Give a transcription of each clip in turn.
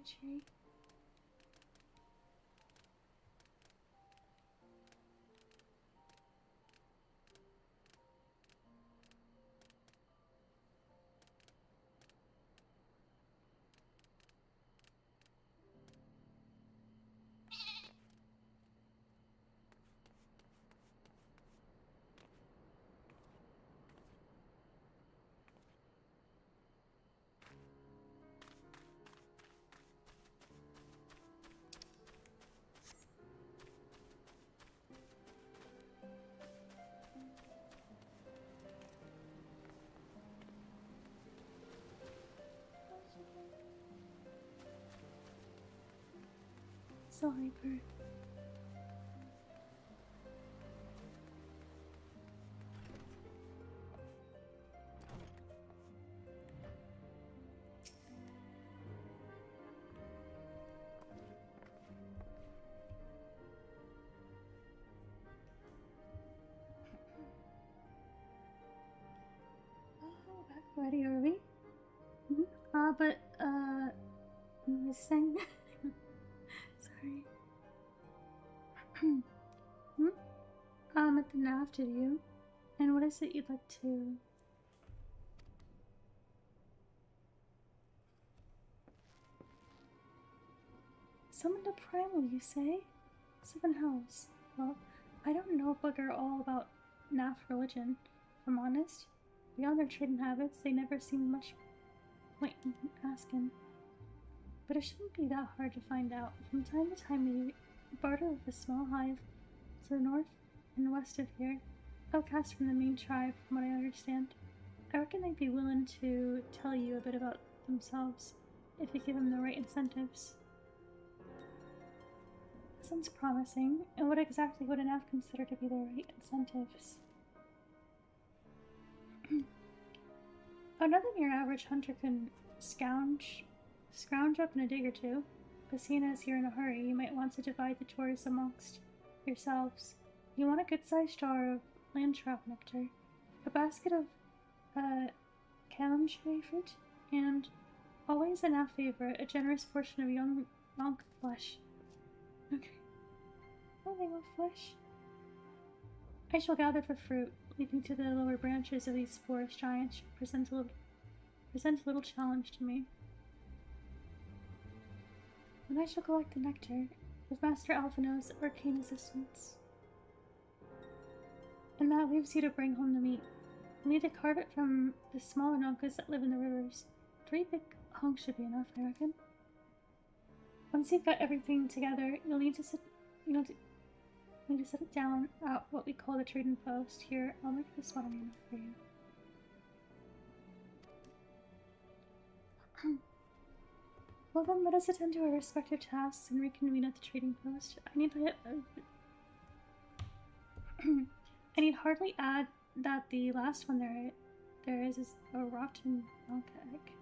Tree. So hyper. Oh, back already, are we? Missing. Sorry. At the nav, did you? And what is it you'd like to... Summon a primal, you say? 7 hells. Well, I don't know bugger all about NAF religion, if I'm honest. Beyond their trade and habits, they never seemed much point in asking. But it shouldn't be that hard to find out. From time to time, we barter with a small hive to the north and west of here, outcast from the main tribe, from what I understand. I reckon they'd be willing to tell you a bit about themselves, if you give them the right incentives. Sounds promising, and what exactly would an F consider to be the right incentives? Another than your average hunter can scrounge up in a dig or two, but seeing as you're in a hurry, you might want to divide the chores amongst yourselves. You want a good-sized jar of land trap nectar, a basket of calamari fruit, and always an F favorite, a generous portion of young monk flesh. Okay. Oh, they want flesh. I shall gather the fruit, leaping to the lower branches of these forest giants should present a little challenge to me. And I shall collect the nectar, with Master Alphino's arcane assistance. And that leaves you to bring home the meat. You'll need to carve it from the smaller nonkas that live in the rivers. 3 big hunks should be enough, I reckon. Once you've got everything together, you'll need to set it down at what we call the trading post. Here, I'll make this one enough for you. Well then, let us attend to our respective tasks and reconvene at the trading post. I need hardly add that the last one there is a rotten milk egg.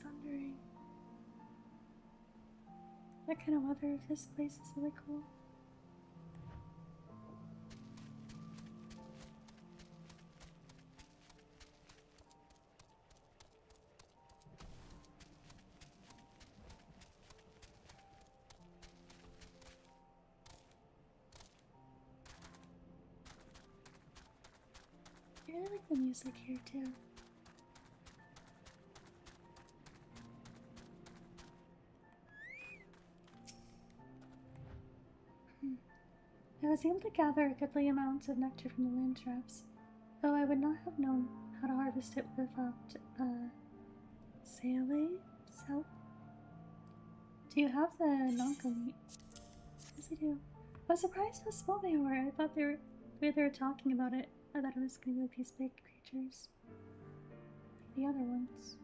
Thundering. That kind of weather, this place is really cool. I really like the music here too. I was able to gather a goodly amount of nectar from the land traps, though I would not have known how to harvest it without, Sal? Do you have the Nonka meat? Yes, I do. I was surprised how small they were. I thought the way they were talking about it, I thought it was going to be like these big creatures. Like the other ones.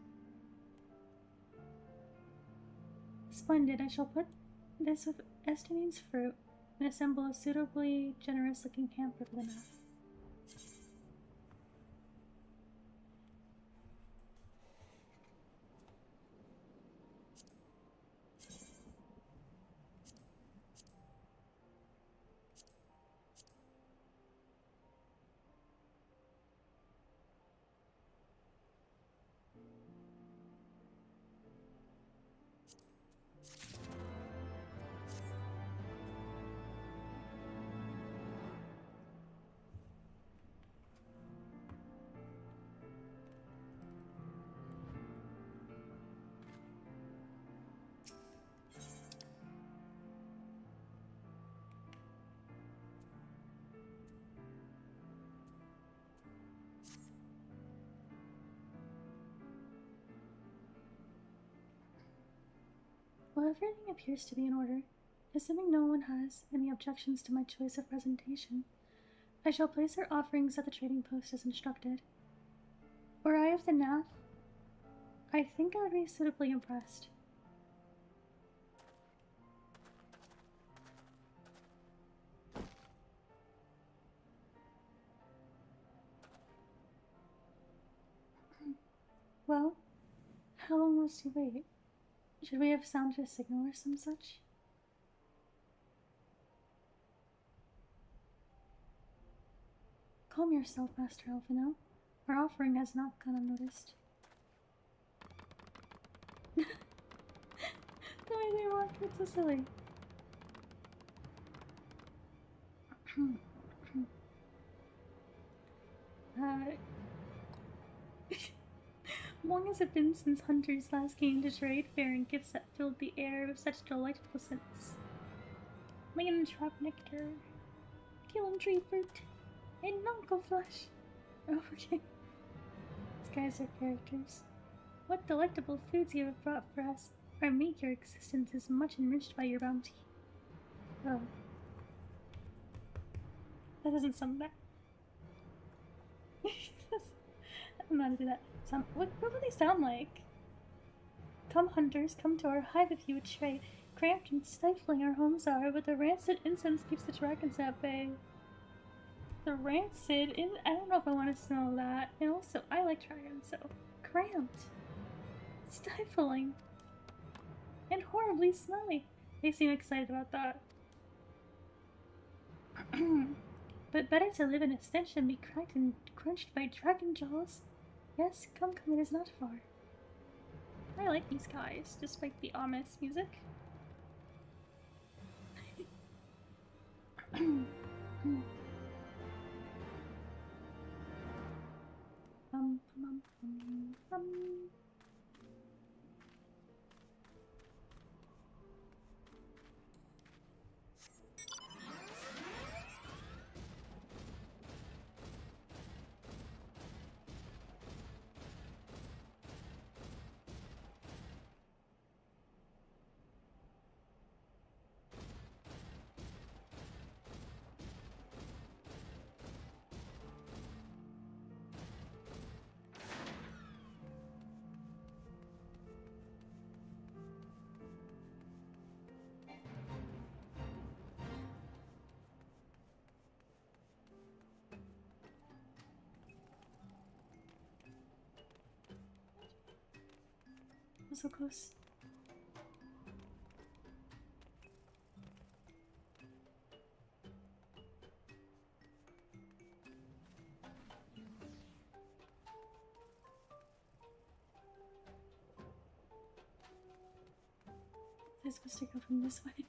Splendid. I shall put this with Estamine's fruit and assemble a suitably generous-looking hamper for the night. Well, everything appears to be in order. Assuming no one has any objections to my choice of presentation, I shall place our offerings at the trading post as instructed. Were I of the NAF, I think I would be suitably impressed. Well, how long must you wait? Should we have sounded a signal or some such? Calm yourself, Master Alphino. Our offering has not gone unnoticed. The way they walk, it's so silly. Long has it been since hunters last came to trade, bearing gifts that filled the air with such delightful scents. Land trap nectar, killing tree fruit, and nuncle flesh. Oh, okay. These guys are characters. What delectable foods you have brought for us. Our meager existence is much enriched by your bounty. Oh. That doesn't sound bad. I'm not into that. What do they sound like? Come, hunters, come to our hive if you would trade. Cramped and stifling our homes are, but the rancid incense keeps the dragons at bay. The rancid? I don't know if I want to smell that. And also, I like dragons, so cramped, stifling, and horribly smelly. They seem excited about that. But better to live in a stench than be cracked and crunched by dragon jaws. Yes, come, it is not far. I like these guys, despite the ominous music. So close. Am I supposed to go from this way?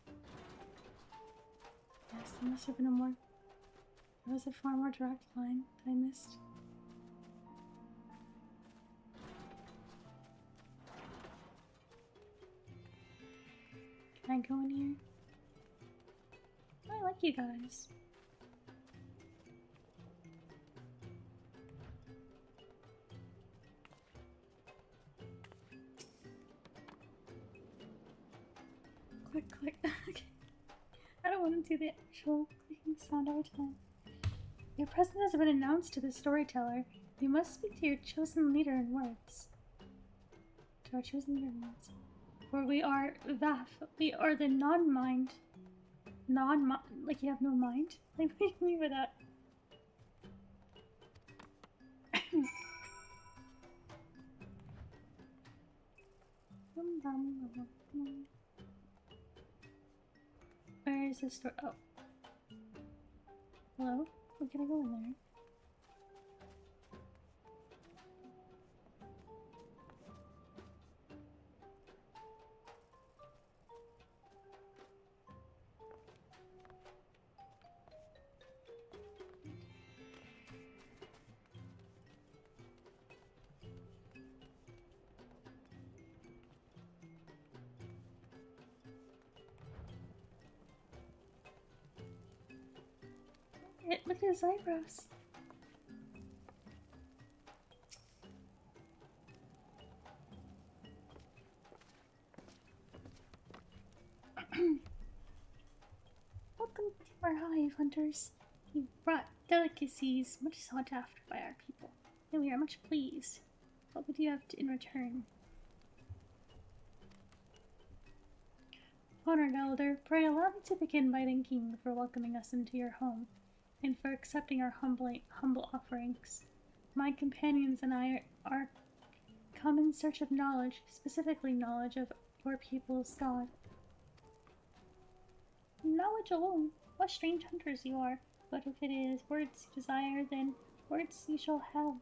Yes, there must have been there was a far more direct line that I missed. Can I go in here? I like you guys. Click, click. Okay. I don't want to do the actual clicking sound every time. Your presence has been announced to the storyteller. You must speak to your chosen leader in words. To our chosen leader in words. For we are VAF. We are the non-mind. Like you have no mind? Like, what do you mean by that? Where is this door? Oh. Hello? Oh, can I go in there? Look at his eyebrows. Our hive hunters. You brought delicacies much sought after by our people, and we are much pleased. What would you have in return? Honored elder, pray allow me to begin by thanking you for welcoming us into your home, and for accepting our humble offerings. My companions and I are come in search of knowledge, specifically knowledge of your people's god. Knowledge alone? What strange hunters you are! But if it is words you desire, then words you shall have.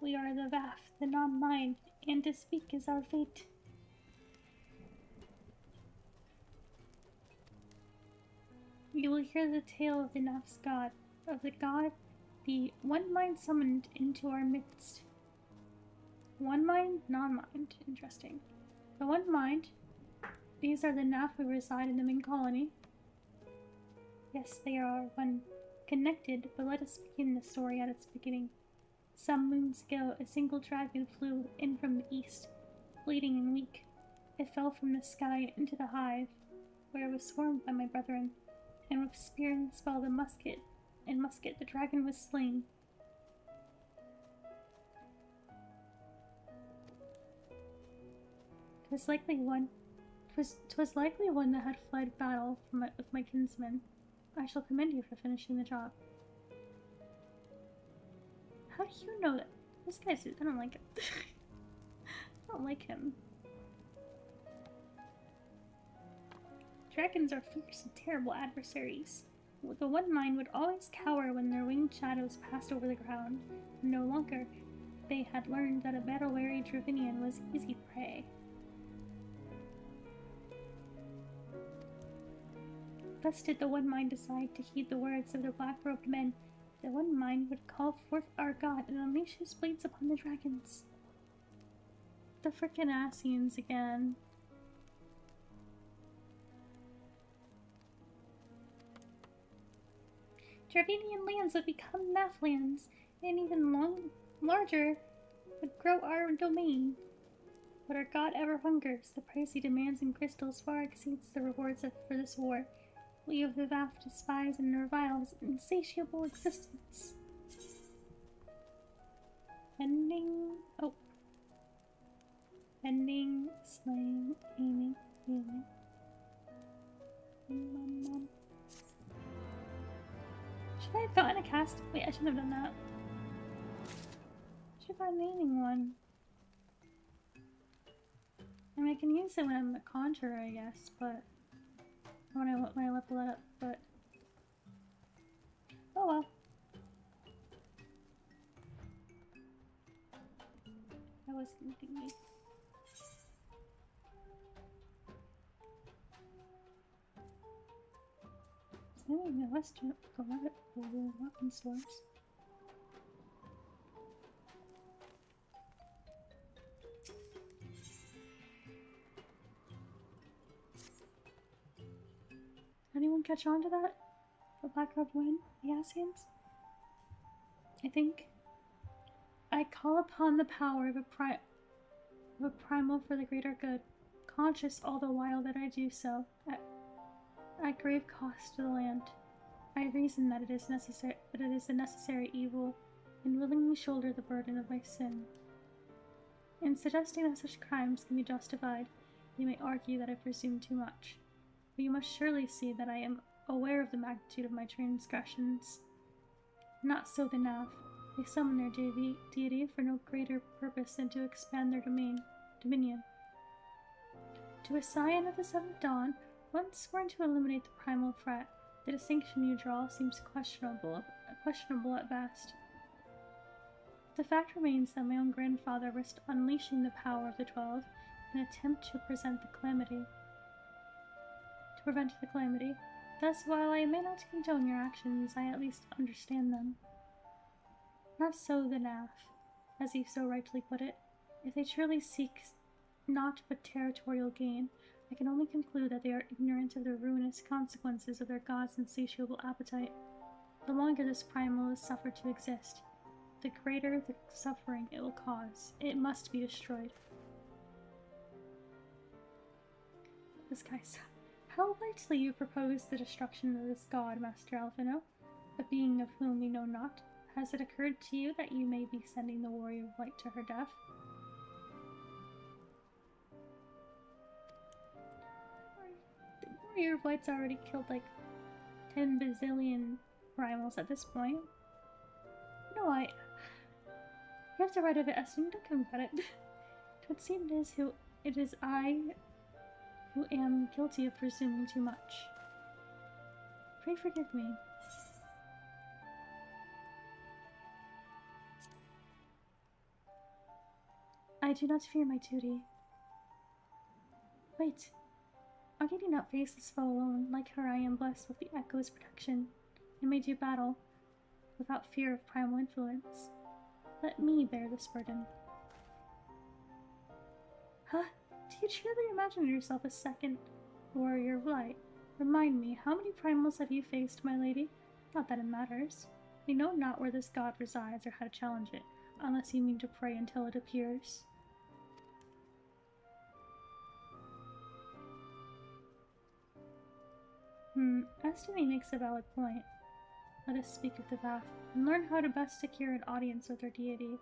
We are the Vaf, the non-mind, and to speak is our fate. You will hear the tale of the Naf's god, of the god, the one mind summoned into our midst. One mind, non-mind. Interesting. The one mind. These are the Naf who reside in the main colony. Yes, they are one connected, but let us begin the story at its beginning. Some moons ago, a single dragon flew in from the east, bleeding and weak. It fell from the sky into the hive, where it was swarmed by my brethren, and with spear and spell the musket, the dragon was slain. 'Twas likely one that had fled battle with my kinsmen. I shall commend you for finishing the job. How do you know that? This guy's... I don't like him. I don't like him. Dragons are fierce and terrible adversaries. The one mind would always cower when their winged shadows passed over the ground. No longer. They had learned that a battle-weary Dravinian was easy prey. Thus did the One Mind decide to heed the words of the black-robed men. The One Mind would call forth our god and unleash his blades upon the dragons. The frickin' Asians again. Dravinian lands would become Naf lands, and even larger would grow our domain. But our god ever hungers. The price he demands in crystals far exceeds the rewards for this war. We of the Vaf despise and revile his insatiable existence. Ending. Oh. Ending, slaying, aiming, healing. Should I have gotten a cast? Wait, I shouldn't have done that. Should have gotten an aiming one. I mean, I can use it when I'm a conjurer, I guess, but when I level it up, but oh well. That wasn't thingy. Maybe the western weapon stores. Anyone catch on to that? The black-robed win? The Asians? I think. I call upon the power of a primal for the greater good, conscious all the while that I do so, at grave cost to the land. I reason that it is a necessary evil, and willingly shoulder the burden of my sin. In suggesting that such crimes can be justified, you may argue that I presume too much. But you must surely see that I am aware of the magnitude of my transgressions. Not so the Nav. They summon their deity for no greater purpose than to expand their dominion. To a scion of the seventh dawn, one sworn to eliminate the primal threat, the distinction you draw seems questionable at best. The fact remains that my own grandfather risked unleashing the power of the 12 in an attempt to prevent the calamity. Thus, while I may not condone your actions, I at least understand them. Not so the Naf, as you so rightly put it. If they truly seek naught but territorial gain, I can only conclude that they are ignorant of the ruinous consequences of their god's insatiable appetite. The longer this primal is suffered to exist, the greater the suffering it will cause. It must be destroyed. This guy's How lightly you propose the destruction of this god, Master Alphino, a being of whom we know not. Has it occurred to you that you may be sending the Warrior of Light to her death? The Warrior of Light's already killed like 10 bazillion primals at this point. No, you have to write a bit as soon to come about it. It would seem it is I who am guilty of presuming too much. Pray forgive me. I do not fear my duty. Wait. How can you not face this foe alone? Like her, I am blessed with the Echo's protection, and may do battle without fear of primal influence. Let me bear this burden. Huh? Do you truly imagine yourself a second warrior of light? Remind me, how many primals have you faced, my lady? Not that it matters. We know not where this god resides or how to challenge it, unless you mean to pray until it appears. Destiny makes a valid point. Let us speak of the Vath, and learn how to best secure an audience with our deity.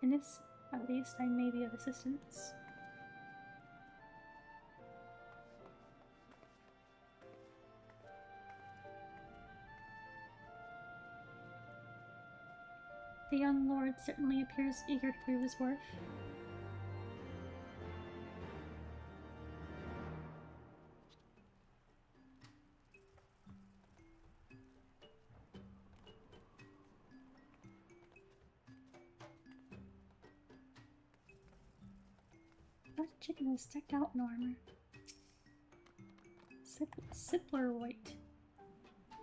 In this, at least, I may be of assistance. The young lord certainly appears eager to prove his worth. That chicken is decked out in armor. Simpler white.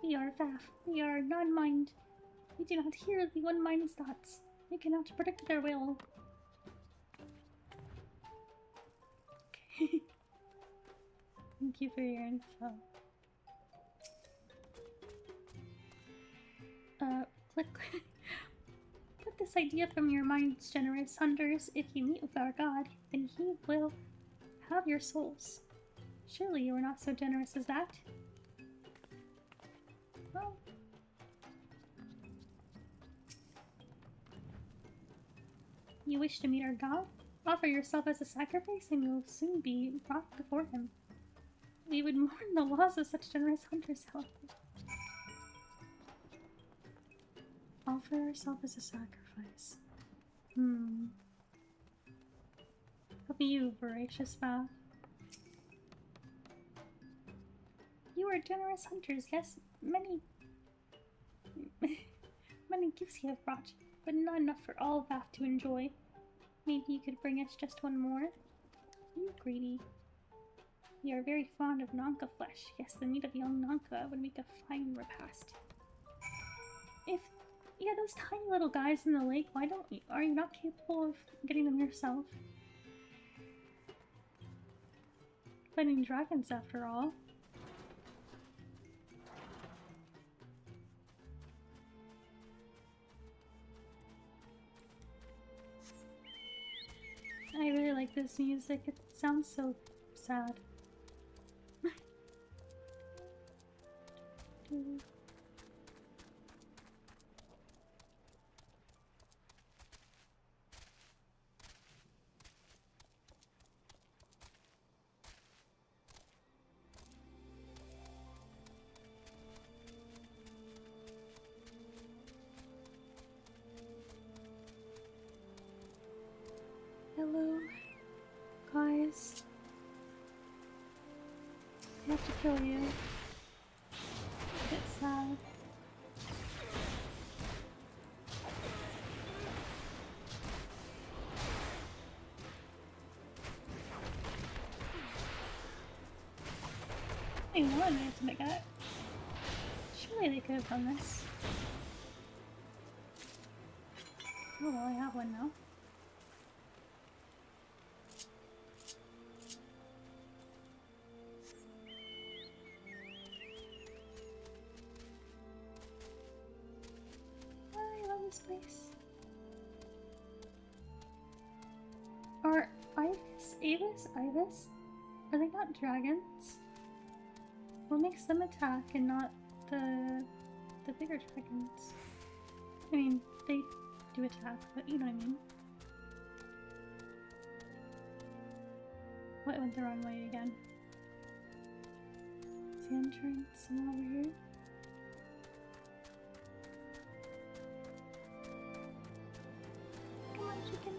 We are Vath. We are non-mind. We do not hear the one mind's thoughts. We cannot predict their will. Okay. Thank you for your info. Click. Put this idea from your minds, generous hunters. If you meet with our god, then he will have your souls. Surely you are not so generous as that? Well, you wish to meet our god? Offer yourself as a sacrifice and you'll soon be brought before him. We would mourn the loss of such generous hunters, however. Offer yourself as a sacrifice. How be you, voracious Vath? You are generous hunters, yes? Many gifts you have brought, but not enough for all Vath to enjoy. Maybe you could bring us just one more? You greedy. We are very fond of Nanka flesh. Yes, the meat of young Nanka would make a fine repast. Yeah, those tiny little guys in the lake, are you not capable of getting them yourself? Fighting dragons, after all. I really like this music, it sounds so sad. Hello, guys. I have to kill you. It's a bit sad. I know I have to make it. Surely they could have done this. Oh well, I have one now. Place. Are Ibis? Are they not dragons? What makes them attack and not the bigger dragons? I mean, they do attack, but you know what I mean. What went the wrong way again? Is the entrance somewhere over here? Come on, chicken.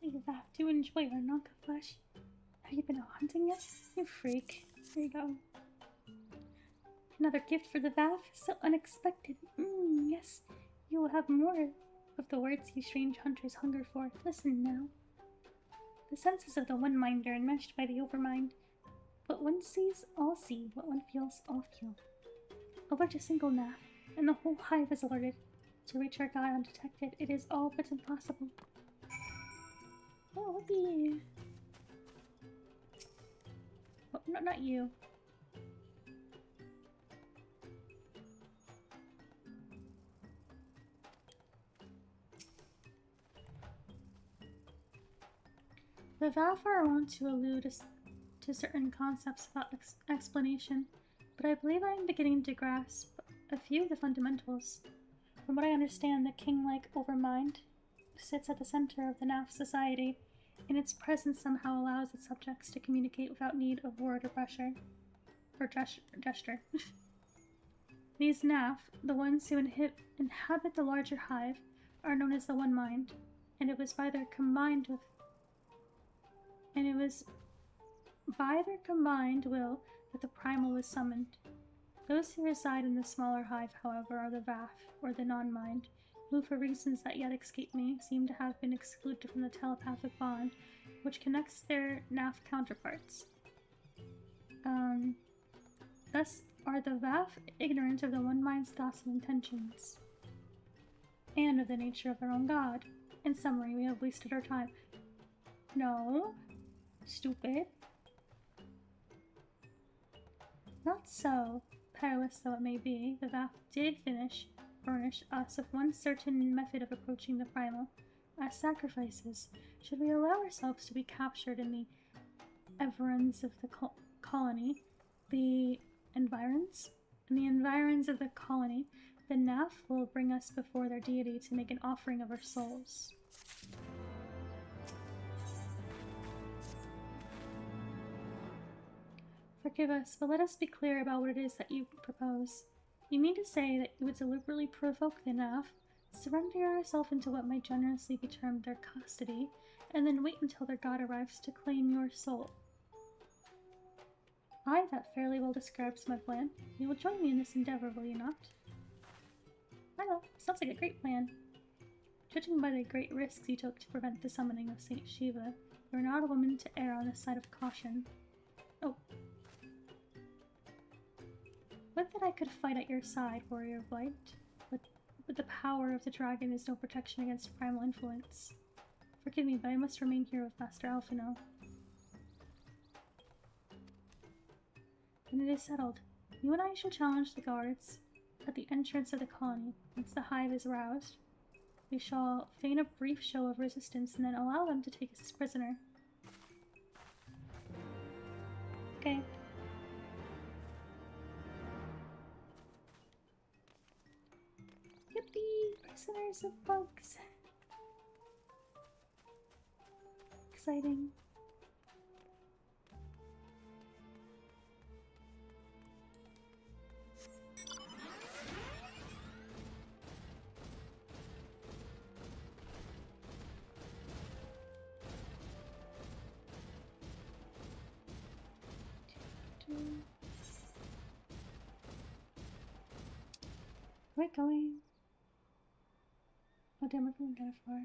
You have to enjoy our Naka flesh. Have you been out hunting yet? You freak. Here you go. Another gift for the Vav? So unexpected. Yes. You will have more of the words you strange hunters hunger for. Listen now. The senses of the one-mind are enmeshed by the overmind. What one sees, all see. What one feels, all feel. Alert a single Naf, and the whole hive is alerted. To reach our god undetected, it is all but impossible. Oh, whoopee! Oh, no, not you. The Valve are wont to allude to certain concepts without explanation, but I believe I am beginning to grasp a few of the fundamentals. From what I understand, the king-like overmind sits at the center of the Naf society, and its presence somehow allows its subjects to communicate without need of word or pressure. Or gesture. These Naf, the ones who inhabit the larger hive, are known as the One Mind, and it was by their combined will that the primal was summoned. Those who reside in the smaller hive, however, are the Vaf, or the non-mind, who, for reasons that yet escape me, seem to have been excluded from the telepathic bond which connects their Naf counterparts. Thus are the Vaf ignorant of the One Mind's thoughts and intentions, and of the nature of their own god. In summary, we have wasted our time. No. Stupid. Not so. Perilous though it may be, the Vaf did furnish us with one certain method of approaching the primal. As sacrifices, should we allow ourselves to be captured in the environs of the colony, the environs of the colony, the Naf will bring us before their deity to make an offering of our souls. Forgive us, but let us be clear about what it is that you propose. You mean to say that you would deliberately provoke the Naf, surrender yourself into what might generously be termed their custody, and then wait until their god arrives to claim your soul? Aye, that fairly well describes my plan. You will join me in this endeavor, will you not? I know, sounds like a great plan. Judging by the great risks you took to prevent the summoning of Saint Shiva, you are not a woman to err on the side of caution. Oh. Would that I could fight at your side, warrior of light, but the power of the dragon is no protection against primal influence. Forgive me, but I must remain here with Master Alphino. Then it is settled. You and I shall challenge the guards at the entrance of the colony. Once the hive is roused, we shall feign a brief show of resistance and then allow them to take us as prisoner. Okay. Yippee! Prisoners of bugs. Exciting. We're going. Oh, Oh damn, we're going kind of far.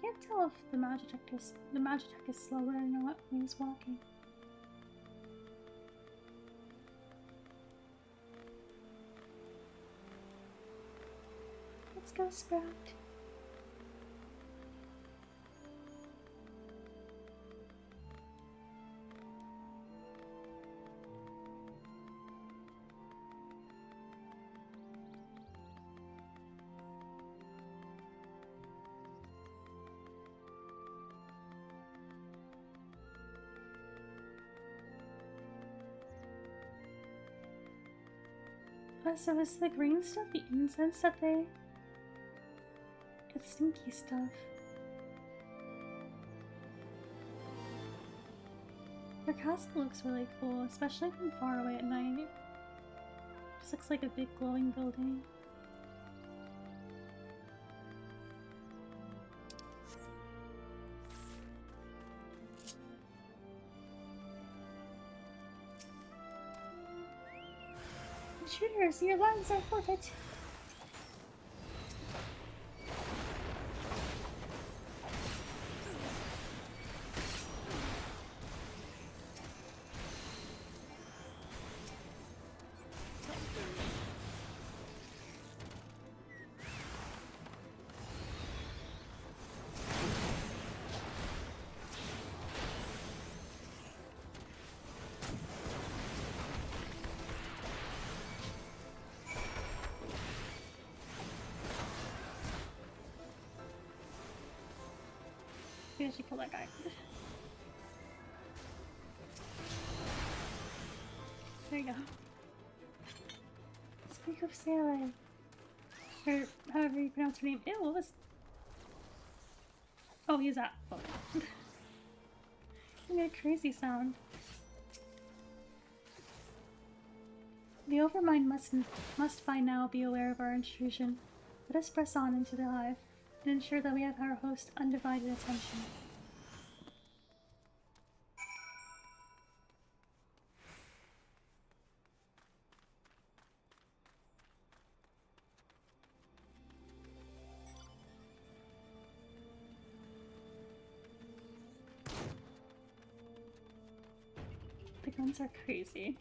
Can't tell if the Magitech is slower or not when he's walking. Let's go, Sprout. So is the green stuff the incense that they... It's stinky stuff. Their castle looks really cool, especially from far away at night. It just looks like a big glowing building. Shooters, your lives are forfeit. Maybe I should kill that guy. There you go. Speak of Sale. Or however you pronounce her name. Ew, what was... Oh, he's that. Oh. He made a crazy sound. The Overmind must by now be aware of our intrusion. Let us press on into the hive and ensure that we have our host undivided attention. The guns are crazy.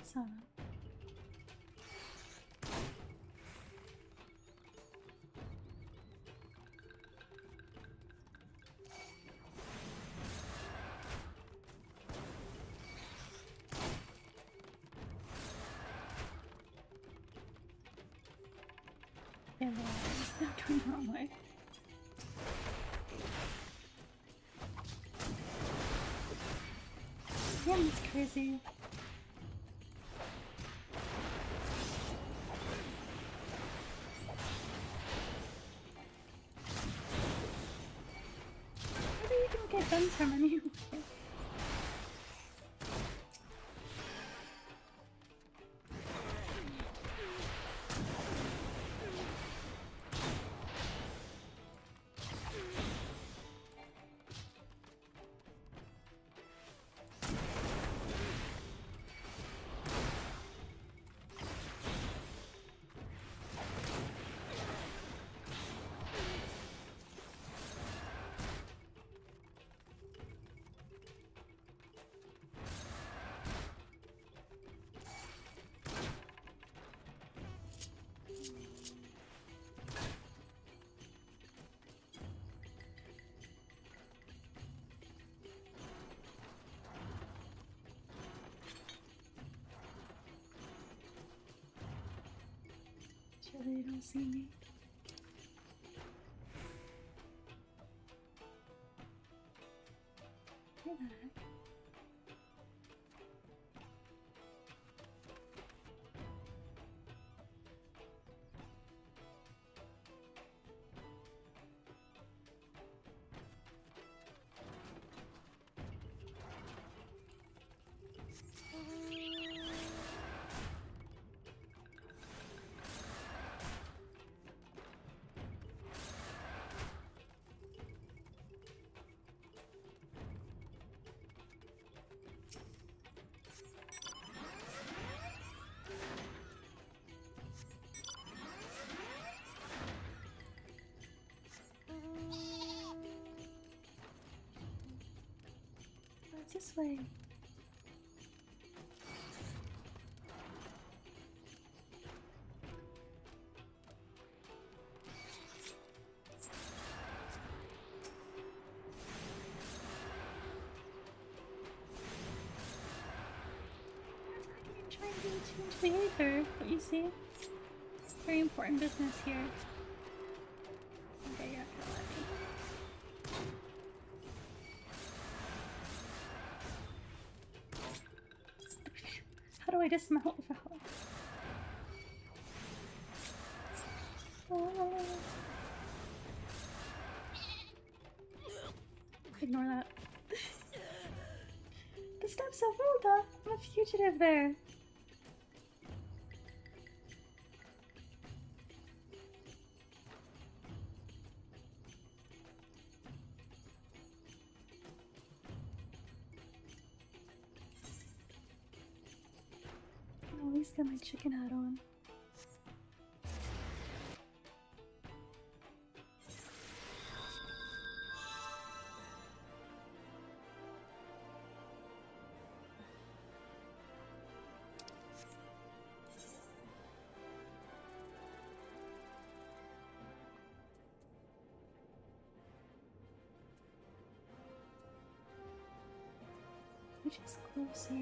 sauna. Yeah, no, it's not going the wrong way. Damn, it's crazy. Where do you even get guns from anyway? Surely you don't see me. Where the heck? It's this way. I'm trying to change the ether, but you see? Very important business here. Okay, you're not gonna let me. How do I dismount without? Oh. Ignore that. The steps of Ruda! I'm a fugitive there. I always got my chicken hat on. Which is closer?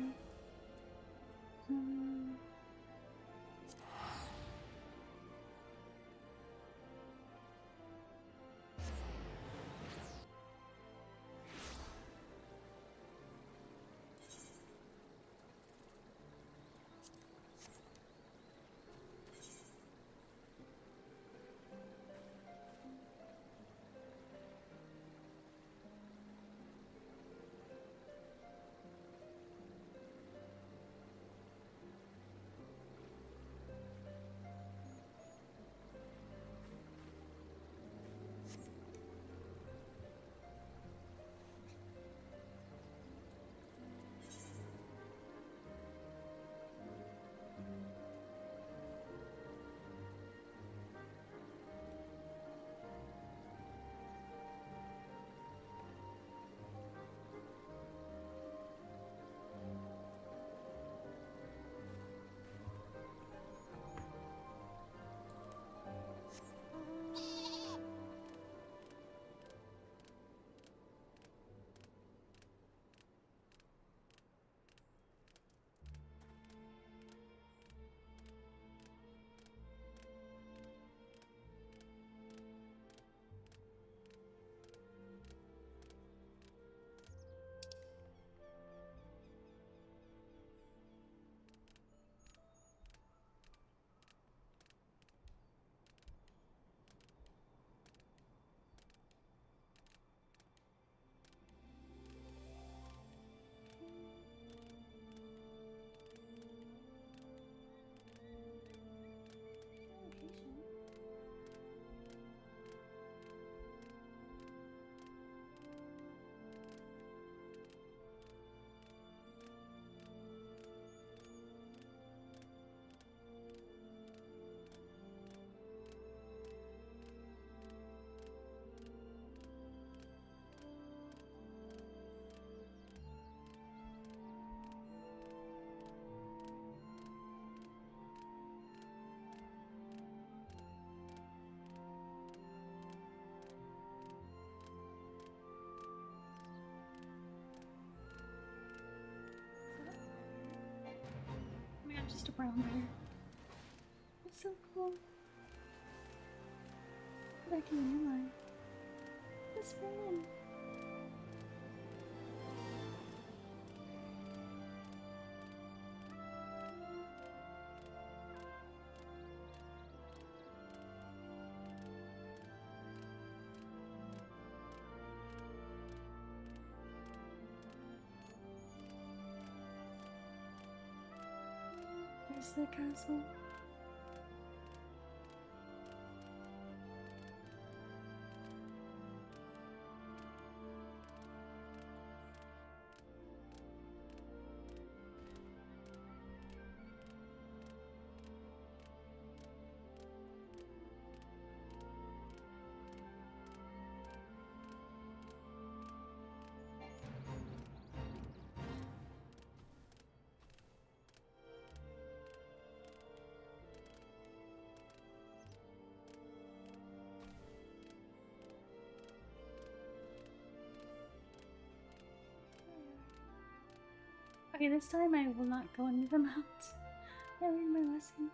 brown bear. It's so cool. Back in your life. It's fun. There's the castle. Okay, this time I will not go into the mount. I learned my lesson.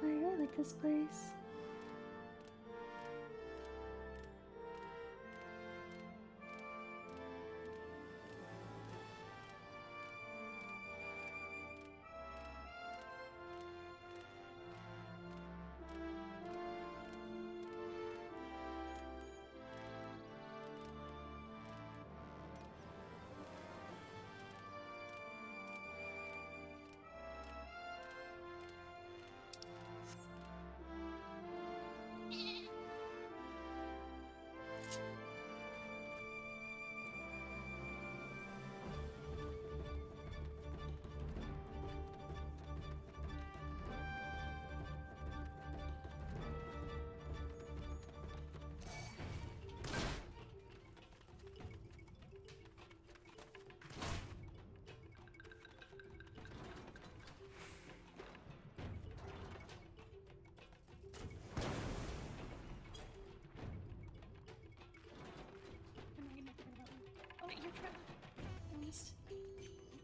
I really like this place.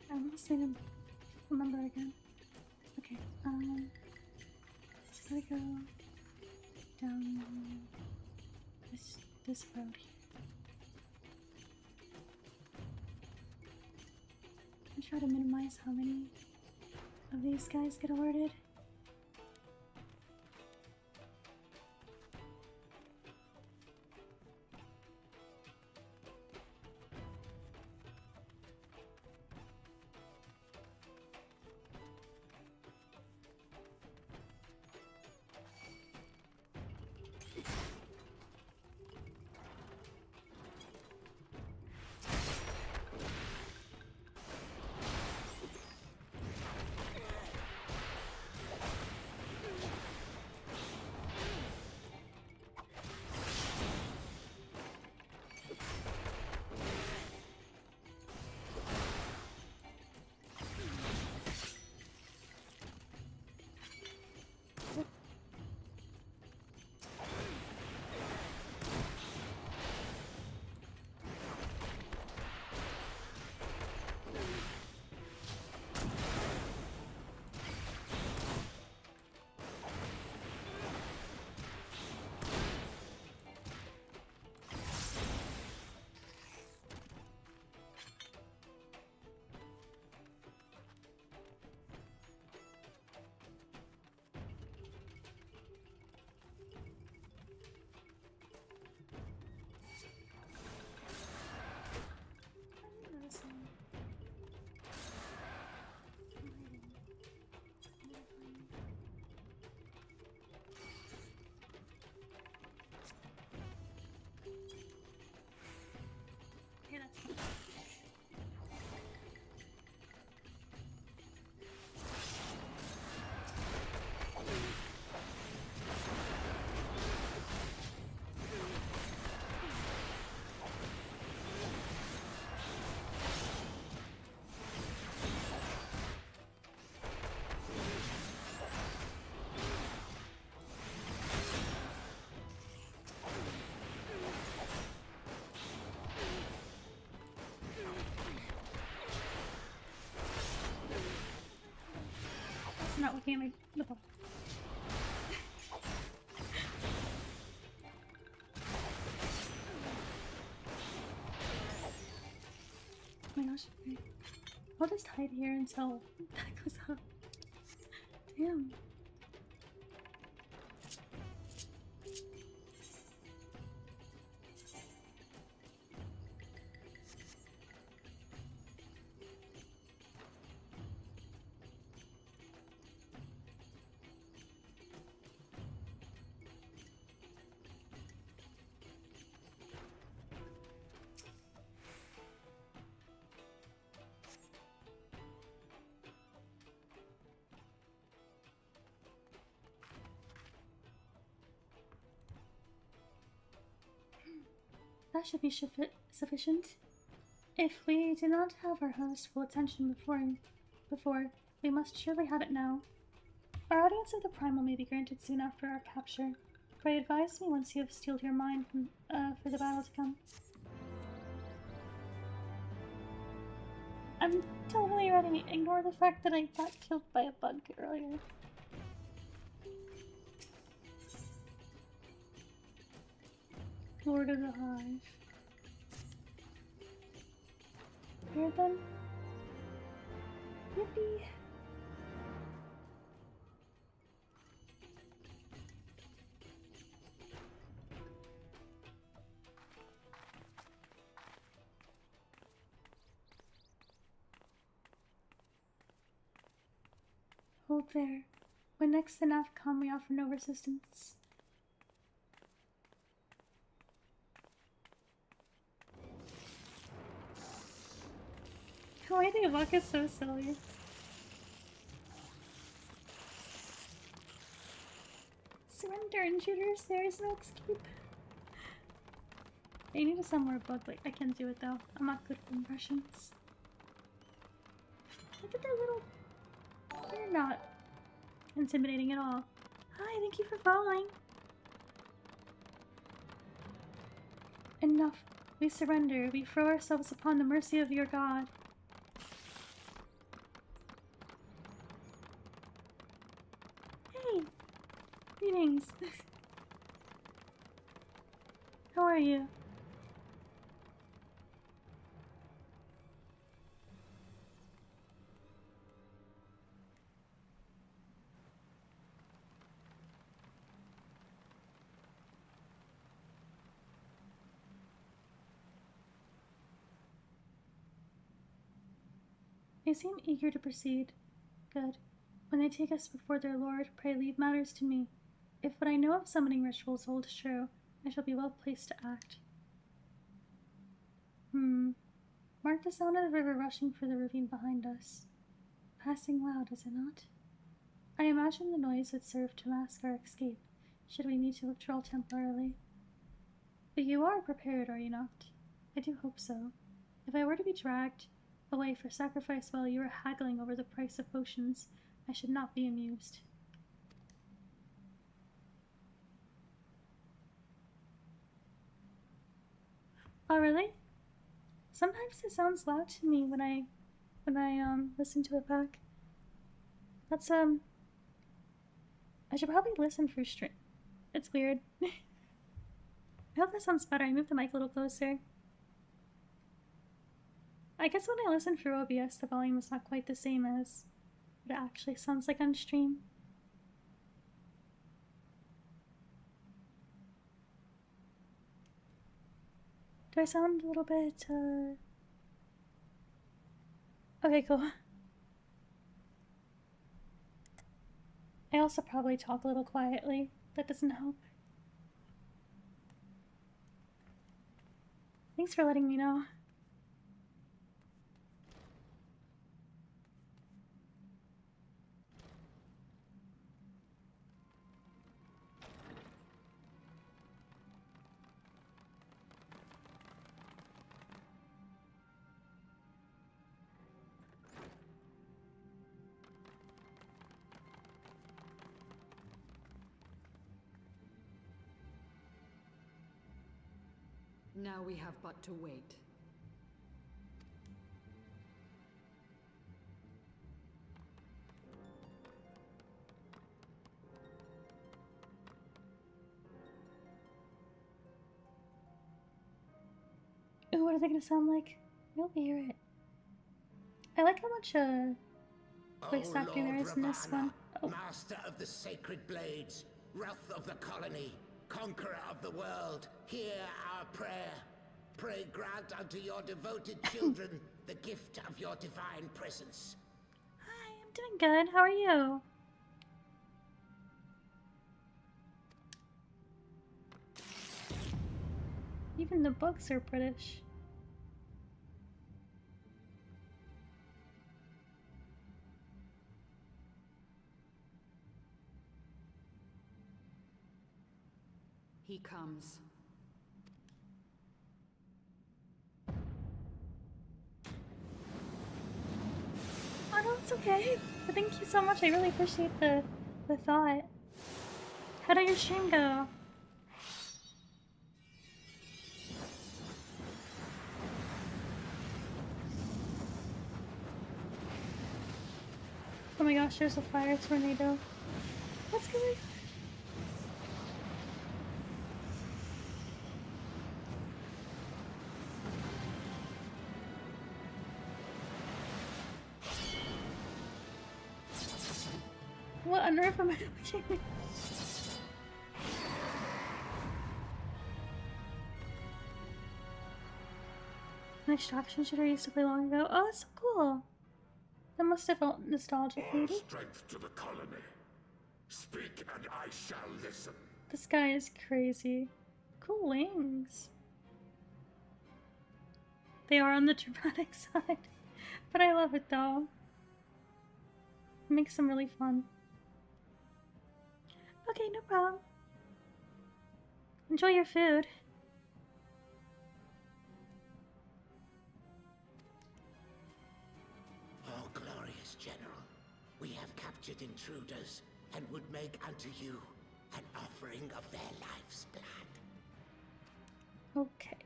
I almost made him remember again. Okay, gotta go down this road here. And try to minimize how many of these guys get alerted. not looking at the ball. Oh my gosh, okay. I'll just hide here until that goes up. Damn. That should be sufficient. If we did not have our host full attention before, we must surely have it now. Our audience of the Primal may be granted soon after our capture. Pray advise me once you have steeled your mind for the battle to come. I'm totally ready. Ignore the fact that I got killed by a bug earlier. Lord of the Hive. Here then. Yippee! Hold there. When next the nav come, we offer no resistance. Why do you look is so silly? Surrender, intruders, there is no escape. I need to sound more bug-like. I can do it though. I'm not good with impressions. Look at that little... They're not intimidating at all. Hi, thank you for following. Enough. We surrender. We throw ourselves upon the mercy of your God. Hey! Greetings. How are you? They seem eager to proceed. Good. When they take us before their lord, pray leave matters to me. If what I know of summoning rituals holds true, I shall be well placed to act. Mark the sound of the river rushing through the ravine behind us. Passing loud, is it not? I imagine the noise would serve to mask our escape, should we need to withdraw temporarily. But you are prepared, are you not? I do hope so. If I were to be dragged away for sacrifice while you are haggling over the price of potions, I should not be amused. Oh, really? Sometimes it sounds loud to me when I listen to it back. That's I should probably listen for stream. It's weird. I hope that sounds better. I moved the mic a little closer. I guess when I listen through OBS, the volume is not quite the same as what it actually sounds like on stream. Do I sound a little bit, Okay, cool. I also probably talk a little quietly. That doesn't help. Thanks for letting me know. Now we have but to wait. is it gonna sound like? You'll hear it. I like how much voice acting there is in this one. Oh. Master of the sacred blades, wrath of the colony, conqueror of the world, hear our prayer. Pray grant unto your devoted children the gift of your divine presence. Hi, I'm doing good. How are you? Even the books are British. He comes. Oh no, it's okay. But thank you so much. I really appreciate the thought. How did your stream go? Oh my gosh, there's a fire tornado. What's going on? What on earth am I looking? An extraction shooter I used to play long ago. Oh, that's so cool. That must have felt nostalgic, maybe. All strength to the colony. Speak and I shall listen. This guy is crazy. Cool wings. They are on the dramatic side. But I love it though. It makes them really fun. Okay, no problem. Enjoy your food. Oh, glorious General, we have captured intruders and would make unto you an offering of their life's blood. Okay.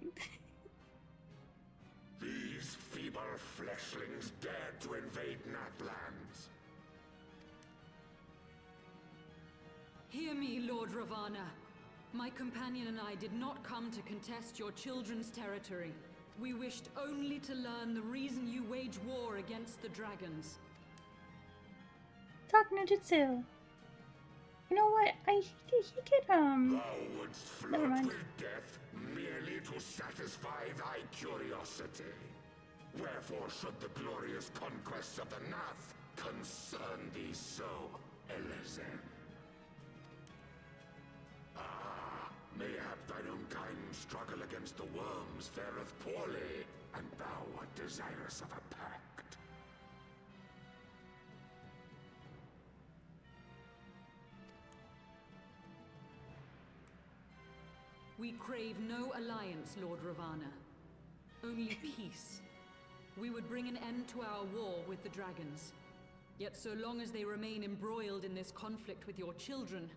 These feeble fleshlings dared to invade Natlands. Hear me, Lord Ravana. My companion and I did not come to contest your children's territory. We wished only to learn the reason you wage war against the dragons. Talk ninjutsu. You know what? He could, Thou wouldst Never flirt mind. with death merely to satisfy thy curiosity. Wherefore should the glorious conquests of the Nath concern thee so, Elezen? Mayhap thine own kind struggle against the worms fareth poorly, and thou art desirous of a pact. We crave no alliance, Lord Ravana. Only peace. We would bring an end to our war with the dragons. Yet so long as they remain embroiled in this conflict with your children,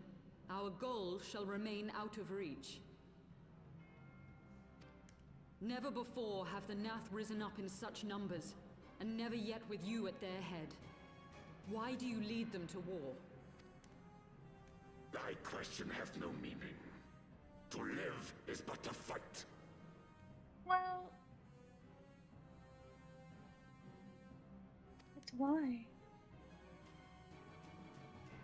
our goal shall remain out of reach. Never before have the Nath risen up in such numbers, and never yet with you at their head. Why do you lead them to war? Thy question hath no meaning. To live is but to fight. well... That's why.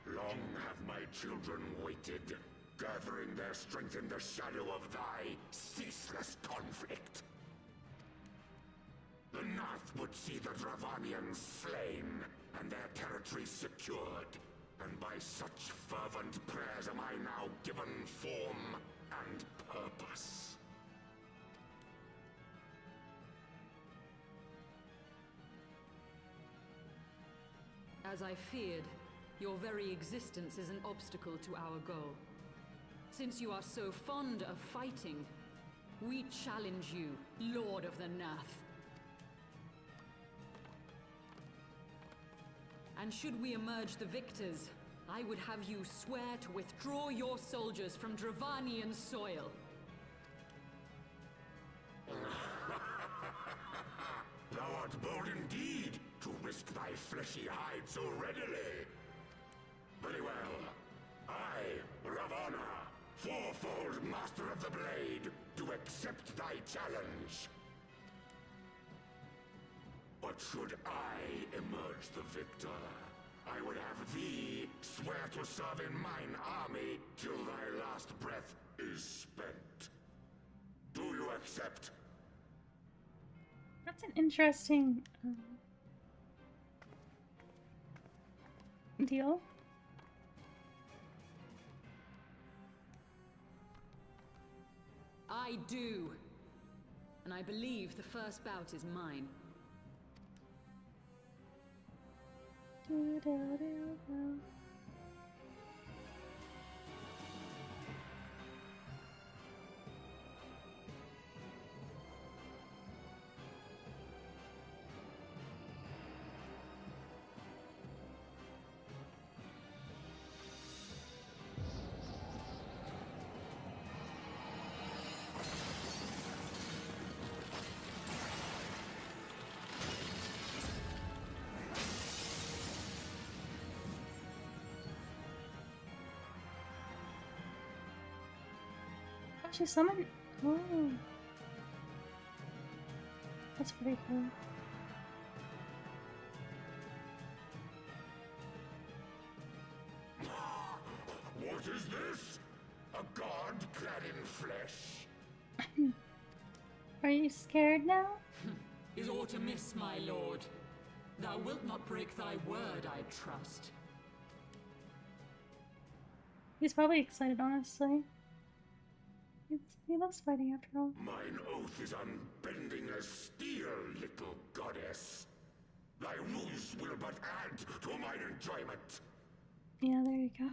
Long have my children waited, gathering their strength in the shadow of thy ceaseless conflict. The Nath would see the Dravanians slain, and their territory secured. And by such fervent prayers am I now given form and purpose. As I feared, your very existence is an obstacle to our goal. Since you are so fond of fighting, we challenge you, Lord of the Nath. And should we emerge the victors, I would have you swear to withdraw your soldiers from Dravanian soil. Thou art bold indeed to risk thy fleshy hide so readily. Very well. I, Ravana, fourfold Master of the Blade, do accept thy challenge. But should I emerge the victor, I would have thee swear to serve in mine army till thy last breath is spent. Do you accept? That's an interesting deal. I do. And I believe the first bout is mine. She summoned. Oh, that's pretty cool. What is this? A god clad in flesh? Are you scared now? Is aught amiss, my lord? Thou wilt not break thy word, I trust. He's probably excited, honestly. He loves fighting after all. Mine oath is unbending as steel, little goddess. Thy ruse will but add to mine enjoyment. Yeah, there you go.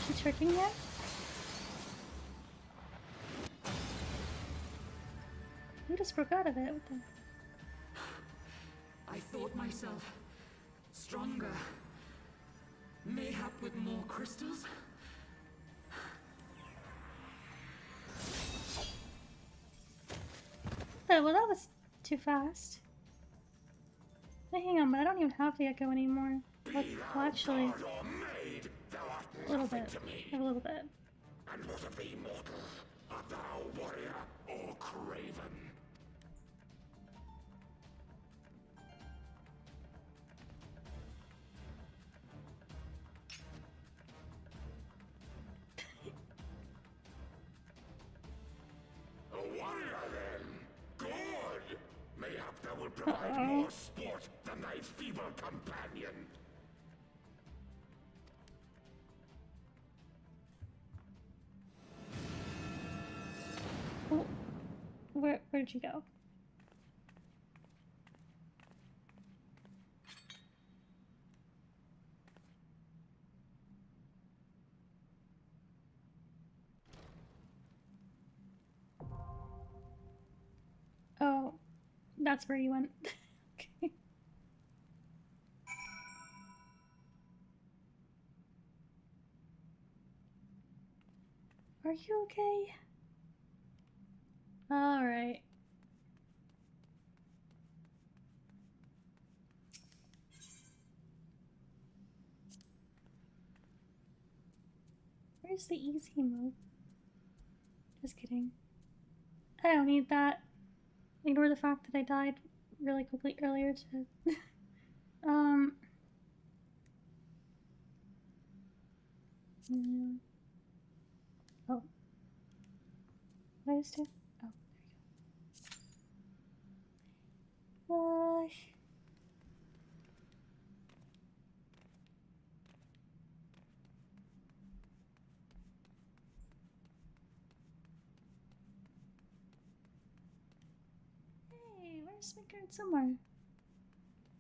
Is she tricking yet? You just broke out of it. What the? I thought myself stronger. Mayhap with more crystals? Oh, well, that was too fast. Hey, hang on, but I don't even have the echo anymore. Well, actually, a little bit. A little bit. And what of thee, mortal? Art thou warrior or craven? A warrior, then? Good! Mayhap thou will provide more sport than thy feeble companion. Oh, where'd you go? Oh, that's where you went. Okay. Are you okay? All right. Where's the easy mode? Just kidding. I don't need that. Ignore the fact that I died really quickly earlier to oh, what did I just do? Oh, there we go. Hey, where's Smickard somewhere?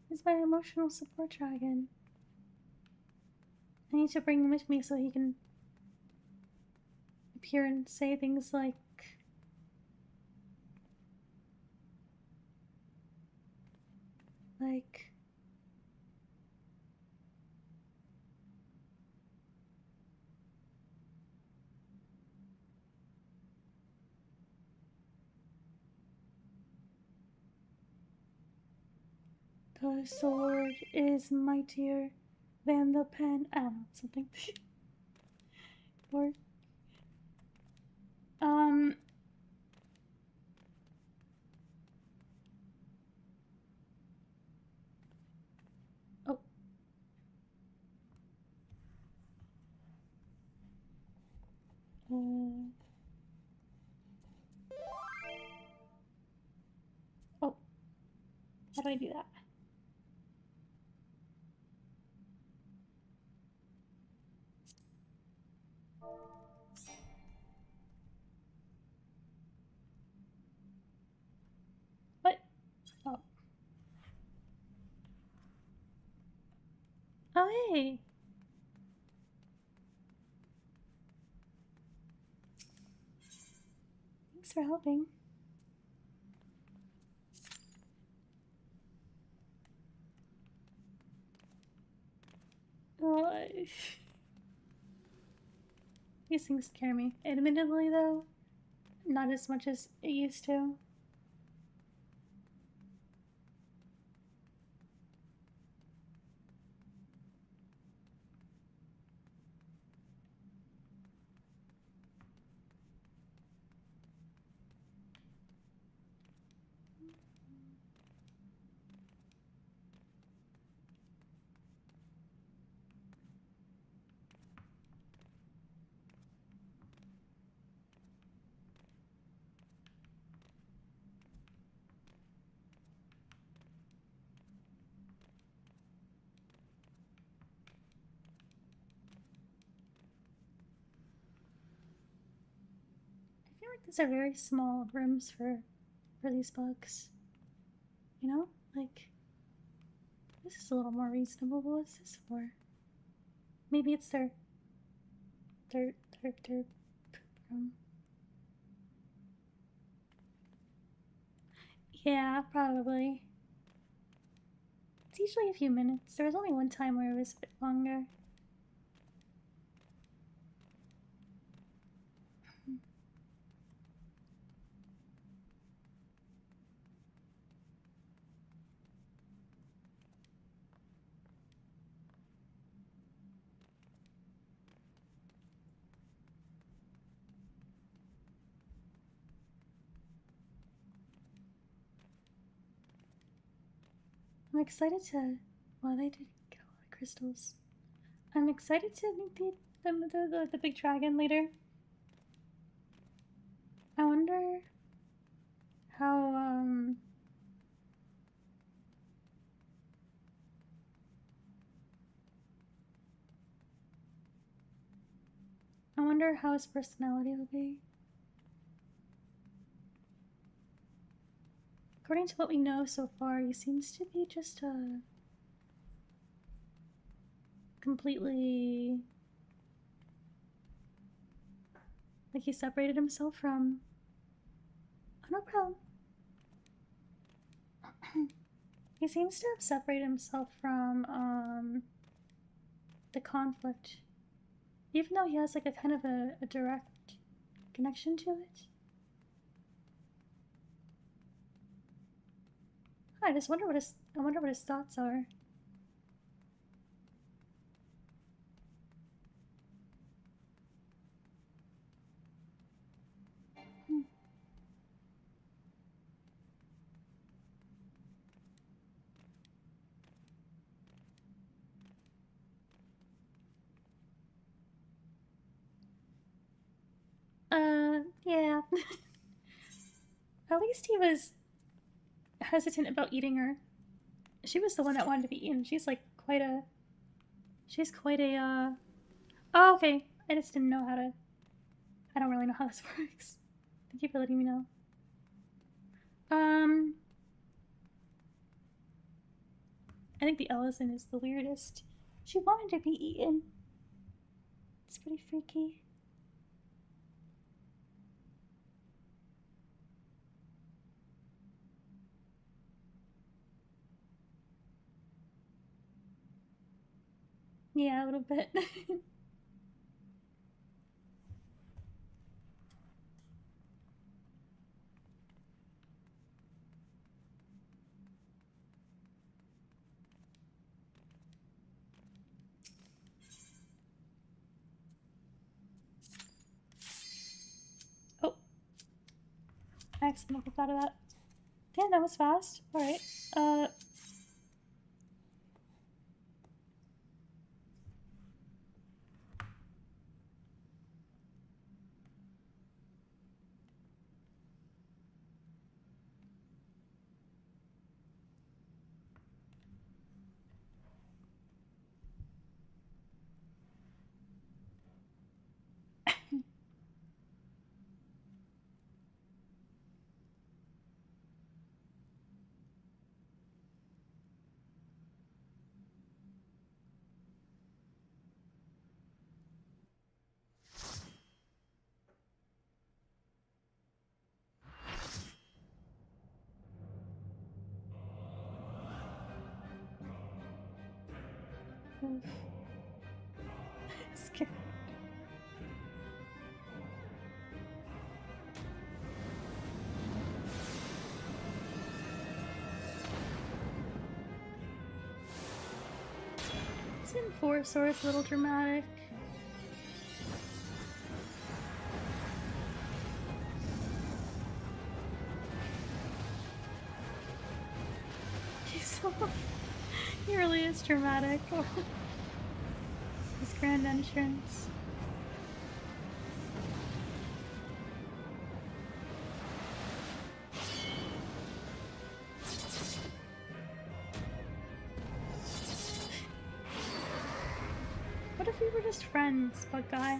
He's my emotional support dragon. I need to bring him with me so he can appear and say things like the sword is mightier than the pen. I don't know, something. Or oh. Oh, how do I do that? What? Oh. Oh, hey. Thanks for helping. Oh, these things scare me. Admittedly, though, not as much as it used to. I feel like these are very small rooms for these bugs. You know? Like, this is a little more reasonable. What's this for? Maybe it's their poop room. Yeah, probably. It's usually a few minutes. There was only one time where it was a bit longer. I'm excited to. Well, they did get a lot of crystals. I'm excited to meet the big dragon later. I wonder how I wonder how his personality will be. According to what we know so far, he seems to be just completely like he separated himself from. Oh, no problem. He seems to have separated himself from the conflict, even though he has like a kind of a direct connection to it. I just wonder what his thoughts are. Yeah. At least he was hesitant about eating her. She was the one that wanted to be eaten. She's like quite a... She's quite a, Oh, okay. I just didn't know how to... I don't really know how this works. Thank you for letting me know. I think the Ellison is the weirdest. She wanted to be eaten. It's pretty freaky. Yeah, a little bit. Oh. I accidentally thought of that. Damn, that was fast. Alright. Scared. Isn't Four Swords a little dramatic? He's so... He really is dramatic. His grand entrance. What if we were just friends, bug guy?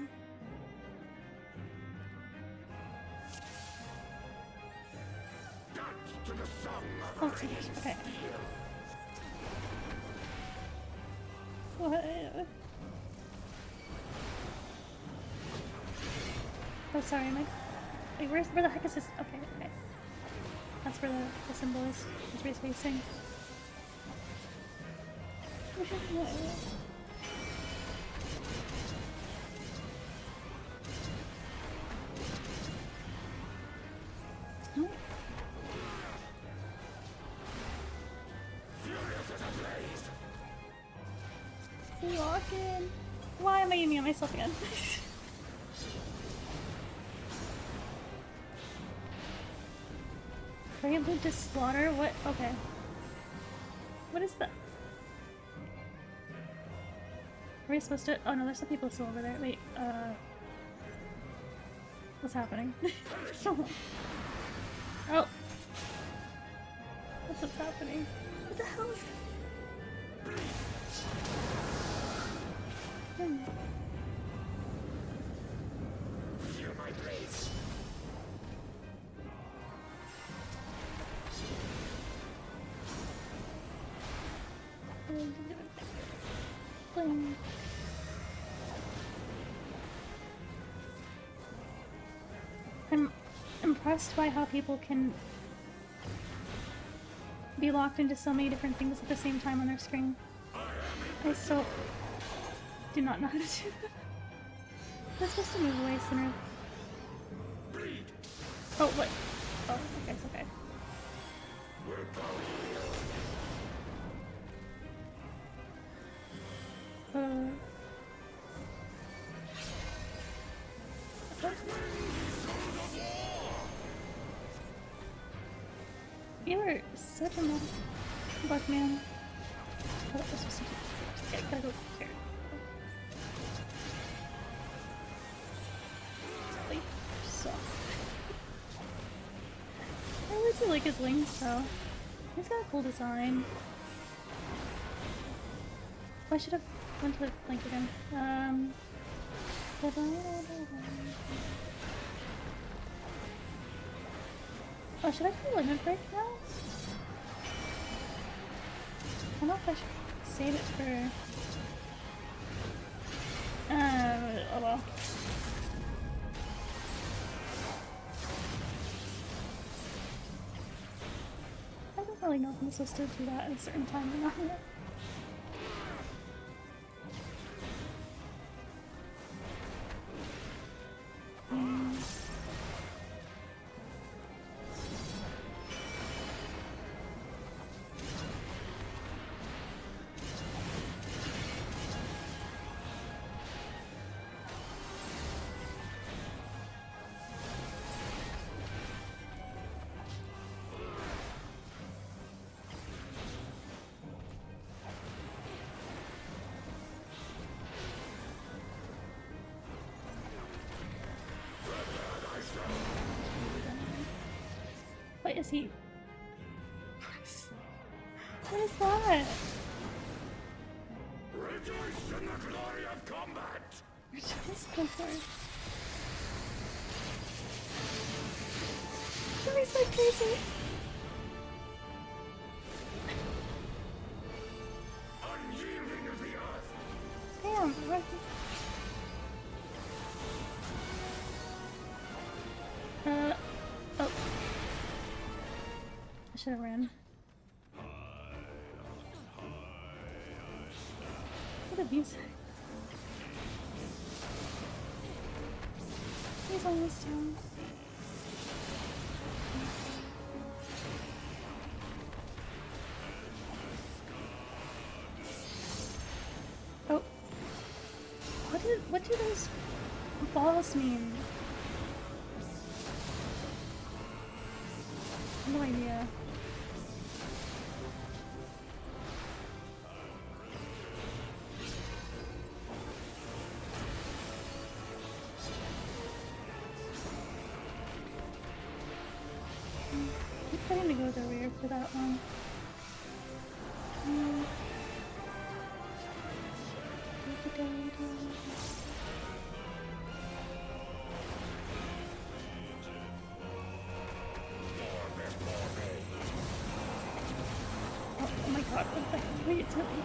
Oh, okay. What? Oh, sorry, am I... Wait, where the heck is this? Okay, okay. That's where the symbol is. That's where he's facing. Walking. Why am I aiming at myself again? Prelude to slaughter? What? Okay. What is that? Are we supposed to? Oh no, there's some people still over there. Wait, what's happening? Oh. What's happening? What the hell is... Feel my blades. I'm impressed by how people can be locked into so many different things at the same time on their screen. I still do not know how to do that. I'm supposed to move away sooner. Oh, what? Oh, okay, it's okay. You were such a mess, Buckman. Oh, this was such a... Okay, gotta go here. Really suck. do like his wings though. He's got a cool design. Oh, I should have went to link again. Oh, should I do limit break now? I don't know if I should save it for. Oh well. I don't really know if I'm supposed to do that at a certain time or not. What is he? What is that? Rejoice in the glory of combat! Rejoice, comfort. That is so crazy. Unyielding of the earth! Damn, what? Oh. I should have ran. What a music. He's almost down. Oh. What do those balls mean? No idea. I'm trying to go the rear for that one. Oh my god, what the heck are you doing?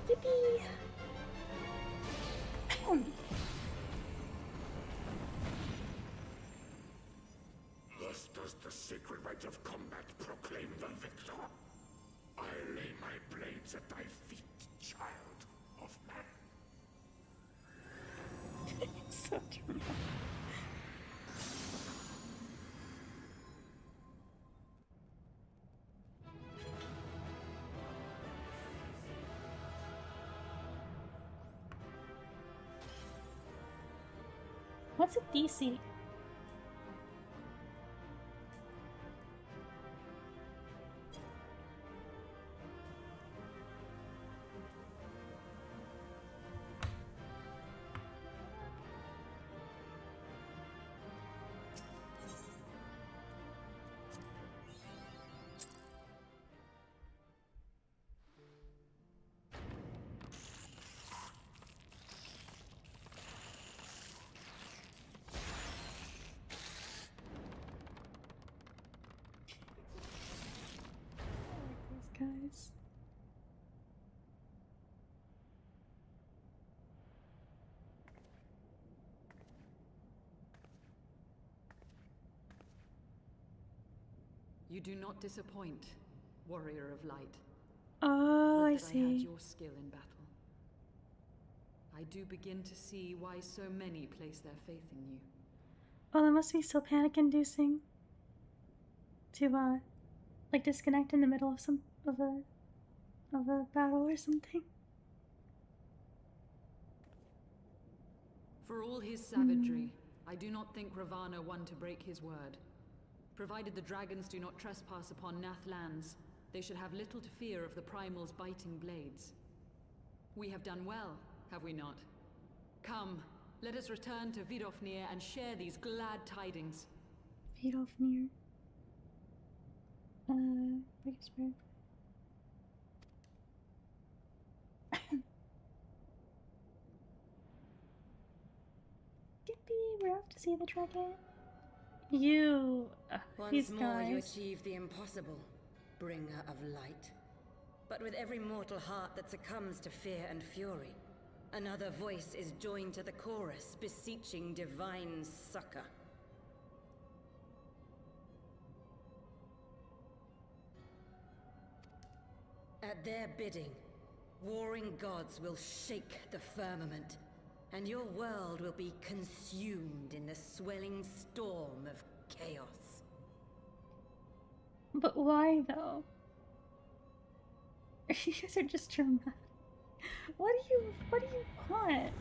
Yippee! Thus does the sacred rite of combat proclaim the victor. I lay my blades at thy feet, child of man. So dramatic. What's a DC? Guys. You do not disappoint, warrior of light. Oh, I Would that I had see. your skill in battle. I do begin to see why so many place their faith in you. Oh, that must be so panic-inducing. To like disconnect in the middle of of a battle or something. For all his savagery, I do not think Ravana one to break his word. Provided the dragons do not trespass upon Nath lands, they should have little to fear of the Primal's biting blades. We have done well, have we not? Come, let us return to Vidofnir and share these glad tidings. Vidofnir. Breaksburg. Yippee, we're off to see the dragon. Once more guys. you achieve the impossible, bringer of light. But with every mortal heart that succumbs to fear and fury, another voice is joined to the chorus, beseeching divine succor. At their bidding, warring gods will shake the firmament, and your world will be consumed in the swelling storm of chaos. But why, though? You guys are just dramatic. What do you want?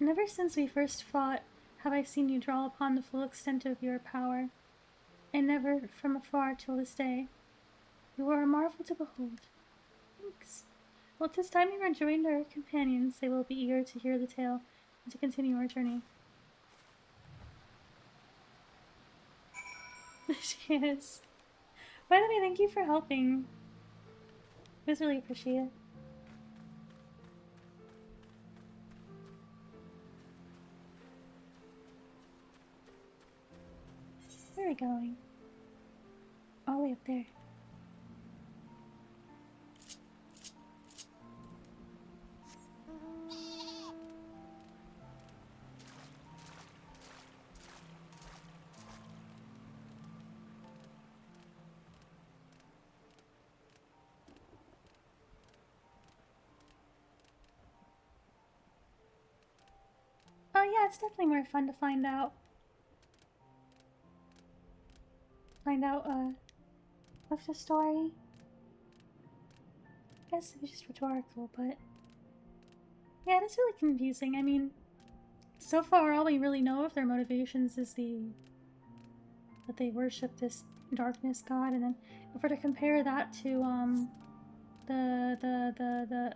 Never since we first fought have I seen you draw upon the full extent of your power, and never from afar till this day. You are a marvel to behold. Thanks. Well, 'tis time you rejoined our companions. They will be eager to hear the tale and to continue our journey. She is. By the way, thank you for helping. It was really appreciated. Where are we going? All the way up there. Oh yeah, it's definitely more fun to find out of the story. I guess it was just rhetorical, but yeah, it's really confusing. I mean, so far all we really know of their motivations is that they worship this darkness god, and then if we're to compare that to the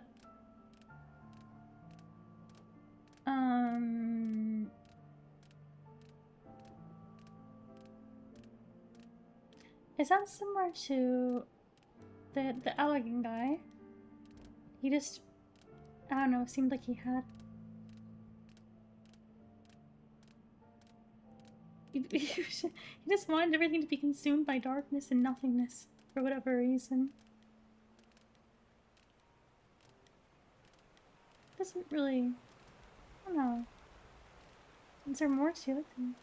it sounds similar to the elegant guy. He just, I don't know, seemed like he had he just wanted everything to be consumed by darkness and nothingness for whatever reason. Doesn't really, I don't know. Is there more to it than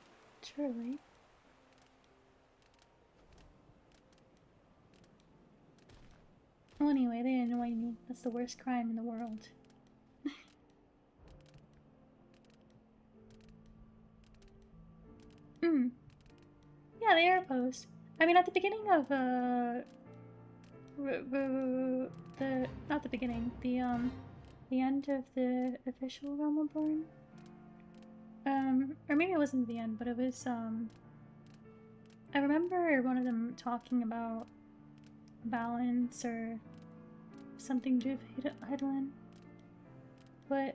surely? Well, anyway, they annoy me. That's the worst crime in the world. Yeah, they are opposed. I mean, at the beginning of, not the beginning, the end of the official Realm Reborn. Or maybe it wasn't the end, but it was, I remember one of them talking about balance or something to do with Heidelin, but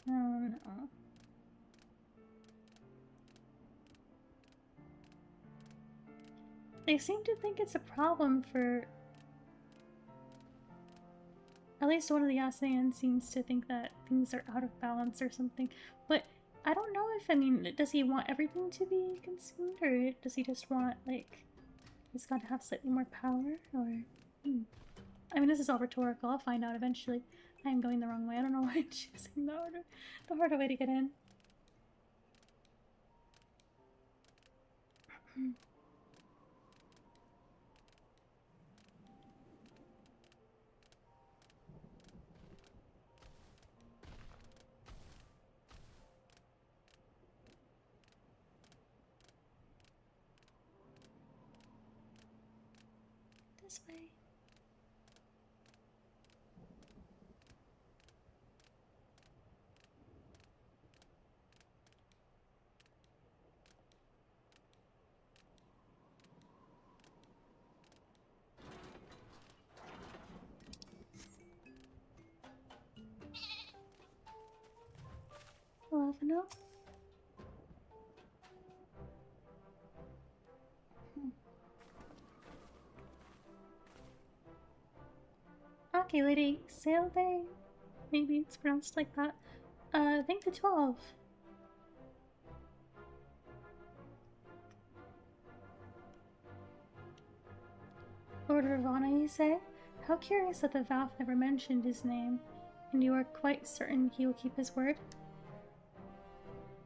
I don't know. They seem to think it's a problem for, at least one of the Yasayan seems to think that things are out of balance or something, but I don't know if, I mean, does he want everything to be consumed, or does he just want, like, he's got to have slightly more power, or... I mean, this is all rhetorical. I'll find out eventually. I am going the wrong way. I don't know why I'm choosing the harder way to get in. This way. Hello, Vanilla. Okay, Lady Sail Day. Maybe it's pronounced like that. I think the 12. Lord Ravana, you say? How curious that the Valve never mentioned his name, and you are quite certain he will keep his word?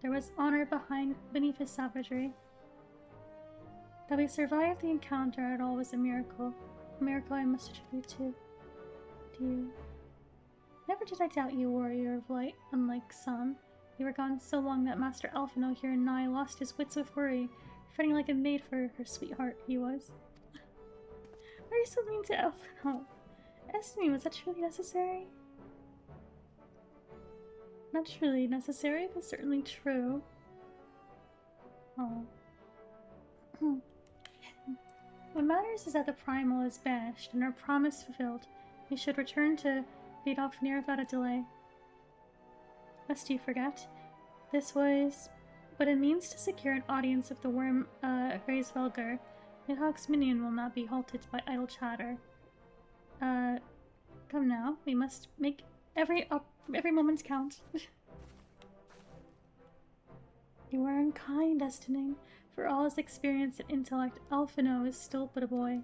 There was honor beneath his savagery. That we survived the encounter at all was a miracle I must attribute to you. Never did I doubt you, warrior of light, unlike some. You were gone so long that Master Alphino here and I lost his wits with worry, fretting like a maid for her sweetheart he was. Why are you so mean to Alphino? Destiny, was that truly necessary? Not truly necessary, but certainly true. Oh. What matters is that the Primal is banished and our promise fulfilled. We should return to Vidofnir without a delay. Lest you forget, this was but a means to secure an audience of the worm Graysvelger. Midhog's minion will not be halted by idle chatter. Come now, we must make every moment count. You are unkind, Destining. For all his experience and intellect, Alphino is still but a boy.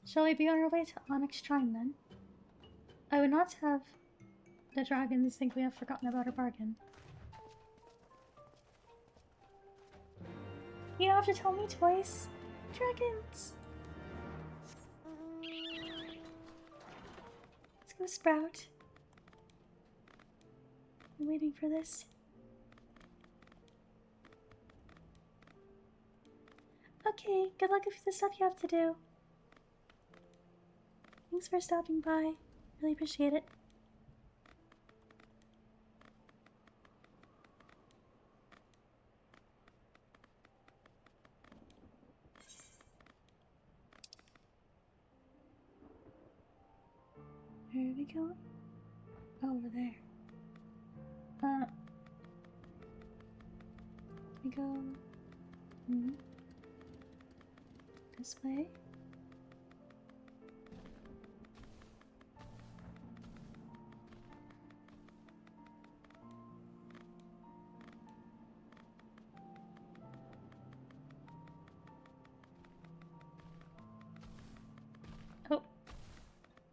Shall we be on our way to Onyx Shrine then? I would not have the dragons think we have forgotten about our bargain. You don't have to tell me twice. Dragons! Let's go, Sprout. I'm waiting for this. Okay, good luck with the stuff you have to do. Thanks for stopping by. Really appreciate it. Where are we going? Oh, over there. We go this way. Oh,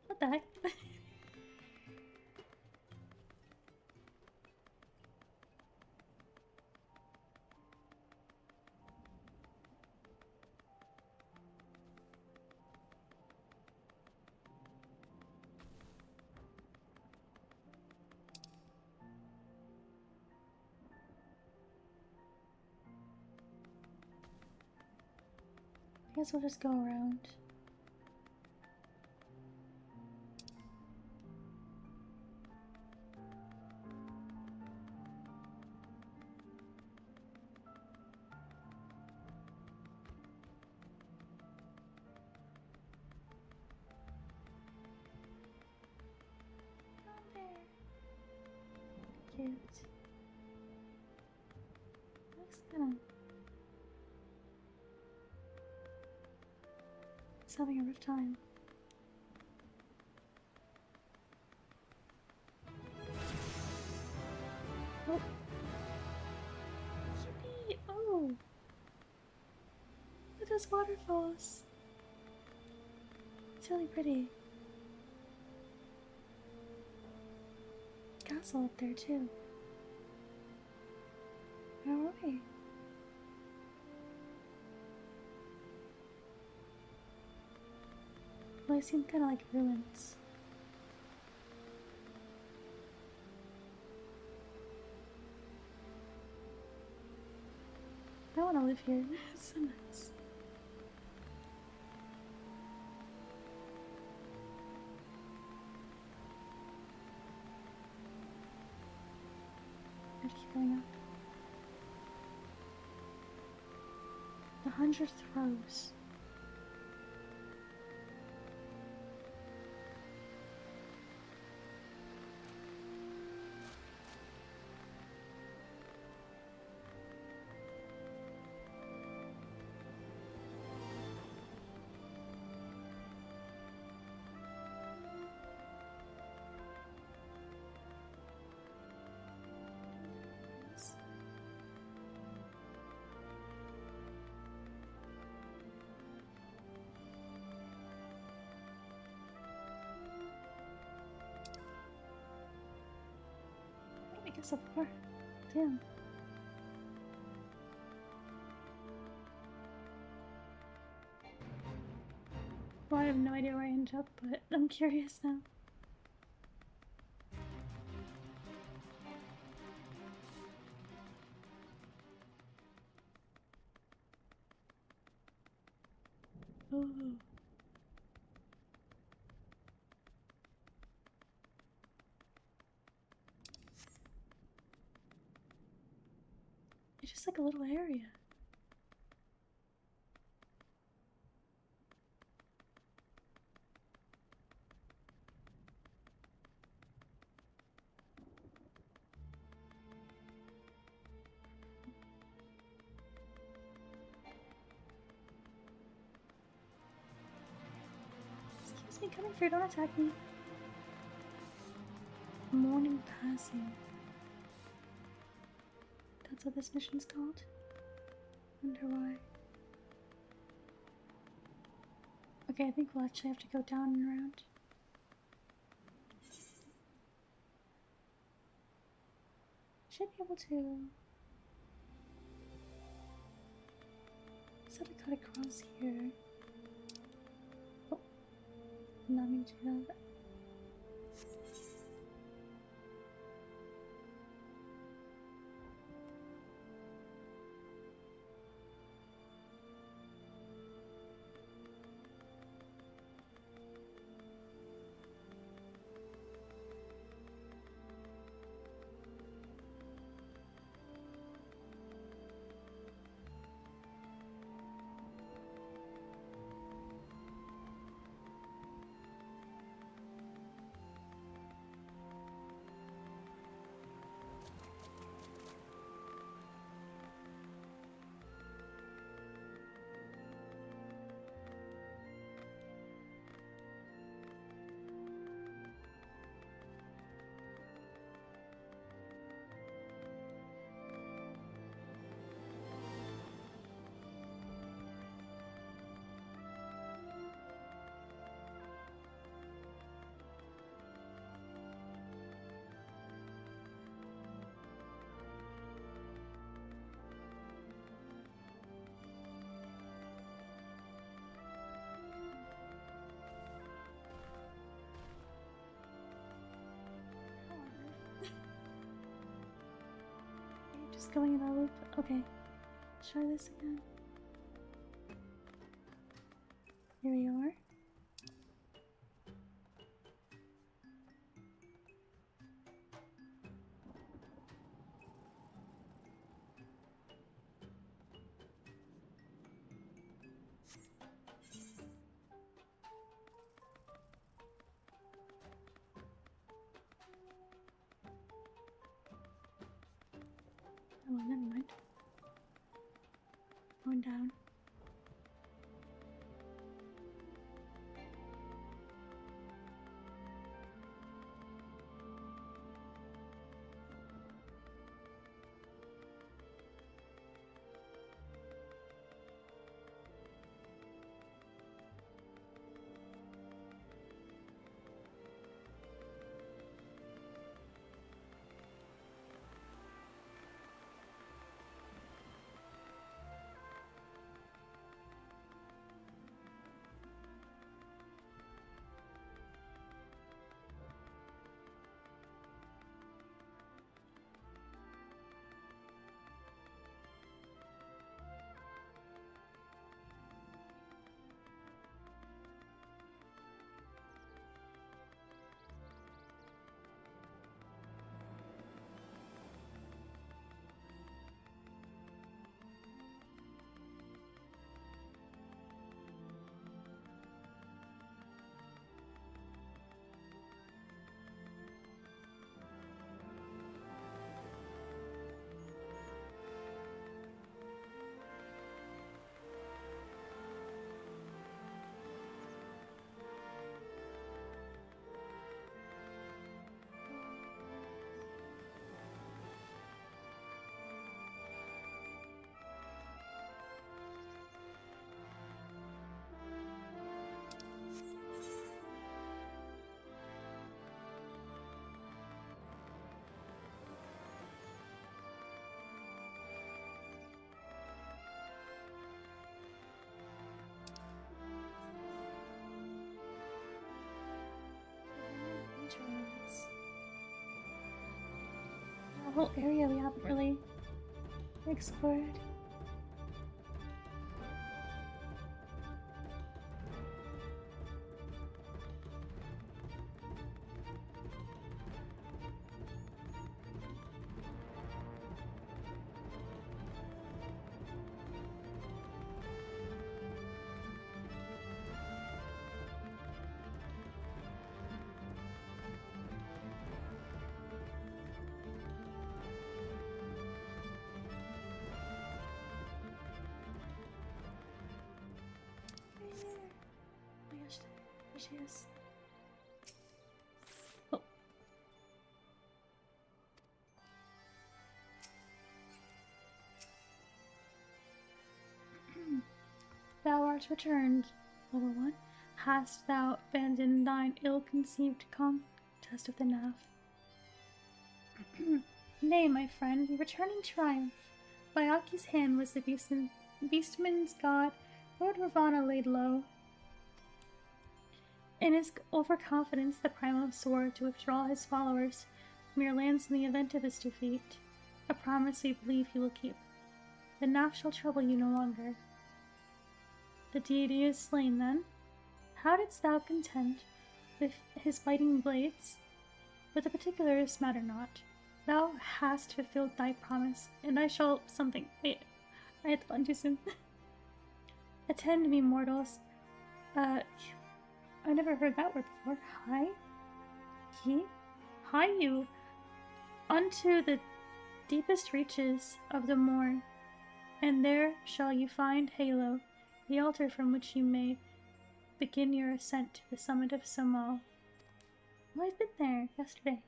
what the heck? I guess we'll just go around. Down there. Cute. Looks kinda... He's having a rough time. Oh. Yippee! Oh! Look at those waterfalls. It's really pretty. Castle up there too. away. Well, they seem kind of like ruins. I want to live here. It's so nice. I have to keep going up. The 100th rose. I guess so far. Damn. Well, I have no idea where I ended up, but I'm curious now. Ooh. It's just like a little area. Excuse me, coming through, don't attack me. Morning passing. That's what this mission's called? Wonder why. Okay, I think we'll actually have to go down and around. Should be able to... Said I cut across here. Oh, did not mean to do that. Just going in a loop. Okay. Try this again. Here we are. Oh, never mind. Going down. whole area we haven't really explored. There she is. Oh. Thou art returned, little one. Hast thou abandoned thine ill-conceived contest with the Nav? Nay, my friend, we return in triumph. By Aki's hand was the beastman's god, Lord Ravana, laid low. In his overconfidence, the Primal swore to withdraw his followers from your lands in the event of his defeat, a promise we believe he will keep. The Nav shall trouble you no longer. The deity is slain, then. How didst thou contend with his biting blades? But the particulars matter not. Thou hast fulfilled thy promise, and I shall something. Wait, I had to run too soon. Attend me, mortals. I never heard that word before. Hie you unto the deepest reaches of the morn, and there shall you find Halo, the altar from which you may begin your ascent to the summit of Samal. Well, I've been there yesterday.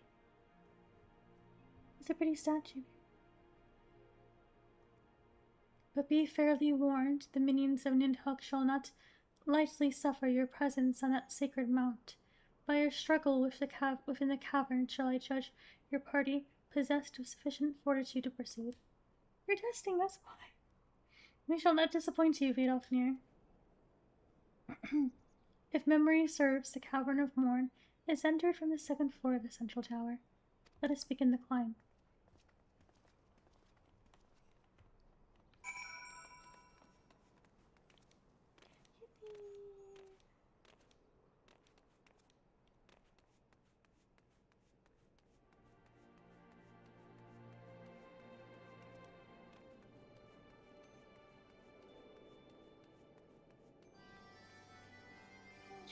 It's a pretty statue. But be fairly warned, the minions of Nidhogg shall not lightly suffer your presence on that sacred mount. By your struggle with within the cavern shall I judge your party possessed of sufficient fortitude to proceed. You're testing, that's why. We shall not disappoint you, Vidofnir. If memory serves, the Cavern of Morn is entered from the second floor of the central tower. Let us begin the climb.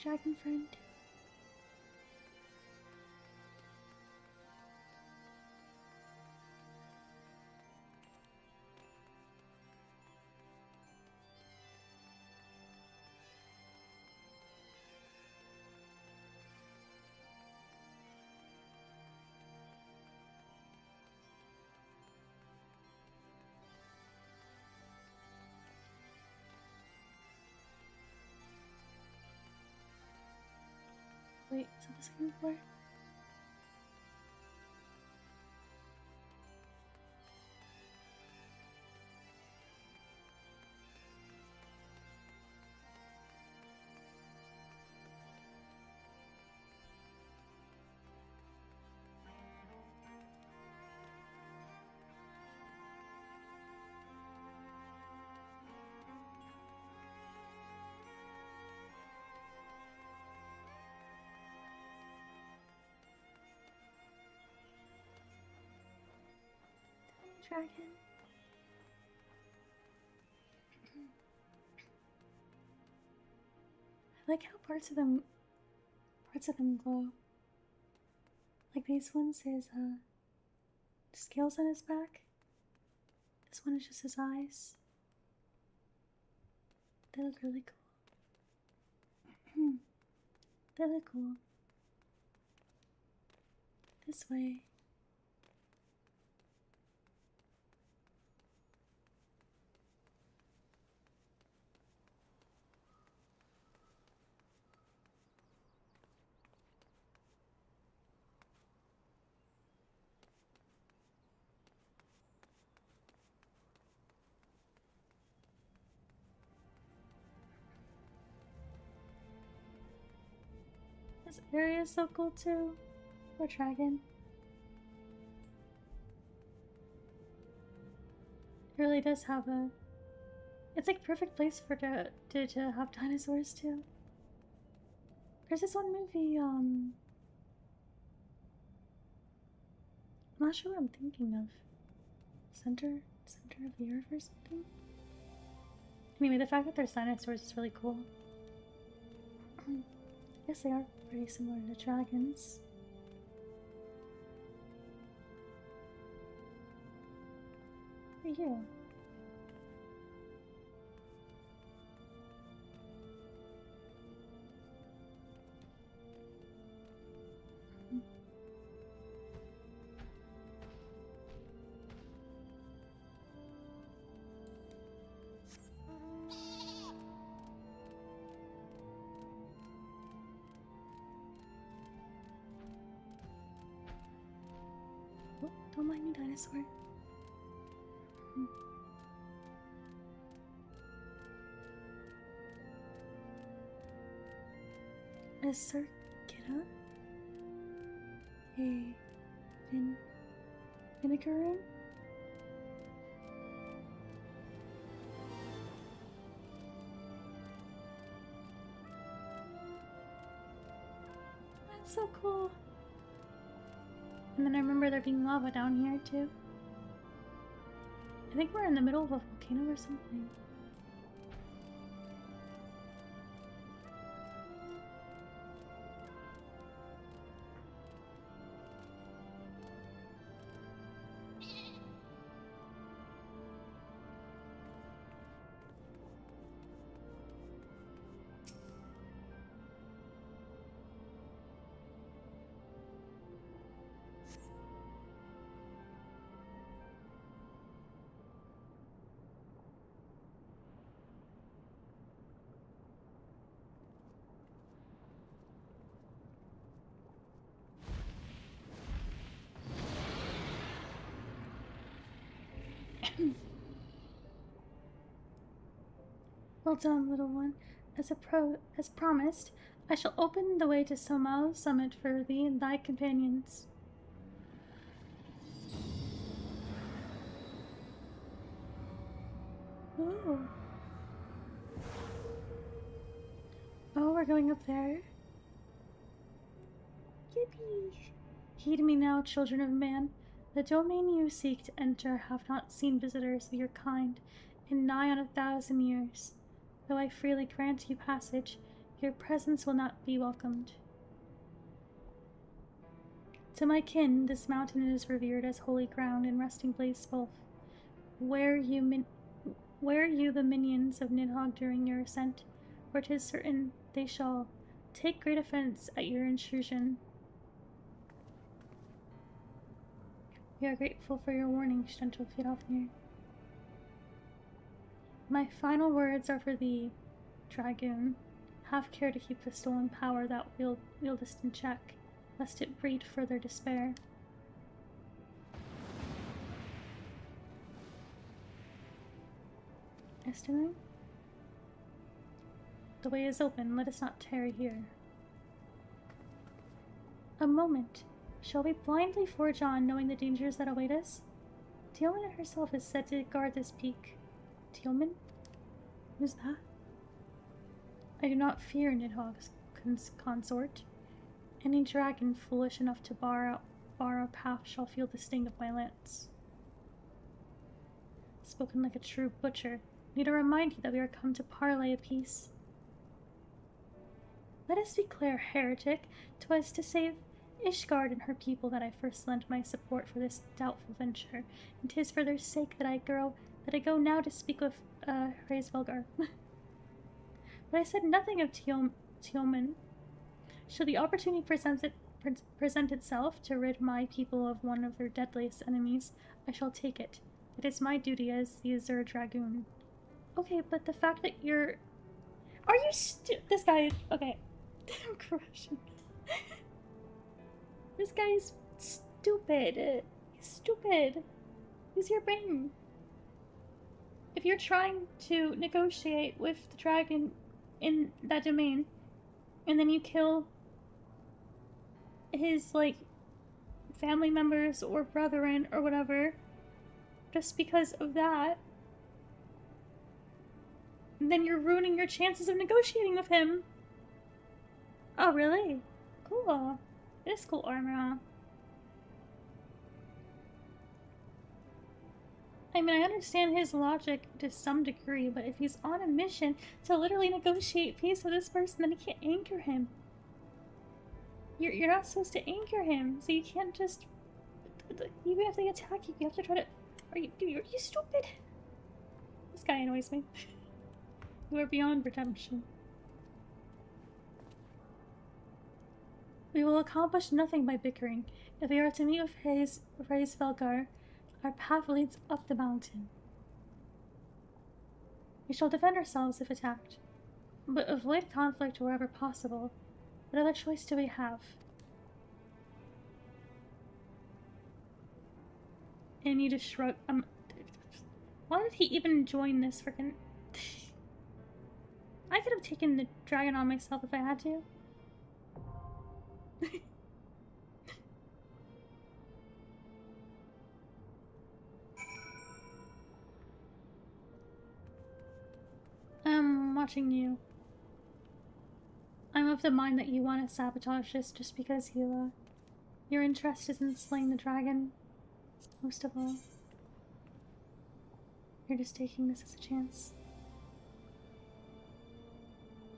Dragon friend. Wait, is that the second floor? Dragon. I like how parts of them glow. Like these ones, there's scales on his back. This one is just his eyes. They look really cool. They look cool. This way. This area is so cool too. Poor dragon. It really does have a... It's like perfect place for to have dinosaurs too. There's this one movie, I'm not sure what I'm thinking of. Center of the Earth or something? Anyway, the fact that there's dinosaurs is really cool. Yes, they are very similar to dragons. Who are you? Oh, don't mind me, dinosaur. Is Sir Kidda a vinegarin? That's so cool. And then I remember there being lava down here too. I think we're in the middle of a volcano or something. Well done, little one. As promised, I shall open the way to Somao's summit for thee and thy companions. Ooh. Oh, we're going up there. Yippee! Heed me now, children of man. The domain you seek to enter have not seen visitors of your kind in nigh on 1,000 years. Though I freely grant you passage, your presence will not be welcomed. To my kin, this mountain is revered as holy ground and resting place both. Where you the minions of Nidhogg during your ascent, for 'tis certain they shall take great offense at your intrusion. We are grateful for your warnings, gentle Fidofnir. My final words are for thee, Dragoon. Have care to keep the stolen power thou wieldest in check, lest it breed further despair. Esteban? The way is open, let us not tarry here. A moment. Shall we blindly forge on, knowing the dangers that await us? Teoman herself is said to guard this peak. Teoman? Who's that? I do not fear Nidhogg's consort. Any dragon foolish enough to bar our path shall feel the sting of my lance. Spoken like a true butcher. Need to remind you that we are come to parley a peace. Let us be clear, heretic. 'Twas to save Ishgard and her people that I first lent my support for this doubtful venture, and 'tis for their sake that I go now to speak with Hraesvelgar. But I said nothing of Teoman. Should the opportunity present itself to rid my people of one of their deadliest enemies, I shall take it. It is my duty as the Azure Dragoon. Okay, but the fact that you're... Are you this guy... Okay. I'm crushing. This guy is stupid. He's stupid. Use your brain. If you're trying to negotiate with the dragon in that domain, and then you kill his, like, family members or brethren or whatever, just because of that, then you're ruining your chances of negotiating with him. Oh, really? Cool. It is cool armor. I mean, I understand his logic to some degree, but if he's on a mission to literally negotiate peace with this person, then he can't anchor him. You're not supposed to anchor him, so you can't just... Even if they attack you, you have to try to... Are you stupid? This guy annoys me. You are beyond redemption. We will accomplish nothing by bickering. If we are to meet with Felgar, our path leads up the mountain. We shall defend ourselves if attacked, but avoid conflict wherever possible. What other choice do we have? And you just shrug. Why did he even join this freaking... I could have taken the dragon on myself if I had to. I'm watching you. I'm of the mind that you want to sabotage this just because your interest is in slaying the dragon. Most of all. You're just taking this as a chance.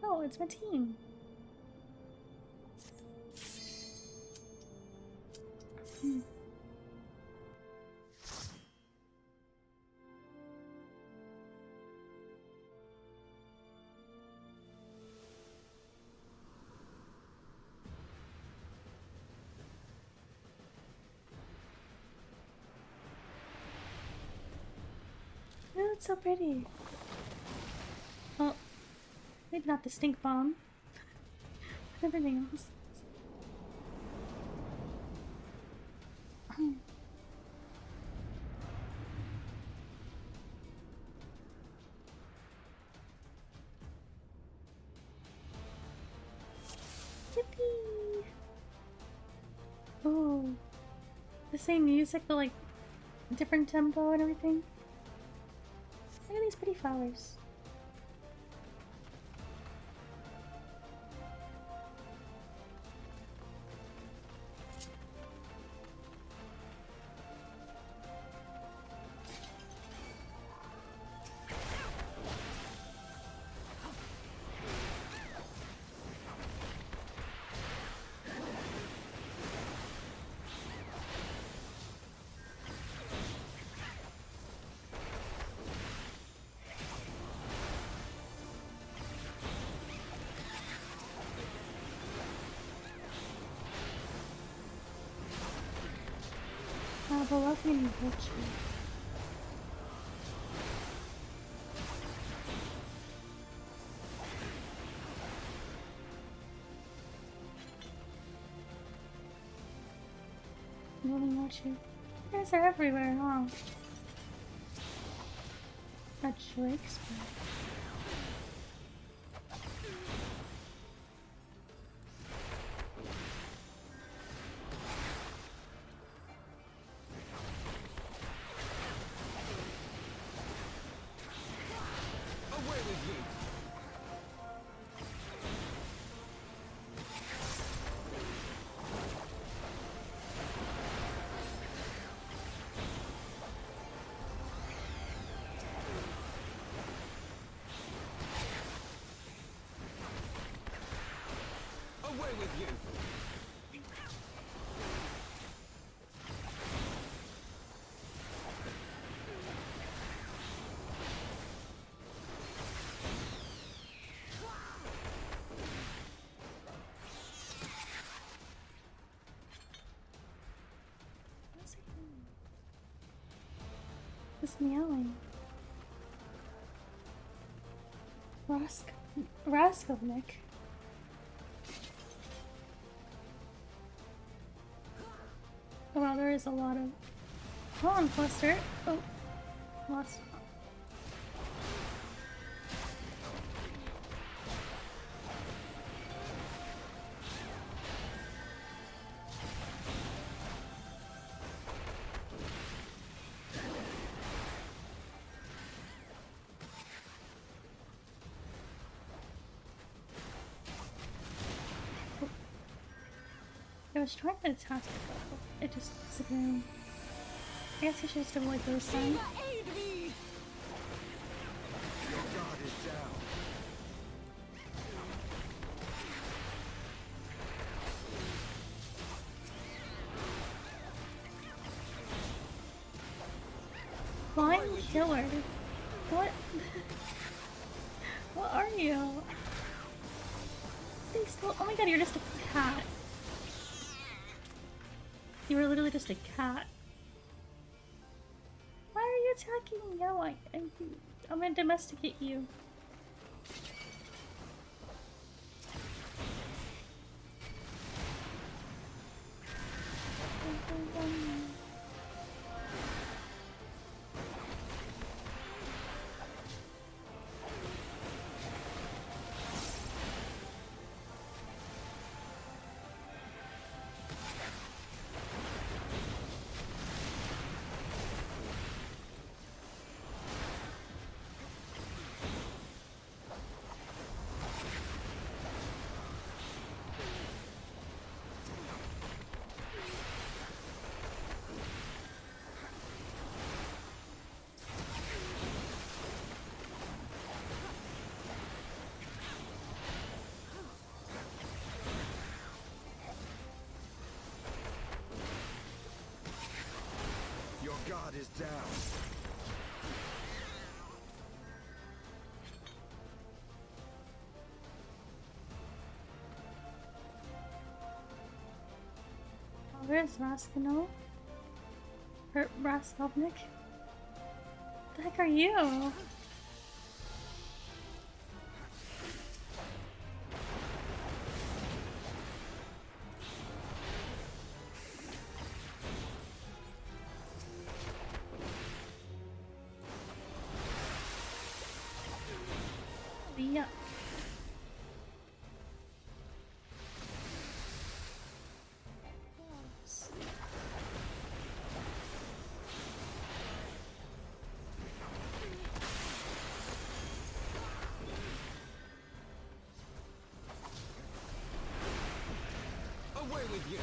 Oh, it's my team. Oh, it's so pretty. Oh, maybe not the stink bomb, but everything else. Yippee! Oh, the same music, but like different tempo and everything. Look at these pretty flowers. But love me and virtue. Moving virtue. You guys are everywhere, huh? A Drake's bird. What's meowing? Raskovnik. Oh wow, there is a lot of pollen cluster. Oh, lost. was trying to attack it, but it just disappeared. I guess I should just avoid those then. Aid me! Your guard is down. Flying killer. What? What are you? They still. Oh my god, you're just a cat. You were literally just a cat. Why are you attacking me? No, I'm gonna domesticate you. Your guard is down. Oh, where's Raskino? Or Raskovnik? What the heck are you? Yeah. Away with you.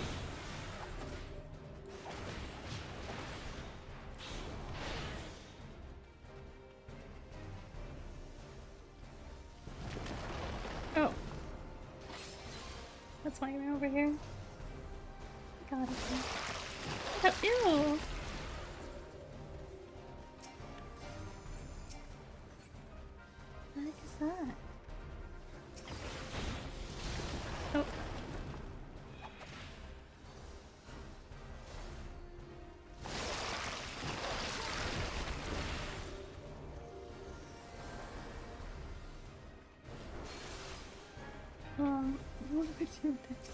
Oh. That's why you're over here. God, oh, ew! What the heck is that? Oh. What do I do with this?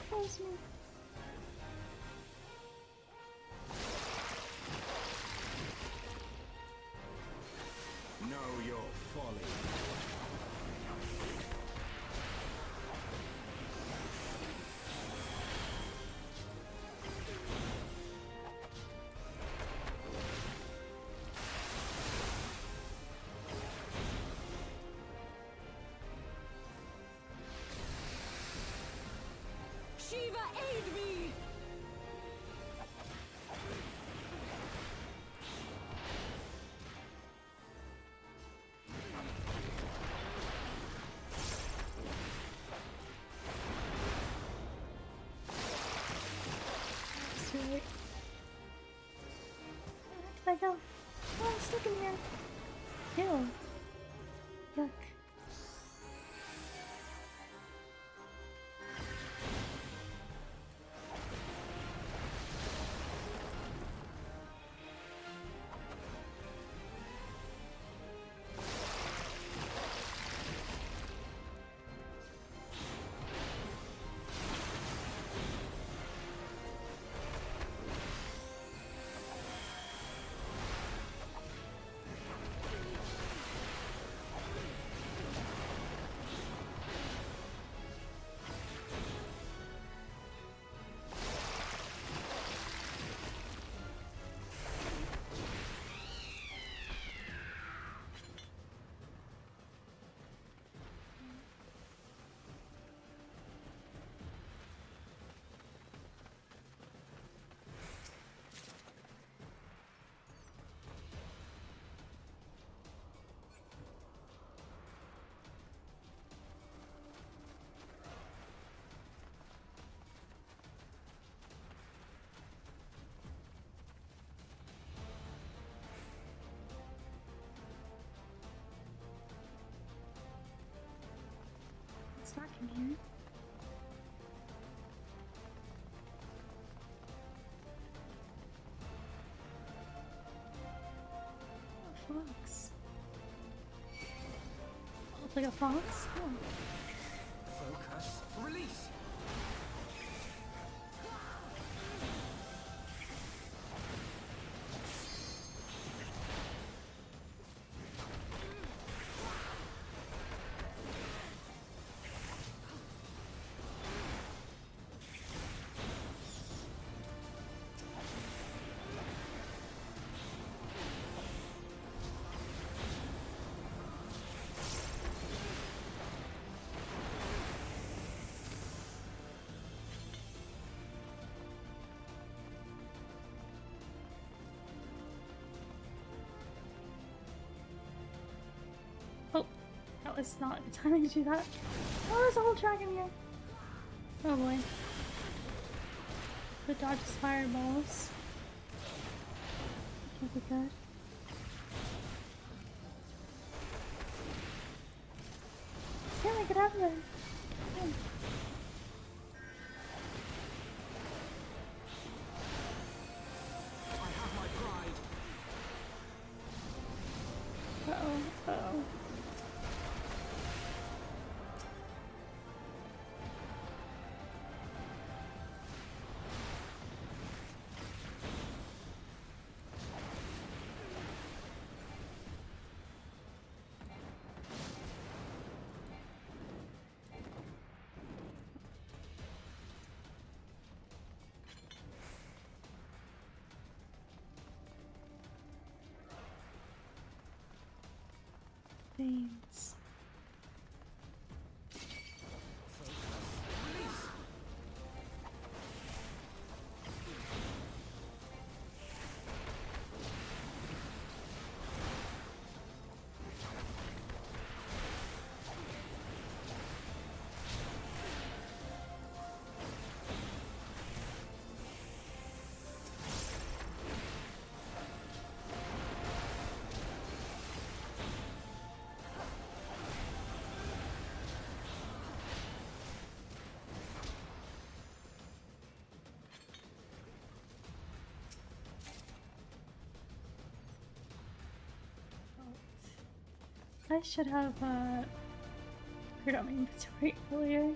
Close me. Know your folly. Shiva, aid me! Sweet. Where did I go? Oh, I'm stuck in here. Ew. Yuck. fox. Looks like a fox? Oh. Focus. Release. Oh, that was not a good timing to do that. Oh, there's a whole dragon here. Oh boy. The dodges fireballs. Can't be good. Sammy, get out of there. Come. I have my pride. Uh-oh, uh-oh. Veins. I should have cleared out my inventory earlier.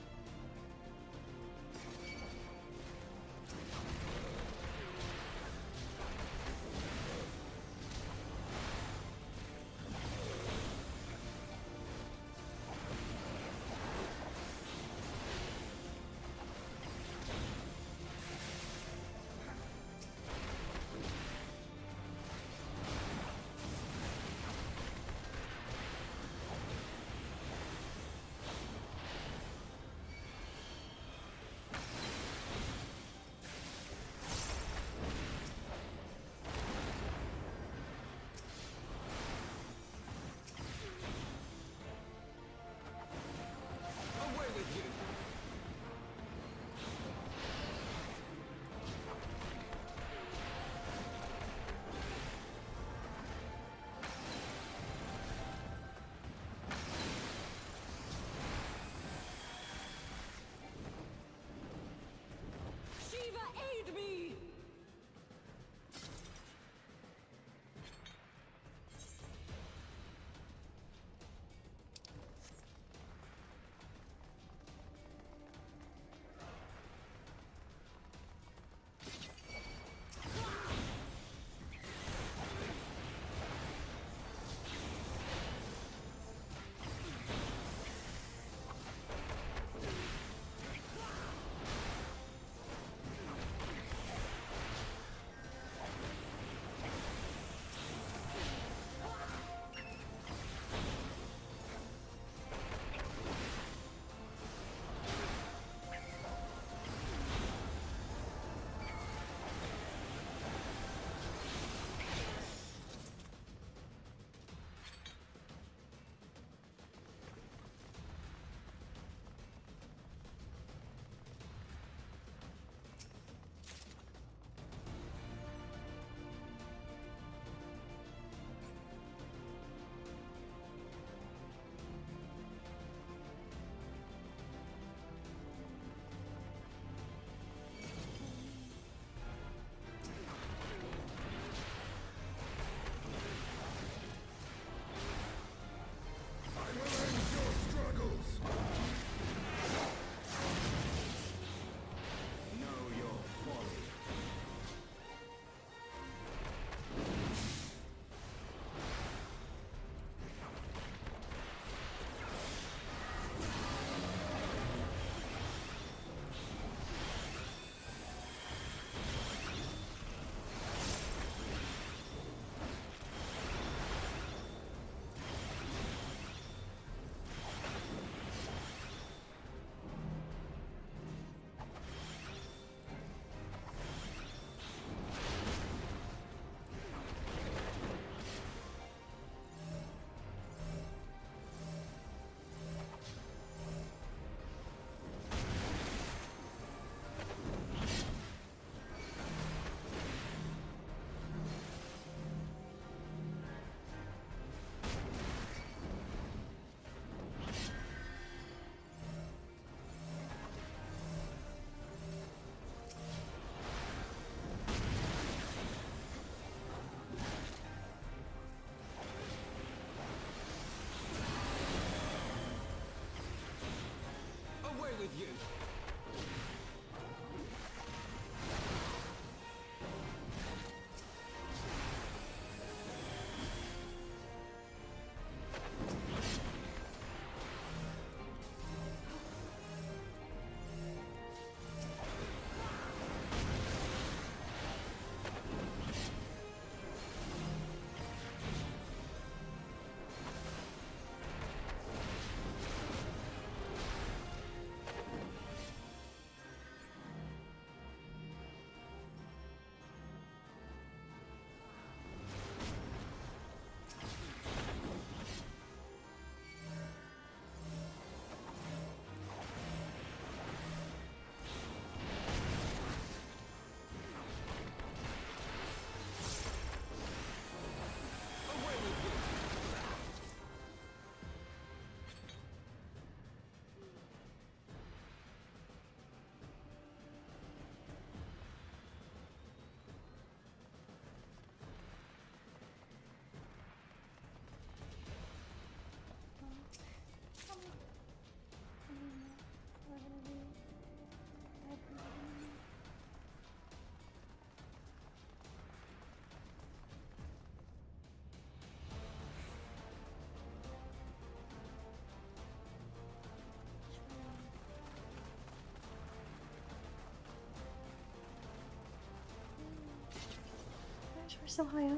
so high up.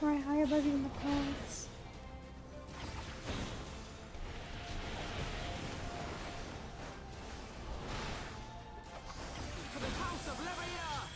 Right high above you in the clouds. For the House of Levia!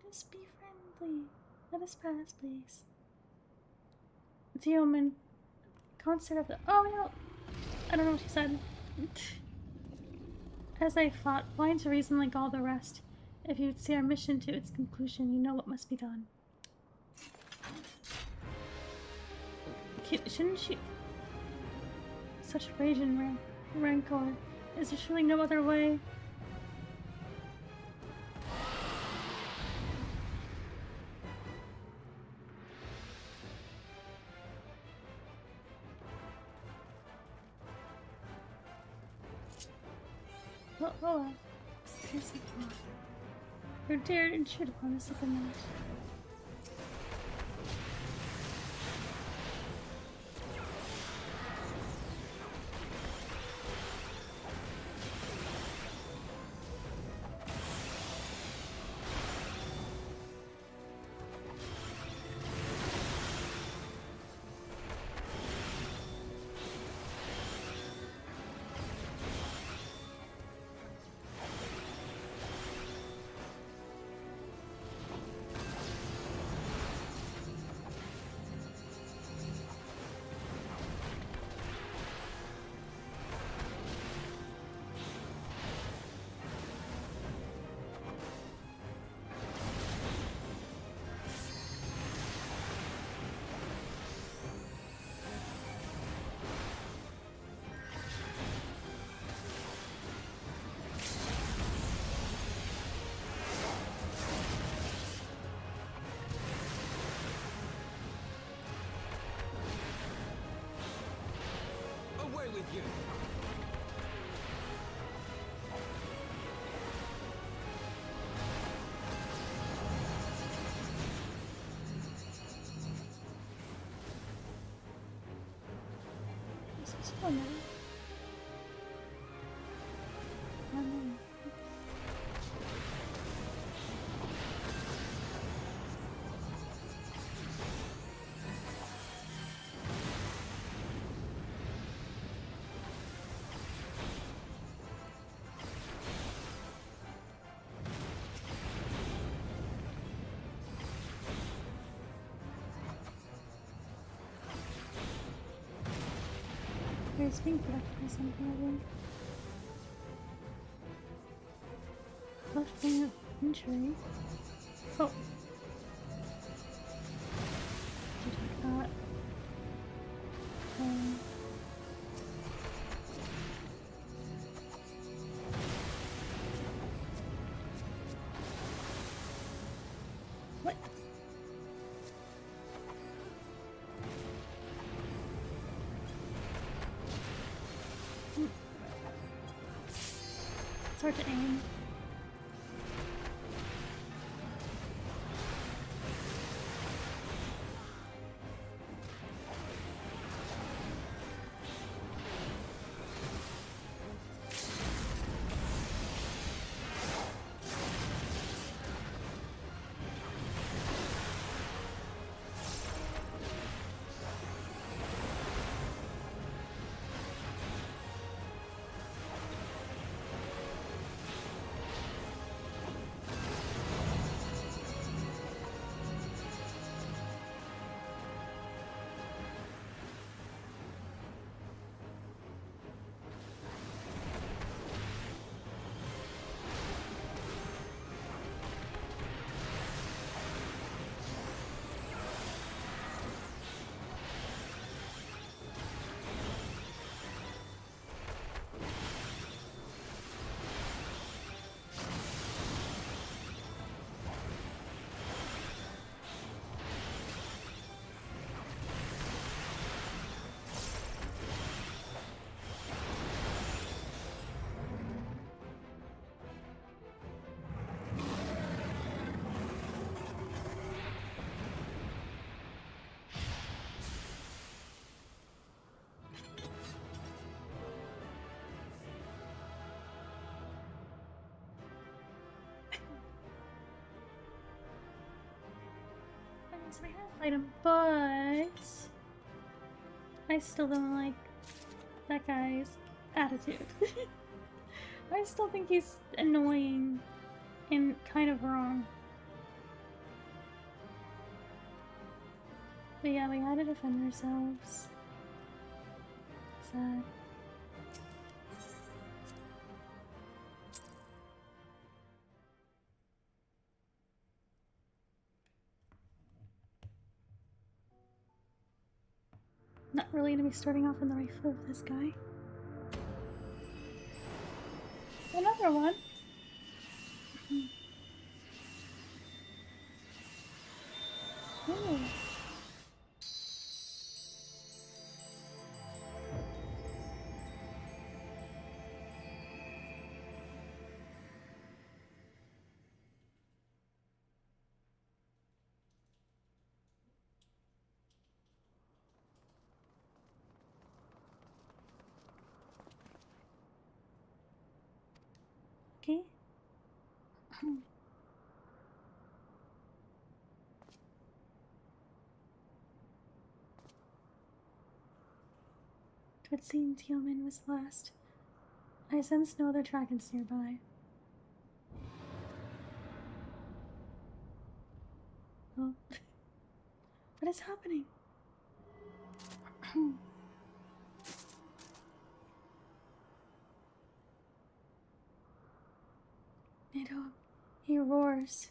Just be friendly. Let us pass, please. The omen. Concert of the. Oh no! I don't know what she said. As I thought, blind to reason like all the rest. If you'd see our mission to its conclusion, you know what must be done. Shouldn't she? Such rage and rancor. Is there surely no other way? Oh, here's the Or dared and should upon the second night. Away with you! This is fun. It's being protected by something, I think. Left wing of injury. Oh. Did you take that? What? It's hard to aim. I have to fight him, but I still don't like that guy's attitude. I still think he's annoying and kind of wrong. But yeah, we had to defend ourselves. Sad. Not really gonna be starting off on the right foot with this guy. Another one. Ooh. Lucky. It seemed Yeoman was last. I sensed no other dragons nearby. Oh. What is happening? He roars.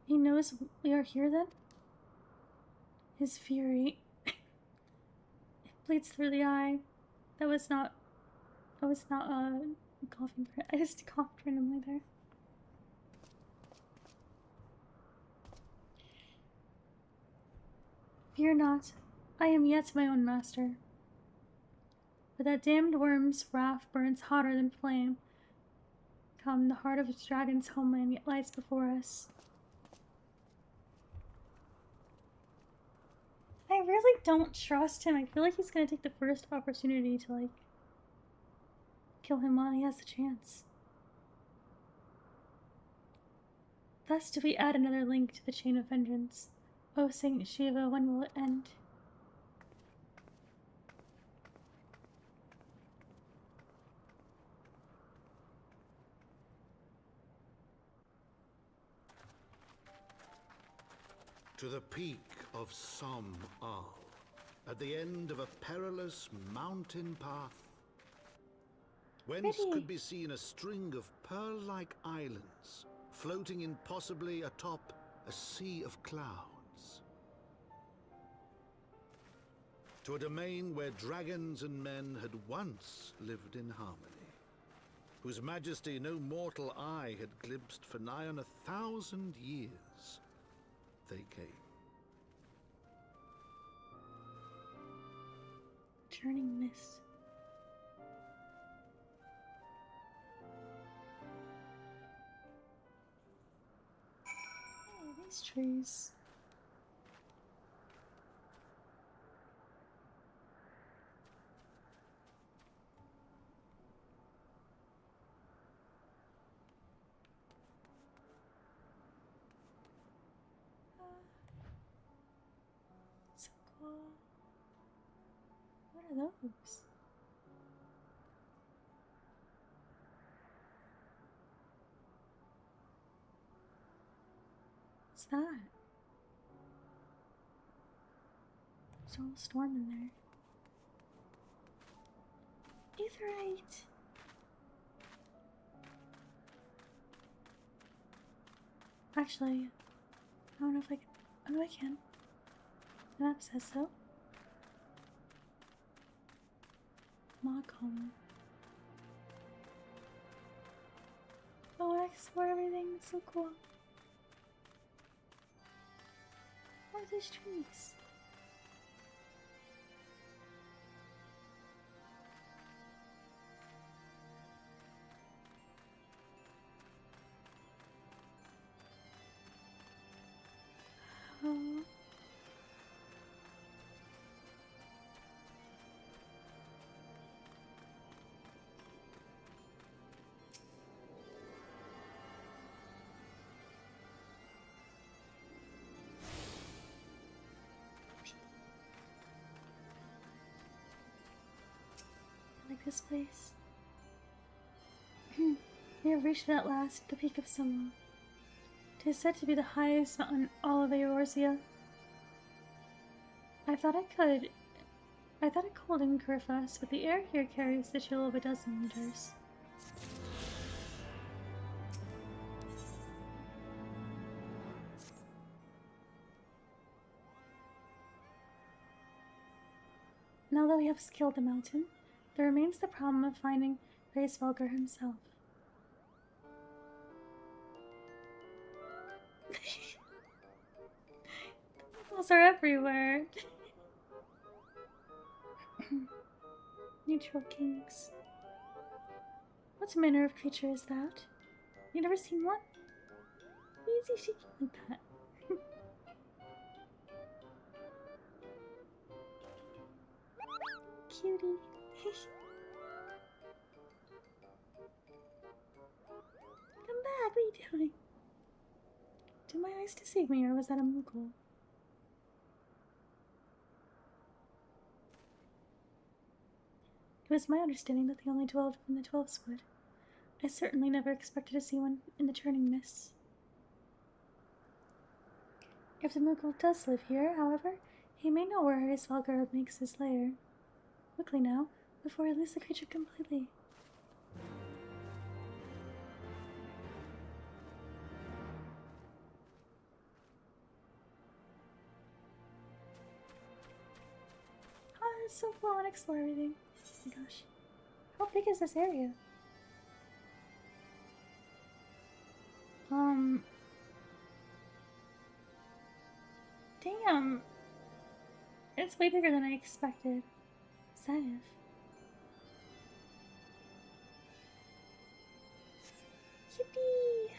He knows we are here then? His fury. It bleeds through the eye. That was not coughing. I just coughed randomly there. Fear not, I am yet my own master. But that damned worm's wrath burns hotter than flame. Come, the heart of its dragon's homeland yet lies before us. I really don't trust him. I feel like he's gonna take the first opportunity to, like, kill him while he has the chance. Thus do we add another link to the chain of vengeance. O Saint Shiva, when will it end? To the peak of Som Al, at the end of a perilous mountain path, whence could be seen a string of pearl-like islands floating impossibly atop a sea of clouds. To a domain where dragons and men had once lived in harmony, whose majesty no mortal eye had glimpsed for nigh on 1,000 years. They came. Churning mist. Oh, these trees. So cool. What are those? What's that? There's a whole storm in there. Aetherite! Actually, I don't know if I can. Oh, I can. The map says so. Macomb. Oh, I explore everything. It's so cool. What are these trees? Oh. I like this place. We have reached at last the peak of Summa. It is said to be the highest mountain in all of Eorzea. I thought I could incur fast, but the air here carries the chill of a dozen winters. Now that we have scaled the mountain, there remains the problem of finding Reisvalgar himself. Those are everywhere. Neutral kings. What manner of creature is that? You never seen one? Why is he shaking like that? Cutie. eyes deceive me, or was that a Moogle? It was my understanding that they only dwelled in the 12th. I certainly never expected to see one in the Turning Mists. If the Moogle does live here, however, he may know where his Valgar makes his lair. Quickly now, before I lose the creature completely. Oh, it's so cool. I want to explore everything. Oh my gosh. How big is this area? Damn. It's way bigger than I expected. Saif. Yippee!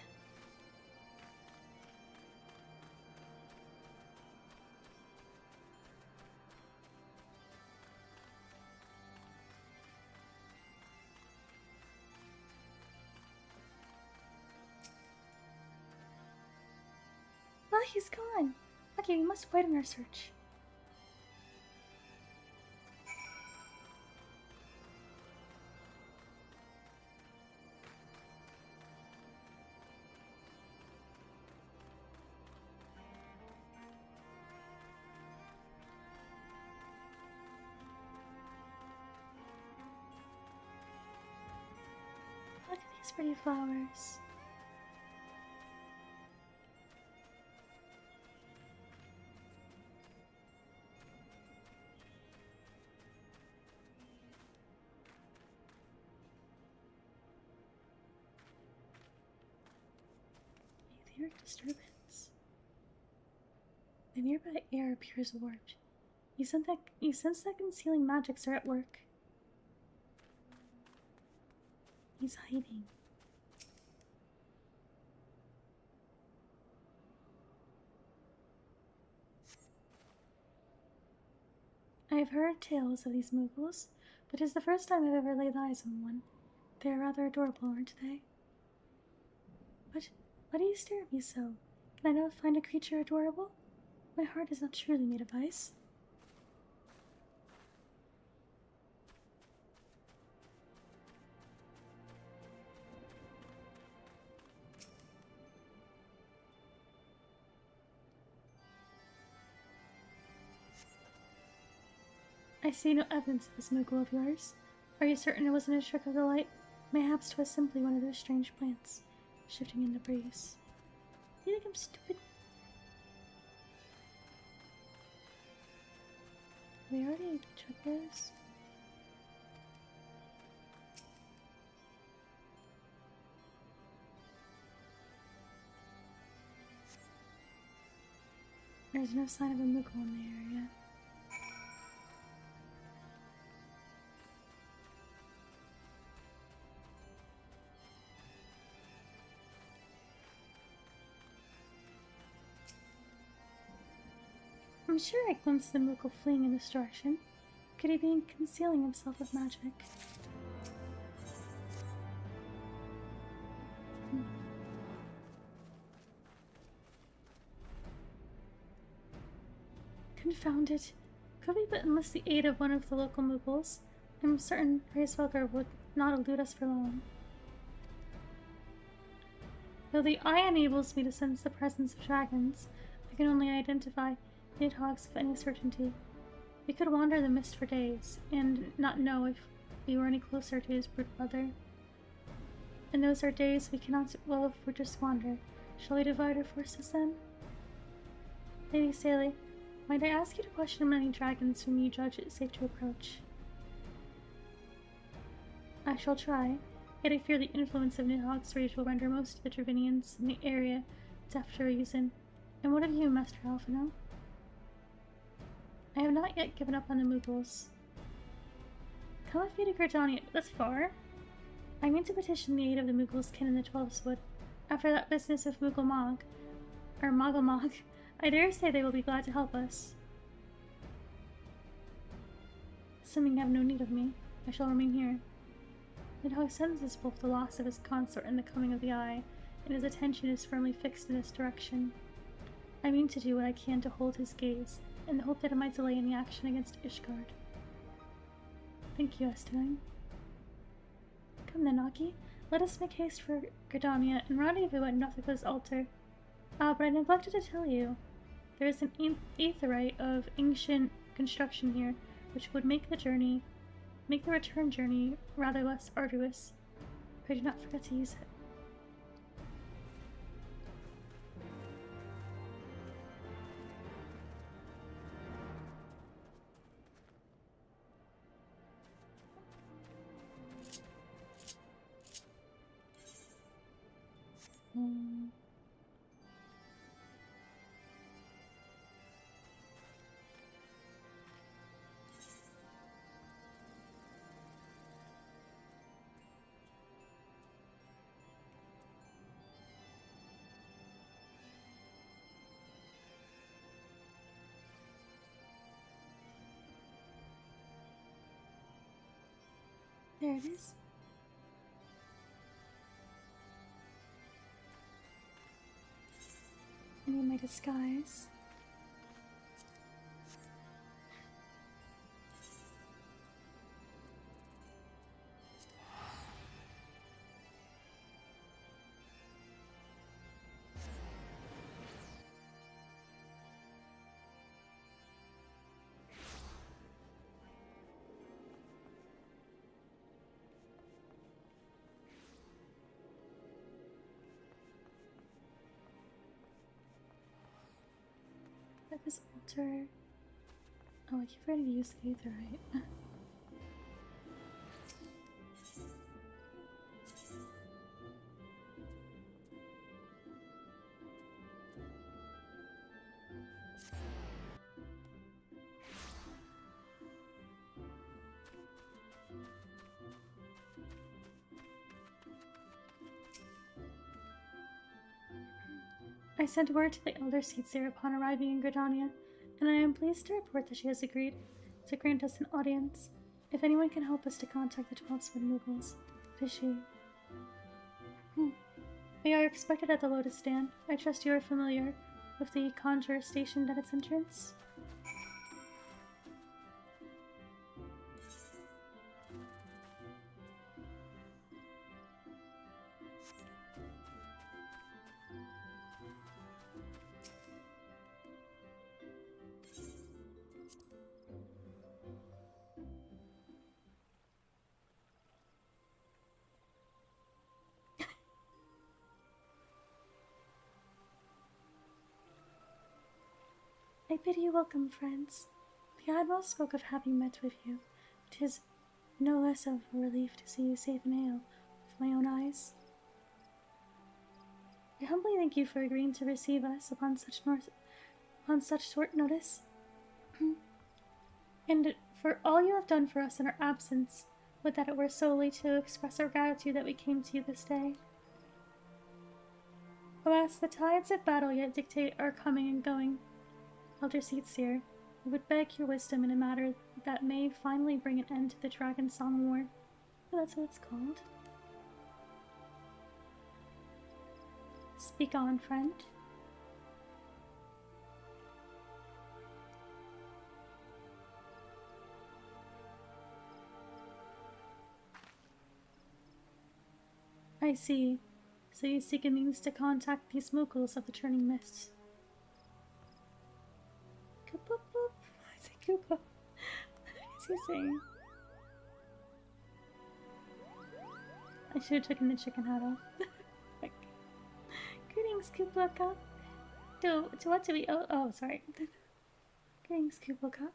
Well, he's gone. Okay, we must widen our search. Look at these pretty flowers. Etheric disturbance. The nearby air appears warped. You sense that concealing magics are at work. He's hiding. I have heard tales of these Moogles, but it's the first time I've ever laid eyes on one. They are rather adorable, aren't they? Why do you stare at me so? Can I not find a creature adorable? My heart is not truly made of ice. I see no evidence of this Moogle of yours. Are you certain it wasn't a trick of the light? Mayhaps 'twas simply one of those strange plants, shifting in the breeze. Do you think I'm stupid? We already checked this. There's no sign of a Moogle in the area. I'm sure I glimpsed the Moogle fleeing in this direction. Could he be concealing himself with magic? Confound it. Could we but enlist the aid of one of the local Moogles? I'm certain Reisvelgar would not elude us for long. Though the eye enables me to sense the presence of dragons, I can only identify Nidhogg's with any certainty. We could wander the mist for days, and not know if we were any closer to his brood brother. And those are days we cannot well afford to squander. Shall we divide our forces then? Lady Saley, might I ask you to question many dragons whom you judge it safe to approach? I shall try, yet I fear the influence of Nidhogg's rage will render most of the Dravinians in the area deaf to reason. And what of you, Master Alphino? I have not yet given up on the Moogles. Come with me to Gridania. That's far. I mean to petition the aid of the Moogles' kin in the 12th. After that business with Moogle Mog, or Moggle Mog, I dare say they will be glad to help us. Assuming you have no need of me, I shall remain here. Nidhogg senses both the loss of his consort and the coming of the Eye, and his attention is firmly fixed in this direction. I mean to do what I can to hold his gaze, in the hope that it might delay any action against Ishgard. Thank you, Esteban. Come then, Aki. Let us make haste for Gridania and rendezvous at Nothica's altar. But I neglected to tell you. There is an aetheryte of ancient construction here, which would make the return journey rather less arduous. Pray do not forget to use it. There it is. I need my disguise. Like this altar. Oh, I keep forgetting to use the aetheryte. I sent word to the Elder Seedseer upon arriving in Gridania, and I am pleased to report that she has agreed to grant us an audience. If anyone can help us to contact the 12 Sword Moogles, it is she. We are expected at the Lotus Stand. I trust you are familiar with the conjurer stationed at its entrance? I bid you welcome, friends. The Admiral spoke of having met with you. 'Tis no less of a relief to see you safe and hail with my own eyes. I humbly thank you for agreeing to receive us upon such short notice, and for all you have done for us in our absence. Would that it were solely to express our gratitude that we came to you this day. Alas, the tides of battle yet dictate our coming and going. Elder Seedseer, we would beg your wisdom in a matter that may finally bring an end to the Dragon Song War. Oh, that's what it's called. Speak on, friend. I see. So you seek a means to contact these Moogles of the Turning Mists. Boop, boop. I say Koopa. What is he saying? I should have taken the chicken hat off. Like, greetings, Koopa. To what do we owe? Oh, sorry. Greetings, Koopa.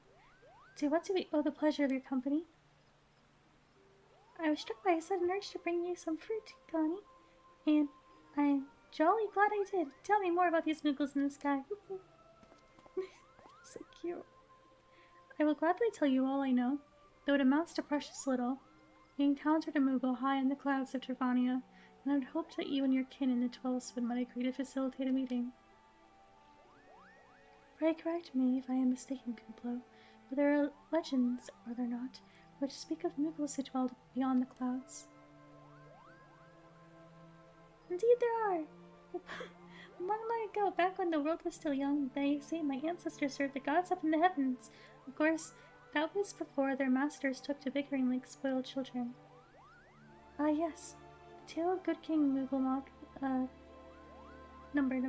To what do we owe the pleasure of your company? I was struck by a sudden urge to bring you some fruit, Connie, and I'm jolly glad I did. Tell me more about these Moogles in the sky. So cute. I will gladly tell you all I know, though it amounts to precious little. We encountered a Moogle high in the clouds of Tervania, and I had hoped that you and your kin in the 12th might agree to facilitate a meeting. Pray correct me if I am mistaken, Kuplo, but there are legends, are there not, which speak of Moogles who dwell beyond the clouds. Indeed there are! Long, long ago, back when the world was still young, they say my ancestors served the gods up in the heavens. Of course, that was before their masters took to bickering like spoiled children. Ah, yes. The tale of good King Mugglemock, number.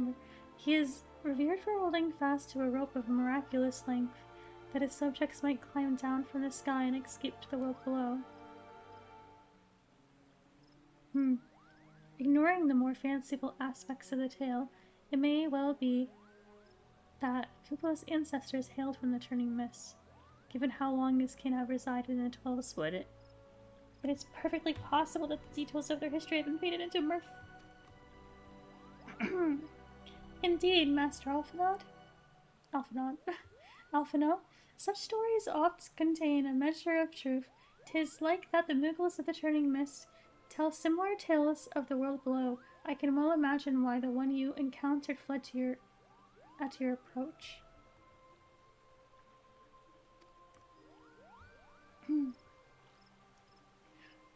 He is revered for holding fast to a rope of miraculous length, that his subjects might climb down from the sky and escape to the world below. Ignoring the more fanciful aspects of the tale, it may well be that Kupo's ancestors hailed from the Turning Mist. Given how long this king have resided in the 12th Wood, it is perfectly possible that the details of their history have been painted into mirth. Indeed, Master Alphino, such stories oft contain a measure of truth. 'Tis like that the Muggles of the Turning Mist tell similar tales of the world below. I can well imagine why the one you encountered fled to at your approach.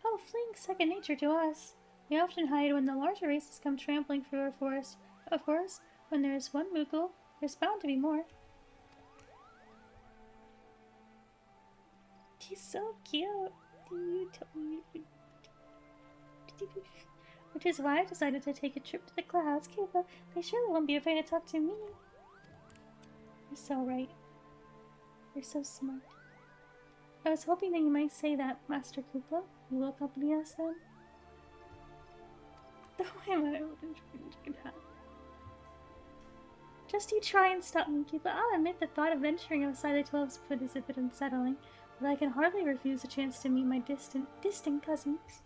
Oh, fleeing's second nature to us. We often hide when the larger races come trampling through our forest. Of course, when there is one Moogle, there's bound to be more. He's so cute. Which is why I decided to take a trip to the clouds. Kayla, they surely won't be afraid to talk to me. You're so right. You're so smart. I was hoping that you might say that, Master Koopa. You will accompany us then? Why am I able to chicken hat? Just you try and stop me, Koopa. I'll admit the thought of venturing outside the 12's foot is a bit unsettling, but I can hardly refuse a chance to meet my distant cousins.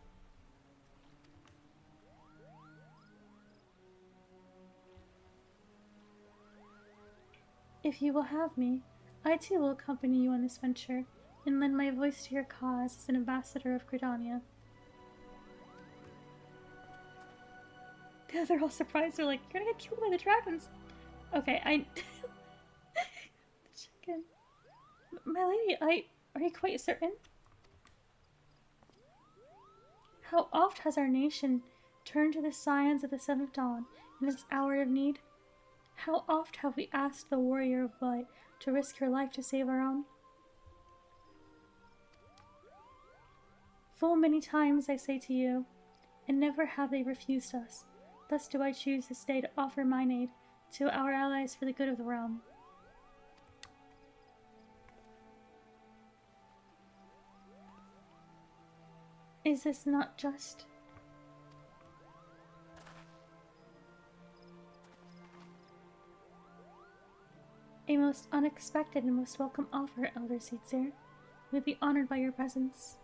If you will have me, I too will accompany you on this venture, and lend my voice to your cause as an ambassador of Gridania. They're all surprised. They're like, you're gonna get killed by the dragons. Okay, Chicken. My lady, are you quite certain? How oft has our nation turned to the signs of the seventh dawn in its hour of need? How oft have we asked the warrior of light to risk her life to save our own? Full many times I say to you, and never have they refused us. Thus do I choose this day to offer mine aid to our allies for the good of the realm. Is this not just? A most unexpected and most welcome offer, Elder Seedseer. We would be honored by your presence.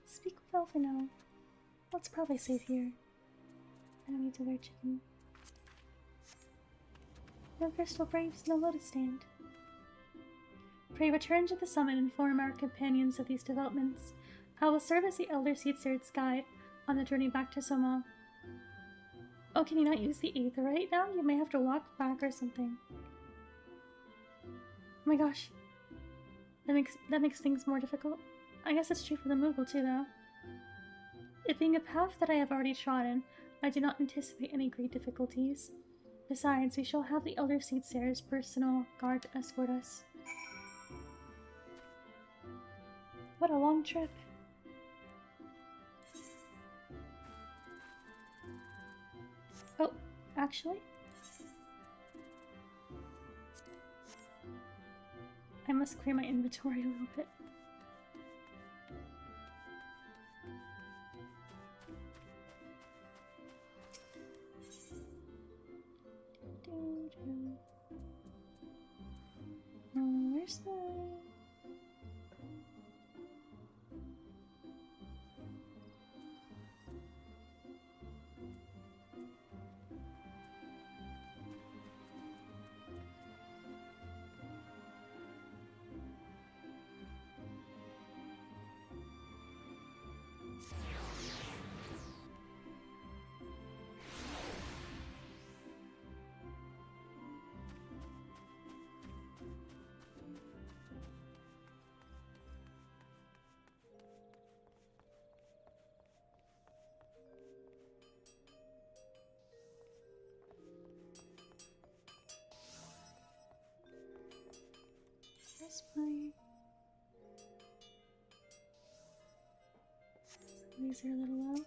Speak with Alphino. Let's probably safe here. I don't need to wear chicken. No crystal braves, no lotus stand. Pray return to the summit and inform our companions of these developments. I will serve as the Elder Seedseer's guide on the journey back to Soma. Oh, can you not use the Aether right now? You may have to walk back or something. Oh my gosh. That makes things more difficult. I guess it's true for the Moogle too, though. It being a path that I have already trodden, I do not anticipate any great difficulties. Besides, we shall have the Elder Seedseer's personal guard to escort us. What a long trip. Oh, actually? I must clear my inventory a little bit. Where's the... Yes, my... These are a little low.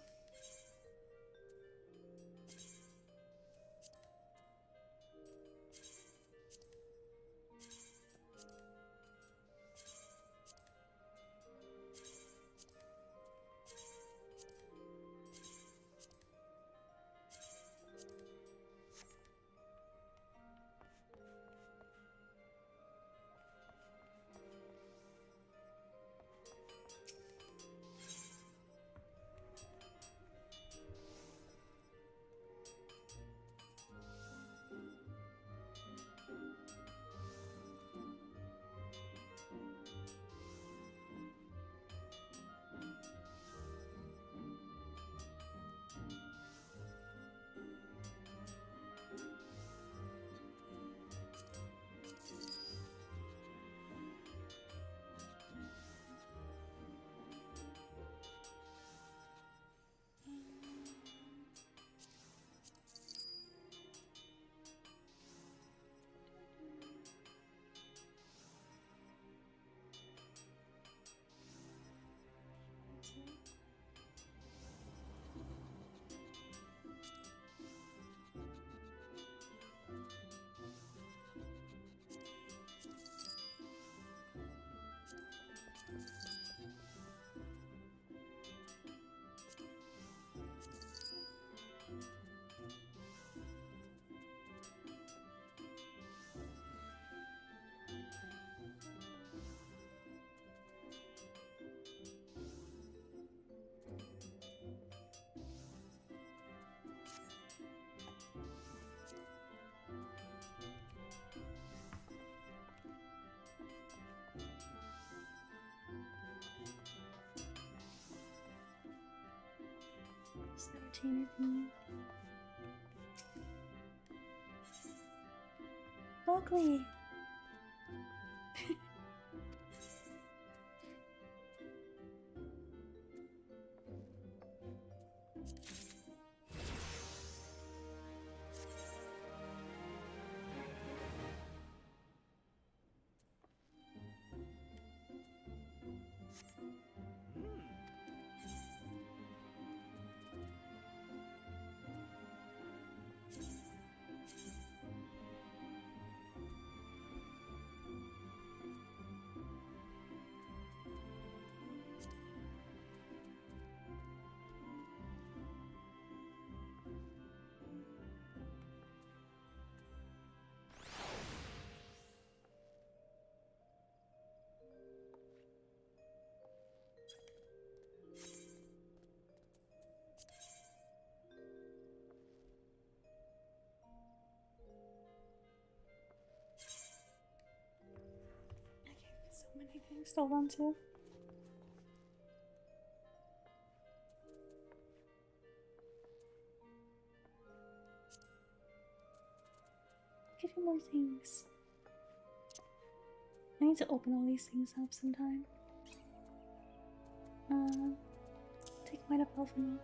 Is that a retainer thingy? Buckley! So many things to hold on to. Give me more things. I need to open all these things up sometime. Take mine up off of me.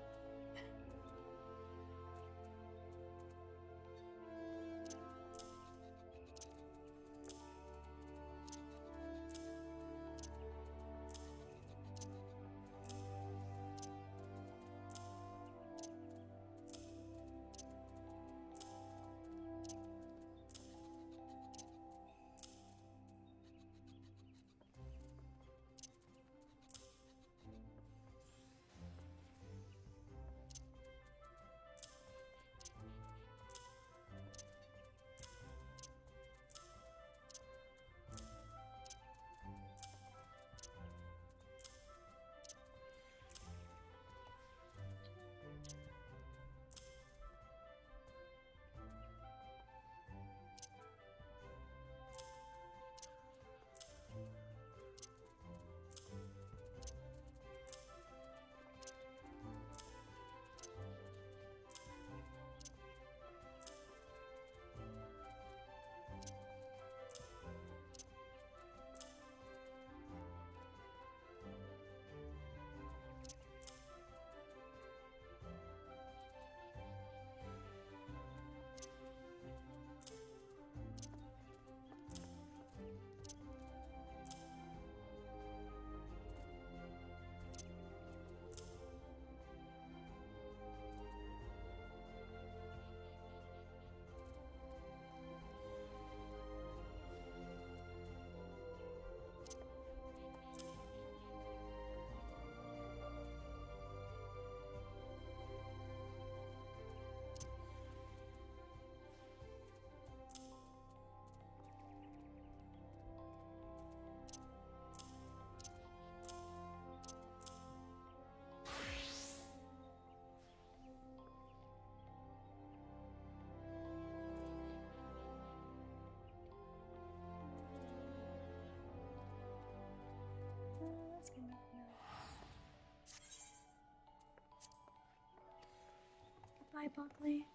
Bye, Buckley.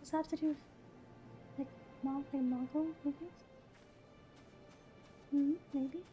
Does that have to do with, like, Mongol movies? Maybe?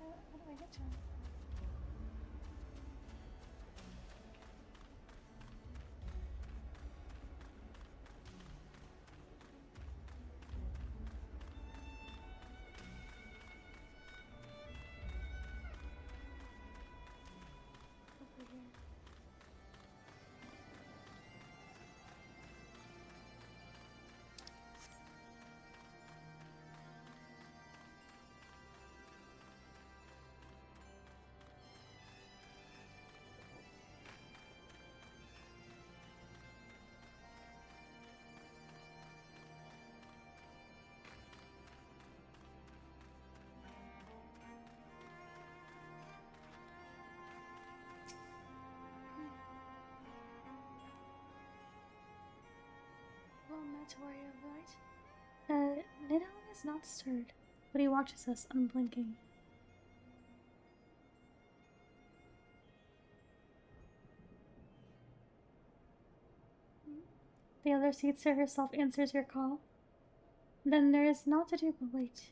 How do I get to him? Over here. Well met, warrior of light. Nidhogg is not stirred, but he watches us unblinking. The other seedster herself answers your call. Then there is naught to do but wait.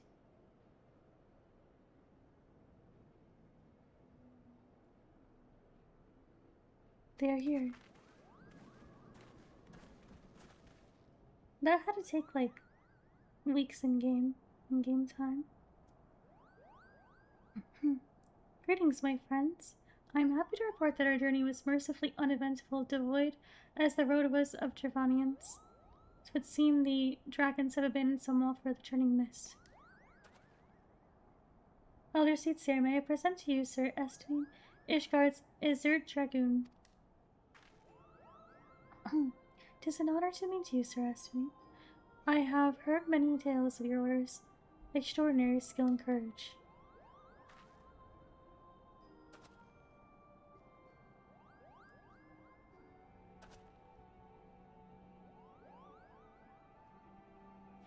They are here. That had to take like weeks in game time. Greetings, my friends. I'm happy to report that our journey was mercifully uneventful, devoid as the road was of Dravanians. It would seem the dragons have abandoned Somewall for the turning mist. Elder Seedseer, may I present to you Sir Estwin, Ishgard's Izzard Dragoon. 'Tis an honor to meet you, Sir Estwin. I have heard many tales of your order's extraordinary skill and courage.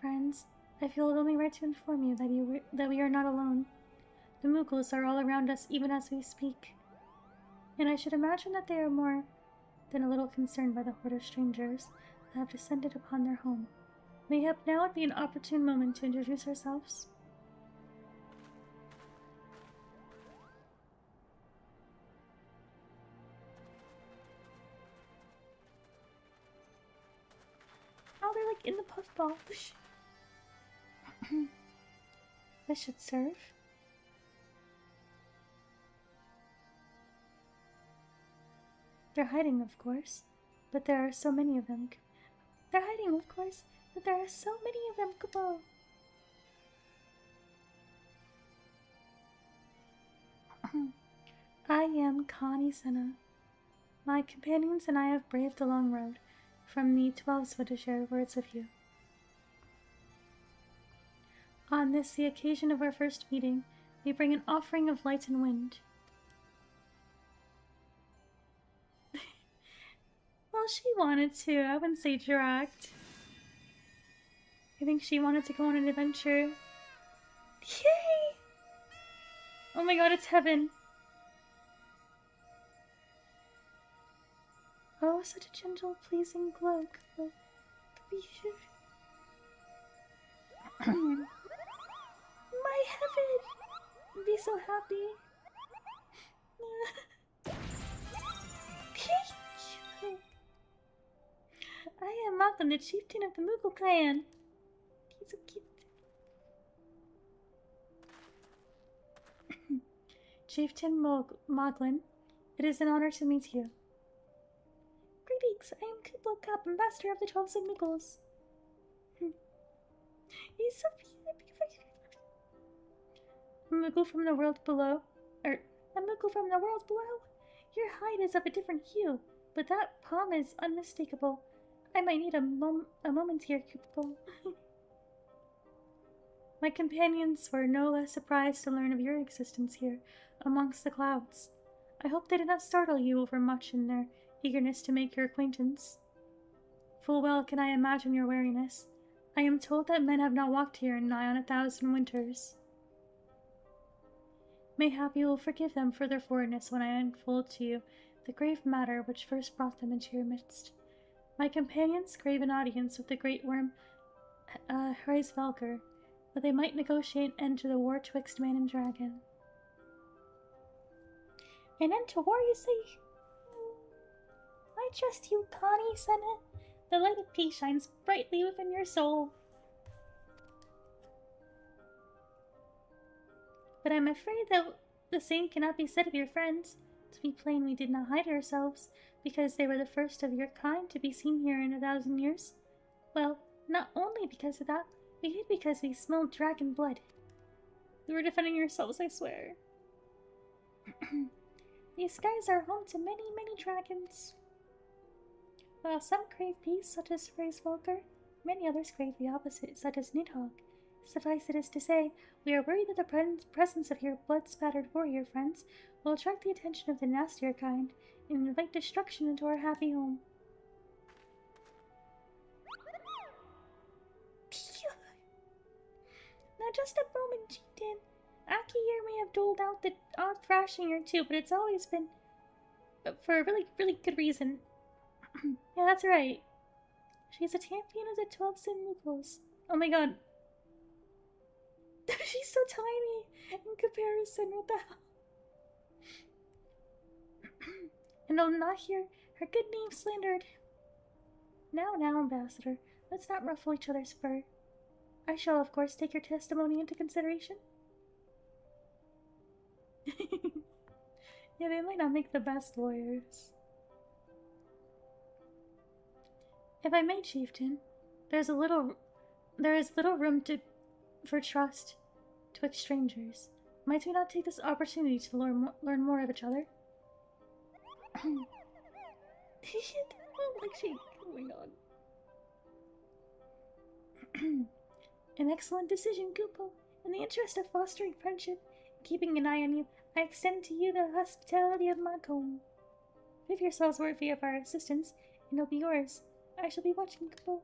Friends, I feel it only right to inform you that we are not alone. The Mughals are all around us even as we speak, and I should imagine that they are more than a little concerned by the horde of strangers that have descended upon their home. Mayhap now would be an opportune moment to introduce ourselves. Oh, they're like in the puffball. This should serve. They're hiding, of course, but there are so many of them. They're hiding, of course, but there are so many of them, Kupo. I am Connie Senna. My companions and I have braved the long road from the 12th to share words of you. On this, the occasion of our first meeting, we bring an offering of light and wind. Well, she wanted to. I wouldn't say dragged. I think she wanted to go on an adventure. Yay! Oh my god, it's heaven. Oh, such a gentle, pleasing glow. My heaven! I'd be so happy. I am Malcolm, the chieftain of the Moogle clan. He's so cute. Chieftain Moglin, it is an honor to meet you. Greetings, I am Kupo Cup, ambassador of the 12 Moogles. He's so beautiful. A Moogle from the world below. A Moogle from the world below? Your hide is of a different hue, but that palm is unmistakable. I might need a moment here, Kupo. My companions were no less surprised to learn of your existence here, amongst the clouds. I hope they did not startle you overmuch in their eagerness to make your acquaintance. Full well can I imagine your wariness. I am told that men have not walked here in nigh on 1,000 winters. Mayhap you will forgive them for their forwardness when I unfold to you the grave matter which first brought them into your midst. My companions crave an audience with the great worm Heavensward, that they might negotiate an end to the war twixt man and dragon. An end to war, you say? I trust you, Connie Senna. The light of peace shines brightly within your soul. But I'm afraid that the same cannot be said of your friends. To be plain, we did not hide ourselves, because they were the first of your kind to be seen here in 1,000 years. Well, not only because of that, we hid because we smelled dragon blood. You were defending yourselves, I swear. These skies are home to many, many dragons. While some crave peace, such as Heavensward, many others crave the opposite, such as Nidhogg. Suffice it is to say, we are worried that the presence of your blood-spattered warrior friends will attract the attention of the nastier kind and invite destruction into our happy home. Now just a moment, chieftain. Aki here may have doled out the odd thrashing or two, but it's always been for a really, really good reason. Yeah, that's right. She's a champion of the 12 Moogles. Oh my god. She's so tiny in comparison. What the hell? And I'll not hear her good name slandered. Now, Ambassador, let's not ruffle each other's fur. I shall, of course, take your testimony into consideration. Yeah, they might not make the best lawyers. If I may, chieftain, there is little room for trust twixt strangers. Might we not take this opportunity to learn more of each other? Oh my god. An excellent decision, Kupo. In the interest of fostering friendship and keeping an eye on you, I extend to you the hospitality of my home. Prove yourselves worthy of our assistance, and it'll be yours. I shall be watching, Kupo.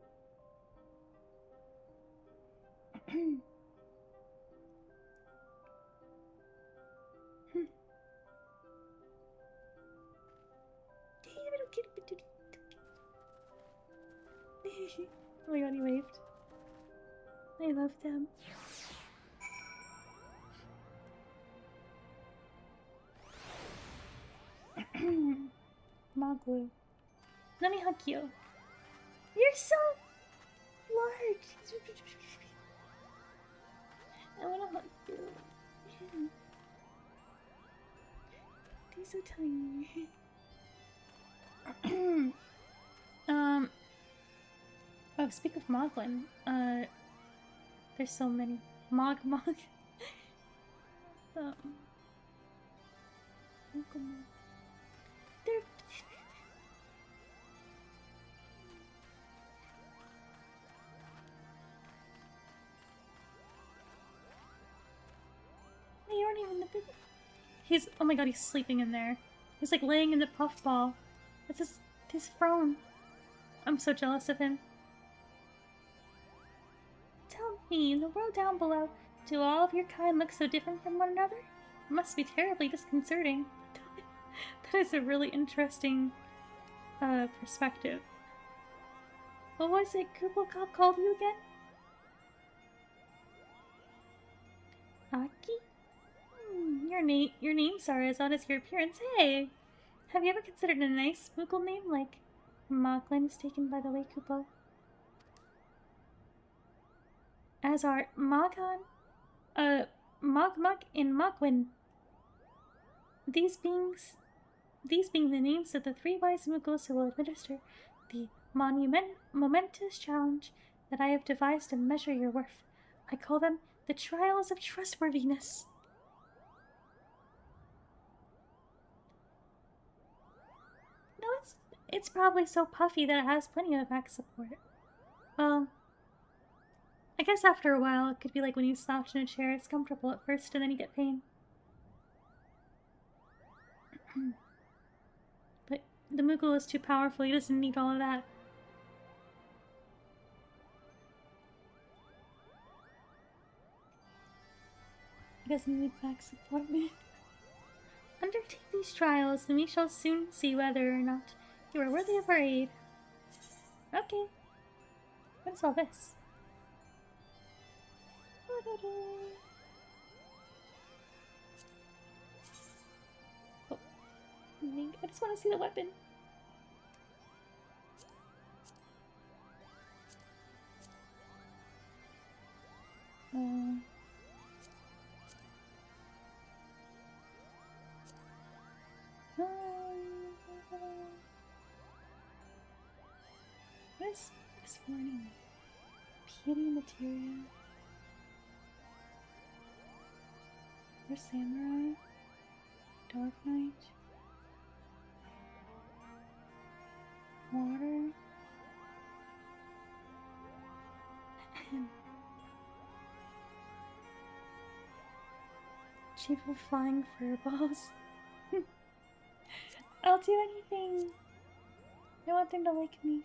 Oh my god, he waved. I love them. Maglu. Let me hug you. You're so large. I wanna hug you. He's so tiny. Oh, speak of Moglin, there's so many. Mog. They're... You aren't even the big... He's... Oh my god, he's sleeping in there. He's like laying in the puffball. It's his throne. I'm so jealous of him. Tell me, in the world down below, do all of your kind look so different from one another? It must be terribly disconcerting. That is a really interesting perspective. What was it Kuppelkopf called you again? Aki? Your names are as odd as your appearance. Hey! Have you ever considered a nice Moogle name like Moglin is taken by the Lake Kupo? As are Magan, Mogmug and Mogwin. These being the names of the 3 wise Moogles who will administer the momentous challenge that I have devised to measure your worth. I call them the Trials of Trustworthiness. No, it's probably so puffy that it has plenty of back support. Well, I guess after a while it could be like when you slouch in a chair, it's comfortable at first and then you get pain. But the Moogle is too powerful, he doesn't need all of that. He doesn't need back support. Undertake these trials, and we shall soon see whether or not you are worthy of our aid. Okay. What is all this? Oh. I just want to see the weapon. What is this warning? Peony materia. Or samurai. Dark Knight. Water. Chief of Flying Furballs. I'll do anything. I want them to like me.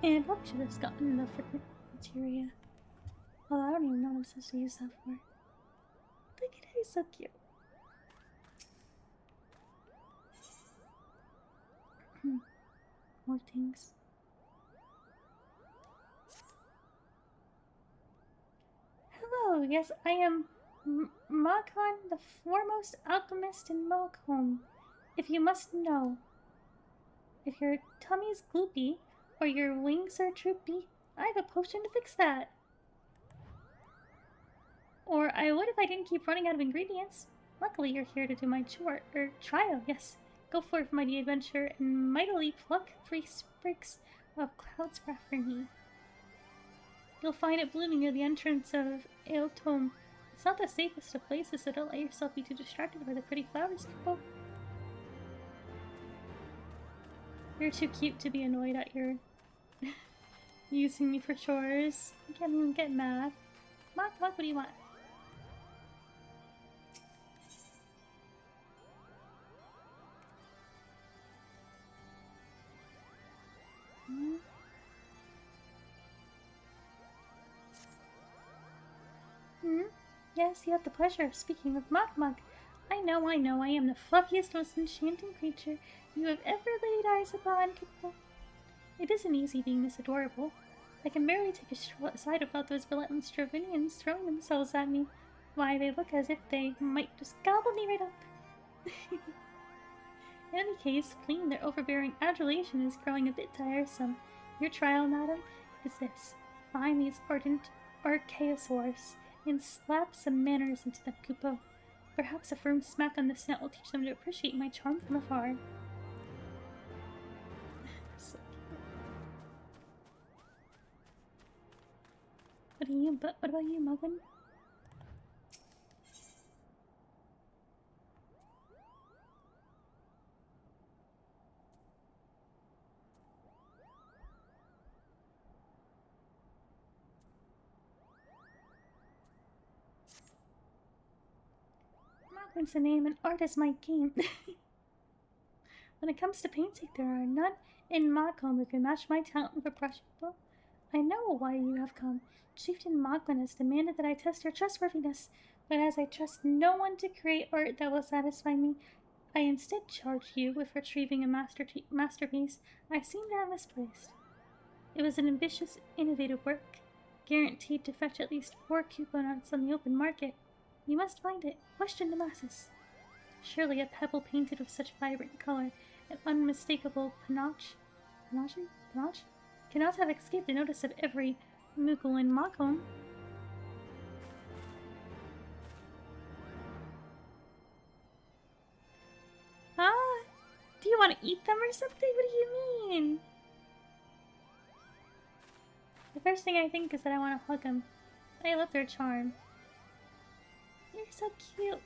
And I should have gotten the freaking materia. Well, I don't even know what I'm supposed to use that for. Look at it, he's so cute. More things. Hello, yes, I am Magan, the foremost alchemist in Malcolm. If you must know. If your tummy's gloopy, or your wings are droopy, I have a potion to fix that. Or I would if I didn't keep running out of ingredients. Luckily you're here to do my trial, yes. Go forth, mighty adventure, and mightily pluck 3 sprigs of cloudscraft for me. You'll find it blooming near the entrance of Eotome. It's not the safest of places, so don't let yourself be too distracted by the pretty flowers, people. You're too cute to be annoyed at your using me for chores. You can't even get mad. Mock, what do you want? Yes, you have the pleasure of speaking with Mok. I know, I am the fluffiest, most enchanting creature you have ever laid eyes upon. It isn't easy being this adorable. I can barely take a stroll aside without those relentless Dravinians throwing themselves at me. Why, they look as if they might just gobble me right up. In any case, fleeing their overbearing adulation is growing a bit tiresome. Your trial, madam, is this. Find these ardent Archaeosaurs and slap some manners into them, Koopa. Perhaps a firm smack on the snout will teach them to appreciate my charm from afar. So cute. What about you, Muggin? Mogwin's a name and art is my game. When it comes to painting, there are none in Mogcom who can match my talent for brushing. I know why you have come. Chieftain Mogwin has demanded that I test your trustworthiness, but as I trust no one to create art that will satisfy me, I instead charge you with retrieving a masterpiece I seem to have misplaced. It was an ambitious, innovative work, guaranteed to fetch at least 4 coupons on the open market. You must find it. Question the masses. Surely a pebble painted with such vibrant color and unmistakable panache cannot have escaped the notice of every Moogle in Mogcom. Ah, do you want to eat them or something? What do you mean? The first thing I think is that I want to hug them. I love their charm. You're so cute.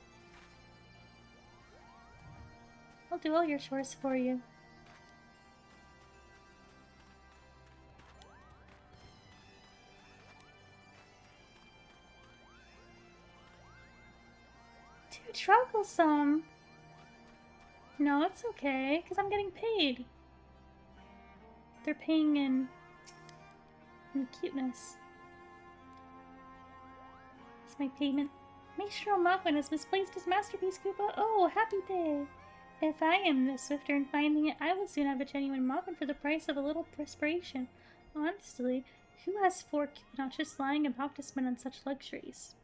I'll do all your chores for you. Too troublesome. No, it's okay, because I'm getting paid. They're paying in cuteness. It's my payment. Maestro Mogwin has misplaced his masterpiece, Koopa. Oh, happy day! If I am the swifter in finding it, I will soon have a genuine Mogwin for the price of a little perspiration. Honestly, who has 4 Coupons just lying about to spend on such luxuries?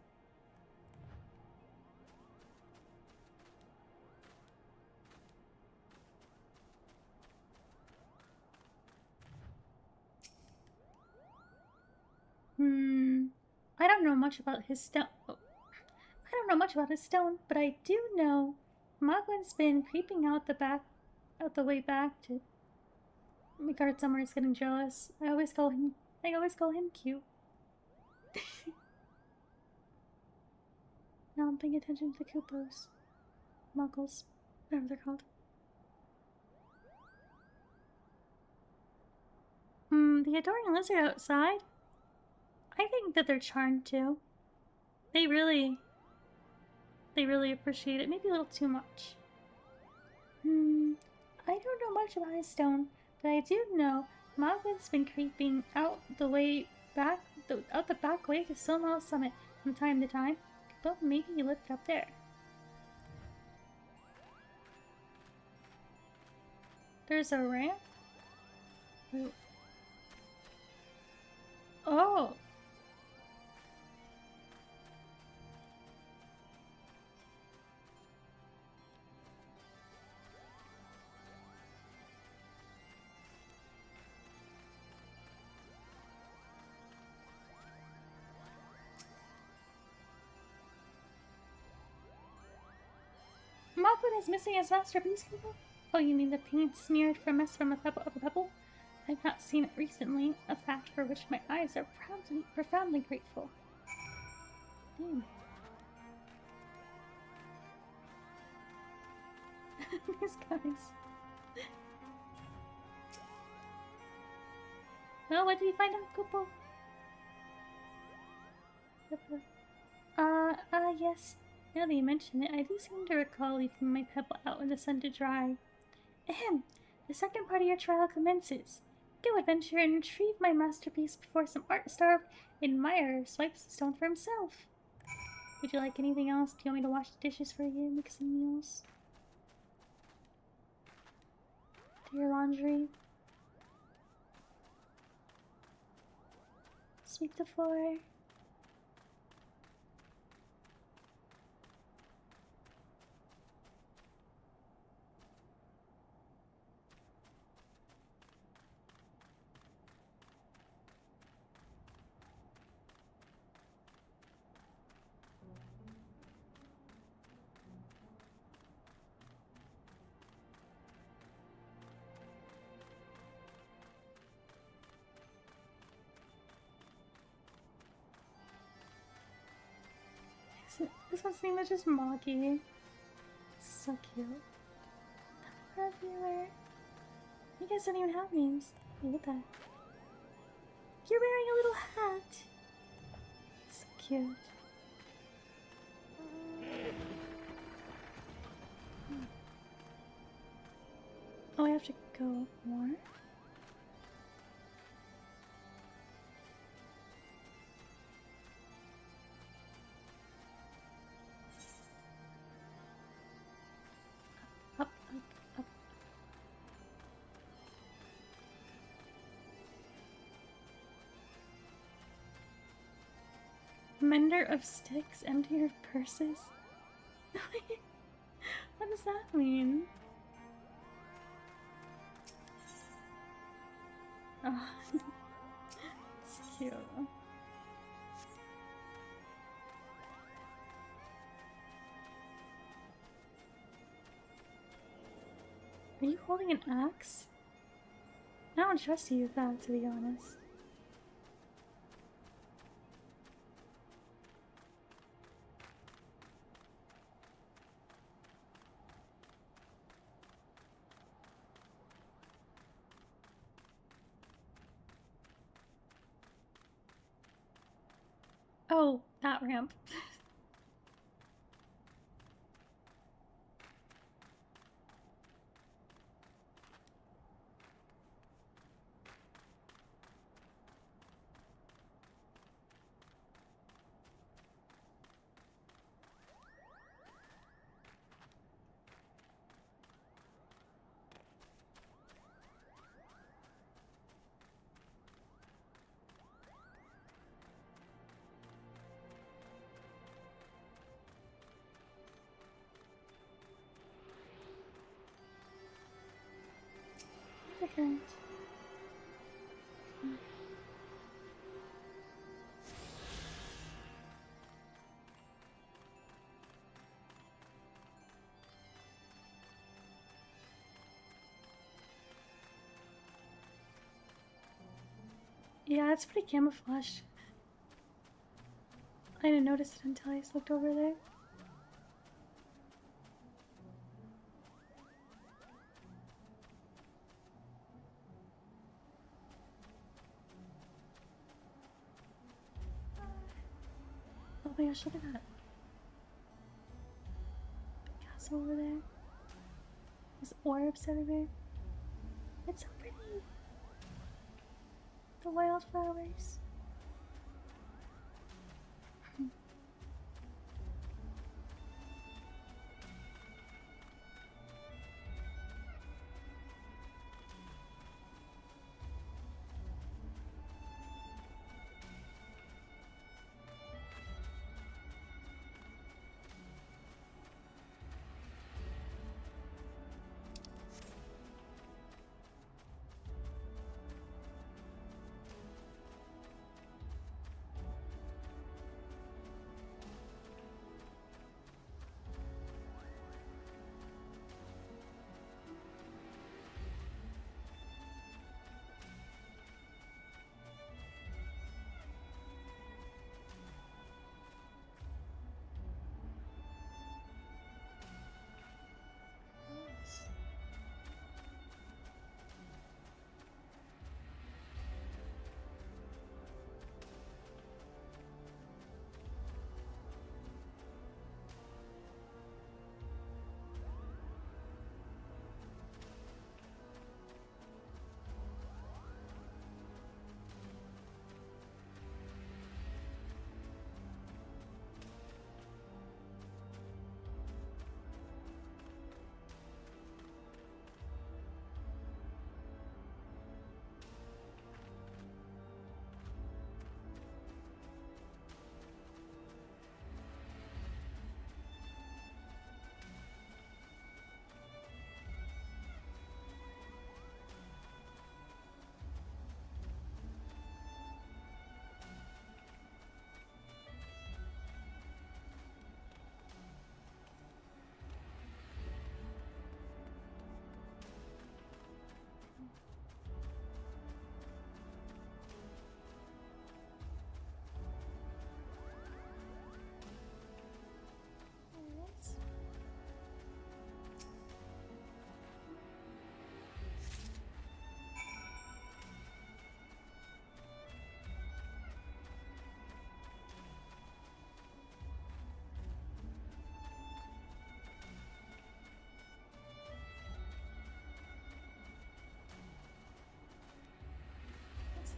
I don't know much about his stone. I don't know much about his stone, but I do know Mogwin's been creeping out the way back to. My guard somewhere is getting jealous. I always call him cute. Now I'm paying attention to the Koopos. Muggles, whatever they're called. The adoring lizard outside? I think that they're charmed too. They really appreciate it. Maybe a little too much. I don't know much about his stone, but I do know Mogwin's been creeping out the back way to Stonewall Summit from time to time. But maybe he lived up there. There's a ramp? Oh! Mogwin is missing his masterpiece, Koopa? Oh, you mean the paint smeared from a pebble? I've not seen it recently, a fact for which my eyes are profoundly grateful. Damn. These guys. Well, what did you find out, Koopa? Yes. Now that you mention it, I do seem to recall leaving my pebble out in the sun to dry. Ahem! The second part of your trial commences. Go adventure and retrieve my masterpiece before some art-starved admirer swipes the stone for himself. Would you like anything else? Do you want me to wash the dishes for you? Make some meals? Do your laundry? Sweep the floor? This one's name is just Moggy. So cute. Everywhere. You guys don't even have names. Hey, what the? You're wearing a little hat. So cute. Oh, I have to go more? Up, up, up. Mender of sticks, empty your purses? What does that mean? Oh, it's cute. Are you holding an axe? I don't trust you with that, to be honest. Oh, that ramp. Different. Yeah, it's pretty camouflaged. I didn't notice it until I just looked over there. Oh my gosh, look at that. Castle over there. There's orbs everywhere. It's so pretty. The wildflowers.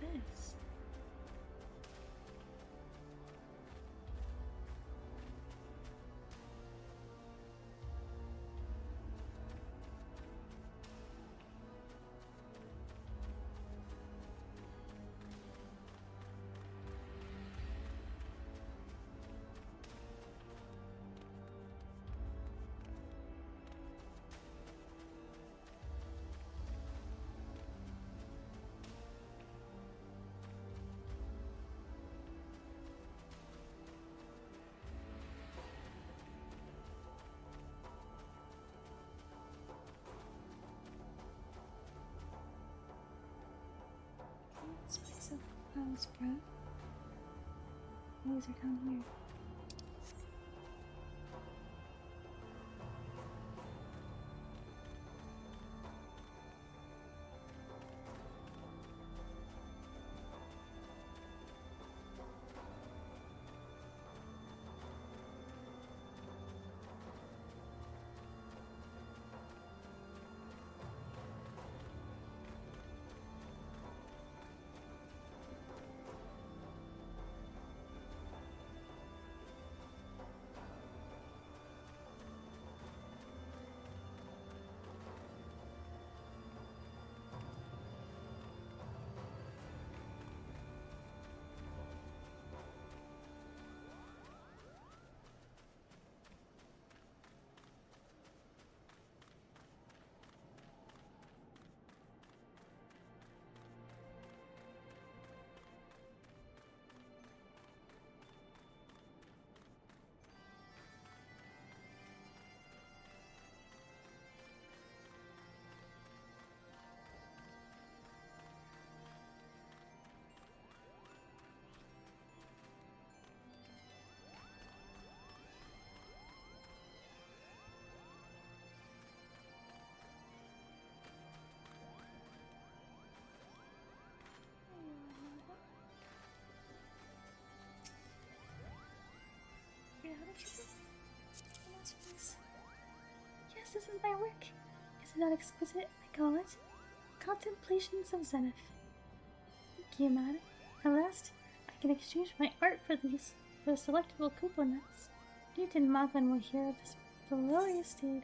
this? Spice of clouds, bro. These are down here. Yeah, how did you do? Masterpiece. Yes, this is my work. Is it not exquisite? I call it Contemplations of Zenith. Thank you, madam. At last, I can exchange my art for these delectable coupons. Newton Moglin will hear of this glorious deed.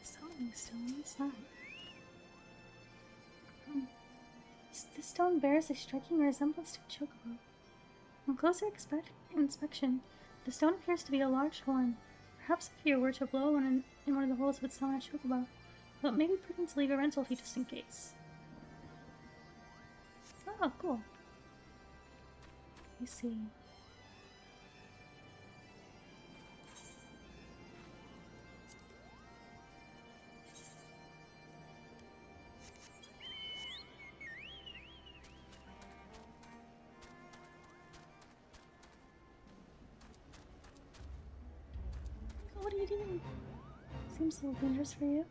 Summoning stone, what's that? This stone bears a striking resemblance to a chocobo. On closer inspection, the stone appears to be a large horn. Perhaps if you were to blow in one of the holes it would summon a chocobo, but maybe prudent to leave a rental fee just in case. Oh, cool. I see. What are you doing? Seems a little dangerous for you.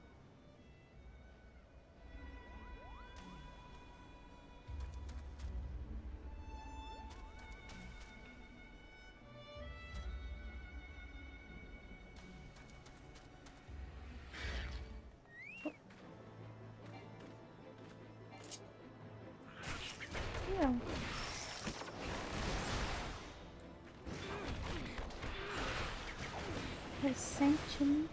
you? The sanction.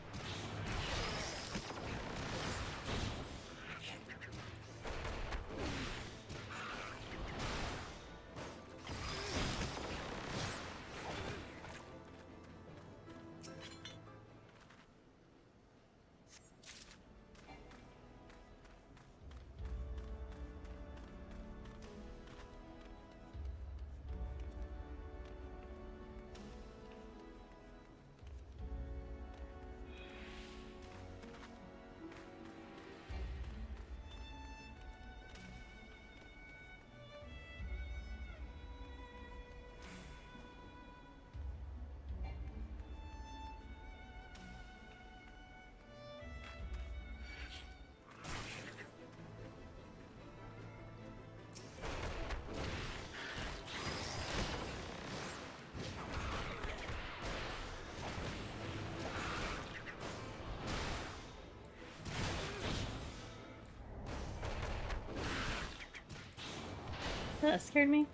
That scared me.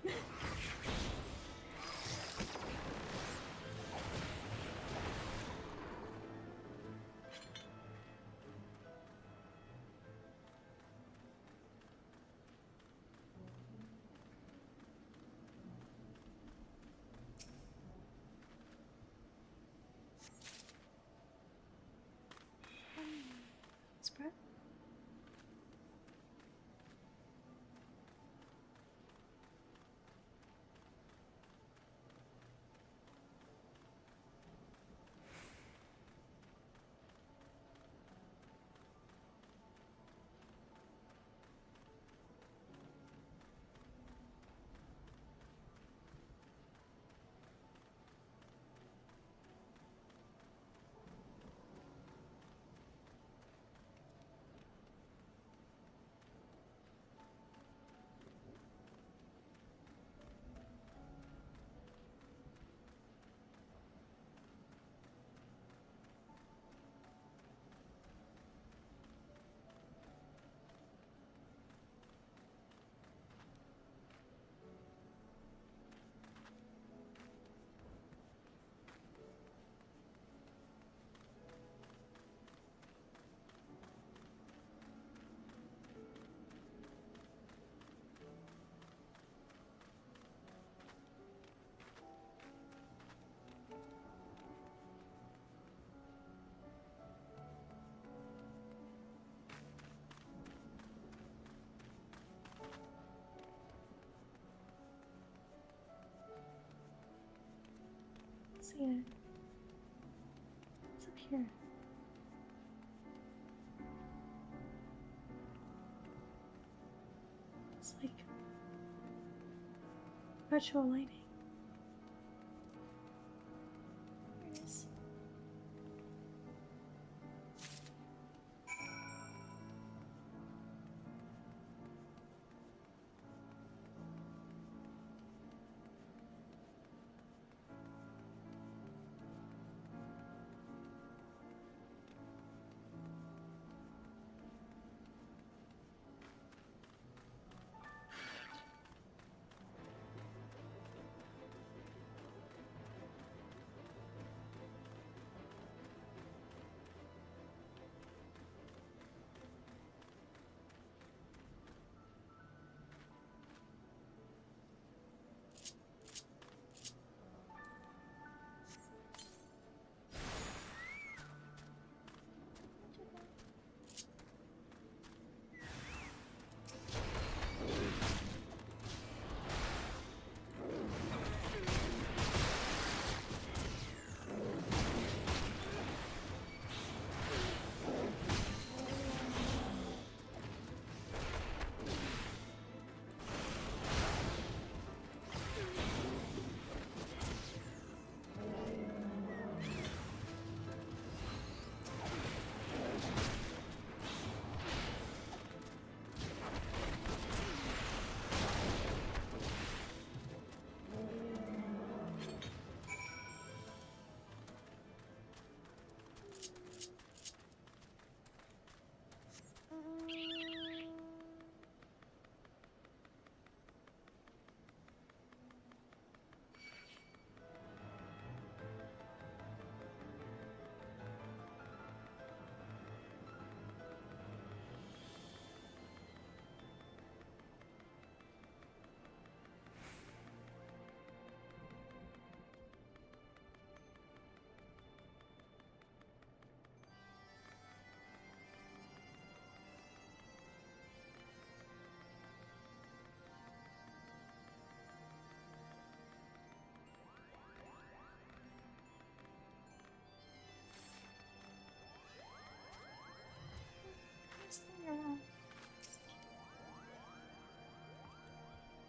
Spread. See it. What's up here? It's like virtual lighting. There it is.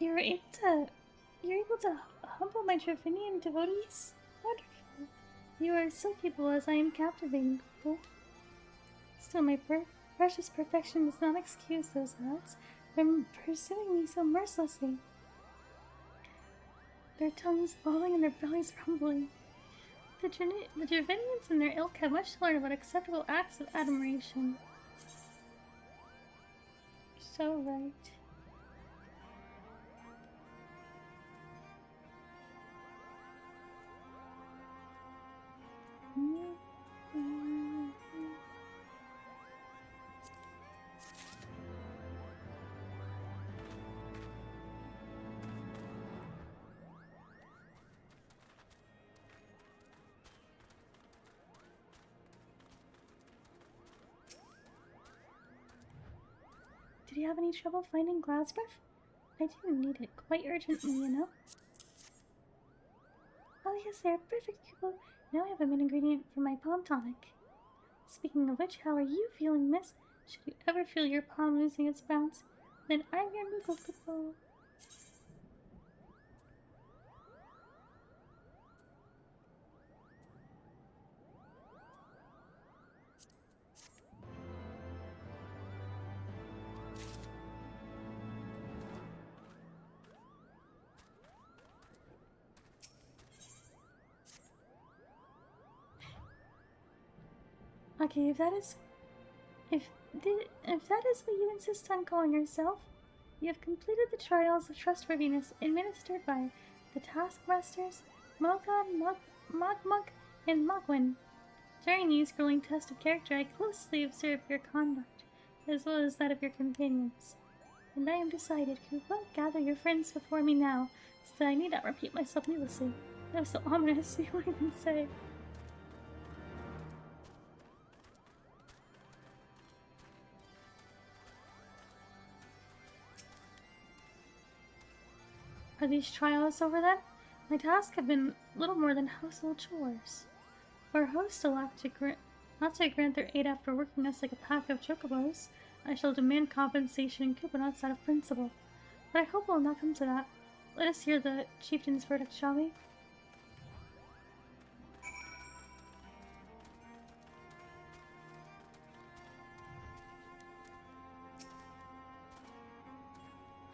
You're able to humble my Dravinian devotees? Wonderful. You are so capable as I am captivating, people. Still, my precious perfection does not excuse those acts from pursuing me so mercilessly. Their tongues lolling and their bellies rumbling. The Dravinians and their ilk have much to learn about acceptable acts of admiration. So right. Did you have any trouble finding glass breath? I do need it quite urgently, you know. Oh yes, they are perfect, people. Now I have a main ingredient for my palm tonic. Speaking of which, how are you feeling, miss? Should you ever feel your palm losing its bounce, then I'm your Moogle people. Okay, if that is what you insist on calling yourself, you have completed the trials of trustworthiness administered by the taskmasters Mogan, Mogmug, and Mogwin. During these grueling tests of character, I closely observed your conduct, as well as that of your companions. And I am decided, Koopa, gather your friends before me now, so that I need not repeat myself needlessly. That was so ominous, you won't even say. Are these trials over then? My tasks have been little more than household chores. For a host not to grant their aid after working us like a pack of chocobos, I shall demand compensation and coupons out of principle. But I hope it will not come to that. Let us hear the chieftain's verdict, shall we?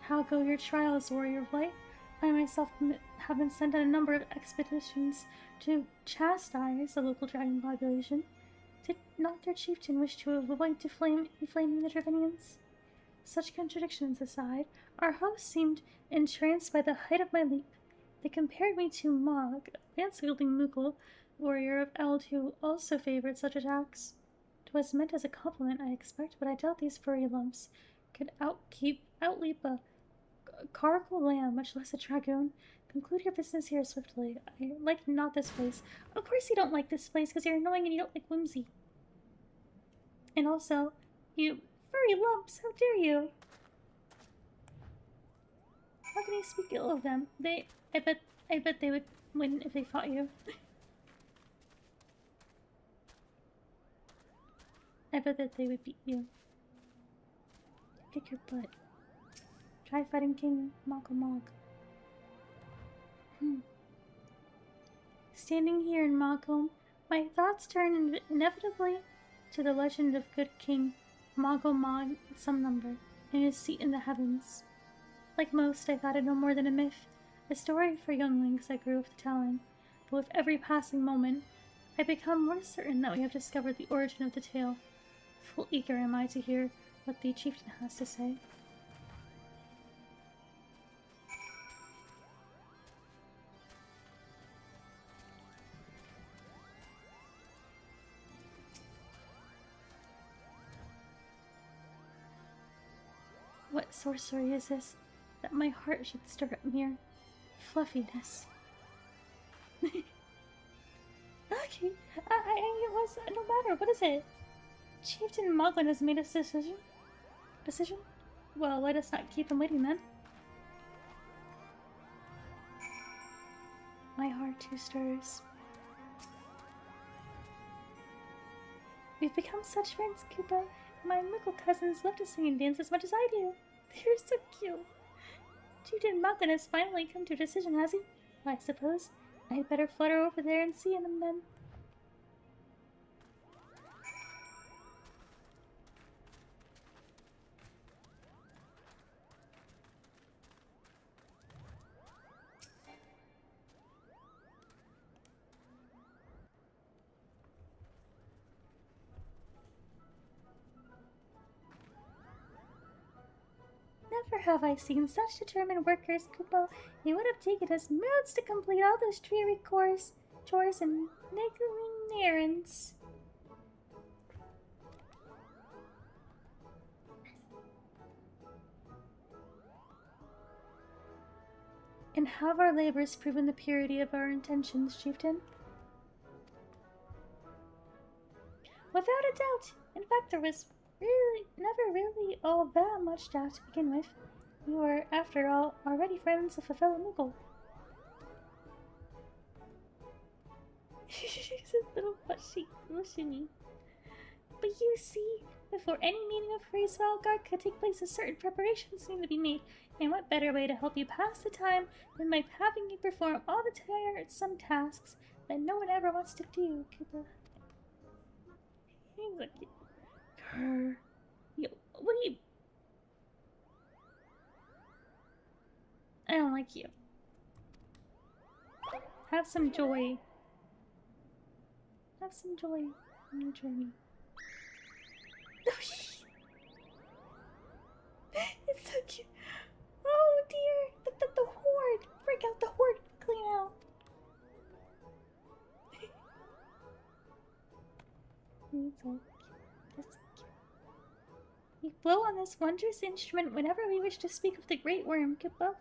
How go your trials, warrior of light? I myself have been sent on a number of expeditions to chastise the local dragon population. Did not their chieftain wish to avoid inflaming the Dravinians? Such contradictions aside, our host seemed entranced by the height of my leap. They compared me to Mog, a lance-wielding Moogle warrior of Eld who also favored such attacks. 'Twas meant as a compliment, I expect, but I doubt these furry lumps could outleap a caracal lamb, much less a dragoon. Conclude your business here swiftly. I like not this place. Of course you don't like this place, because you're annoying and you don't like whimsy. And also, you furry lumps, how dare you? How can you speak ill of them? I bet they would win if they fought you. I bet that they would beat you. Kick your butt. Try fighting King Mogmog. Standing here in Mogholm, my thoughts turn inevitably to the legend of good King Mogmog some number, and his seat in the heavens. Like most, I thought it no more than a myth, a story for younglings I grew up telling, but with every passing moment, I become more certain that we have discovered the origin of the tale. Full eager am I to hear what the chieftain has to say. What sorcery is this, that my heart should stir up mere fluffiness? Okay, it was, no matter, what is it? Chieftain Moglin has made his decision? Decision? Well, let us not keep him waiting then. My heart too stirs. We've become such friends, Koopa. My Moogle cousins love to sing and dance as much as I do. They're so cute. Chieftain Malcolm has finally come to a decision, has he? Well, I suppose I'd better flutter over there and see him then. Never have I seen such determined workers, Kupo. It would have taken us months to complete all those dreary chores and niggling errands. And have our labors proven the purity of our intentions, Chieftain? Without a doubt. In fact, there was never really all that much doubt to begin with. We were, after all, already friends of a fellow Moogle. She's a little mushy. But you see, before any meeting of Heavensward could take place, certain preparations need to be made. And what better way to help you pass the time than by having you perform all the tiresome tasks that no one ever wants to do, Koopa? He's like, yo, what are you? I don't like you. Have some joy. Have some joy on your journey. It's so cute. Oh dear, the horde! Break out the horde, clean out. It's so cute. It's so cute. We blow on this wondrous instrument whenever we wish to speak of the Great Worm, Kippa.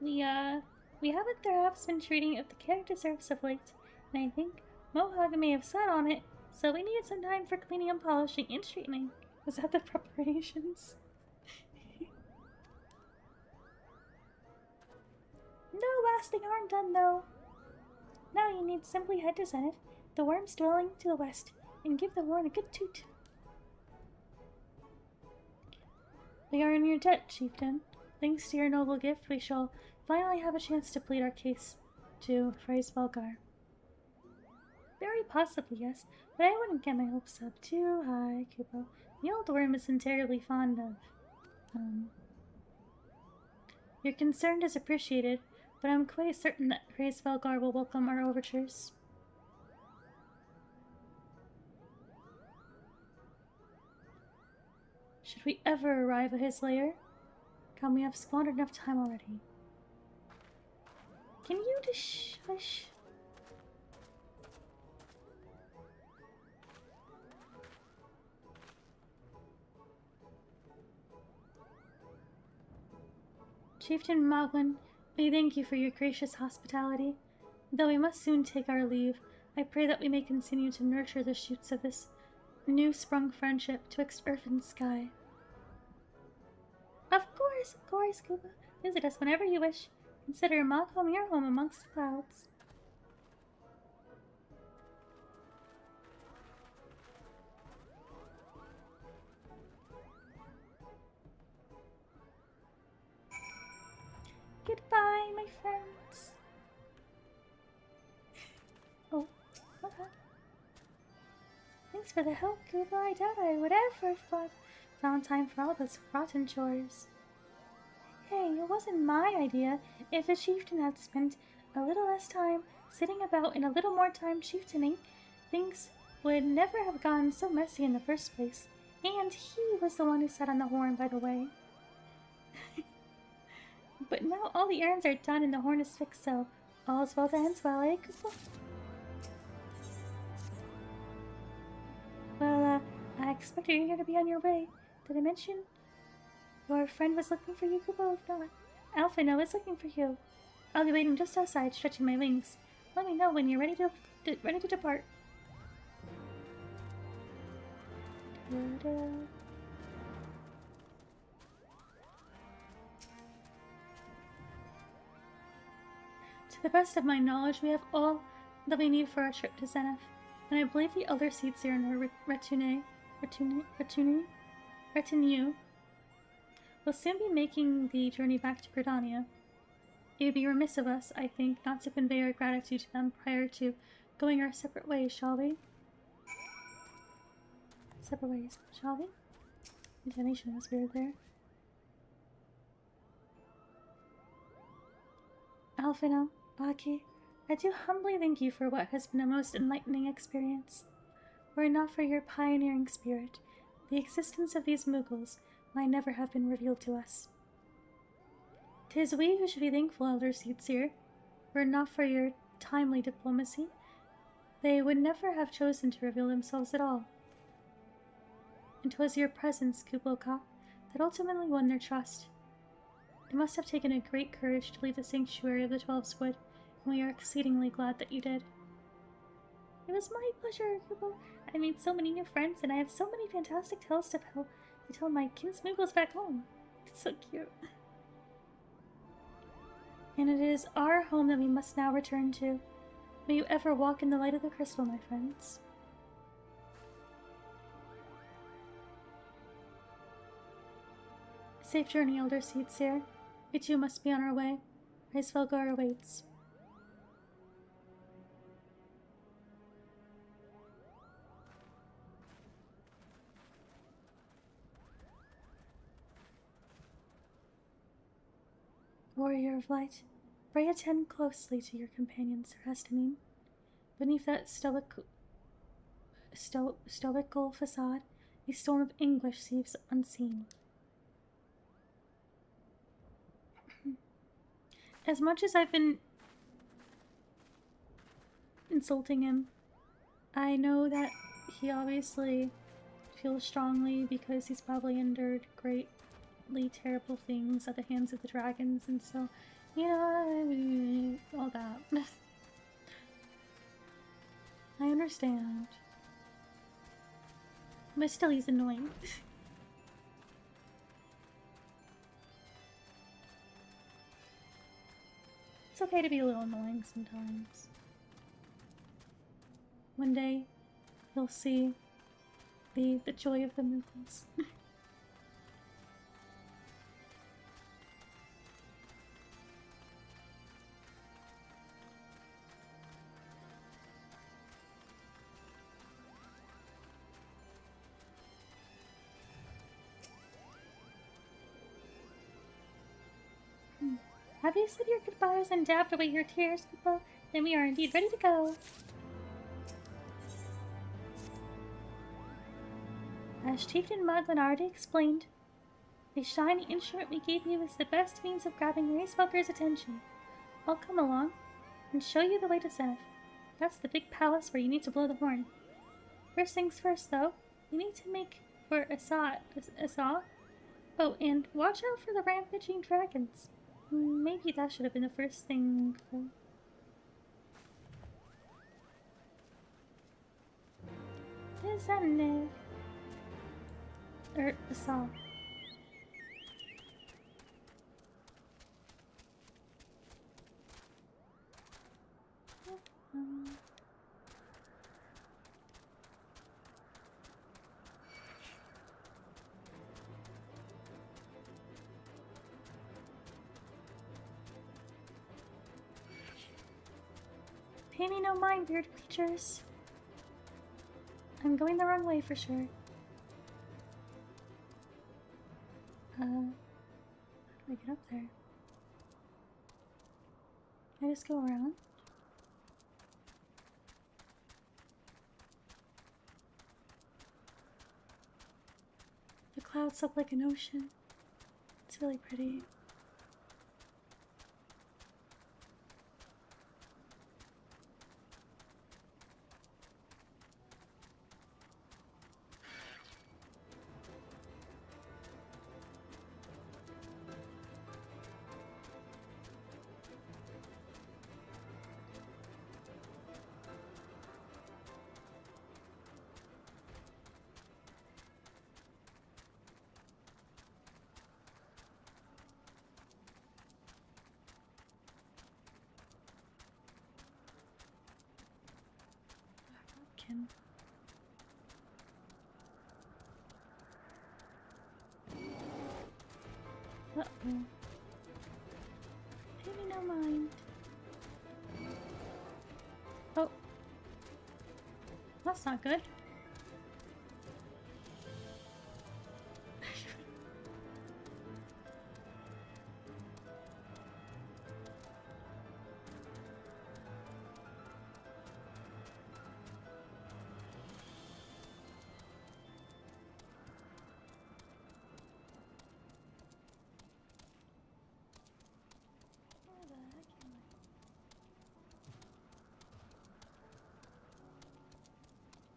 We haven't perhaps been treating of the character service of late, and I think Mohawk may have sat on it, so we needed some time for cleaning and polishing and straightening. Was that the preparations? No lasting harm done, though. Now you need simply head to Zenith, the worm's dwelling to the west, and give the horn a good toot. We are in your debt, Chieftain. Thanks to your noble gift, we shall finally have a chance to plead our case to Heavensward. Very possibly, yes, but I wouldn't get my hopes up too high, Kupo. The old worm isn't terribly fond of, Your concern is appreciated, but I'm quite certain that Heavensward will welcome our overtures. Should we ever arrive at his lair? Come, we have squandered enough time already. Can you just hush? Chieftain Mogwin, we thank you for your gracious hospitality. Though we must soon take our leave, I pray that we may continue to nurture the shoots of this new-sprung friendship twixt earth and sky. Of course, Koopa. Visit us whenever you wish. Consider Malcolm your home amongst the clouds. Goodbye, my friends. Oh, okay. Thanks for the help, Koopa. I doubt I would ever found time for all those rotten chores. Hey, it wasn't my idea. If the chieftain had spent a little less time sitting about and a little more time chieftaining, things would never have gotten so messy in the first place. And he was the one who sat on the horn, by the way. But now all the errands are done and the horn is fixed, so all's well that ends well, eh, Koopa? Well, I expected you're gonna be on your way. Did I mention your friend was looking for you, Koopa? If not, Alphino is looking for you. I'll be waiting just outside, stretching my wings. Let me know when you're ready to depart. To the best of my knowledge, we have all that we need for our trip to Zenith, and I believe the other seats are in our retinue. We'll soon be making the journey back to Gridania. It would be remiss of us, I think, not to convey our gratitude to them prior to going our separate ways, shall we? Separate ways, shall we? Intonation was weird there. Alphina, Aki, I do humbly thank you for what has been a most enlightening experience. Were it not for your pioneering spirit, the existence of these Mughals might never have been revealed to us. 'Tis we who should be thankful, Elder Seedseer. Were it not for your timely diplomacy, they would never have chosen to reveal themselves at all. And 'twas your presence, Kublai, that ultimately won their trust. It must have taken a great courage to leave the sanctuary of the 12's Wood, and we are exceedingly glad that you did. It was my pleasure, Kublai. I made so many new friends, and I have so many fantastic tales to tell my kinsmuggles back home. It's so cute. And it is our home that we must now return to. May you ever walk in the light of the crystal, my friends. Safe journey, Elder Seedseer. We too must be on our way. Reisvelgar awaits. Warrior of Light, pray attend closely to your companion, Sir Estamine. Beneath that stoical facade, a storm of anguish seeps unseen. As much as I've been insulting him, I know that he obviously feels strongly because he's probably endured greatly terrible things at the hands of the dragons, and so, you know, all that. I understand. But still, he's annoying. It's okay to be a little annoying sometimes. One day, you'll see the joy of the Mughals. Have you said your goodbyes and dabbed away your tears, Kupo? Then we are indeed ready to go. As Chieftain Magdalene already explained, the shiny instrument we gave you is the best means of grabbing Reisvelgar's attention. I'll come along and show you the way to Zenith. That's the big palace where you need to blow the horn. First things first, though, you need to make for Asa. Oh, and watch out for the rampaging dragons. Maybe that should have been the first thing. Zenith. Or Asa. Pay me no mind, weird creatures. I'm going the wrong way for sure. How do I get up there? Can I just go around? The clouds look like an ocean. It's really pretty. Can. Uh-oh. Maybe no mind. Oh. That's not good. Where the heck am I?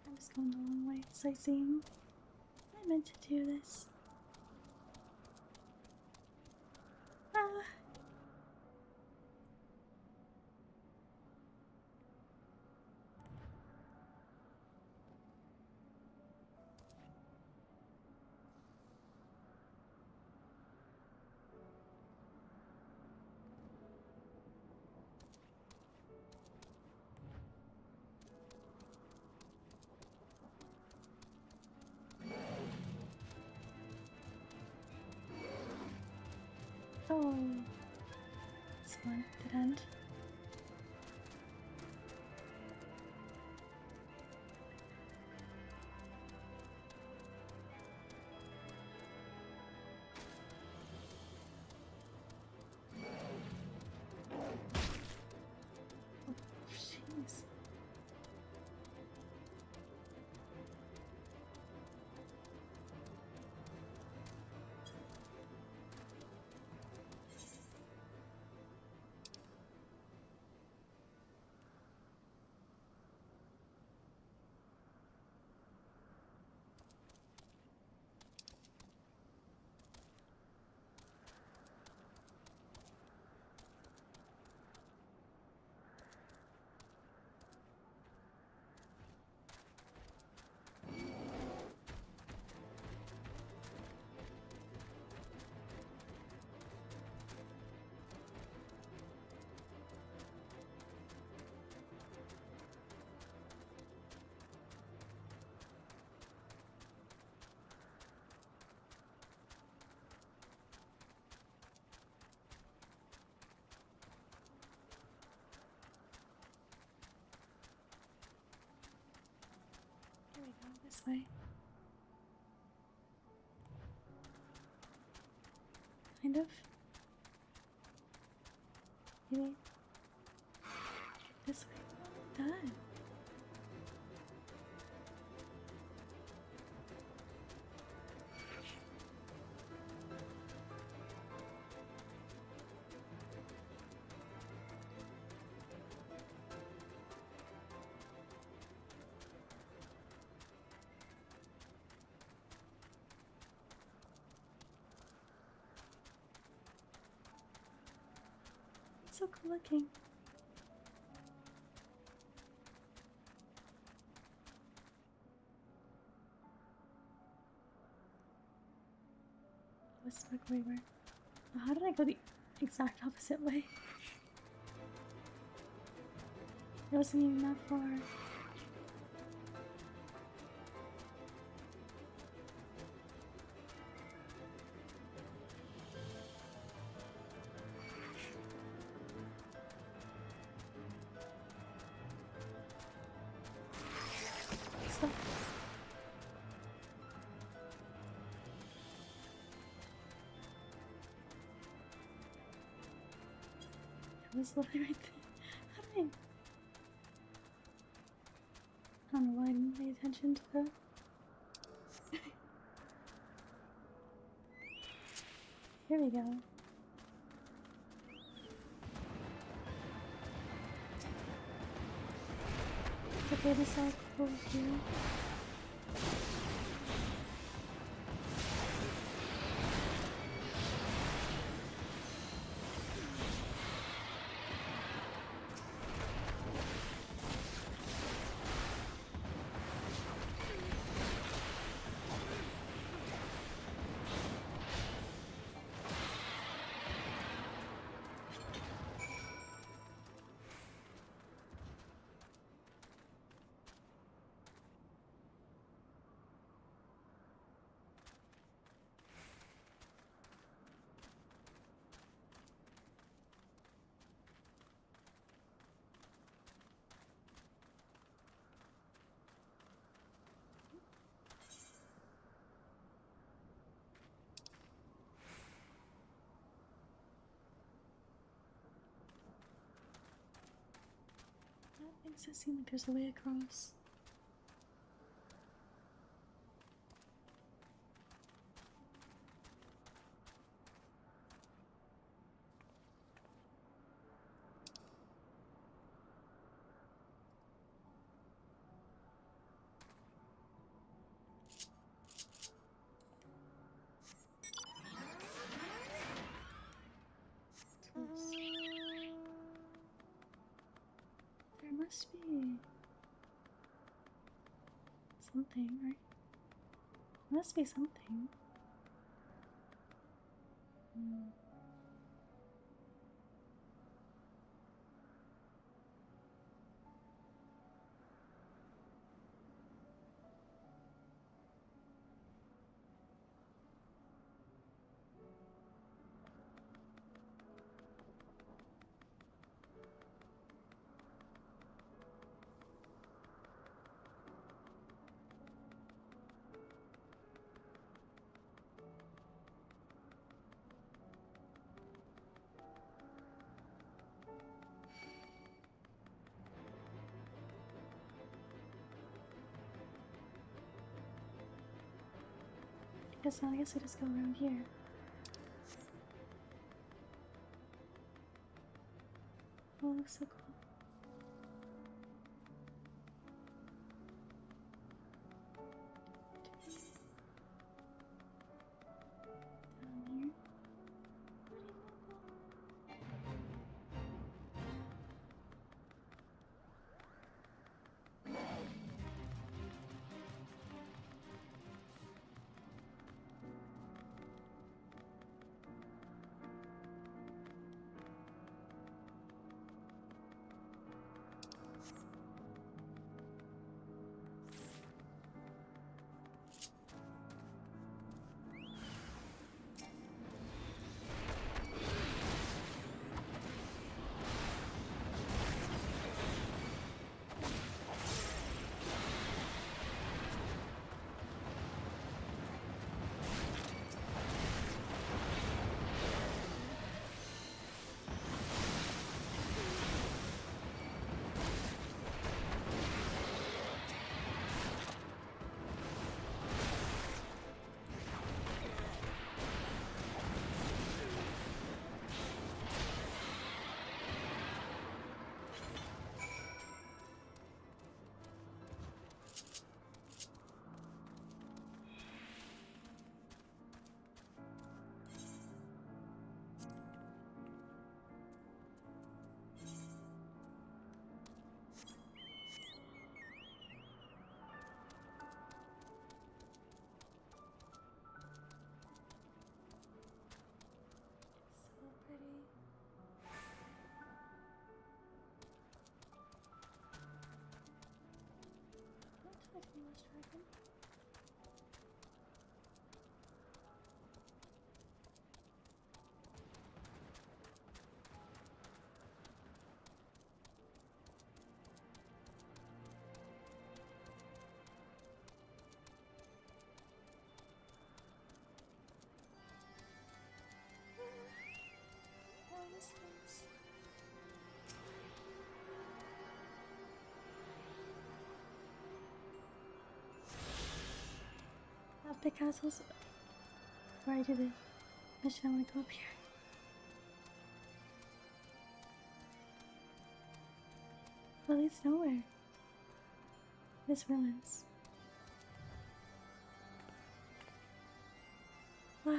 I'm just going the wrong way. Sightseeing. I meant to do this. Ah. Oh. This one did end. Jeez. Here we go, this way. Kind of. Maybe. This way. That. It's so cool looking. I was stuck where we were. How did I go the exact opposite way? It wasn't even that far. Stop. It was literally right there. How did I don't know why I didn't pay attention to that. Here we go. It's okay to cycle over here. Makes it seem like there's a way across. There must be something, right? There must be something. I guess we just go around here. Oh, it looks so cool. Down here. The castles. Before I do the mission, I want to go up here. Well, it leads nowhere. This ruins. Wow.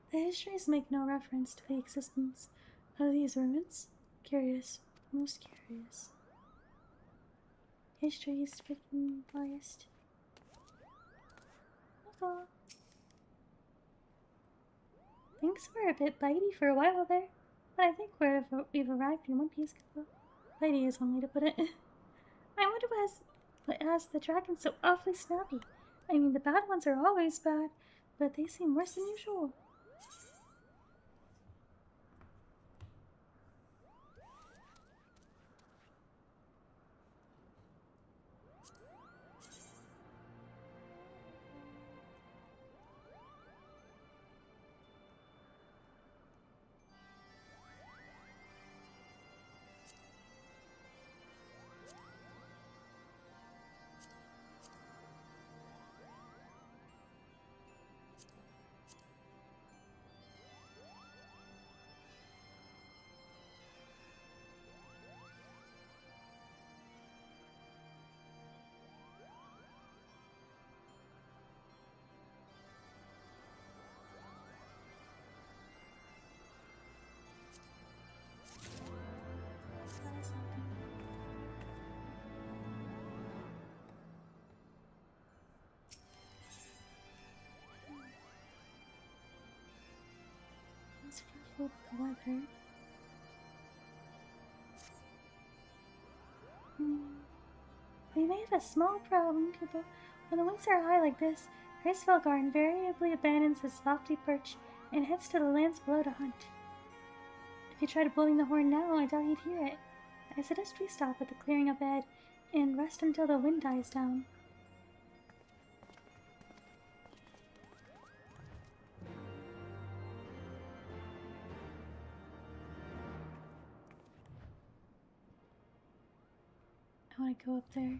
The histories make no reference to the existence What are these ruins? Curious. Most curious. History is freaking biased. Okay. Things were a bit bitey for a while there, but I think we've arrived in one piece. Bitey is one way to put it. I wonder what has the dragons so awfully snappy. I mean, the bad ones are always bad, but they seem worse than usual. It's fearful of the weather. We may have a small problem, Kubo. When the winds are high like this, Hrisvelgar invariably abandons his lofty perch and heads to the lands below to hunt. If you tried blowing the horn now, I doubt he'd hear it. I suggest we stop at the clearing up ahead and rest until the wind dies down. I want to go up there.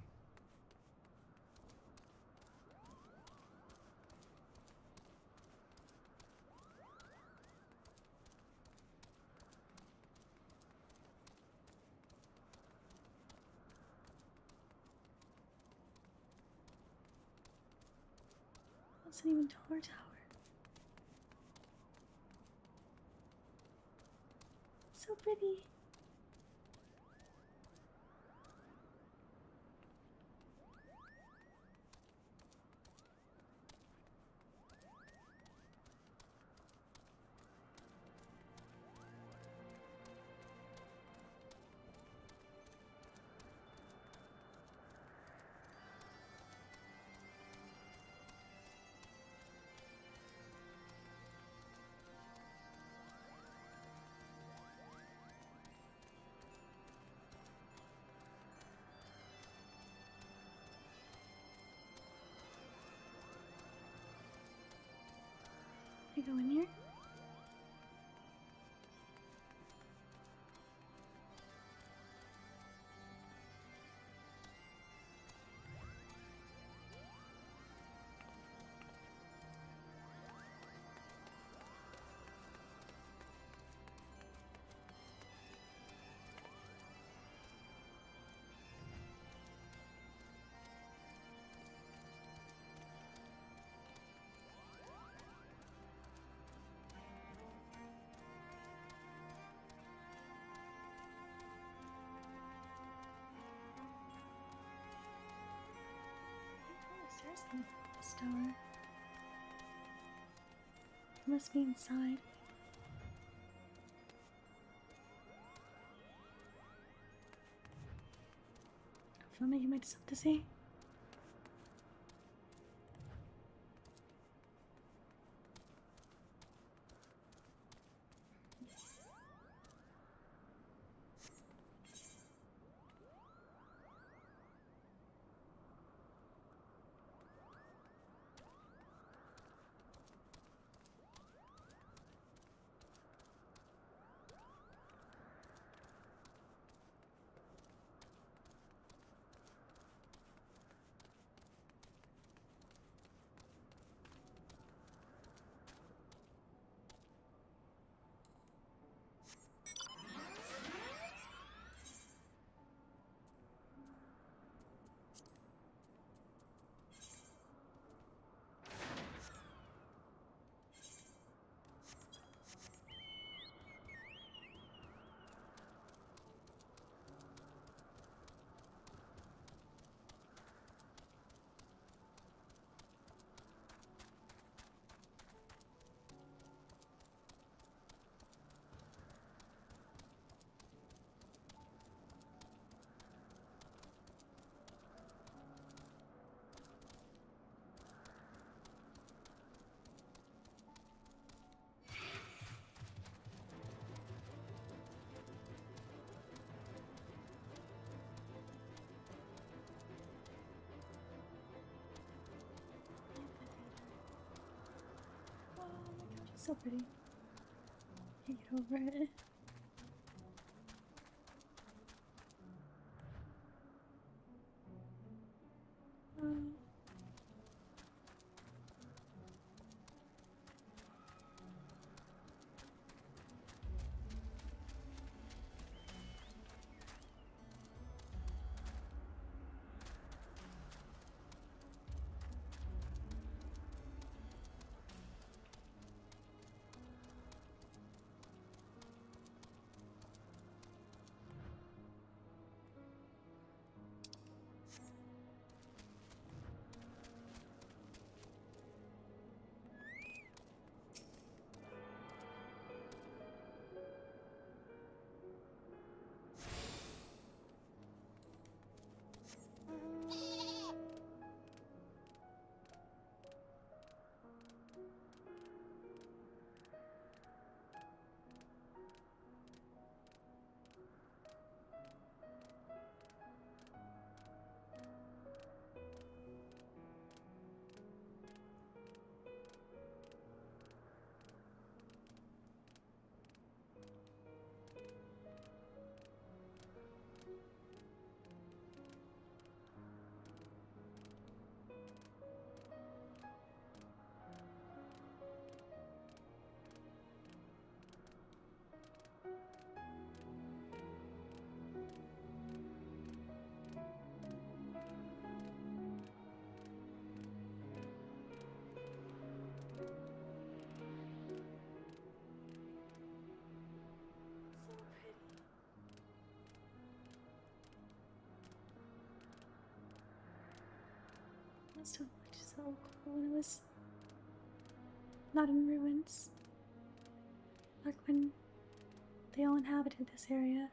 That's an even taller tower. So pretty. Can I go in here? Stairs come from this tower. It must be inside. Hopefully you might have something to say. so pretty. Can't get over it. Must have looked so cool when it was not in ruins. Back when they all inhabited this area.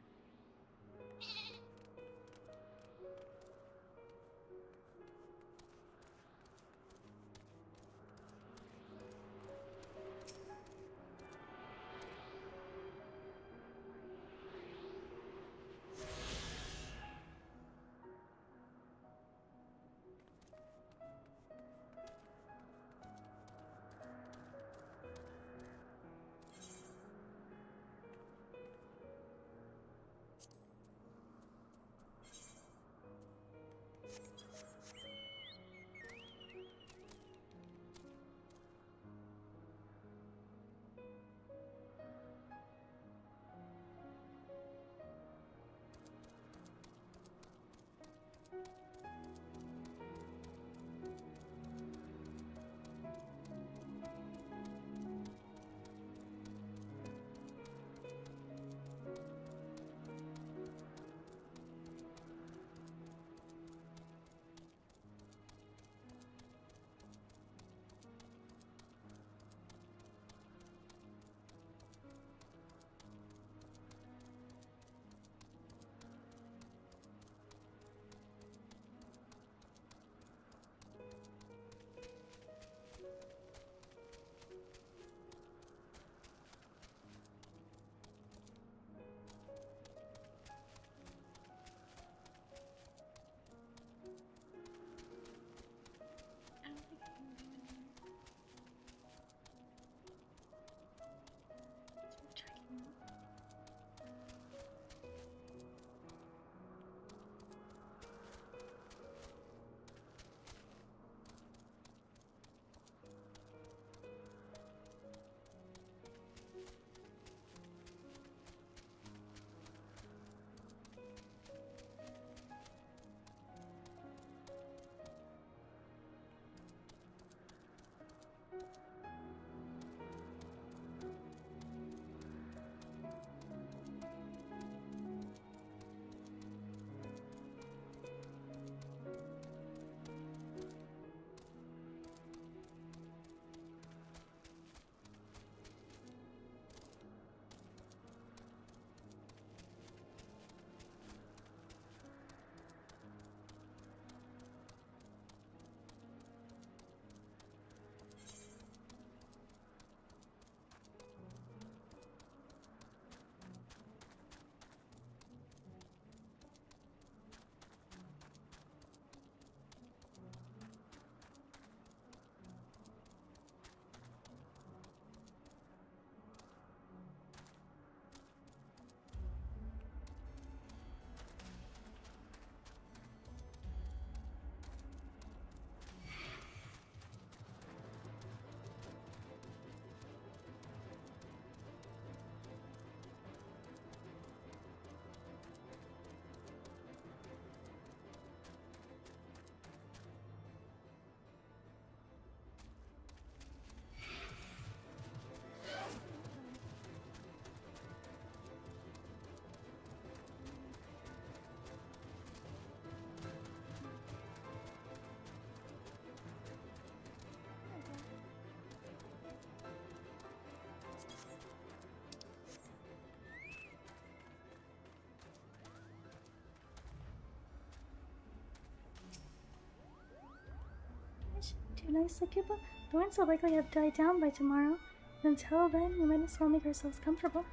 Do nicely, Koopa. The winds will likely have died down by tomorrow. Until then, we might as well make ourselves comfortable.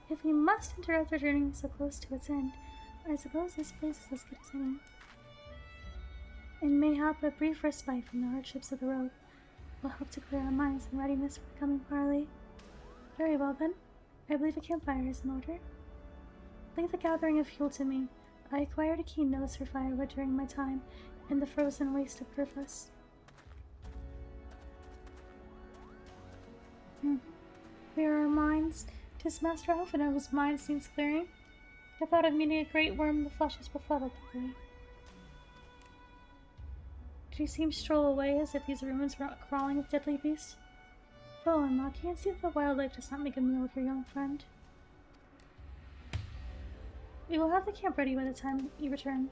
If we must interrupt our journey so close to its end, I suppose this place is as good as any. And mayhap a brief respite from the hardships of the road will help to clear our minds in readiness for the coming parley. Very well then. I believe a campfire is in order. Leave the gathering of fuel to me. I acquired a keen nose for firewood during my time in the frozen waste of Purfus. Clear our minds. 'Tis Master Alphino whose mind seems clearing. The thought of meeting a great worm in the flesh is befuddled the boy. Did you see him stroll away as if these ruins were crawling with deadly beasts? Brother-in-law, can't see that the wildlife does not make a meal of your young friend. We will have the camp ready by the time you return.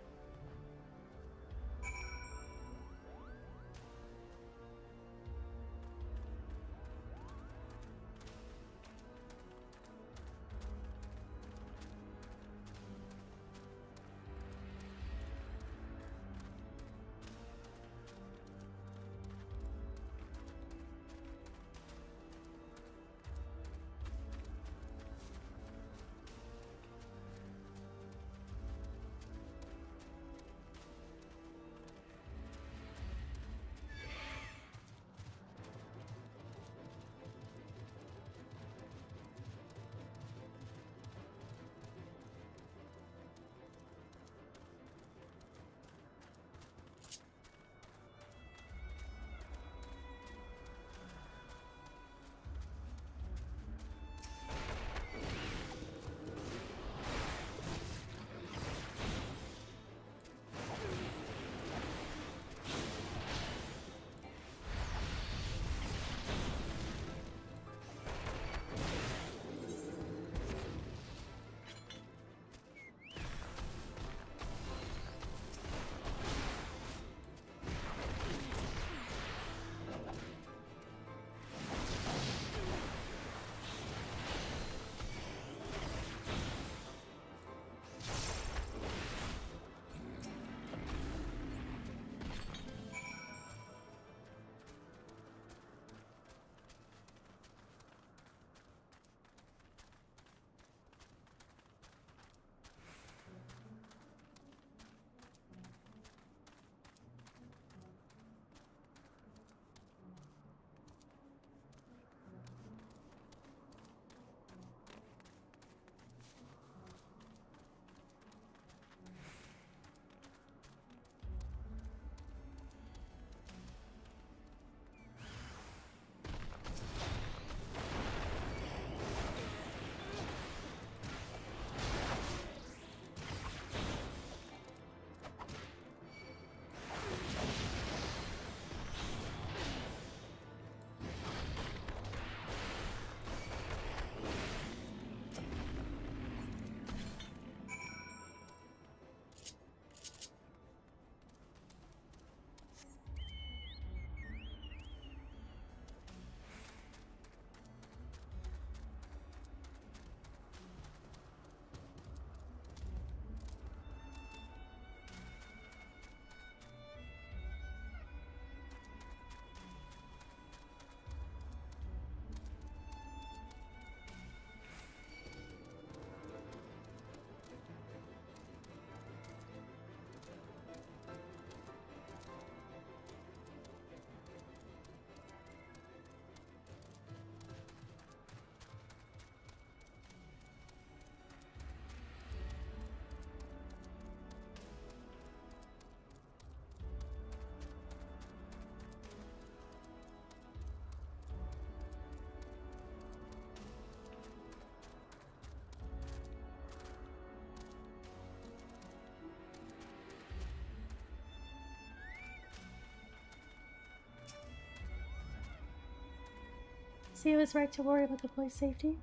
See, it was right to worry about the boy's safety.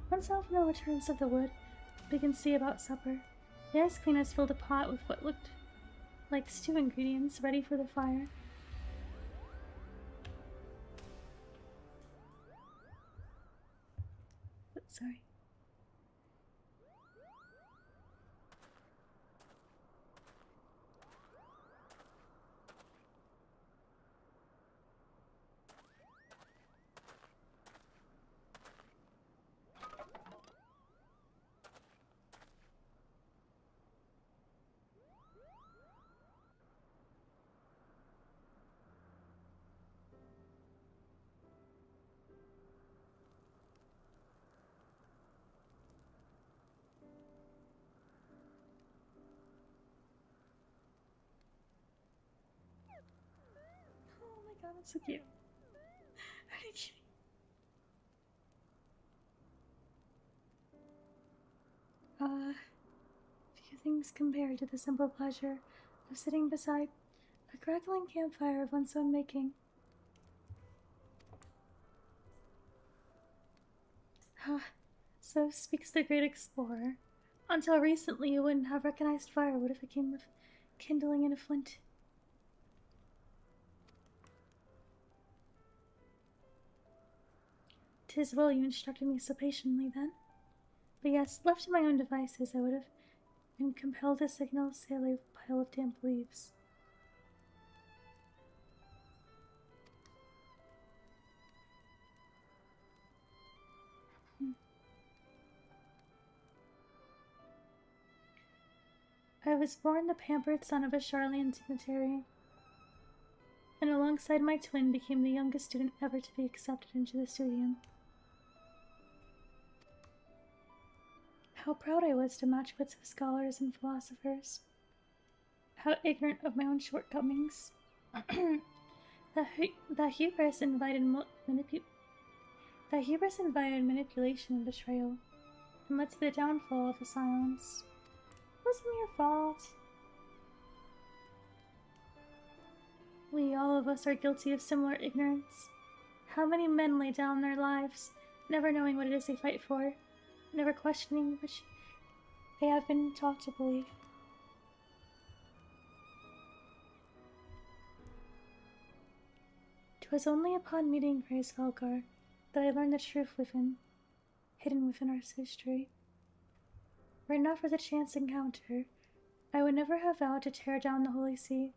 Once Alphino returns to the wood, we can see about supper. The ice queen has filled a pot with what looked like stew ingredients ready for the fire. Sorry. god, that's so cute. Few things compared to the simple pleasure of sitting beside a crackling campfire of one's own making. So speaks the great explorer. Until recently, you wouldn't have recognized firewood if it came with kindling in a flint. 'Tis well you instructed me so patiently then. But yes, left to my own devices, I would have been compelled to signal say a pile of damp leaves. I was born the pampered son of a Charlian dignitary, and alongside my twin became the youngest student ever to be accepted into the studium. How proud I was to match wits of scholars and philosophers. How ignorant of my own shortcomings. The hubris invited manipulation and betrayal, and led to the downfall of the Scions. It wasn't your fault. We, all of us, are guilty of similar ignorance. How many men lay down their lives, never knowing what it is they fight for, never questioning which they have been taught to believe. 'Twas only upon meeting Grace Valgar that I learned the truth hidden within our history. Were it not for the chance encounter, I would never have vowed to tear down the Holy See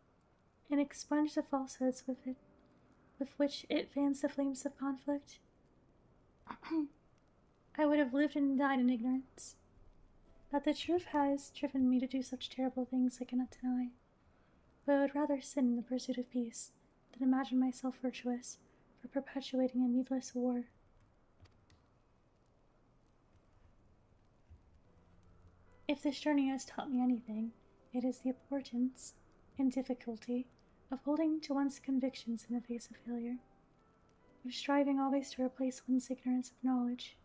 and expunge the falsehoods with which it fans the flames of conflict. I would have lived and died in ignorance. That the truth has driven me to do such terrible things I cannot deny, but I would rather sin in the pursuit of peace than imagine myself virtuous for perpetuating a needless war. If this journey has taught me anything, it is the importance and difficulty of holding to one's convictions in the face of failure, of striving always to replace one's ignorance of knowledge.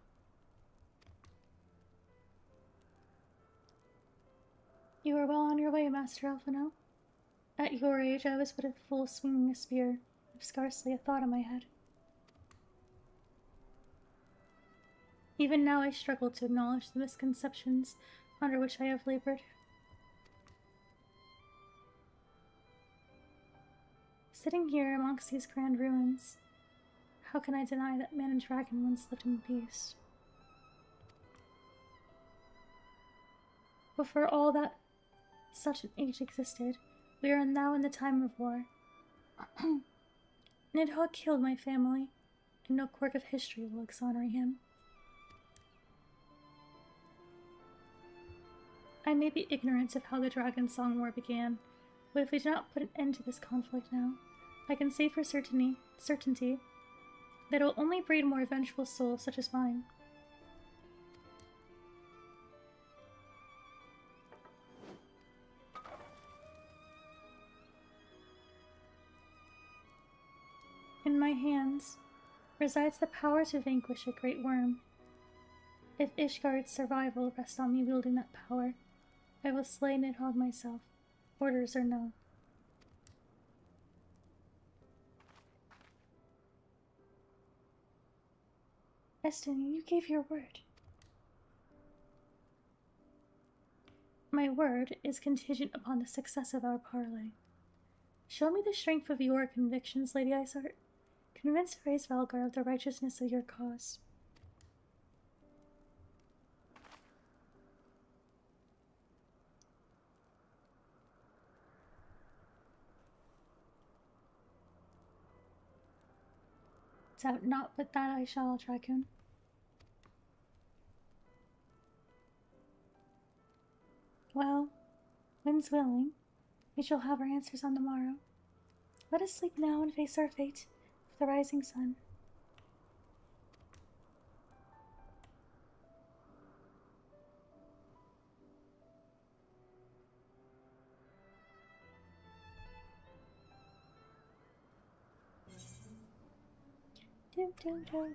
You are well on your way, Master Alphino. At your age, I was but a fool swinging a spear, with scarcely a thought in my head. Even now I struggle to acknowledge the misconceptions under which I have labored. Sitting here amongst these grand ruins, how can I deny that man and dragon once lived in peace? Before all that such an age existed, we are now in the time of war. Nidhogg killed my family, and no quirk of history will exonerate him. I may be ignorant of how the Dragon Song War began, but if we do not put an end to this conflict now, I can say for certainty that it will only breed more vengeful souls such as mine. In my hands resides the power to vanquish a great worm. If Ishgard's survival rests on me wielding that power, I will slay Nidhogg myself, orders or no. Destiny, you gave your word. My word is contingent upon the success of our parley. Show me the strength of your convictions, Lady Isart. Convince Grace Valgar of the righteousness of your cause. Doubt not but that I shall, Dragoon. Well, when's willing, we shall have our answers on the morrow. Let us sleep now and face our fate with the rising sun. Do, do, do.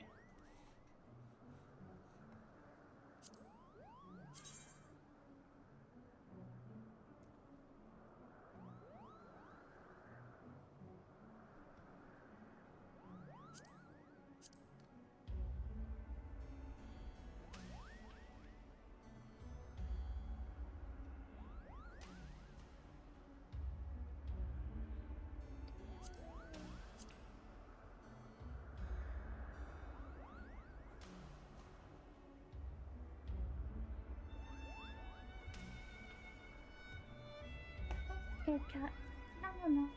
Good cat. No, no, no.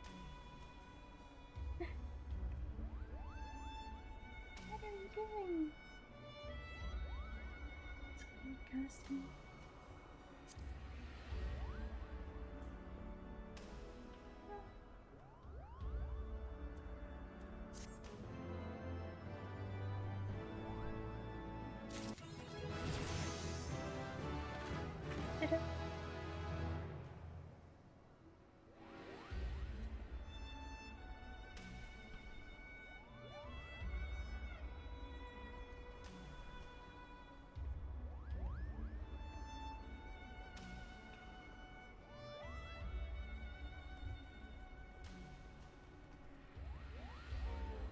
What are you doing? It's broadcasting. Did it?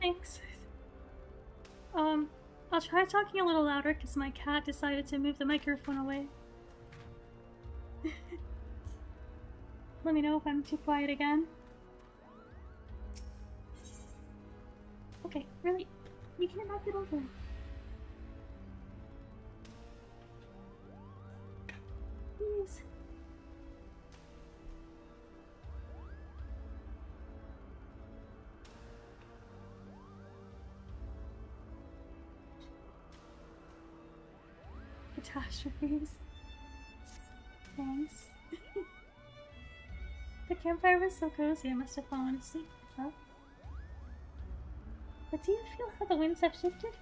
Thanks. I'll try talking a little louder because my cat decided to move the microphone away. Let me know if I'm too quiet again. Okay, really? You can't knock it over. Please. Catastrophes. Thanks. The campfire was so cozy I must have fallen asleep. Huh? But do you feel how the winds have shifted?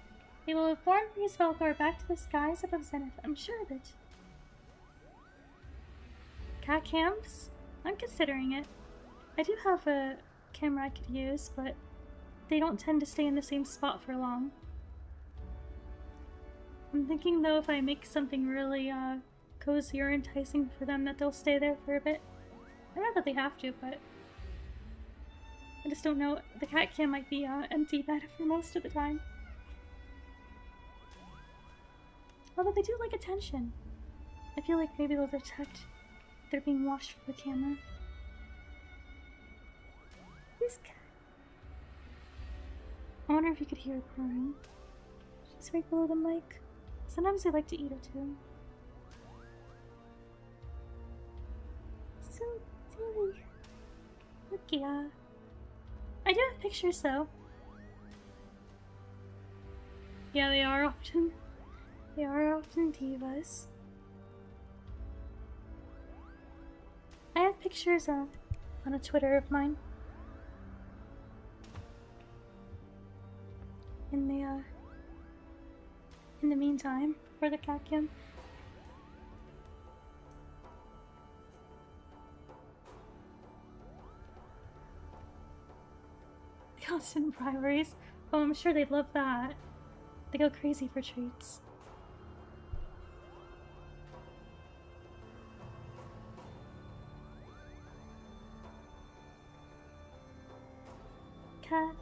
They will have borne Breeze Valgor back to the skies above Zenith, I'm sure of it. Cat camps? I'm considering it. I do have a camera I could use, but they don't tend to stay in the same spot for long. I'm thinking though if I make something really cozy or enticing for them that they'll stay there for a bit. I know that they have to, but I just don't know. The cat cam might be empty bed for most of the time. Although they do like attention. I feel like maybe they'll detect they're being watched for the camera. This cat. I wonder if you could hear her purring. She's right below the mic. Sometimes they like to eat it too. So silly. Look, yeah. I do have pictures though. Yeah, they are often divas. I have pictures on a Twitter of mine. In the meantime, for the cat cam. Constant rivalries. Oh, I'm sure they'd love that. They go crazy for treats. Cat,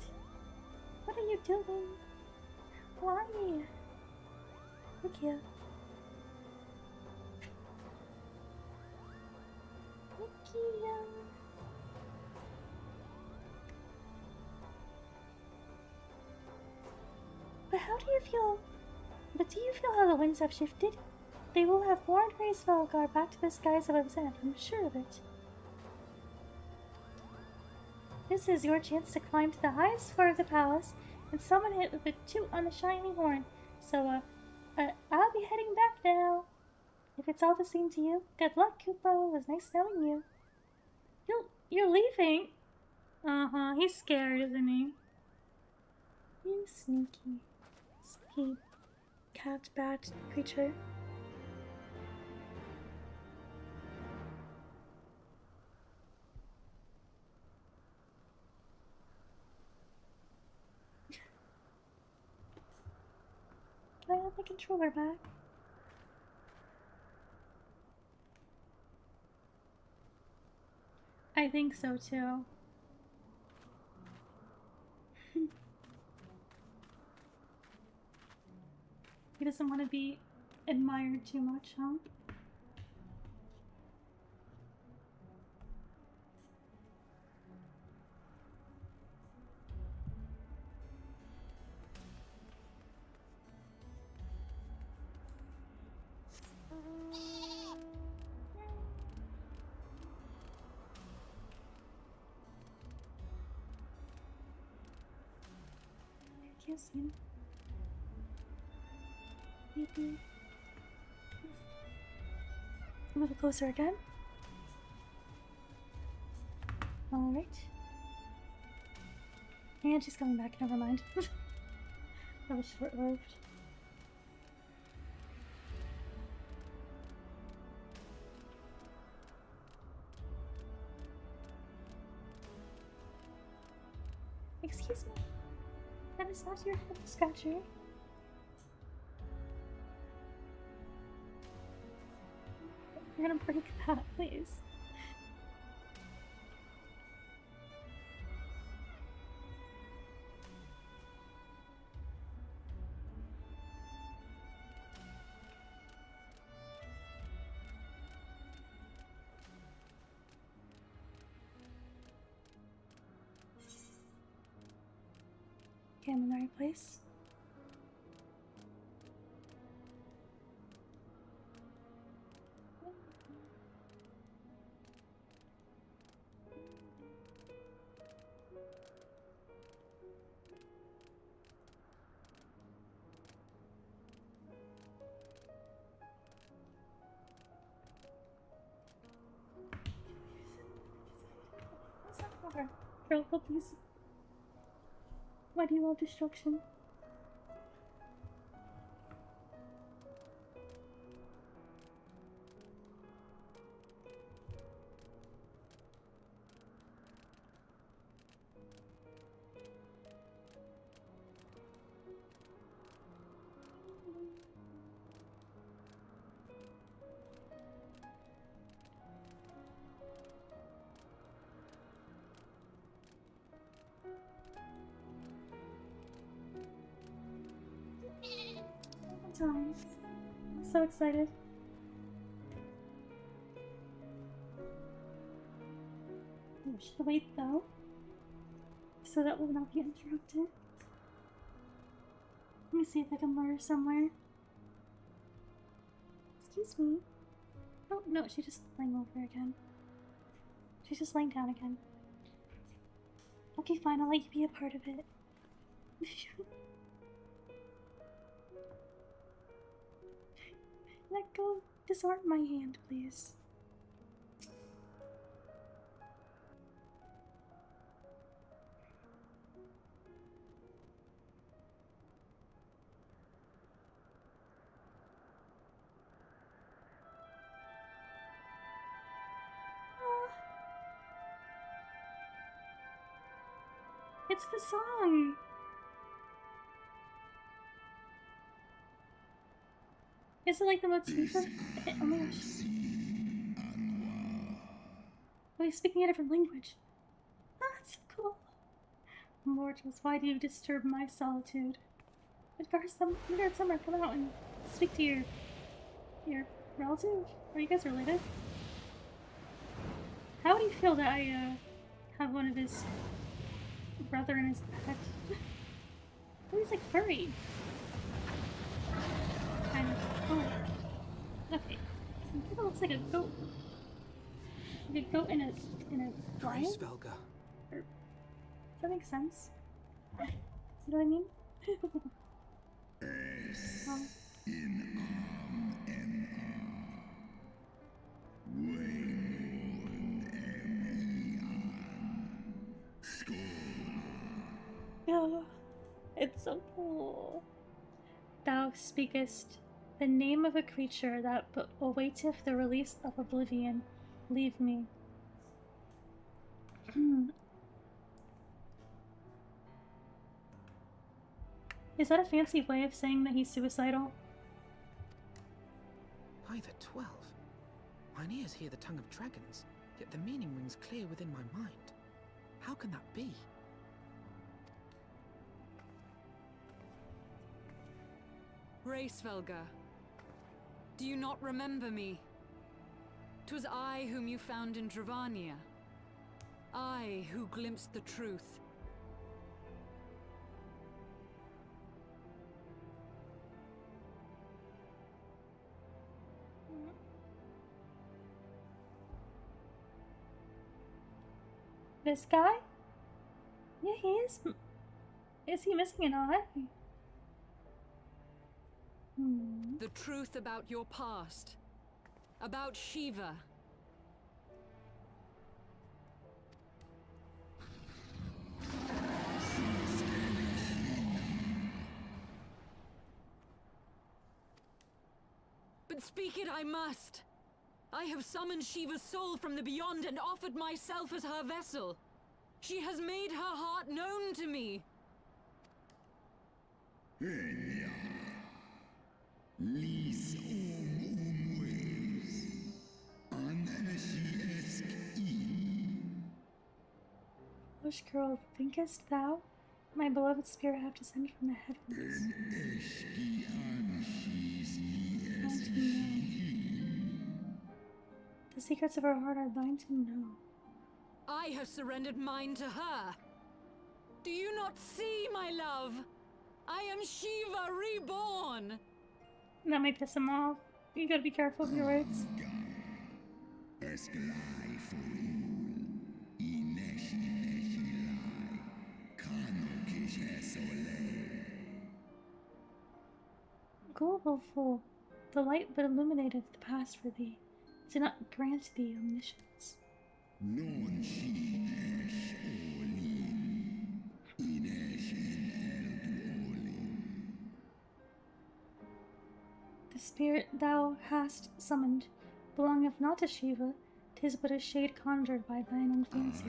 what are you doing? Why? Look here. Look here. But how do you feel? But do you feel how the winds have shifted? They will have borne Breeze Valgor back to the skies above Zenith, I'm sure of it. This is your chance to climb to the highest floor of the palace and summon it with a toot on the shiny horn. So, I'll be heading back now. If it's all the same to you, good luck, Koopa. It was nice knowing you. You're leaving? Uh-huh, he's scared, isn't he? You sneaky cat bat creature. my controller back. I think so too. He doesn't want to be admired too much, huh? I can't see him. Maybe. A little closer again. Alright. And she's coming back, never mind. That was short-lived. Excuse me. That is not your head scratcher. You're gonna break that, please. Okay, I'm in the right place. Girl, please. Why do you want destruction? Time. So excited. I should wait though, so that will not be interrupted. Let me see if I can lure her somewhere. Excuse me. Oh no, she's just laying over again. She's just laying down again. Okay, fine, I'll let you be a part of it. Let go. Disarm my hand, please. It's the song! Is it like the motif of it? Oh my gosh. Oh, he's speaking a different language. Oh, that's so cool. Mortals, why do you disturb my solitude? But first, Summer, come out and speak to your relative? Are you guys related? How do you feel that I have one of his brother in his pet? Oh, he's like furry. Kind of. Oh. Okay. It looks like a goat. Like a goat in a lion? Velga. Or, does that make sense? You know what I mean? Oh, it's so cool. Thou speakest the name of a creature that awaiteth the release of oblivion. Leave me. Is that a fancy way of saying that he's suicidal? why the 12? Mine ears hear the tongue of dragons, yet the meaning rings clear within my mind. How can that be? Racevelga, do you not remember me? 'Twas I whom you found in Dravania. I who glimpsed the truth. This guy? Yeah, he is. Is he missing an eye? The truth about your past. About Shiva. But speak it I must. I have summoned Shiva's soul from the beyond and offered myself as her vessel. She has made her heart known to me. Foolish girl, thinkest thou my beloved spirit have descended from the heavens? Thine to know. The secrets of her heart are thine to know. I have surrendered mine to her. Do you not see, my love? I am Shiva reborn. That might piss him off. You gotta be careful with your words. Gullible fool, the light but illuminated the past for thee, did not grant thee omniscience. The spirit thou hast summoned belongeth not to Shiva, 'tis but a shade conjured by thine own fancy.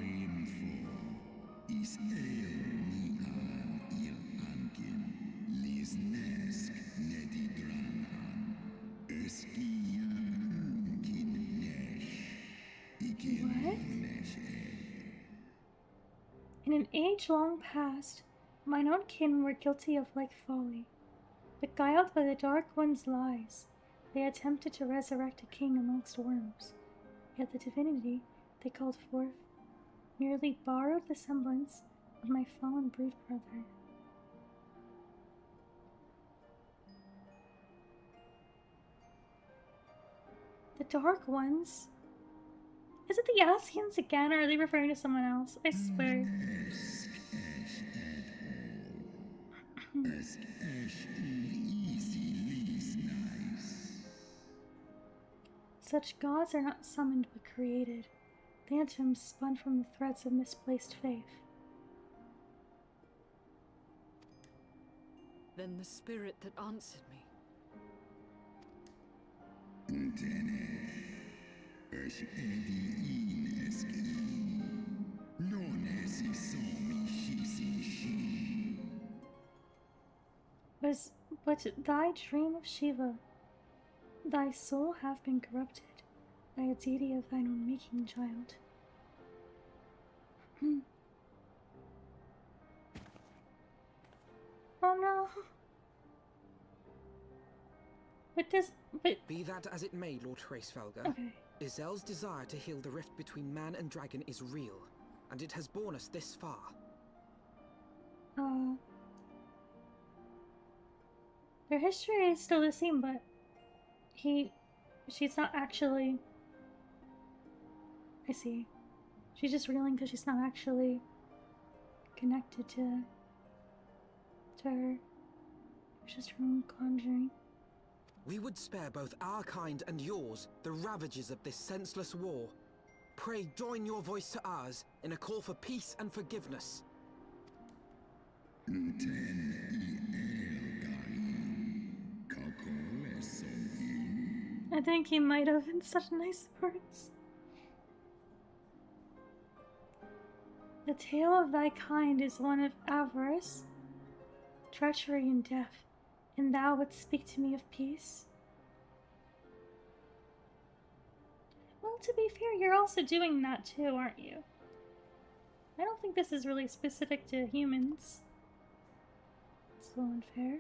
What? In an age long past, mine own kin were guilty of like folly. Beguiled by the Dark One's lies, they attempted to resurrect a king amongst worms. Yet the divinity they called forth merely borrowed the semblance of my fallen brood brother. The Dark Ones? Is it the Asians again, or are they referring to someone else? I swear. Such gods are not summoned but created, phantoms spun from the threads of misplaced faith. Then the spirit that answered me. But thy dream of Shiva, thy soul hath been corrupted by a deity of thine own making, child. Oh no. But Be that as it may, Lord Hraesvelga, okay. Izel's desire to heal the rift between man and dragon is real, and it has borne us this far. Their history is still the same, but she's not actually. I see. She's just reeling because she's not actually connected to her. It's just her own conjuring. We would spare both our kind and yours the ravages of this senseless war. Pray join your voice to ours in a call for peace and forgiveness. I think he might have in such nice words. The tale of thy kind is one of avarice, treachery, and death, and thou wouldst speak to me of peace? Well, to be fair, you're also doing that too, aren't you? I don't think this is really specific to humans. It's a little unfair.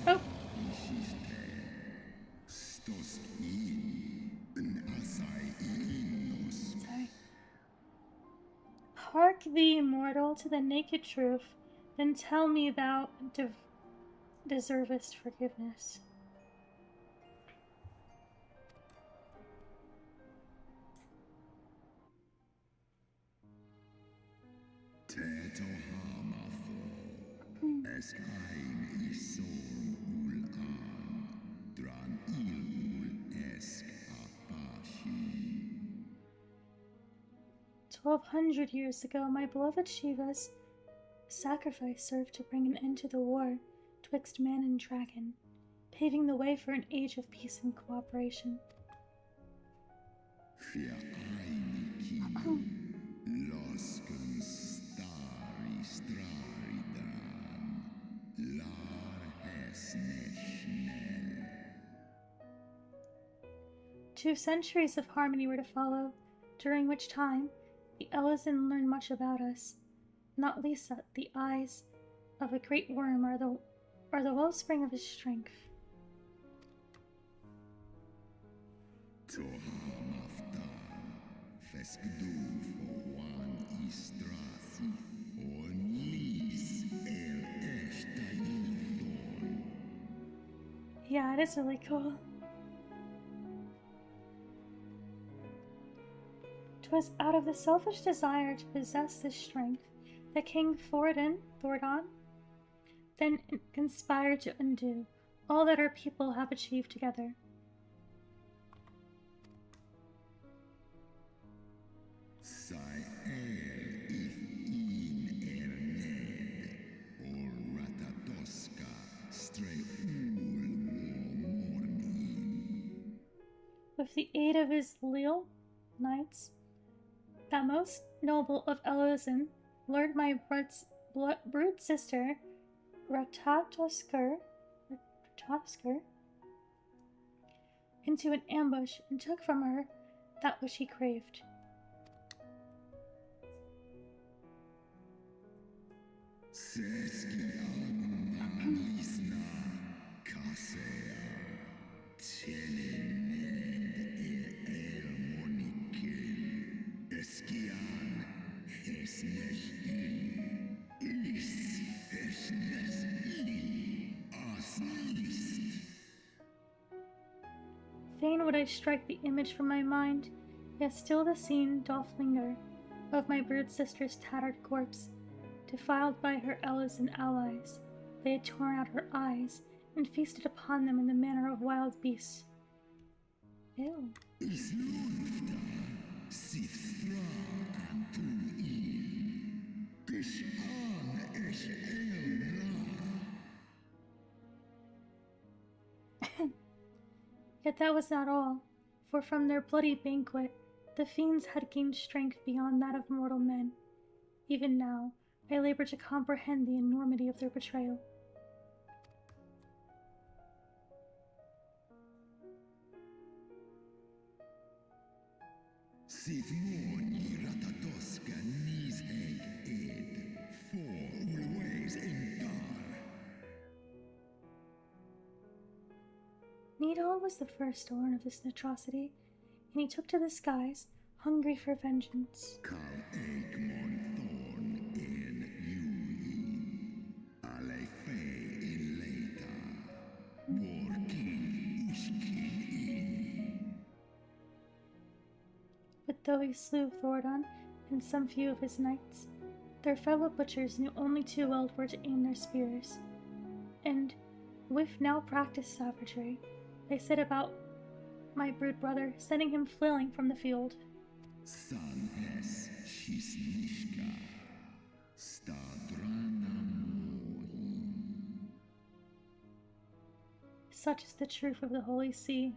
Oh! Sorry. Hark thee, mortal, to the naked truth, then tell me thou deservest forgiveness. Esk ein isor ul an, dran ul esk afashi. 1200 years ago, my beloved Shiva's sacrifice served to bring an end to the war twixt man and dragon, paving the way for an age of peace and cooperation. Für einiki losken stari strari dran, lar hes schnell. 2 centuries of harmony were to follow, during which time the Elezen learned much about us, not least that the eyes of a great worm are the wellspring of his strength. Yeah, it is really cool. 'Twas out of the selfish desire to possess this strength that King Thordon then conspired to undo all that our people have achieved together. With the aid of his leal knights, that most noble of Elezen lured my brood sister, Ratatoskr, into an ambush and took from her that which he craved. Fain would I strike the image from my mind, yet still the scene doth linger of my brood sister's tattered corpse, defiled by her Elezen allies. They had torn out her eyes and feasted upon them in the manner of wild beasts. Ew. Yet that was not all, for from their bloody banquet the fiends had gained strength beyond that of mortal men. Even now, I labor to comprehend the enormity of their betrayal. Nidal was the firstborn of this atrocity, and he took to the skies, hungry for vengeance. But though he slew Thordon and some few of his knights, their fellow butchers knew only too well where to aim their spears, and, with now practiced savagery, they set about my brood brother, sending him flailing from the field. Such is the truth of the Holy See,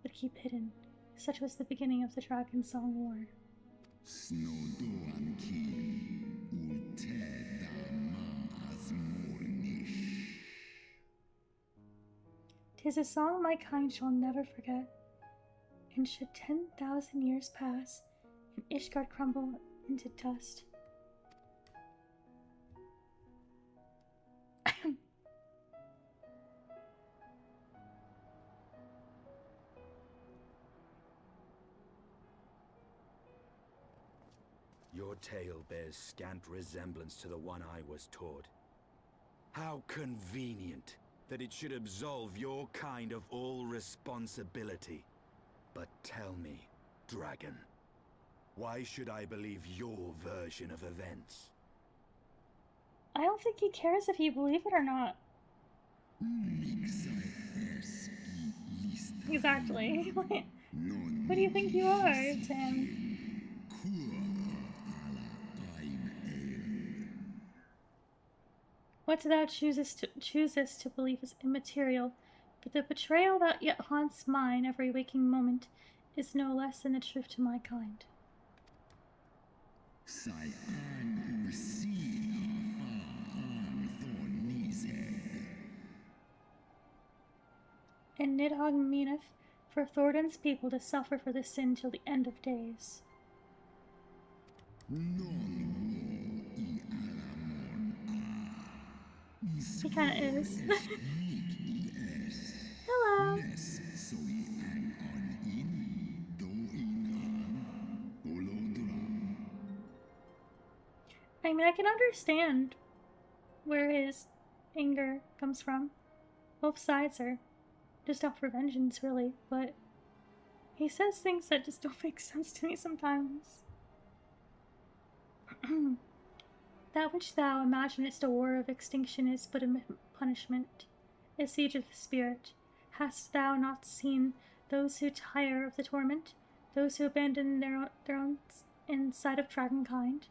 but keep hidden. Such was the beginning of the Dragon Song War. "'Tis a song my kind shall never forget. And should 10,000 years pass, and Ishgard crumble into dust, Your tale bears scant resemblance to the one I was taught. How convenient that it should absolve your kind of all responsibility. But tell me, dragon, why should I believe your version of events? I don't think he cares if you believe it or not. Exactly. What do you think you are to him? What thou choosest to believe is immaterial, but the betrayal that yet haunts mine every waking moment is no less than the truth to my kind. And Nidhogg meaneth for Thordan's people to suffer for the sin till the end of days. He kinda is. Hello! I mean, I can understand where his anger comes from. Both sides are just out for vengeance, really, but he says things that just don't make sense to me sometimes. That which thou imaginest a war of extinction is but a punishment, a siege of the spirit. Hast thou not seen those who tire of the torment, those who abandon their own in sight of dragonkind?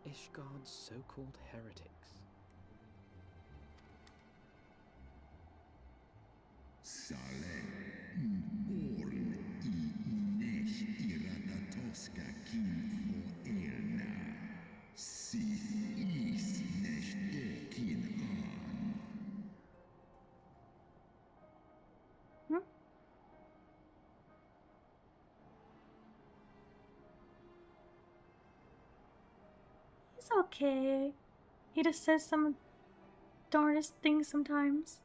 Ishgard's so-called heretics. It's okay. He just says some darndest things sometimes.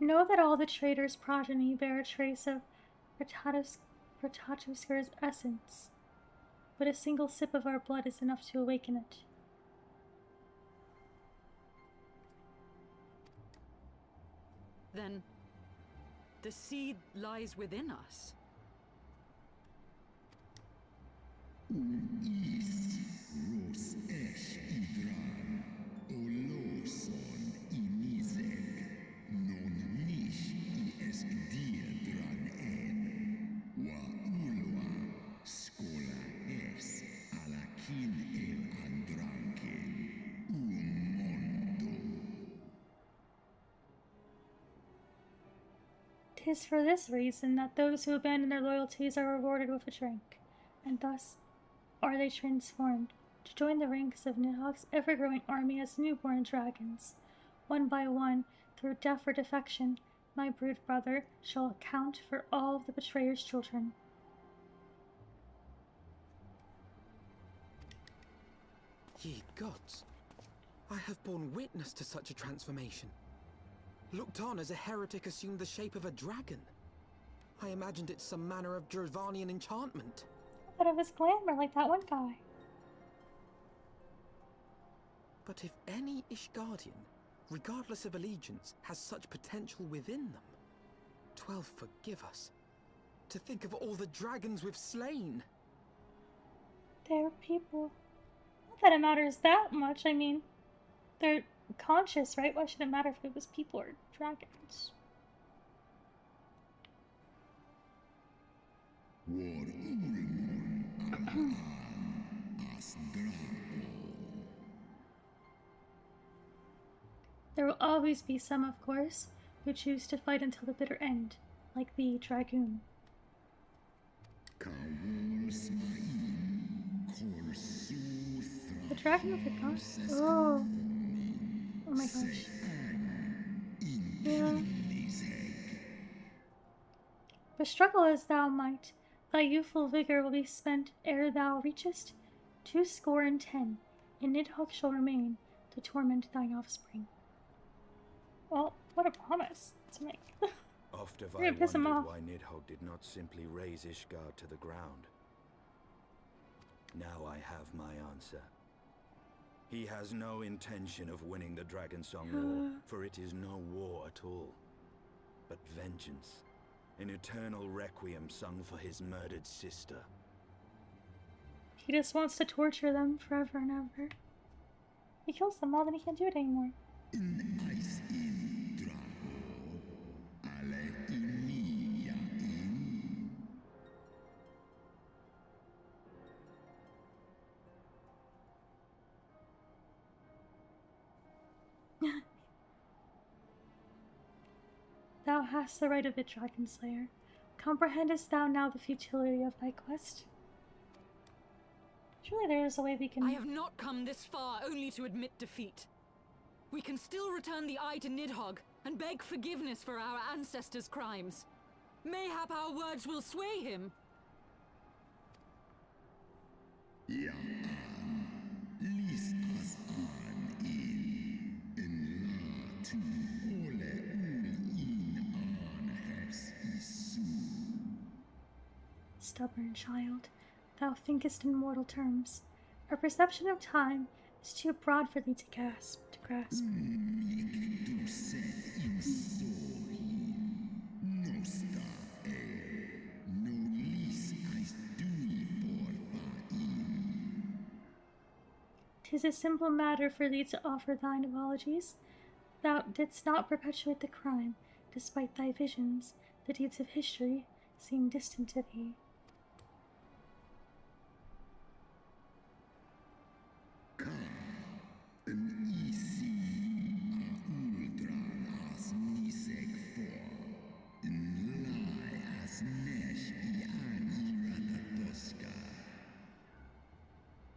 Know that all the traitor's progeny bear a trace of Ratatoskir's essence, but a single sip of our blood is enough to awaken it. Then, the seed lies within us. Tis for this reason that those who abandon their loyalties are rewarded with a drink, and thus are they transformed to join the ranks of Nidhogg's ever-growing army as newborn dragons. One by one, through death or defection, my brood brother shall account for all of the betrayer's children. Ye gods, I have borne witness to such a transformation. Looked on as a heretic assumed the shape of a dragon. I imagined it some manner of Dravanian enchantment. I thought it was glamour like that one guy. But if any Ishgardian, regardless of allegiance, has such potential within them, 12 forgive us. To think of all the dragons we've slain. They're people. Not that it matters that much, I mean, they're conscious, right? Why should it matter if it was people or dragons? There will always be some, of course, who choose to fight until the bitter end, like the dragoon. The dragon of the gods? Oh. my gosh. Yeah. But struggle as thou might, thy youthful vigor will be spent ere thou reachest 210, and Nidhogg shall remain to torment thine offspring. Well, what a promise to make. Oft have You're I gonna piss him wondered off. why Nidhogg did not simply raze Ishgard to the ground. Now I have my answer. He has no intention of winning the Dragonsong War, for it is no war at all, but vengeance. An eternal requiem sung for his murdered sister. He just wants to torture them forever and ever. He kills them all, then he can't do it anymore. Thou hast the right of it, Dragon Slayer. Comprehendest thou now the futility of thy quest? Surely there is a way we can... I have not come this far only to admit defeat. We can still return the eye to Nidhogg and beg forgiveness for our ancestors' crimes. Mayhap our words will sway him. Stubborn child, thou thinkest in mortal terms. Our perception of time is too broad for thee to grasp. Tis a simple matter for thee to offer thine apologies. Thou didst not perpetuate the crime, despite thy visions. The deeds of history seem distant to thee.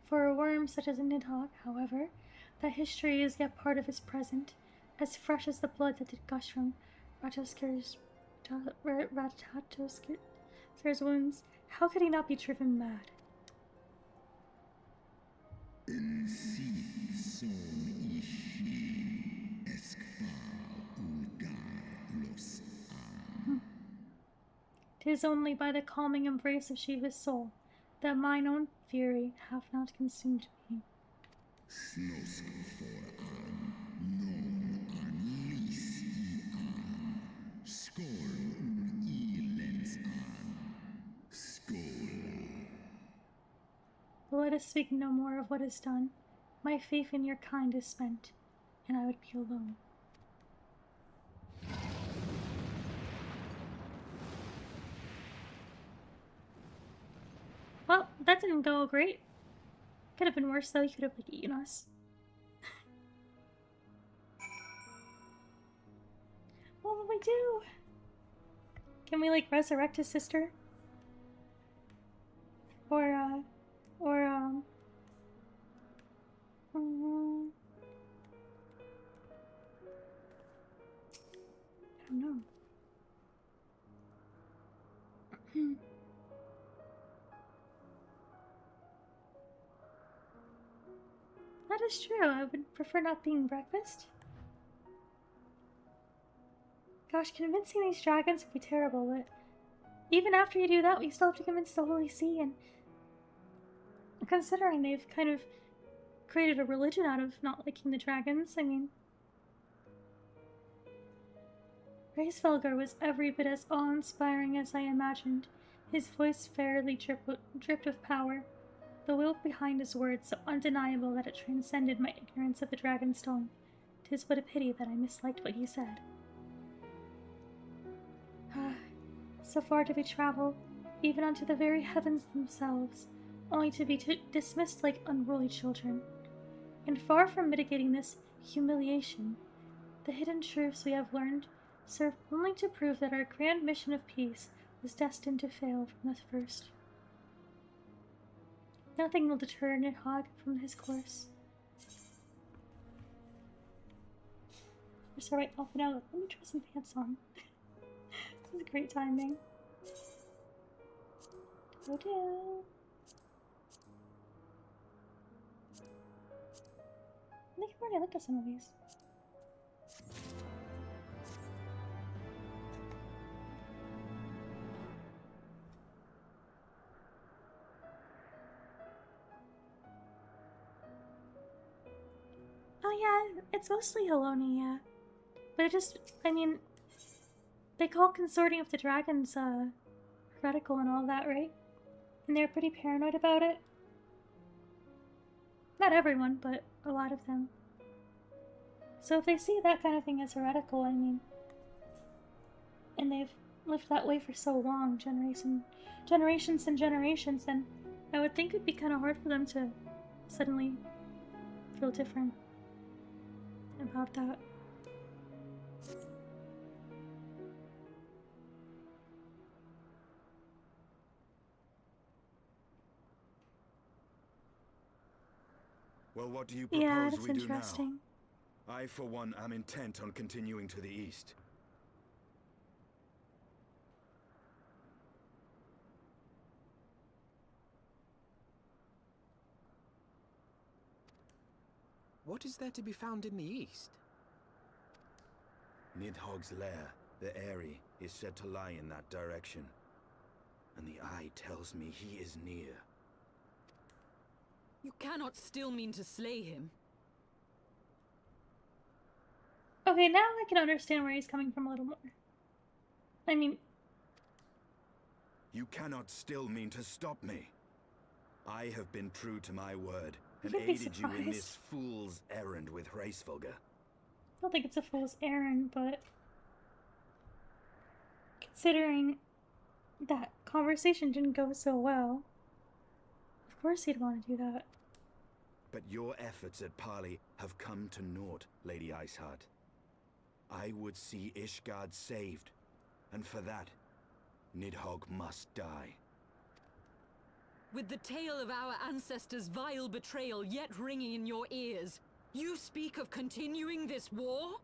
For a worm such as a Nidhogg, however, that history is yet part of his present, as fresh as the blood that did gush from Ratatoskir's wounds. How could he not be driven mad? Tis only by the calming embrace of Shiva's soul that mine own fury hath not consumed me. But let us speak no more of what is done. My faith in your kind is spent, and I would be alone. Well, that didn't go great. Could have been worse though, he could have eaten us. What will we do? Can we resurrect his sister? Or I don't know. That is true. I would prefer not being breakfast. Gosh, convincing these dragons would be terrible, but even after you do that, we still have to convince the Holy See, and considering they've kind of created a religion out of not liking the dragons, I mean... Reisvelgar was every bit as awe-inspiring as I imagined. His voice fairly dripped with power. The will behind his words so undeniable that it transcended my ignorance of the dragon's tongue. 'Tis but a pity that I misliked what he said. So far do we travel, even unto the very heavens themselves, only to be dismissed like unruly children. And far from mitigating this humiliation, the hidden truths we have learned serve only to prove that our grand mission of peace was destined to fail from the first. Nothing will deter Nidhogg from his course. We're so right off and out. Let me try some pants on. This is great timing. Go down. I think I've already looked at some of these. Oh yeah, it's mostly Haloni, yeah. But it just, I mean, they call consorting of the dragons, heretical and all that, right? And they're pretty paranoid about it. Not everyone, but a lot of them. So if they see that kind of thing as heretical, I mean, and they've lived that way for so long, generations and generations, then I would think it'd be kind of hard for them to suddenly feel different about that. Well, what do you propose Yeah, that's we do interesting. now? I, for one, am intent on continuing to the east. What is there to be found in the east? Nidhogg's lair, the Eyrie, is said to lie in that direction. And the eye tells me he is near. You cannot still mean to slay him. Okay, now I can understand where he's coming from a little more. I mean... You cannot still mean to stop me. I have been true to my word, and You'd be aided you in surprised. this fool's errand with Hraesvelga. I don't think it's a fool's errand, but... considering that conversation didn't go so well, of course he'd want to do that. But your efforts at parley have come to naught, Lady Iceheart. I would see Ishgard saved, and for that, Nidhogg must die. With the tale of our ancestors' vile betrayal yet ringing in your ears, you speak of continuing this war?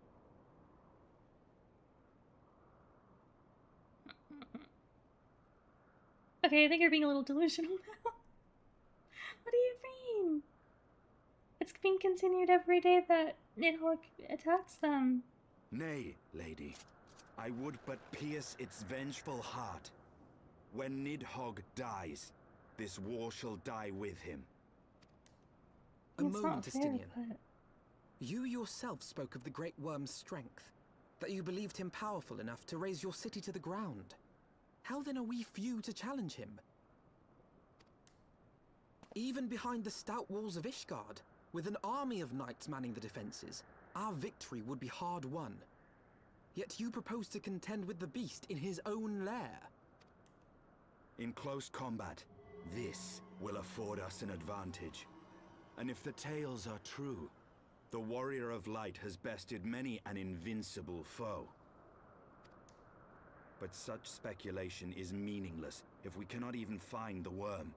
Okay, I think you're being a little delusional now. What do you mean? It's being continued every day that Nidhogg attacks them. Nay, lady. I would but pierce its vengeful heart. When Nidhogg dies, this war shall die with him. A It's moment, not fair, Justinian. but... You yourself spoke of the Great Worm's strength, that you believed him powerful enough to raise your city to the ground. How then are we few to challenge him? Even behind the stout walls of Ishgard, with an army of knights manning the defenses, our victory would be hard won. Yet you propose to contend with the beast in his own lair. In close combat, this will afford us an advantage. And if the tales are true, the Warrior of Light has bested many an invincible foe. But such speculation is meaningless if we cannot even find the worm.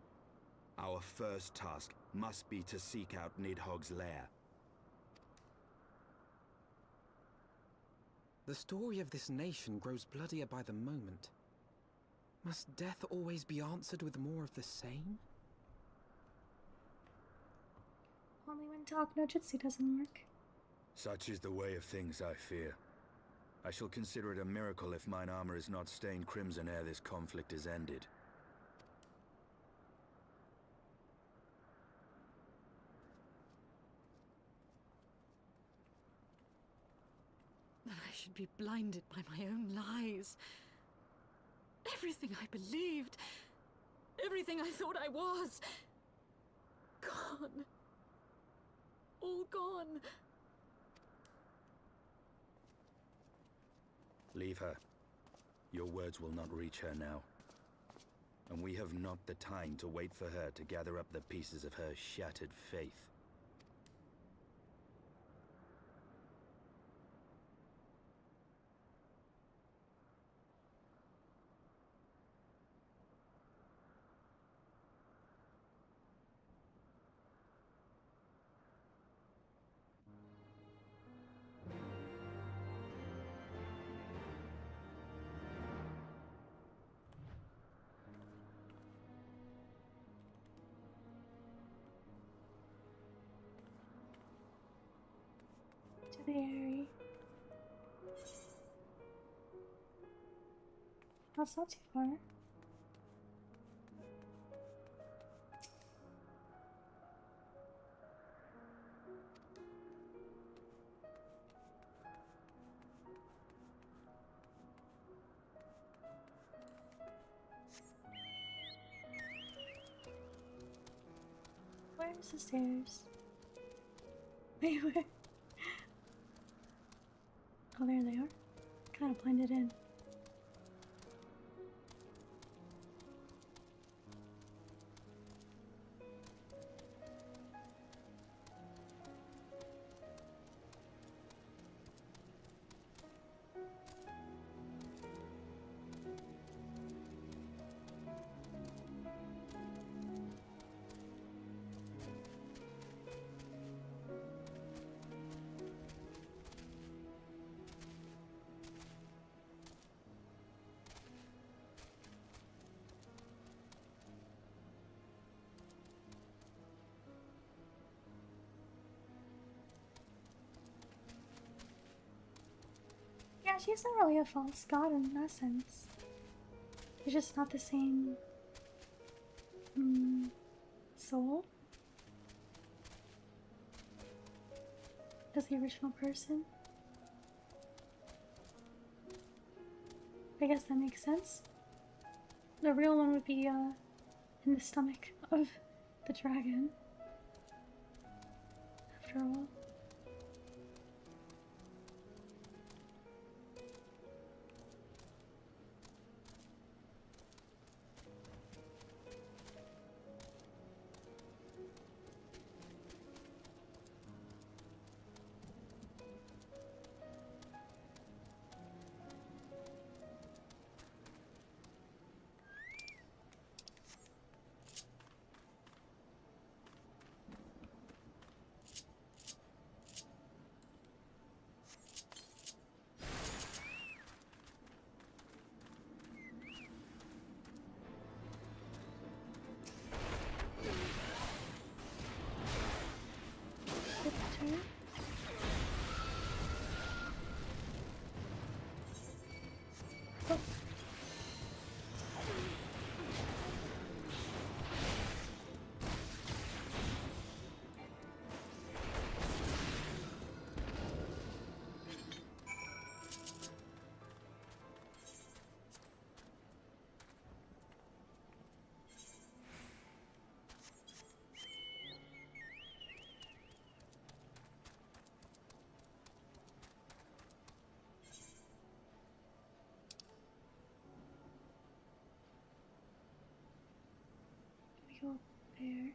Our first task must be to seek out Nidhogg's lair. The story of this nation grows bloodier by the moment. Must death always be answered with more of the same? Only when talk no jutsu doesn't work. Such is the way of things, I fear. I shall consider it a miracle if mine armor is not stained crimson ere this conflict is ended. That I should be blinded by my own lies. Everything I believed, everything I thought I was, gone. All gone. Leave her. Your words will not reach her now. And we have not the time to wait for her to gather up the pieces of her shattered faith. Very. That's not too far. Where's the stairs? Wait, where? Oh, there they are. Kind of blended in. Yeah, she's not really a false god in that sense. It's just not the same soul as the original person. I guess that makes sense. The real one would be in the stomach of the dragon, after all. Go there.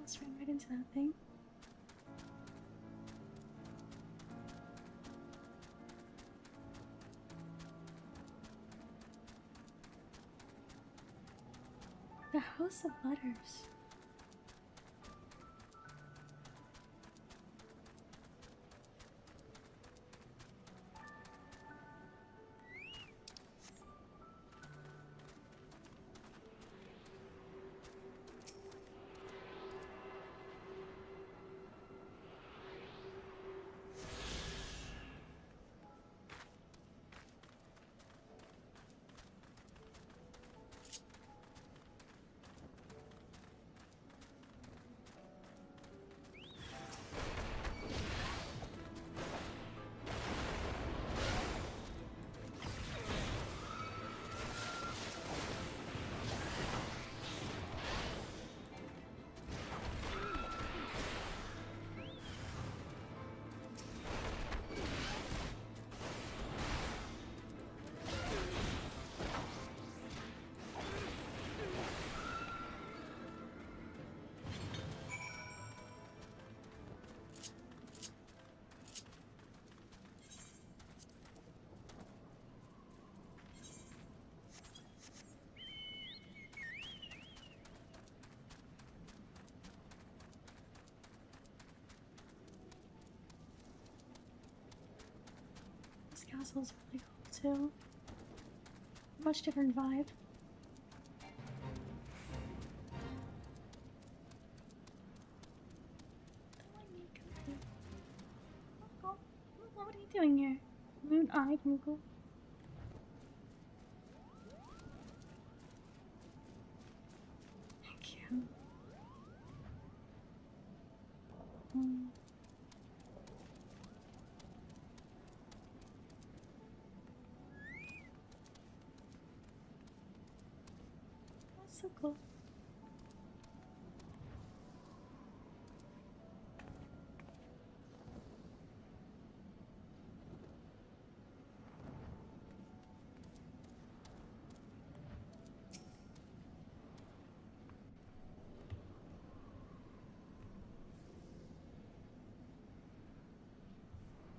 almost ran right into that thing. The House of Letters. This castle's really cool too. Much different vibe. Oh, what are you doing here? Moon-eyed Moogle. Thank you. That's so cool.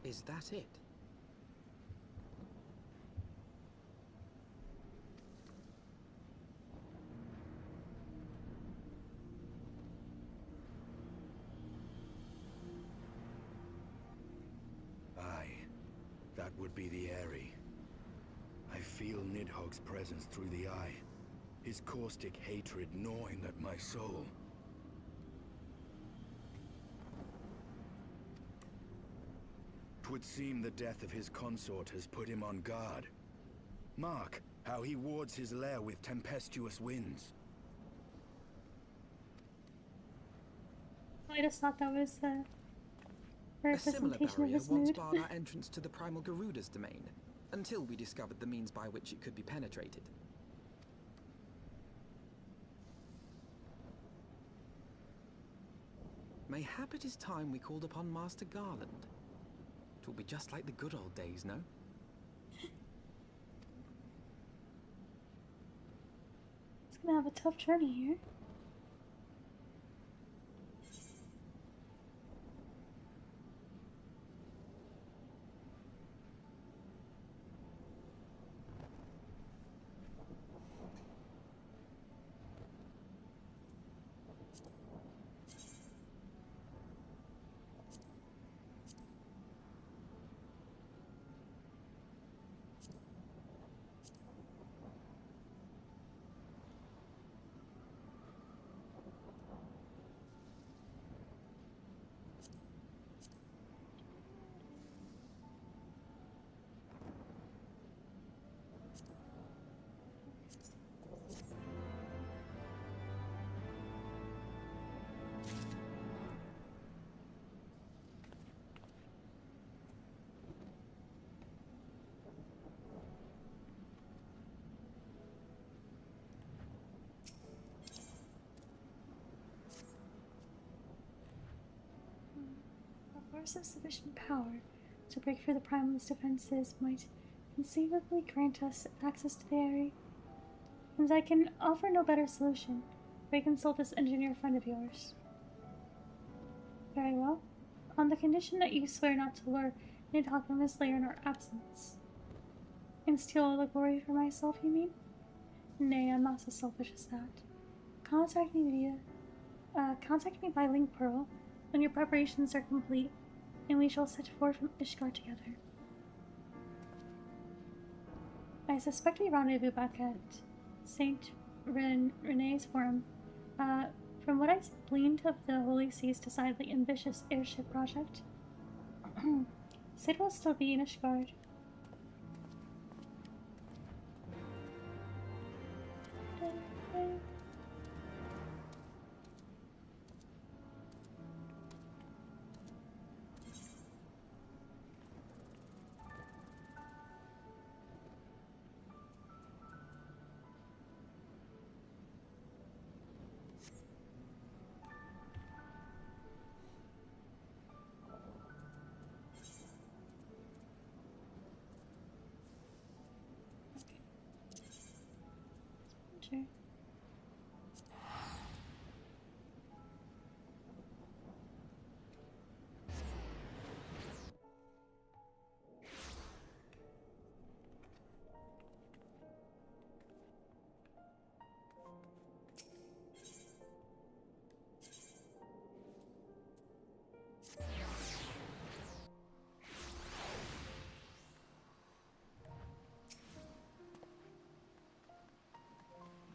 Is that it? Aye, that would be the Eyrie. I feel Nidhogg's presence through the eye, his caustic hatred gnawing at my soul. 'Twould seem the death of his consort has put him on guard. Mark how he wards his lair with tempestuous winds. I just thought that was a A similar representation of barrier his once mood. barred our entrance to the Primal Garuda's domain, until we discovered the means by which it could be penetrated. Mayhap it is time we called upon Master Garland. It will be just like the good old days, no? He's gonna have a tough journey here. A force of sufficient power to break through the Primal's defenses might conceivably grant us access to the area. And I can offer no better solution. We consult this engineer friend of yours. Very well. On the condition that you swear not to lure Nidhogg from his lair in our absence. And steal all the glory for myself, you mean? Nay, I'm not so selfish as that. Contact me by link pearl when your preparations are complete, and we shall set forth from Ishgard together. I suspect we rendezvous back at Saint Rene's Forum. From what I've gleaned of the Holy See's decidedly ambitious airship project, Sid will still be in Ishgard. Sure.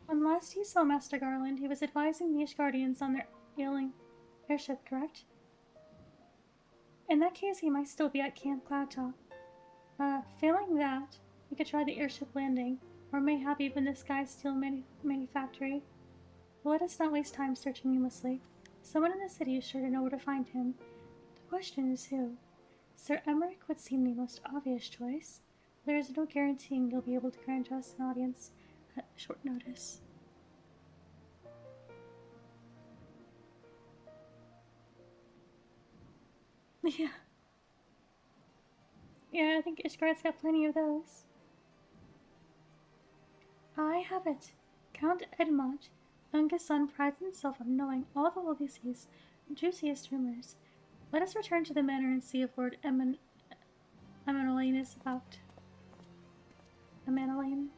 When last you saw Master Garland, he was advising the Ishgardians on their ailing airship, correct? In that case, he might still be at Camp Cloudtop. Failing that, we could try the airship landing, or mayhap even the Sky Steel Manufactory. But let us not waste time searching aimlessly. Someone in the city is sure to know where to find him. The question is who? Sir Emmerich would seem the most obvious choice. There is no guaranteeing you'll be able to grant us an audience at short notice. Yeah. Yeah, I think Ishgard's got plenty of those. I have it. Count Edmont, Unga's son, prides himself on knowing all the Holy Sea's juiciest rumors. Let us return to the manor and see if Lord Emmeline is about. Emmeline?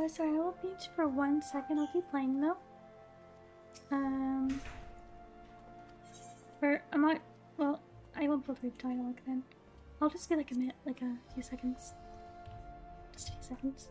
Sorry, I will mute for 1 second. I'll keep playing though. Well, I won't be able to read dialogue then. I'll just be like a minute, like a few seconds. Just a few seconds.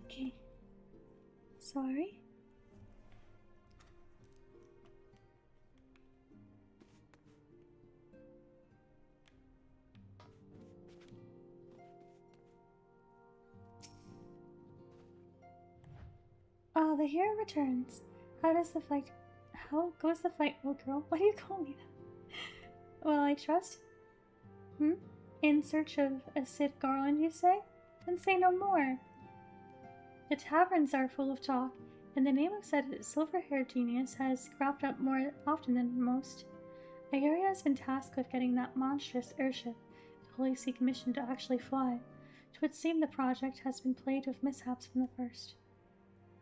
Okay. Sorry. Ah, the hero returns. How goes the fight, little girl? Why do you call me that? Well, I trust. In search of a Sid Garland, you say? Then say no more. The taverns are full of talk, and the name of said silver-haired genius has cropped up more often than most. Agaria has been tasked with getting that monstrous airship the Holy See commissioned to actually fly. It would seem the project has been plagued with mishaps from the first.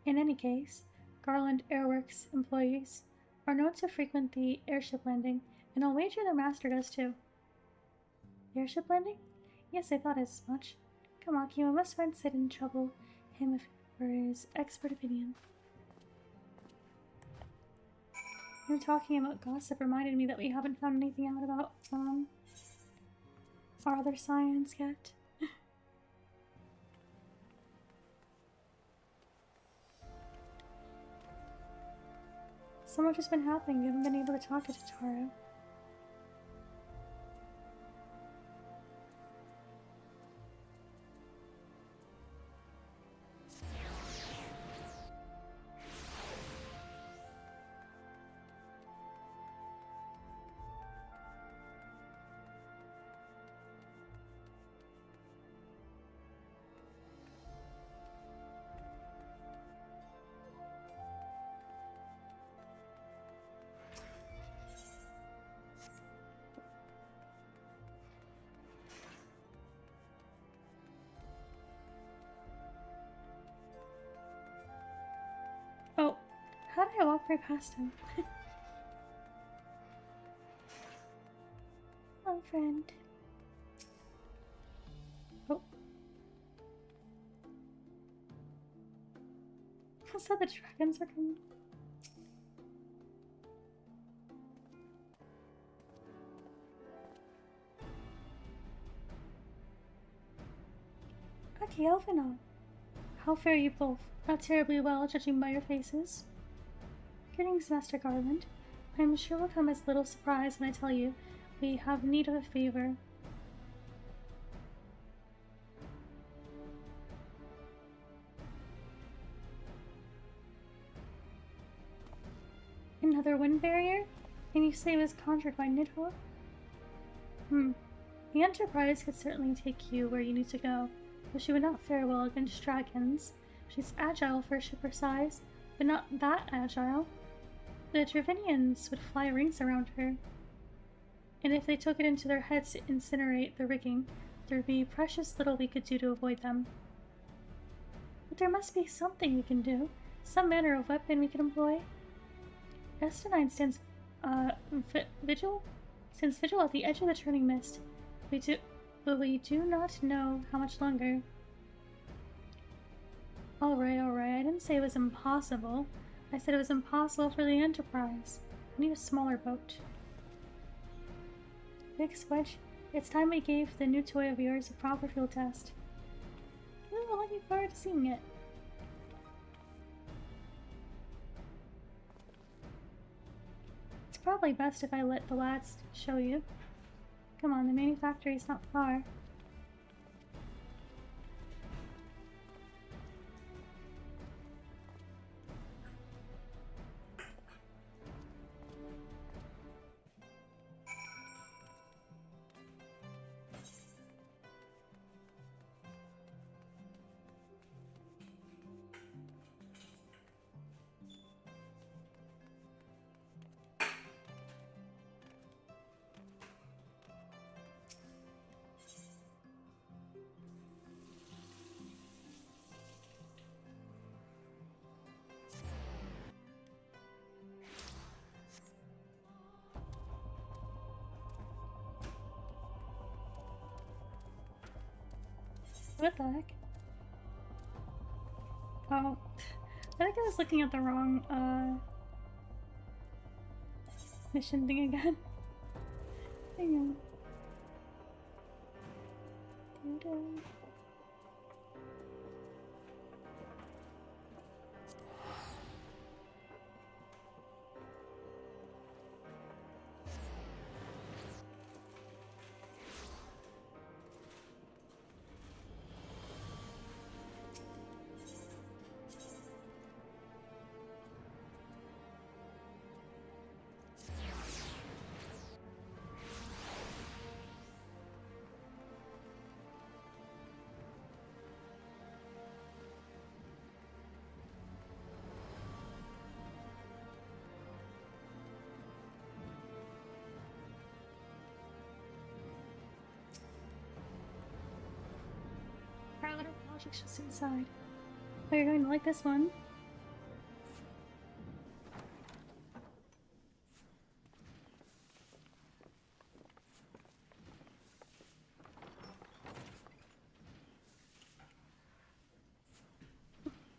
In any case, Garland Airworks employees are known to frequent the airship landing, and I'll wager their master does too. The airship landing? Yes, I thought as much. Come on, Akio, I must find Sid and trouble him for his expert opinion. Him talking about gossip reminded me that we haven't found anything out about, our other science yet. So much has been happening, we haven't been able to talk to Totaro. Oh, how did I walk right past him? Hello, friend. Oh. I saw the dragons are coming. Okay, Elvina. How fare you both? Not terribly well, judging by your faces. Greetings, Master Garland. I am sure will come as little surprise when I tell you we have need of a favor. Another wind barrier? And you say it was conjured by Nidhogg? The Enterprise could certainly take you where you need to go, but she would not fare well against dragons. She's agile for a ship her size, but not that agile. The Dravinians would fly rings around her. And if they took it into their heads to incinerate the rigging, there would be precious little we could do to avoid them. But there must be something we can do, some manner of weapon we can employ. S9 stands vigil at the edge of the turning mist. But we do not know how much longer. Alright, I didn't say it was impossible. I said it was impossible for the Enterprise. We need a smaller boat. Big Switch, it's time we gave the new toy of yours a proper field test. Ooh, looking forward to seeing it. It's probably best if I let the lads show you. Come on, the manufactory's not far. What the heck? Oh, I think I was looking at the wrong, mission thing again. Hang on. project's just inside. Oh, you're going to like this one.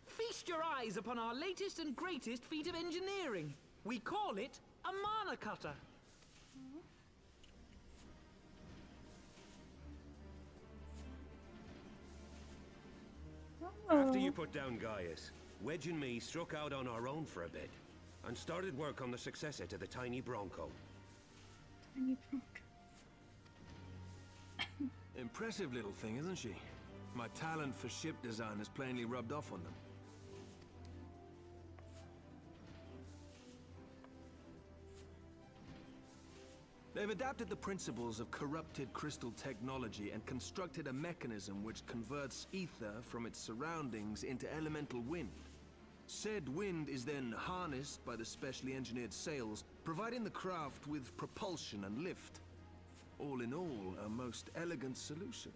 Feast your eyes upon our latest and greatest feat of engineering. We call it a mana cutter. After you put down Gaius, Wedge and me struck out on our own for a bit, and started work on the successor to the Tiny Bronco. Tiny Bronco. Impressive little thing, isn't she? My talent for ship design has plainly rubbed off on them. They've adapted the principles of corrupted crystal technology and constructed a mechanism which converts ether from its surroundings into elemental wind. Said wind is then harnessed by the specially engineered sails, providing the craft with propulsion and lift. All in all, a most elegant solution.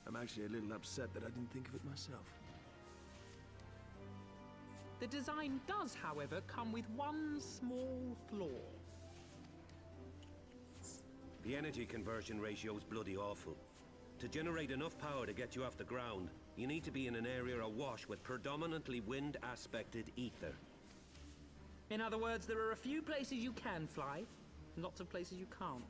I'm actually a little upset that I didn't think of it myself. The design does, however, come with one small flaw. The energy conversion ratio is bloody awful. To generate enough power to get you off the ground, you need to be in an area awash with predominantly wind-aspected ether. In other words, there are a few places you can fly, and lots of places you can't.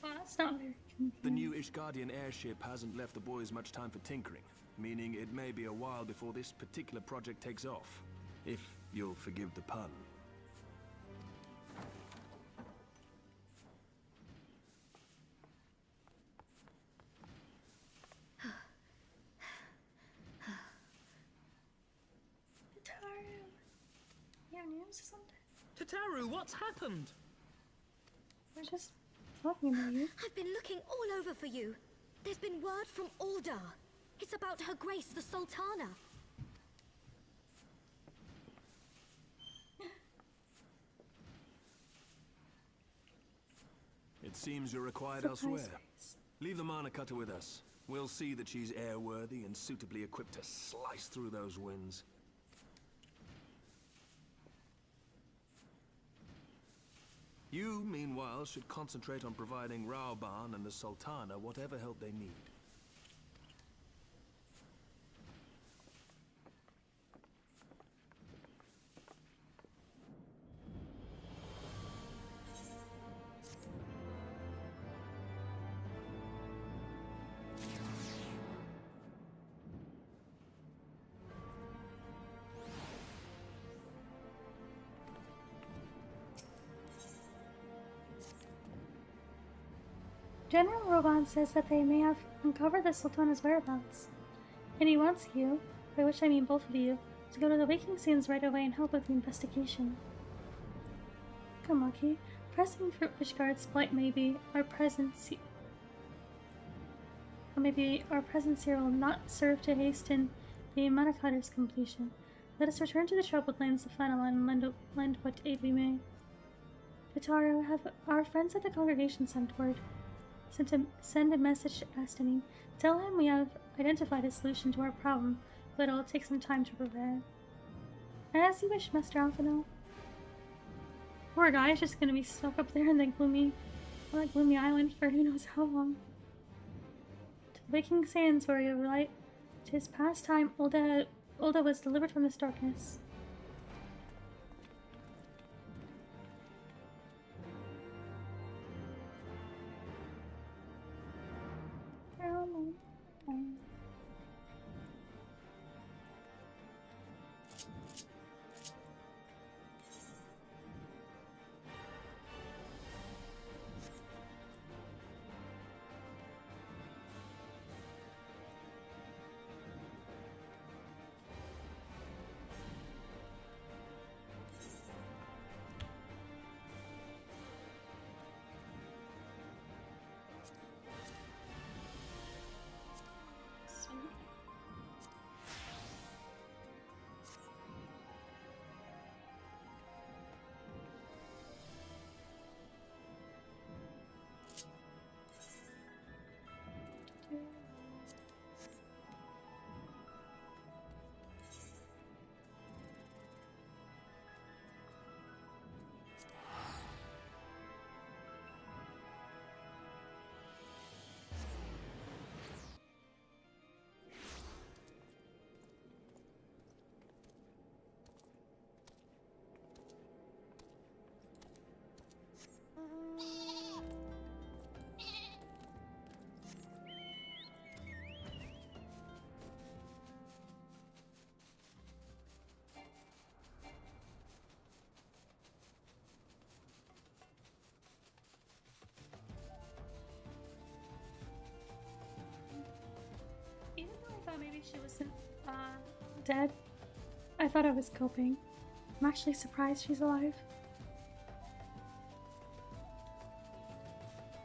Well, that's not very convenient. The new Ishgardian airship hasn't left the boys much time for tinkering, meaning it may be a while before this particular project takes off. If you'll forgive the pun. News or something? Tataru, what's happened? We're just talking about you. I've been looking all over for you. There's been word from Ulda. It's about Her Grace, the Sultana. It seems you're required elsewhere. Leave the mana cutter with us. We'll see that she's airworthy and suitably equipped to slice through those winds. You, meanwhile, should concentrate on providing Raoban and the Sultana whatever help they need. General Roban says that they may have uncovered the Sultana's whereabouts, and he wants you, by which I mean both of you, to go to the Waking Sands right away and help with the investigation. Come, Lucky. Pressing for Ishgard's flight may be our presence here will not serve to hasten the Manakatter's completion. Let us return to the troubled lands of Fanalan and lend what aid we may. Vitaru, have our friends at the congregation send a message to Astany. Tell him we have identified a solution to our problem, but it'll take some time to prepare. As you wish, Master Alphino. Poor guy's just gonna be stuck up there in the gloomy island for who knows how long. To the Waking Sands, Warrior of Light. 'Tis past time Ulda was delivered from this darkness. thought maybe she wasn't, dead. I thought I was coping. I'm actually surprised she's alive.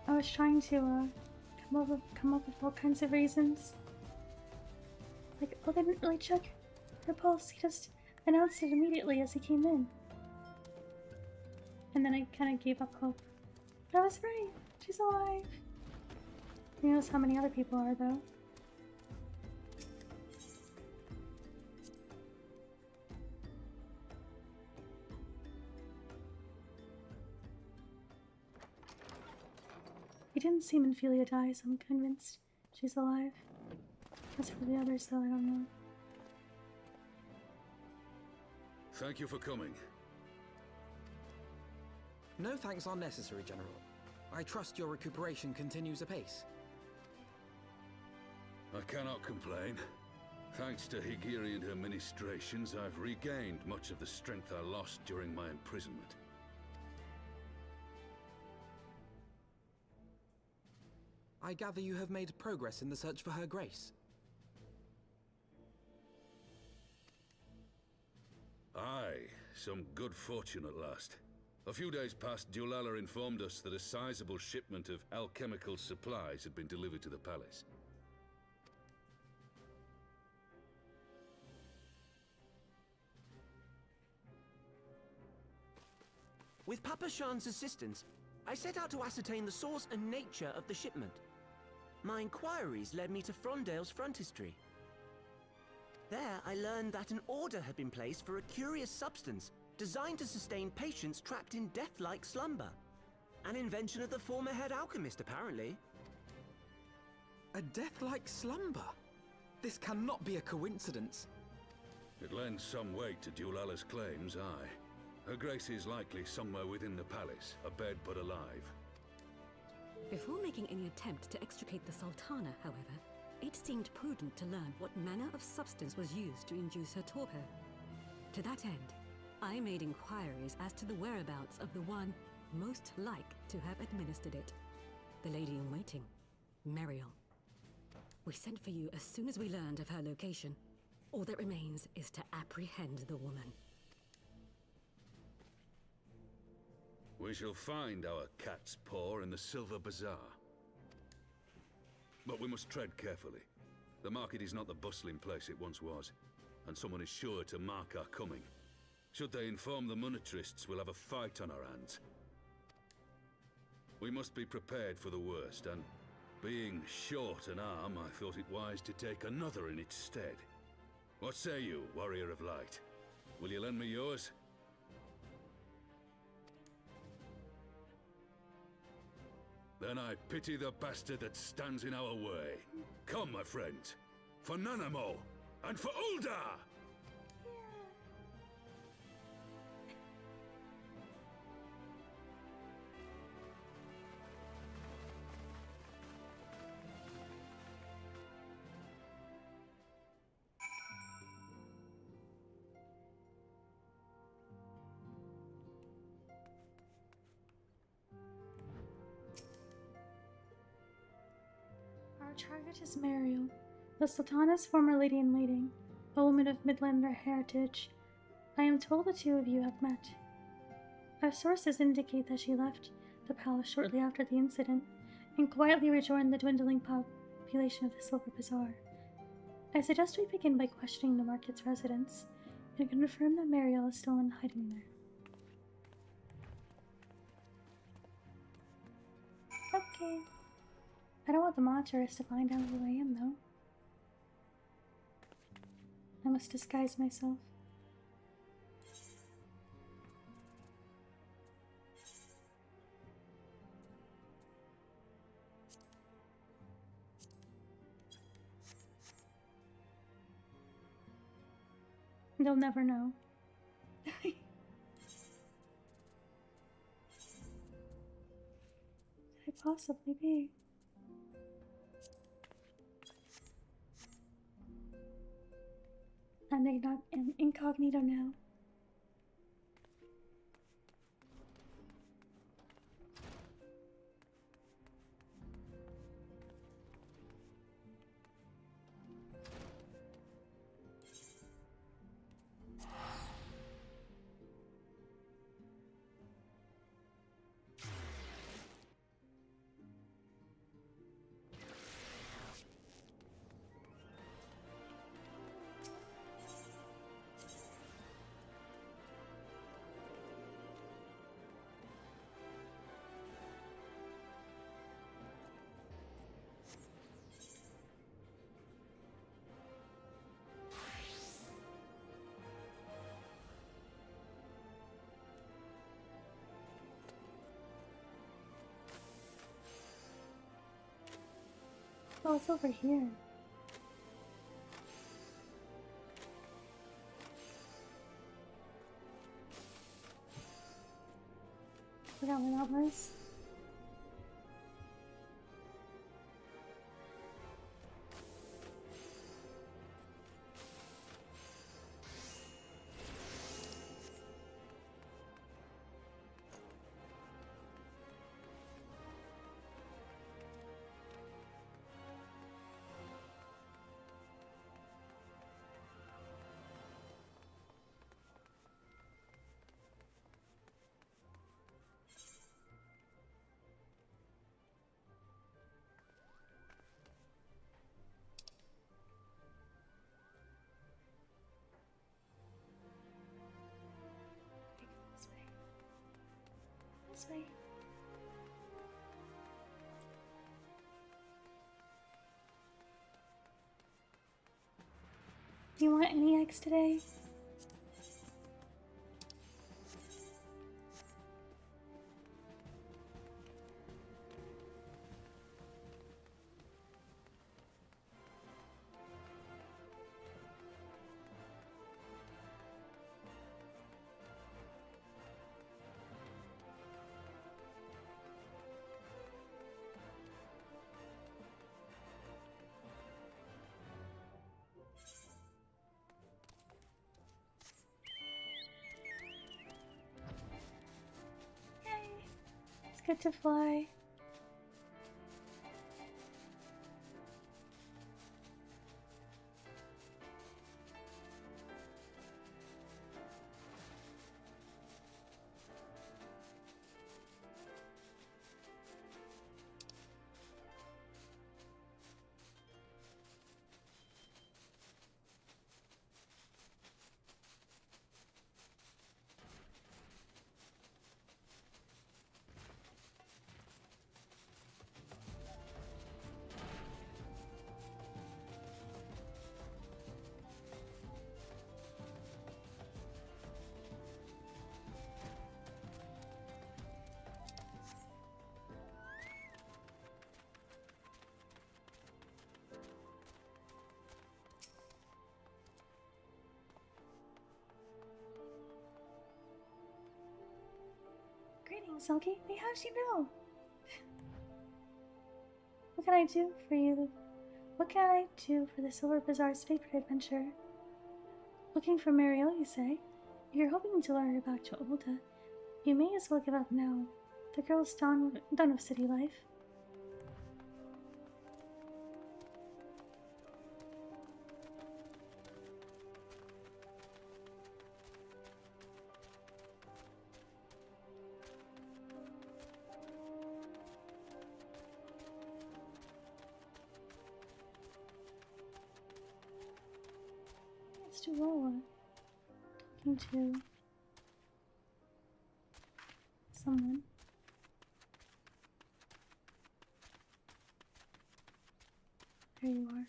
I was trying to, come up with all kinds of reasons. Like, oh, they didn't really check her pulse. He just announced it immediately as he came in. And then I kind of gave up hope. But I was right. She's alive. Who knows how many other people are, though. He didn't seem Ophelia die, so I'm convinced she's alive. As for the others, though, I don't know. Thank you for coming. No thanks are necessary, General. I trust your recuperation continues apace. I cannot complain. Thanks to Higiri and her ministrations, I've regained much of the strength I lost during my imprisonment. I gather you have made progress in the search for Her Grace. Aye, some good fortune at last. A few days past, Dulala informed us that a sizable shipment of alchemical supplies had been delivered to the palace. With Papa Shan's assistance, I set out to ascertain the source and nature of the shipment. My inquiries led me to Frondale's frontistery. There, I learned that an order had been placed for a curious substance designed to sustain patients trapped in death-like slumber. An invention of the former head alchemist, apparently. A death-like slumber? This cannot be a coincidence. It lends some weight to Dulala's claims, aye. Her Grace is likely somewhere within the palace, abed but alive. Before making any attempt to extricate the Sultana, however, it seemed prudent to learn what manner of substance was used to induce her torpor. To that end, I made inquiries as to the whereabouts of the one most like to have administered it. The lady-in-waiting, Mariel. We sent for you as soon as we learned of her location. All that remains is to apprehend the woman. We shall find our cat's paw in the Silver Bazaar. But we must tread carefully. The market is not the bustling place it once was, and someone is sure to mark our coming. Should they inform the monetarists, we'll have a fight on our hands. We must be prepared for the worst, and being short an arm, I thought it wise to take another in its stead. What say you, Warrior of Light? Will you lend me yours? Then I pity the bastard that stands in our way. Come, my friends, for Nanamo, and for Uldar! Our target is Mariel, the Sultana's former lady-in-waiting, a woman of Midlander heritage. I am told the two of you have met. Our sources indicate that she left the palace shortly after the incident and quietly rejoined the dwindling population of the Silver Bazaar. I suggest we begin by questioning the market's residents and confirm that Mariel is still in hiding there. Okay. I don't want the monsters to find out who I am, though. I must disguise myself. They'll never know. Could I possibly be? And they not an incognito now. Oh, it's over here. Forgot where that was. This way. You want any eggs today? It's good to fly. Greetings, Selkie. Hey, how'd you know? What can I do for you? What can I do for the Silver Bazaar's favorite adventure? Looking for Mariel, you say? If you're hoping to lure her back to Ulta, you may as well give up now. The girl's done with city life. It's to Lola. Talking to someone. There you are.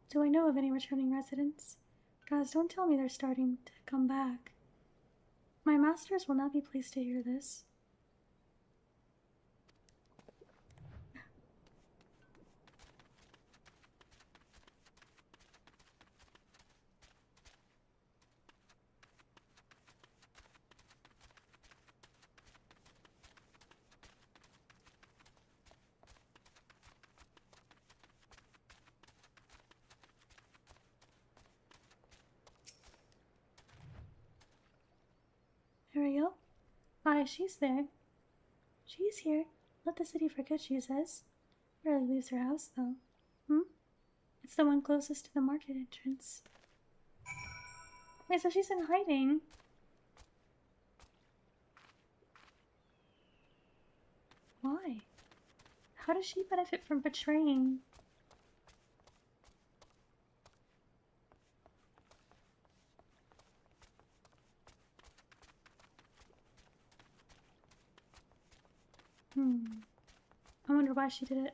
Do I know of any returning residents? Guys, don't tell me they're starting to come back. My masters will not be pleased to hear this. Ariel? Aye, she's there. She's here. Let the city forget, she says. Rarely leaves her house, though. It's the one closest to the market entrance. Wait, so she's in hiding? Why? How does she benefit from betraying? I wonder why she did it.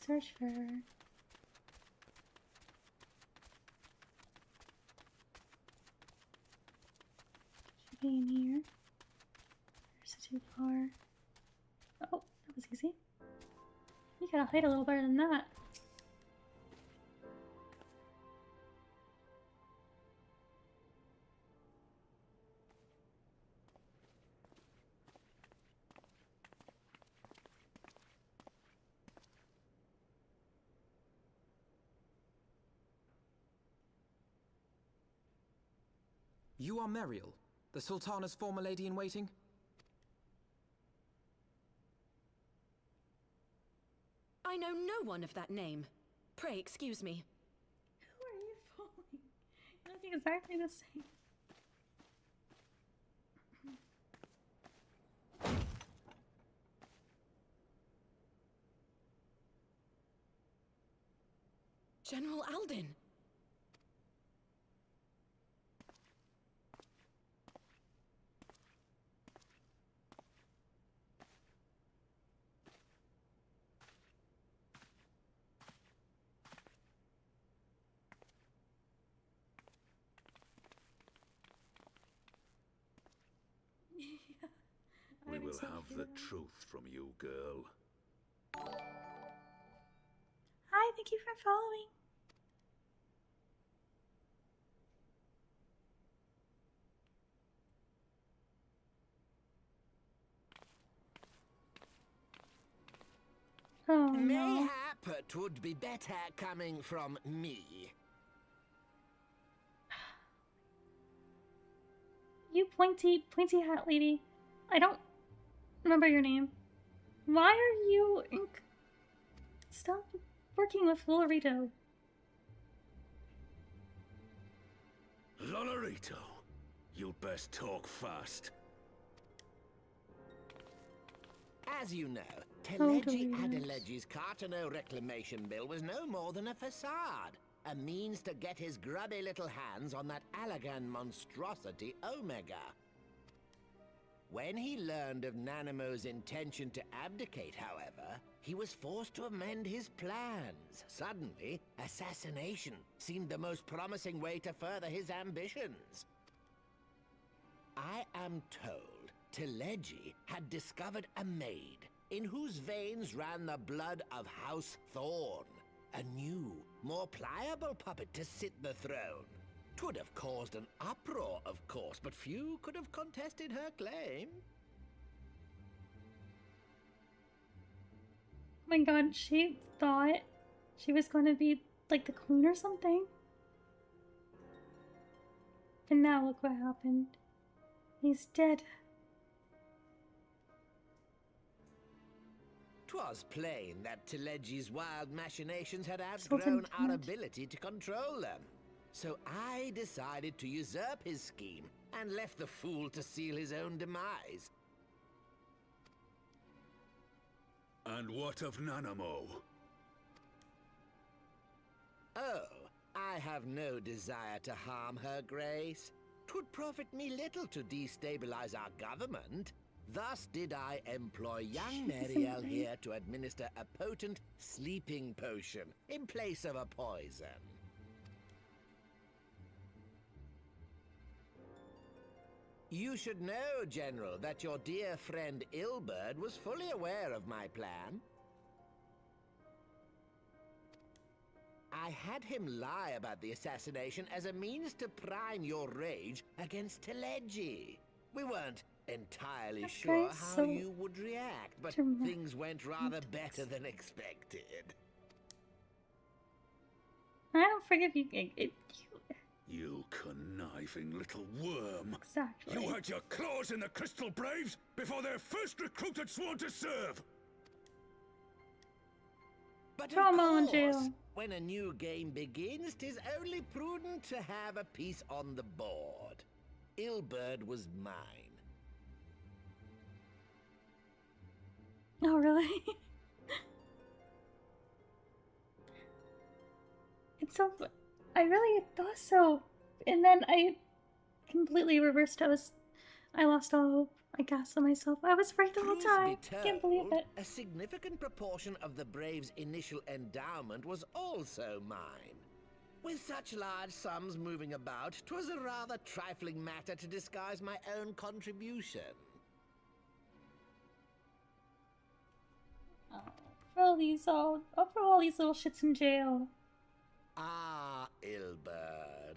Search for her. Should be in here. Is it too far? Oh, that was easy. You gotta hide a little better than that. You are Meriel, the Sultana's former lady-in-waiting? I know no one of that name. Pray excuse me. Who are you fooling? You look exactly the same. General Alden. We will have the truth from you, girl. Hi, thank you for following. Oh, no. Mayhap it would be better coming from me. You pointy hat lady. I don't remember your name. Why are you... Stop working with Lolorito. Lolorito, you'd best talk fast. As you know, Teleji Adeleji's Cartano reclamation bill was no more than a facade. A means to get his grubby little hands on that Allagan monstrosity Omega. When he learned of Nanamo's intention to abdicate, however, he was forced to amend his plans. Suddenly, assassination seemed the most promising way to further his ambitions. I am told Teleji had discovered a maid in whose veins ran the blood of House Thorn. A new, more pliable puppet to sit the throne. 'Twould have caused an uproar, of course, but few could have contested her claim. Oh my god, she thought she was going to be like the queen or something. And now look what happened. He's dead. 'Twas plain that Teleji's wild machinations had outgrown our ability to control them. So I decided to usurp his scheme and left the fool to seal his own demise. And what of Nanamo? Oh, I have no desire to harm her grace. 'Twould profit me little to destabilize our government. Thus did I employ young Meriel here to administer a potent sleeping potion in place of a poison. You should know, General, that your dear friend Ilberd was fully aware of my plan. I had him lie about the assassination as a means to prime your rage against Teleji. We weren't entirely sure how you would react, but things went rather better than expected. I don't forgive you. You conniving little worm. Exactly. You had your claws in the Crystal Braves before their first recruit had sworn to serve. But of course, when a new game begins, 'tis only prudent to have a piece on the board. Ilberd was mine. Oh, really? It's so... I really thought so. And then I completely reversed. I lost all hope. I gaslit myself. I was right the whole Truth time. be Can't believe told, it. a significant proportion of the Brave's initial endowment was also mine. With such large sums moving about, 'twas a rather trifling matter to disguise my own contribution. Oh, for all these little shits in jail. Ah, Ilberd.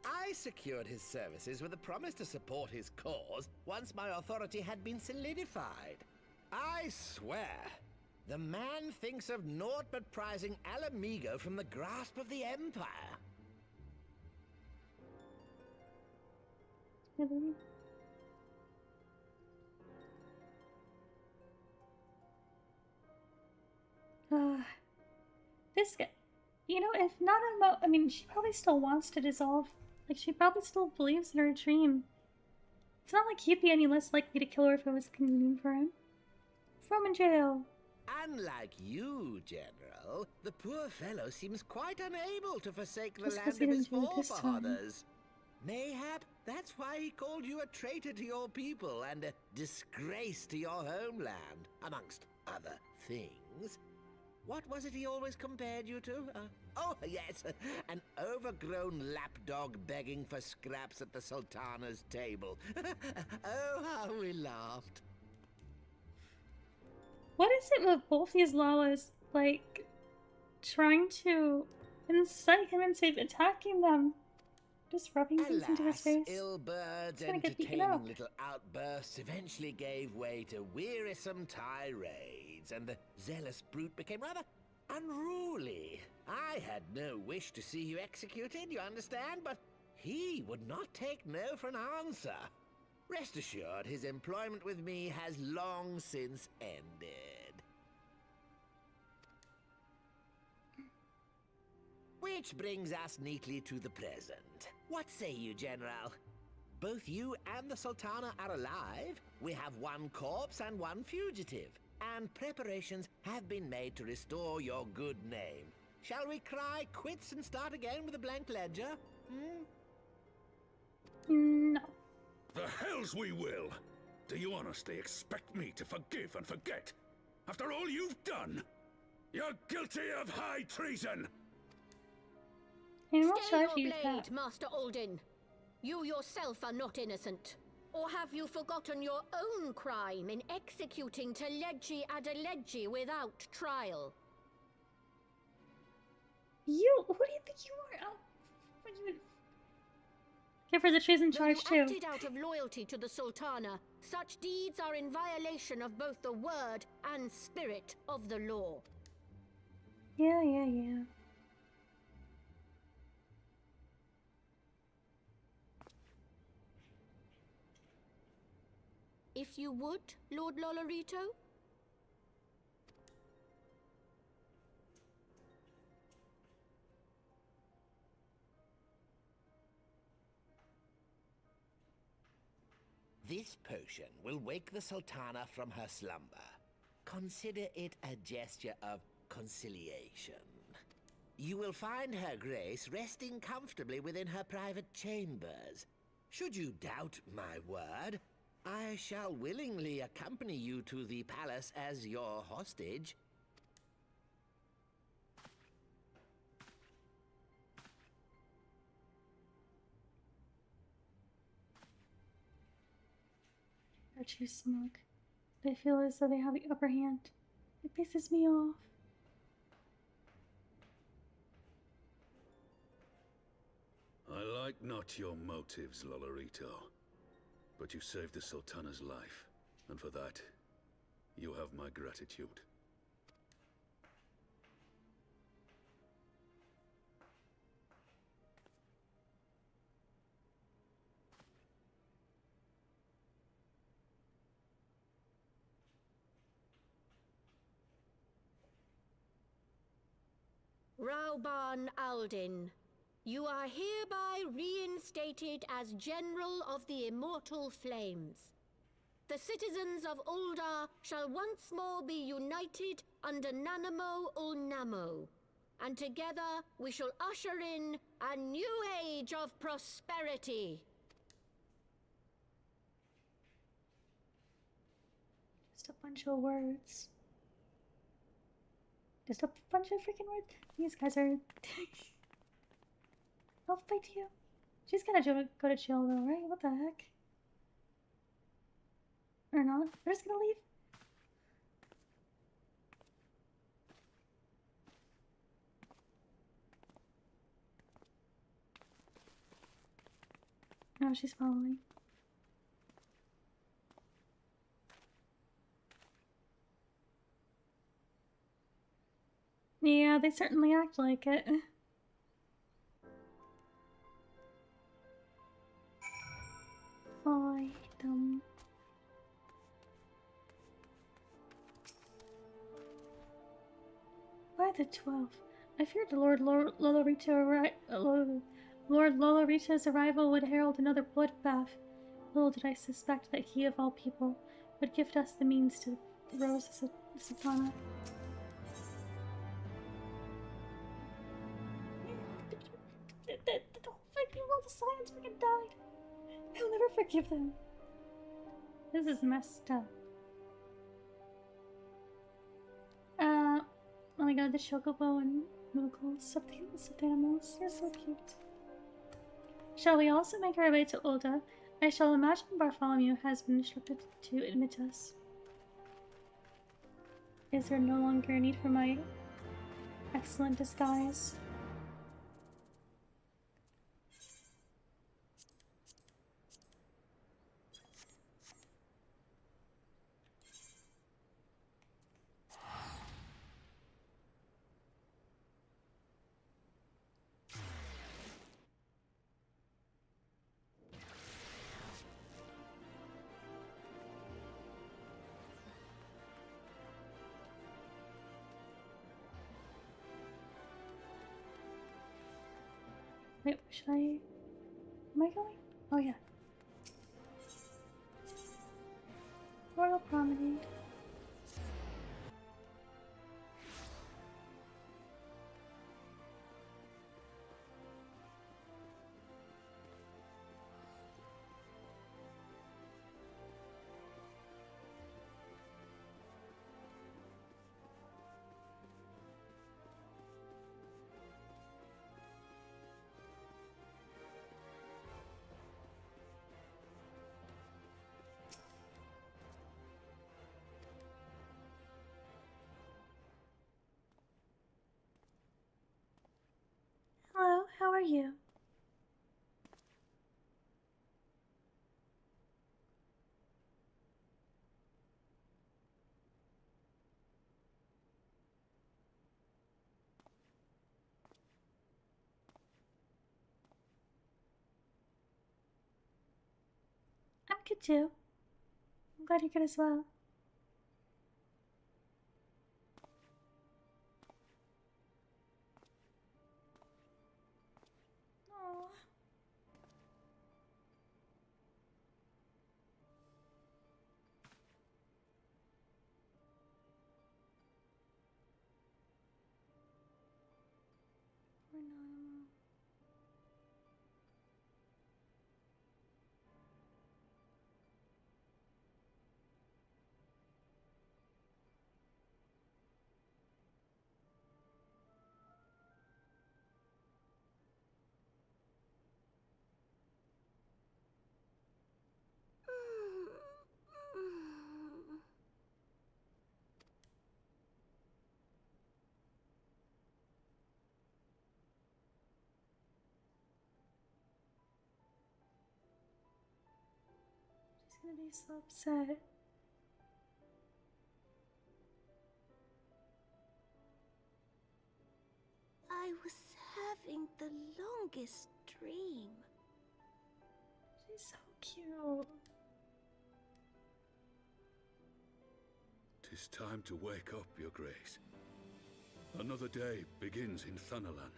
I secured his services with a promise to support his cause once my authority had been solidified. I swear, the man thinks of naught but prizing Alamigo from the grasp of the Empire. This guy, you know, if not I mean, she probably still wants to dissolve. Like, she probably still believes in her dream. It's not like he'd be any less likely to kill her if it was convenient for him. From in jail. Unlike you, General, the poor fellow seems quite unable to forsake the Just 'cause land he of his didn't do it this time. forefathers. Mayhap that's why he called you a traitor to your people and a disgrace to your homeland, amongst other things. What was it he always compared you to? Oh, yes, an overgrown lapdog begging for scraps at the Sultana's table. Oh, how we laughed. What is it with both these Lalas, like, trying to incite him into attacking them? Just rubbing things into his face. Ilberd's entertaining little outbursts eventually gave way to wearisome tirades, and the zealous brute became rather unruly. I had no wish to see you executed, you understand, but he would not take no for an answer. Rest assured, his employment with me has long since ended. Which brings us neatly to the present. What say you, General? Both you and the Sultana are alive. We have one corpse and one fugitive. And preparations have been made to restore your good name. Shall we cry quits and start again with a blank ledger? No. The hells we will! Do you honestly expect me to forgive and forget? After all you've done? You're guilty of high treason! And we'll Stay charge your you blade, that. Master Alden. You yourself are not innocent. Or have you forgotten your own crime in executing Teleji Adeleji without trial? Who do you think you are? Give her the treason charge too. You acted out of loyalty to the Sultana. Such deeds are in violation of both the word and spirit of the law. Yeah. If you would, Lord Lolorito? This potion will wake the Sultana from her slumber. Consider it a gesture of conciliation. You will find her grace resting comfortably within her private chambers. Should you doubt my word, I shall willingly accompany you to the palace as your hostage. They're too smug. They feel as though they have the upper hand. It pisses me off. I like not your motives, Lolorito. But you saved the Sultana's life, and for that, you have my gratitude. Rauban Aldin, you are hereby reinstated as General of the Immortal Flames. The citizens of Ul'dah shall once more be united under Nanamo Ul'Namo, and together we shall usher in a new age of prosperity. Just a bunch of words. Just a bunch of freaking words. These guys are. I'll fight you. She's gonna go to jail though, right? What the heck? Or not? We're just gonna leave? No, she's following. Yeah, they certainly act like it. Oh, I hate them. By the 12th, I feared Lord Lolorita's arrival would herald another bloodbath. Little did I suspect that he, of all people, would gift us the means to rouse the Sultana. The whole fucking world of science freaking died. I'll never forgive them. This is messed up. Oh my god, the chocobo and Moogle, stuffed animals, they're so cute. Shall we also make our way to Ulda? I shall imagine Bartholomew has been instructed to admit us. Is there no longer a need for my excellent disguise? Wait, should I... Am I going? Oh yeah. Royal Promenade. Hello, how are you? I'm good too. I'm glad you're good as well. Aww. Poor Nanamo. She's gonna be so upset. I was having the longest dream. She's so cute. 'Tis time to wake up, Your Grace. Another day begins in Thanalan,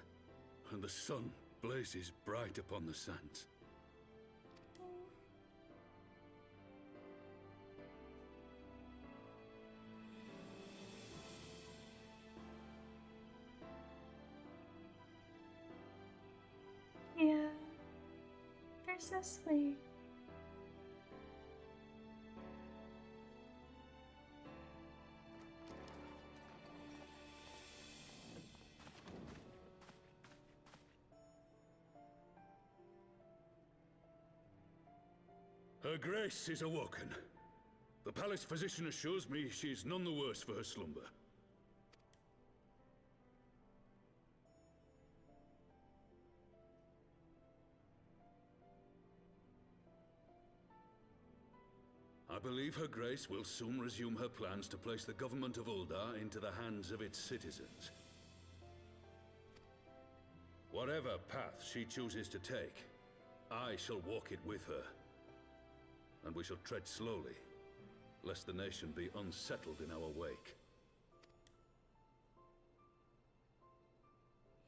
and the sun blazes bright upon the sands. Yeah, they're so sweet. Her Grace is awoken. The palace physician assures me she's none the worse for her slumber. I believe Her Grace will soon resume her plans to place the government of Uldar into the hands of its citizens. Whatever path she chooses to take, I shall walk it with her. And we shall tread slowly, lest the nation be unsettled in our wake.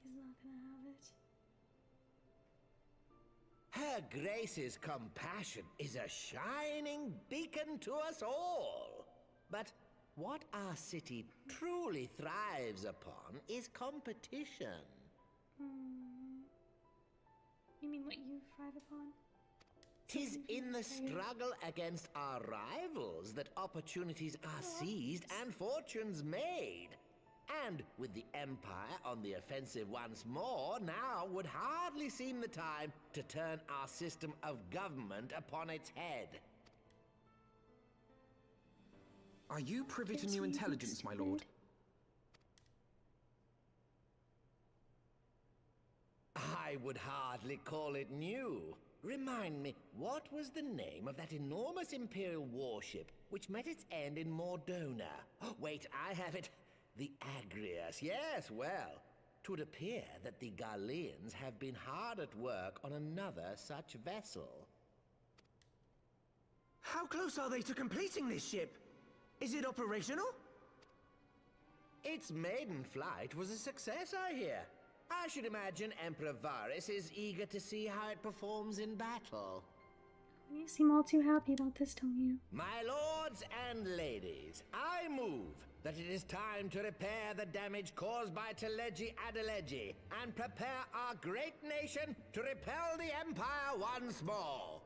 He's not gonna have it. Her Grace's compassion is a shining beacon to us all. But what our city truly thrives upon is competition. You mean what you thrive upon? 'Tis in the struggle against our rivals that opportunities are seized and fortunes made. And with the Empire on the offensive once more, now would hardly seem the time to turn our system of government upon its head. Are you privy to new intelligence, my lord? I would hardly call it new. Remind me, what was the name of that enormous Imperial warship which met its end in Mordona? Oh, wait, I have it. The Agrias, yes, well. 'Twould appear that the Garleans have been hard at work on another such vessel. How close are they to completing this ship? Is it operational? Its maiden flight was a success, I hear. I should imagine Emperor Varys is eager to see how it performs in battle. You seem all too happy about this, don't you? My lords and ladies, I move that it is time to repair the damage caused by Teleji Adeleji and prepare our great nation to repel the Empire once more.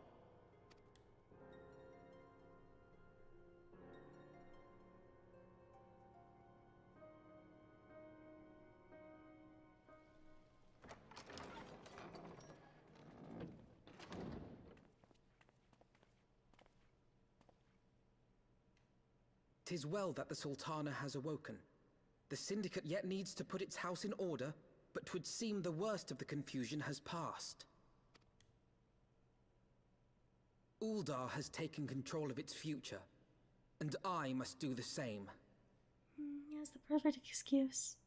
"'Tis well that the Sultana has awoken. The Syndicate yet needs to put its house in order, but 'twould seem the worst of the confusion has passed. Uldar has taken control of its future, and I must do the same." He has the perfect excuse.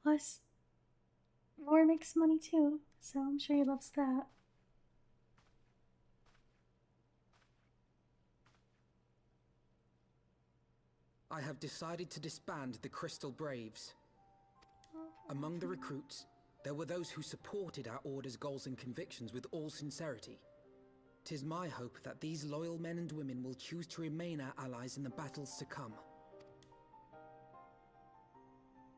Plus, war makes money too, so I'm sure he loves that. I have decided to disband the Crystal Braves. Among the recruits, there were those who supported our Order's goals and convictions with all sincerity. 'Tis my hope that these loyal men and women will choose to remain our allies in the battles to come.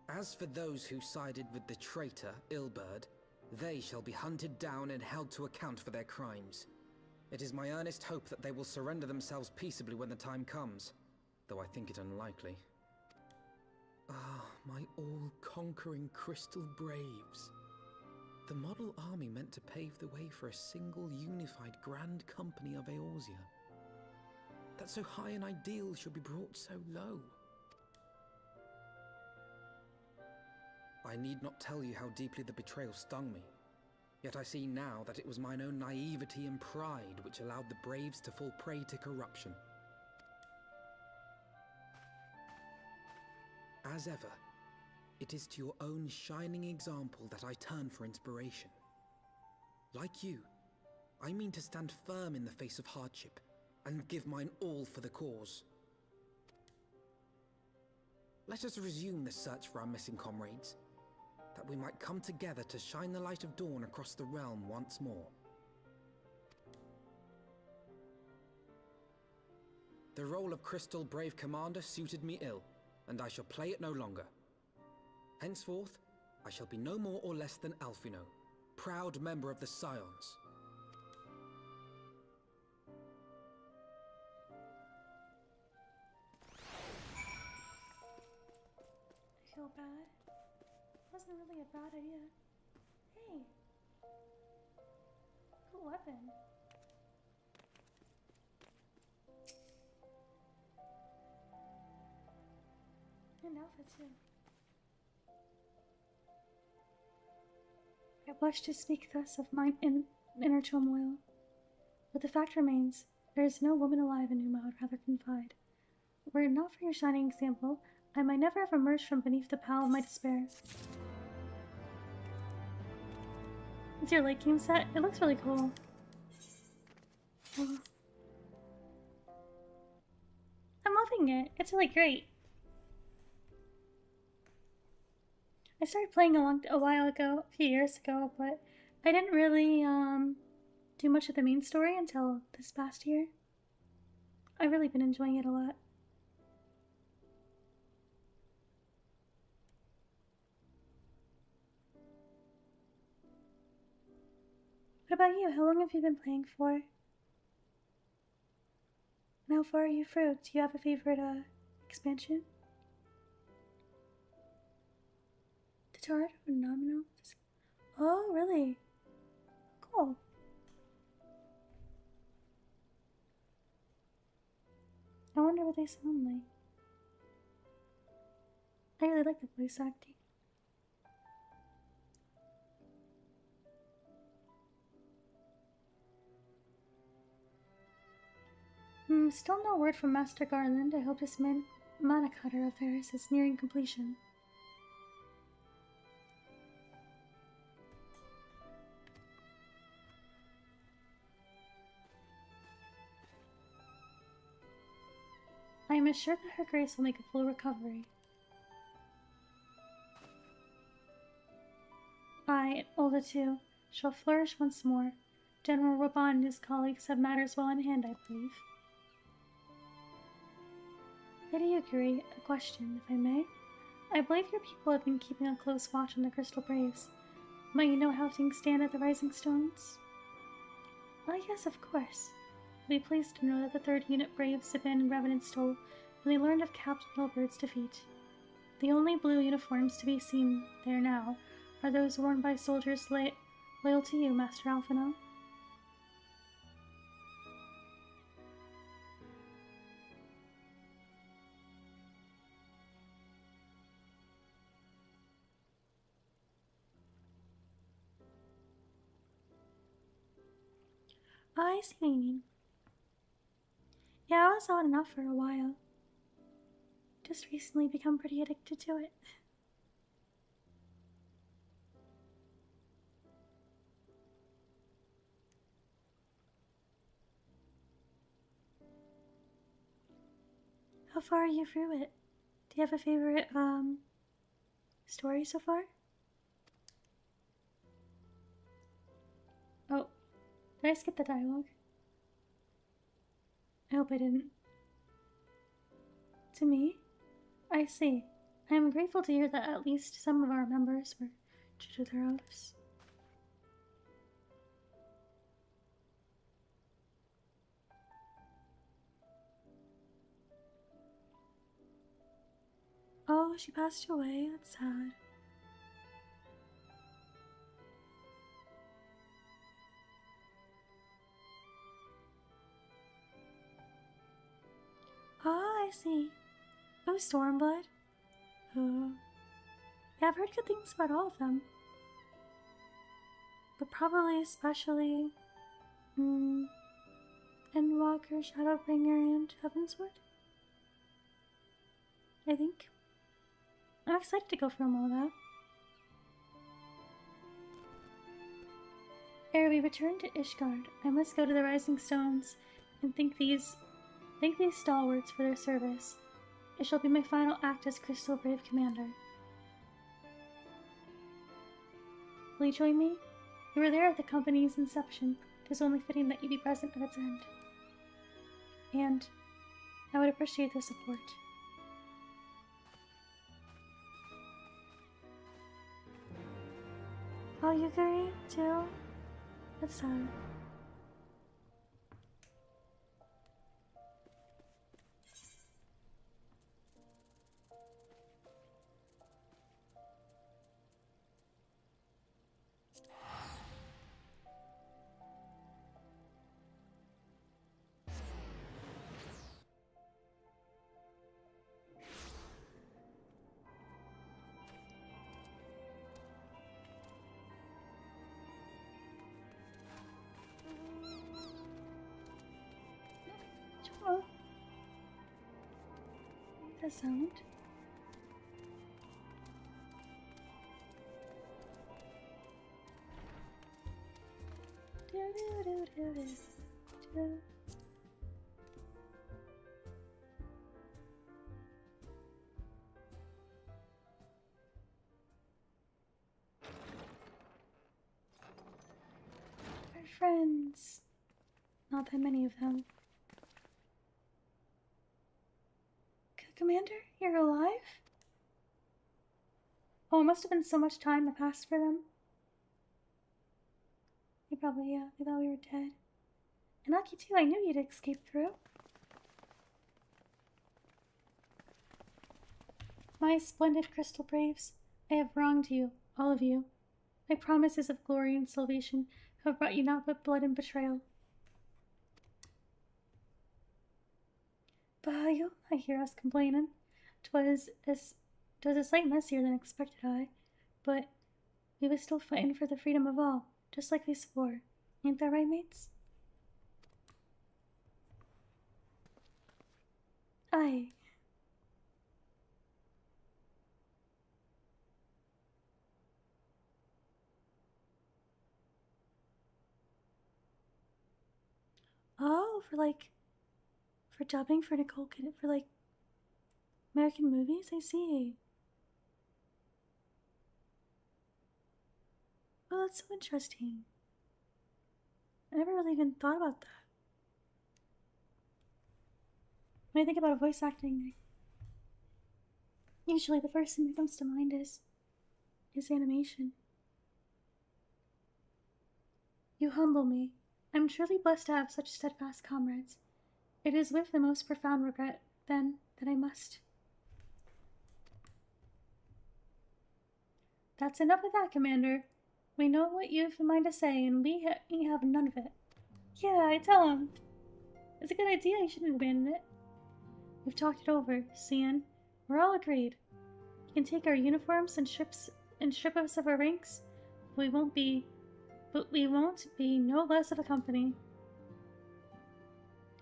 As for those who sided with the traitor, Ilberd, they shall be hunted down and held to account for their crimes. It is my earnest hope that they will surrender themselves peaceably when the time comes, though I think it unlikely. Ah, my all-conquering Crystal Braves. The model army meant to pave the way for a single unified Grand Company of Eorzea. That so high an ideal should be brought so low. I need not tell you how deeply the betrayal stung me. Yet I see now that it was mine own naivety and pride which allowed the Braves to fall prey to corruption. As ever, it is to your own shining example that I turn for inspiration. Like you, I mean to stand firm in the face of hardship and give mine all for the cause. Let us resume the search for our missing comrades, that we might come together to shine the light of dawn across the realm once more. The role of Crystal Brave Commander suited me ill, and I shall play it no longer. Henceforth, I shall be no more or less than Alphino, proud member of the Scions. I feel bad. It wasn't really a bad idea. Hey. Cool weapon. And outfit too. I blush to speak thus of mine inner turmoil, but the fact remains, there is no woman alive in whom I would rather confide. Were it not for your shining example, I might never have emerged from beneath the pall of my despair. It's your late game set? It looks really cool. Oh. I'm loving it. It's really great. I started playing a while ago, a few years ago, but I didn't really do much of the main story until this past year. I've really been enjoying it a lot. What about you? How long have you been playing for? And how far are you through? Do you have a favorite expansion? Detard or nominal? Oh, really? Cool. I wonder what they sound like. I really like the voice acting. Still no word from Master Garland. I hope this mana cutter of theirs is nearing completion. I am assured that her grace will make a full recovery. I, and Ulda too, shall flourish once more. General Raban and his colleagues have matters well in hand, I believe. Lady Yukari, a question, if I may. I believe your people have been keeping a close watch on the Crystal Braves. Might you know how things stand at the Rising Stones? Ah, yes, of course. I'll be pleased to know that the 3rd Unit Braves abandoned Revenant's Toll when they learned of Captain Hilbert's defeat. The only blue uniforms to be seen there now are those worn by soldiers loyal to you, Master Alphino. I see what you mean. Yeah, I was on and off for a while. Just recently become pretty addicted to it. How far are you through it? Do you have a favorite, story so far? Oh, did I skip the dialogue? I hope I didn't. To me? I see. I am grateful to hear that at least some of our members were true to their oaths. Oh, she passed away. That's sad. Ah, I see. Oh, Stormblood. Oh. Yeah, I've heard good things about all of them. But probably especially... Endwalker, Shadowbringer, and Heavensward? I think. I'm excited to go through them all, though. Ere we return to Ishgard, I must go to the Rising Stones and thank these stalwarts for their service. It shall be my final act as Crystal Brave Commander. Will you join me? You were there at the company's inception. It is only fitting that you be present at its end. And I would appreciate the support. Oh, Yukari, too? That's sad. like that sound. Our friends. Not that many of them. Commander, you're alive? Oh, it must have been so much time that passed for them. They probably, yeah, they thought we were dead. And Aki too, I knew you'd escape through. My splendid crystal braves, I have wronged you, all of you. My promises of glory and salvation have brought you naught but blood and betrayal. But you'll not hear us complaining. 'Twas a sight messier than expected, but we was still fighting for the freedom of all, just like we swore. Ain't that right, mates? Aye. Oh, for dubbing for Nicole Kidman, for like American movies? I see. Oh, that's so interesting. I never really even thought about that. When I think about voice acting, usually the first thing that comes to mind is animation. You humble me. I'm truly blessed to have such steadfast comrades. It is with the most profound regret, then, that I must. That's enough of that, Commander. We know what you've in mind to say, and we have none of it. Yeah, I tell him. It's a good idea, you shouldn't abandon it. We've talked it over, Cian. We're all agreed. You can take our uniforms and strip us of our ranks, but we won't be no less of a company.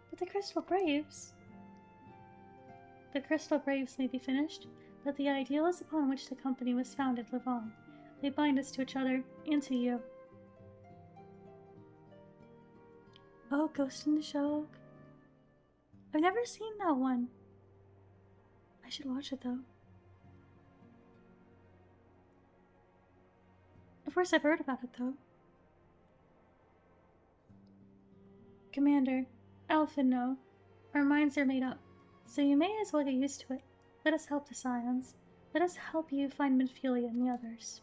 But the Crystal Braves... The Crystal Braves may be finished, but the ideals upon which the company was founded live on. They bind us to each other and to you. Oh, Ghost in the Shell. I've never seen that one. I should watch it though. Of course I've heard about it though. Commander, Alpha, no. Our minds are made up, so you may as well get used to it. Let us help the Scions. Let us help you find Midphilia and the others.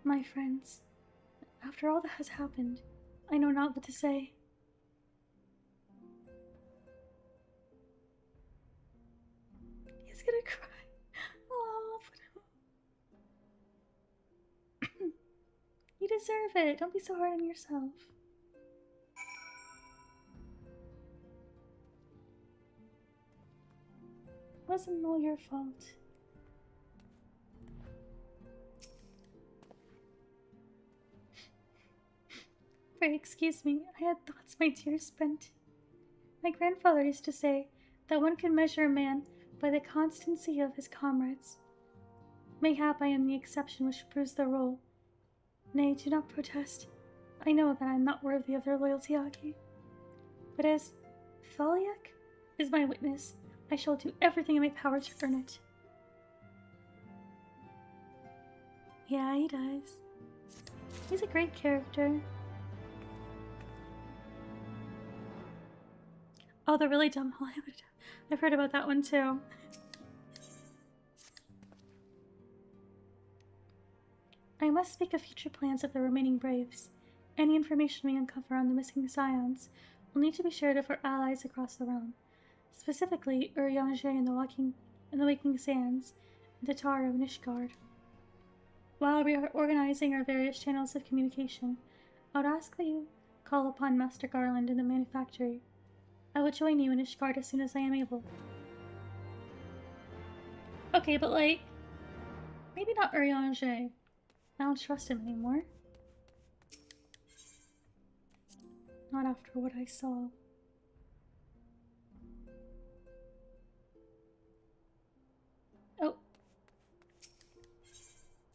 My friends, after all that has happened, I know not what to say. He's gonna cry. Oh, you deserve it. Don't be so hard on yourself. It wasn't all your fault. Pray excuse me, I had thoughts my tears spent. My grandfather used to say that one can measure a man by the constancy of his comrades. Mayhap I am the exception which proves the rule. Nay, do not protest. I know that I am not worthy of their loyalty, Aki. But as Thaliak is my witness, I shall do everything in my power to earn it. Yeah, he does. He's a great character. Oh, the really dumb Hollywood. I've heard about that one too. I must speak of future plans of the remaining Braves. Any information we uncover on the missing Scions will need to be shared with our allies across the realm. Specifically, Urianger and the Waking Sands, and Tatara and Ishgard. While we are organizing our various channels of communication, I would ask that you call upon Master Garland in the manufactory. I will join you in Ishgard as soon as I am able. Okay, but like, maybe not Urianger. I don't trust him anymore. Not after what I saw. Oh.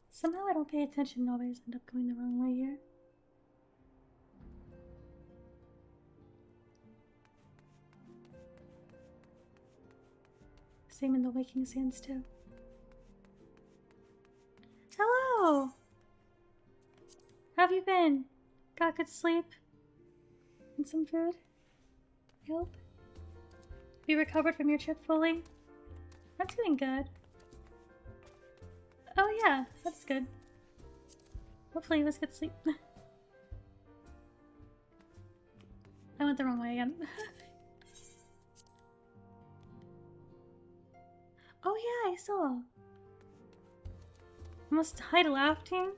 Somehow I don't pay attention and always end up going the wrong way here. Same in the Waking Sands too. Hello! How have you been? Got good sleep? And some food? I hope? You recovered from your trip fully? I'm doing good. Oh yeah, that's good. Hopefully it was good sleep. I went the wrong way again. Oh yeah, I saw. Almost died laughing.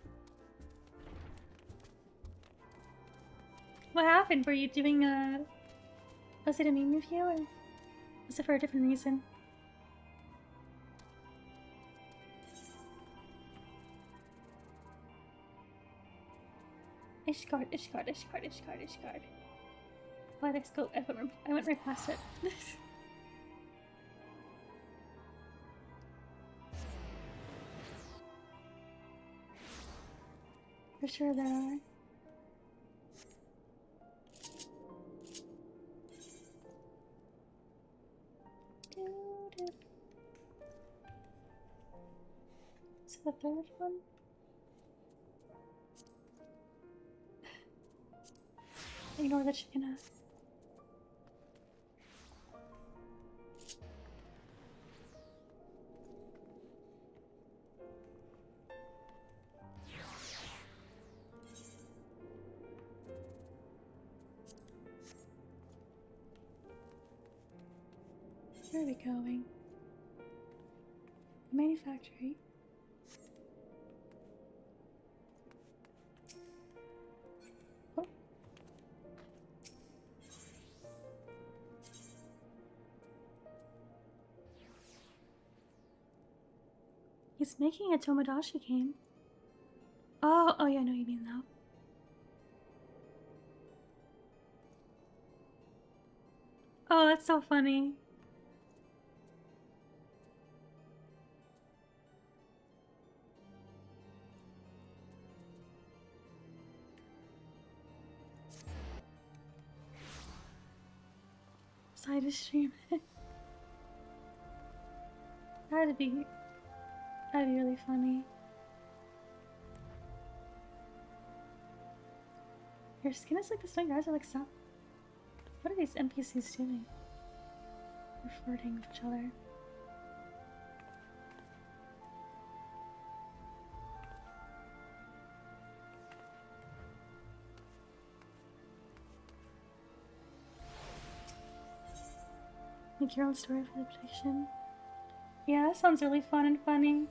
What happened? Were you doing was it a meme review or was it for a different reason? Ishgard. Why did I go? I went right past it. For sure there are. Is it the third one? Ignore the chicken ass. Where are we going? The manufactory. Oh. He's making a Tomodachi game. Oh yeah, I know what you mean now. Oh, that's so funny. Side stream. That'd be really funny. Your skin is like the stone. Guys are like soft. What are these NPCs doing? They're flirting with each other. Make your own story for the prediction. Yeah, that sounds really fun and funny.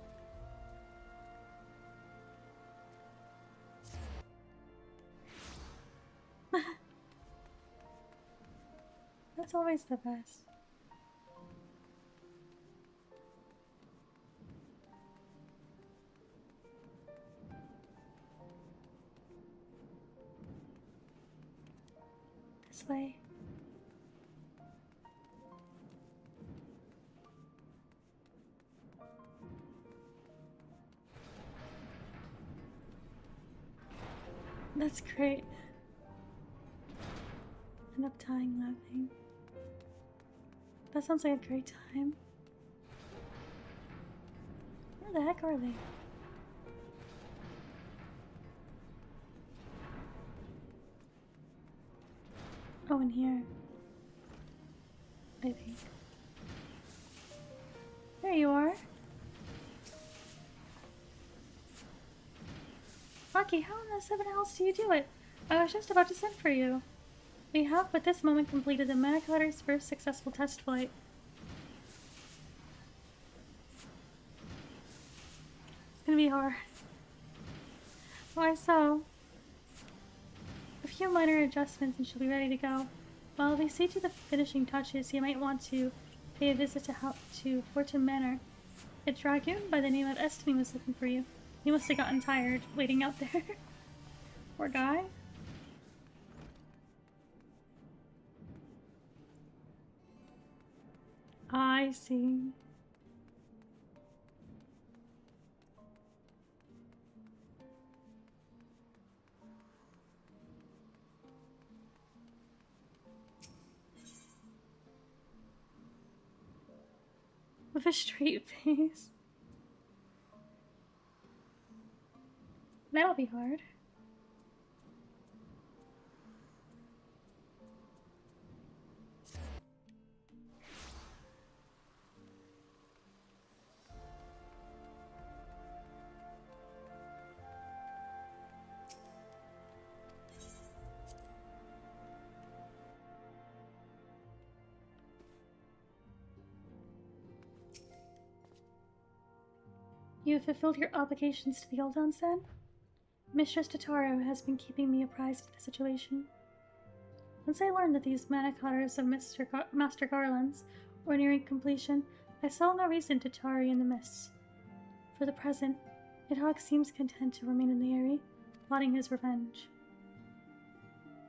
That's always the best. This way. That's great. End up dying laughing. That sounds like a great time. Where the heck are they? Oh, in here. I think. There you are. Lucky, how in the 7 house do you do it? I was just about to send for you. We have, but this moment, completed the Manaclatter's first successful test flight. It's gonna be hard. Why so? A few minor adjustments and she'll be ready to go. While we see to the finishing touches, you might want to pay a visit to Fortune Manor. A dragoon by the name of Estony was looking for you. He must have gotten tired waiting out there. Poor guy. I see. With a straight face. That'll be hard. You have fulfilled your obligations to the Eldons, then? Mistress Totaro has been keeping me apprised of the situation. Once I learned that these manicutters of Master Garland's were nearing completion, I saw no reason to tarry in the mists. For the present, Nidhogg seems content to remain in the area, plotting his revenge.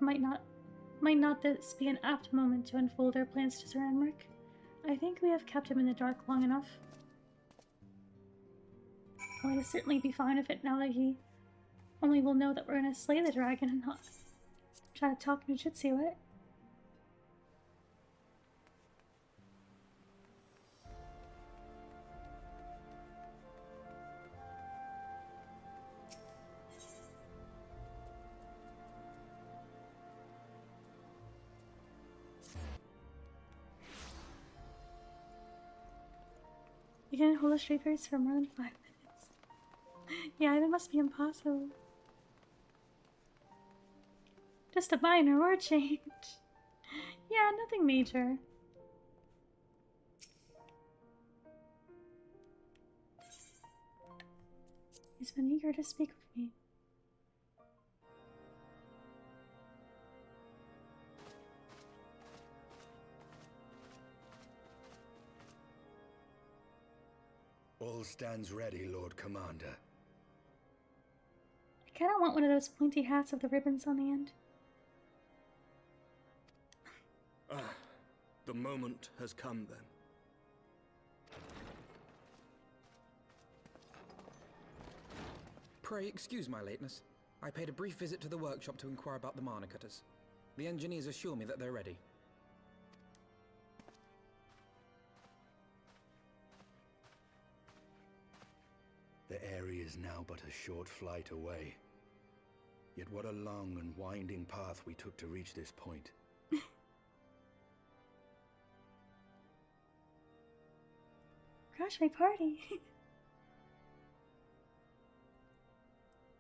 Might not this be an apt moment to unfold our plans to Sir Enric? I think we have kept him in the dark long enough. Well, I'd certainly be fine with it now that he only will know that we're gonna slay the dragon and not try to talk Nujutsu it. You can hold a straight face for more than 5 minutes. Yeah, that must be impossible. Just a minor word change. Yeah, nothing major. He's been eager to speak with me. All stands ready, Lord Commander. I kinda want one of those pointy hats with the ribbons on the end. Ah, the moment has come then. Pray excuse my lateness. I paid a brief visit to the workshop to inquire about the mana cutters. The engineers assure me that they're ready. The area is now but a short flight away. Yet what a long and winding path we took to reach this point. Crash my party.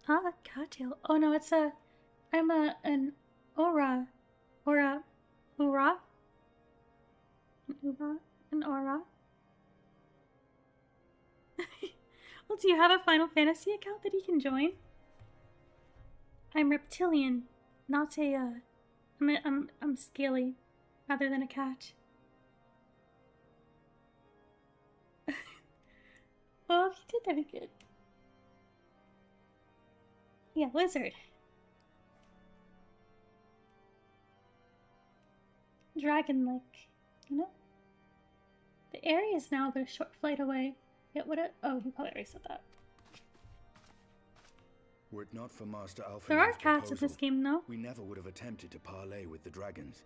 Ah, cattail. Oh no, it's a... I'm an aura. Aura. Ura? An ura? An aura? Well, do you have a Final Fantasy account that you can join? I'm reptilian, not a, I'm scaly, rather than a cat. Well, if you did, that'd be good. Yeah, lizard. Dragon-like, you know? The area is now but a short flight away. Yet what a— oh, he probably already said that. Were it not for Master Alpha, there are cats in this game, though. We never would have attempted to parley with the dragons.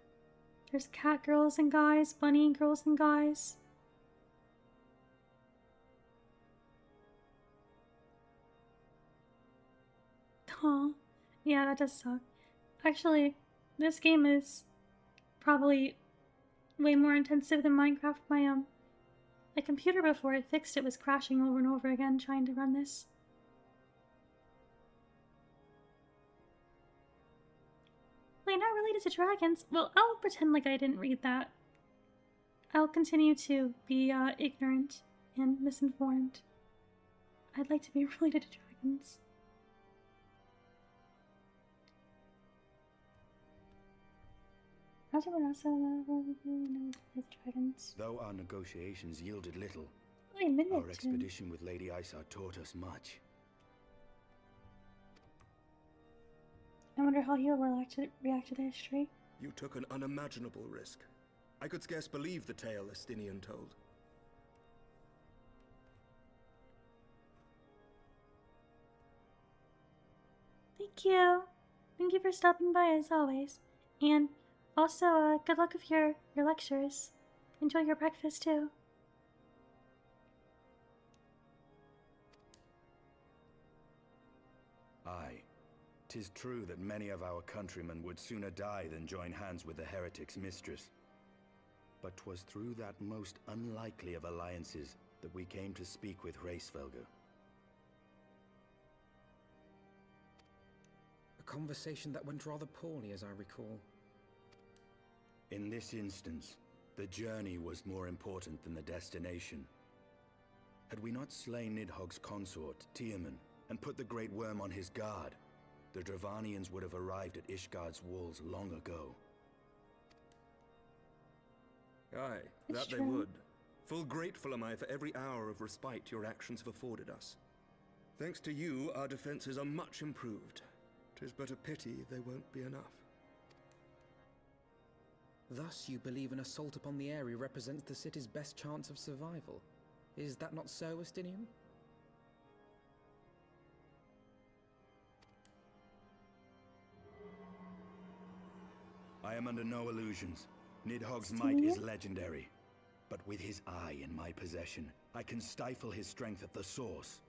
There's cat girls and guys, bunny girls and guys. Aw, yeah, that does suck. Actually, this game is probably way more intensive than Minecraft. My computer before it fixed it was crashing over and over again trying to run this. Wait, not related to dragons? Well, I'll pretend like I didn't read that. I'll continue to be ignorant and misinformed. I'd like to be related to dragons. Dragons. Though our negotiations yielded little, our expedition with Lady Isar taught us much. I wonder how he'll react to the history. You took an unimaginable risk. I could scarce believe the tale Estinian told. Thank you. Thank you for stopping by as always. And also, good luck with your lectures. Enjoy your breakfast too. Aye. 'Tis true that many of our countrymen would sooner die than join hands with the heretic's mistress. But 'twas through that most unlikely of alliances that we came to speak with Hraesvelgr. A conversation that went rather poorly, as I recall. In this instance, the journey was more important than the destination. Had we not slain Nidhogg's consort, Tiaman, and put the Great Worm on his guard, the Dravanians would have arrived at Ishgard's walls long ago. Aye, that they would. Full grateful am I for every hour of respite your actions have afforded us. Thanks to you, our defenses are much improved. 'Tis but a pity they won't be enough. Thus you believe an assault upon the area represents the city's best chance of survival. Is that not so, Estinian? I am under no illusions. Nidhogg's might is legendary. But with his eye in my possession, I can stifle his strength at the source.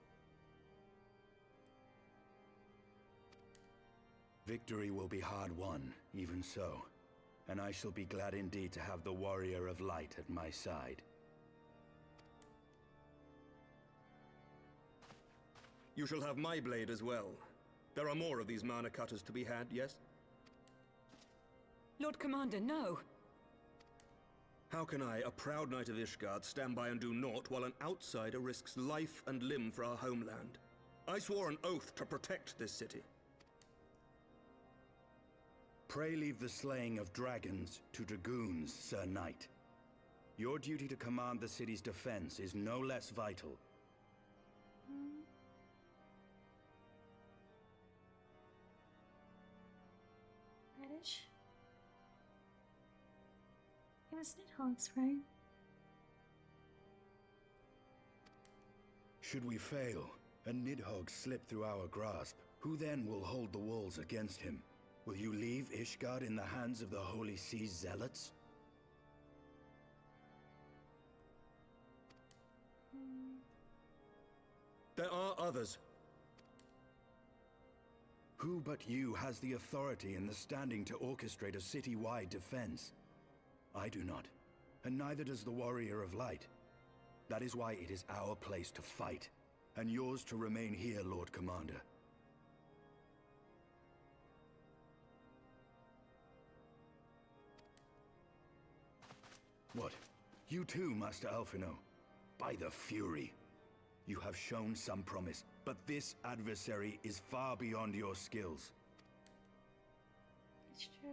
Victory will be hard won, even so. And I shall be glad indeed to have the Warrior of Light at my side. You shall have my blade as well. There are more of these mana cutters to be had, yes? Lord Commander, no! How can I, a proud knight of Ishgard, stand by and do naught while an outsider risks life and limb for our homeland? I swore an oath to protect this city. Pray leave the slaying of dragons to dragoons, Sir Knight. Your duty to command the city's defense is no less vital. Reddish? It was Nidhogg's, right? Should we fail, and Nidhogg slip through our grasp, who then will hold the walls against him? Will you leave Ishgard in the hands of the Holy Sea's zealots? There are others. Who but you has the authority and the standing to orchestrate a city-wide defense? I do not, and neither does the Warrior of Light. That is why it is our place to fight, and yours to remain here, Lord Commander. What? You too, Master Alphino? By the Fury! You have shown some promise, but this adversary is far beyond your skills. It's true.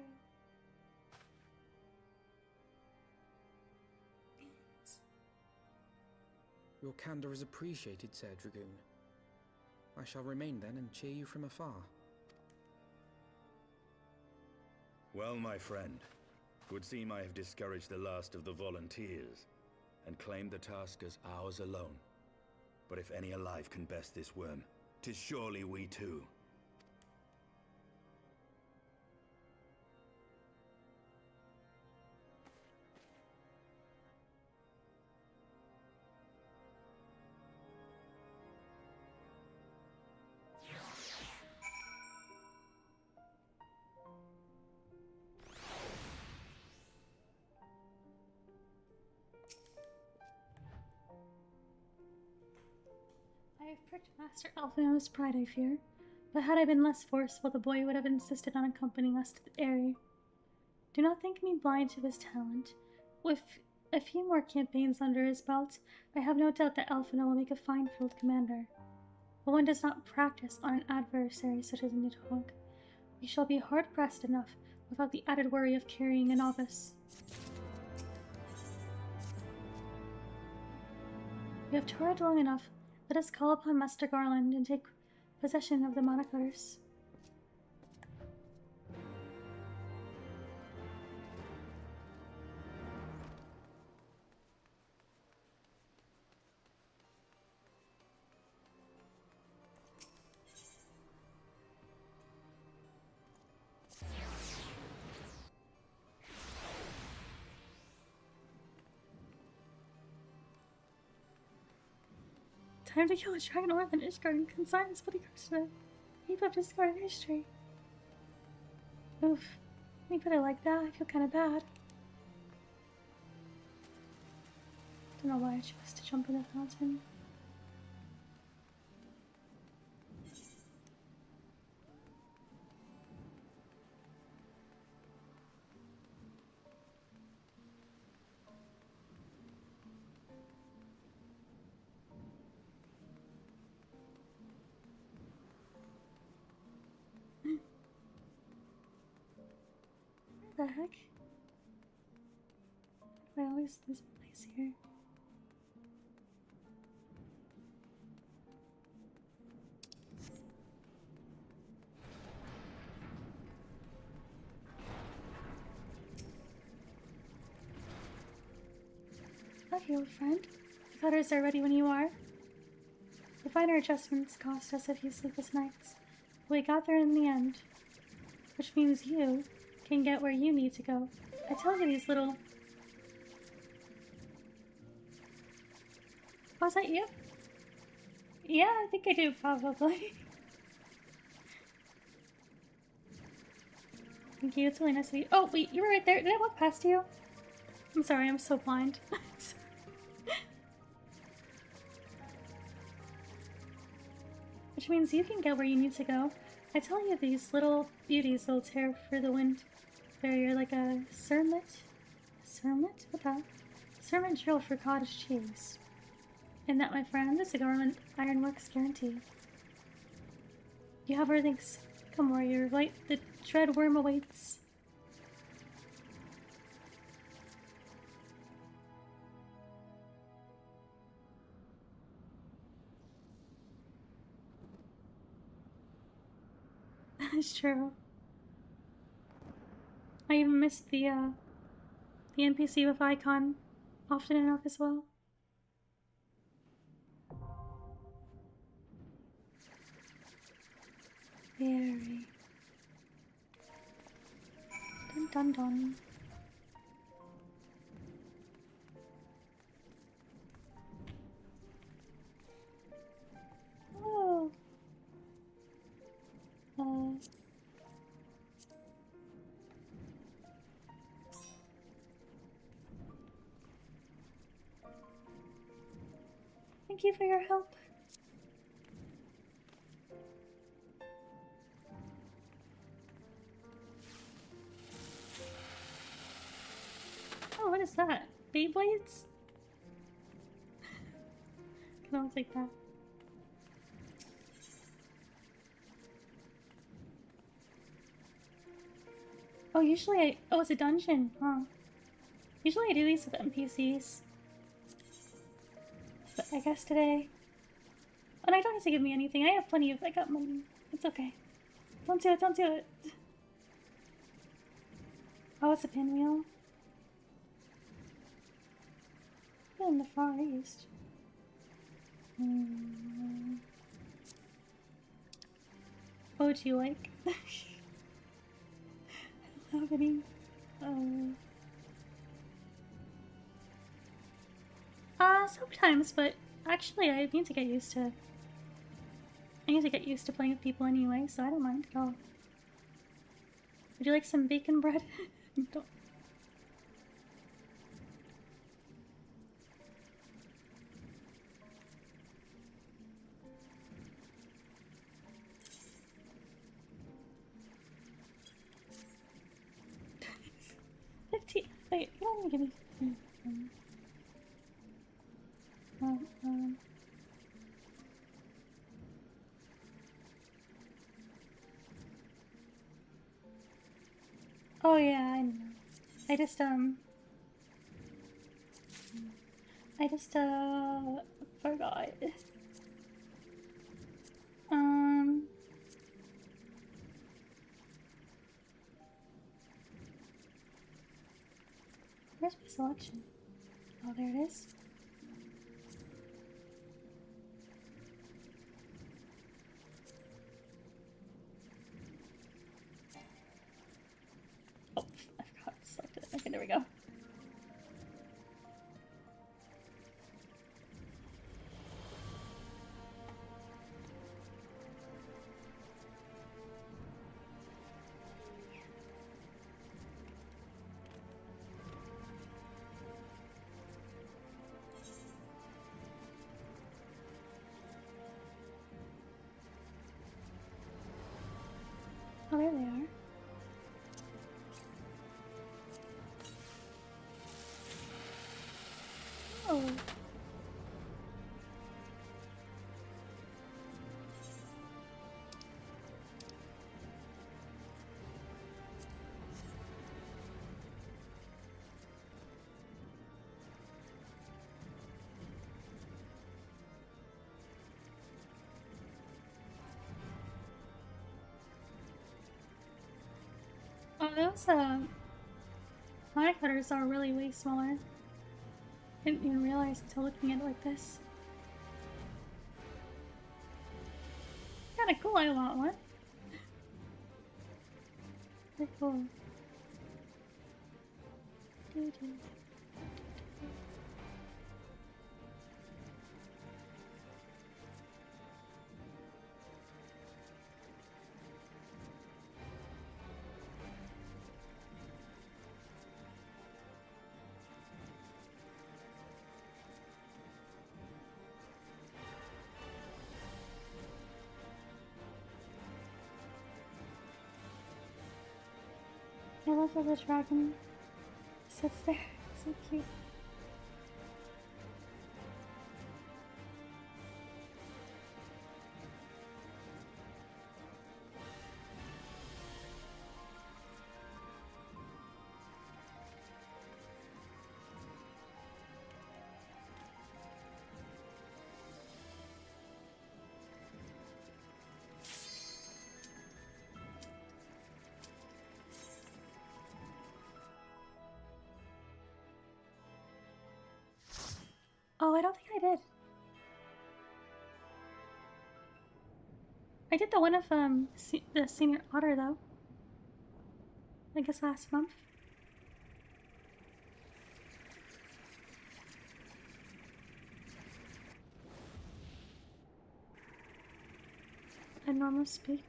Your candor is appreciated, Sir Dragoon. I shall remain then and cheer you from afar. Well, my friend, it would seem I have discouraged the last of the volunteers, and claimed the task as ours alone. But if any alive can best this worm, 'tis surely we too. I have pricked Master Alphino's pride, I fear, but had I been less forceful, the boy would have insisted on accompanying us to the Eyrie. Do not think me blind to his talent. With a few more campaigns under his belt, I have no doubt that Alphino will make a fine field commander. But one does not practice on an adversary such as Nidhogg. We shall be hard-pressed enough without the added worry of carrying a novice. We have toured long enough. Let us call upon Master Garland and take possession of the Monocutters. Time to kill a dragon more than Ishgard and consign his bloody curse to the heap of discarded history. Oof. When you put it like that, I feel kind of bad. Don't know why I chose to jump in the fountain. Where the heck? Why do I always lose my place here? Okay, old friend. The cutters are ready when you are. The finer adjustments cost us a few sleepless nights, but we got there in the end. Which means you can get where you need to go. I tell you these little... Was that you? Yeah, I think I do, probably. Thank you, it's really nice of you. Oh, wait, you were right there. Did I walk past you? I'm sorry, I'm so blind. Which means you can get where you need to go. I tell you, these little beauties will tear through the wind barrier like a sermlet. Sermlet? What the? Sermlet drill for cottage cheese. And that, my friend, is a government ironworks guarantee. You have where things come, warrior. Light the dread worm awaits. That's true. I even missed the NPC with icon often enough as well. Very. Dun dun dun. Oh. Thank you for your help. Oh, what is that? Beyblades? Can I take that? Oh, usually oh, it's a dungeon, huh? Usually I do these with NPCs. But I guess today... And I don't have to give me anything. I have plenty of... I got money. It's okay. Don't do it, don't do it. Oh, it's a pinwheel. In the Far East. What would you like? I don't have any. Sometimes, but actually I need to get used to... I need to get used to playing with people anyway, so I don't mind at all. Would you like some bacon bread? Don't. Wait, you don't want to give me 15. Oh yeah, I know. I just forgot. Where's my selection? Oh, there it is. Oh, I forgot to select it. Okay, there we go. Oh, there they are. Oh. Oh, those pie cutters are really way smaller. Didn't even realize until looking at it like this. Kinda cool, I want one. Very cool. I love how the dragon sits there. It's so cute. Oh, I don't think I did. I did the one of the senior otter though. I guess last month. At normal speed.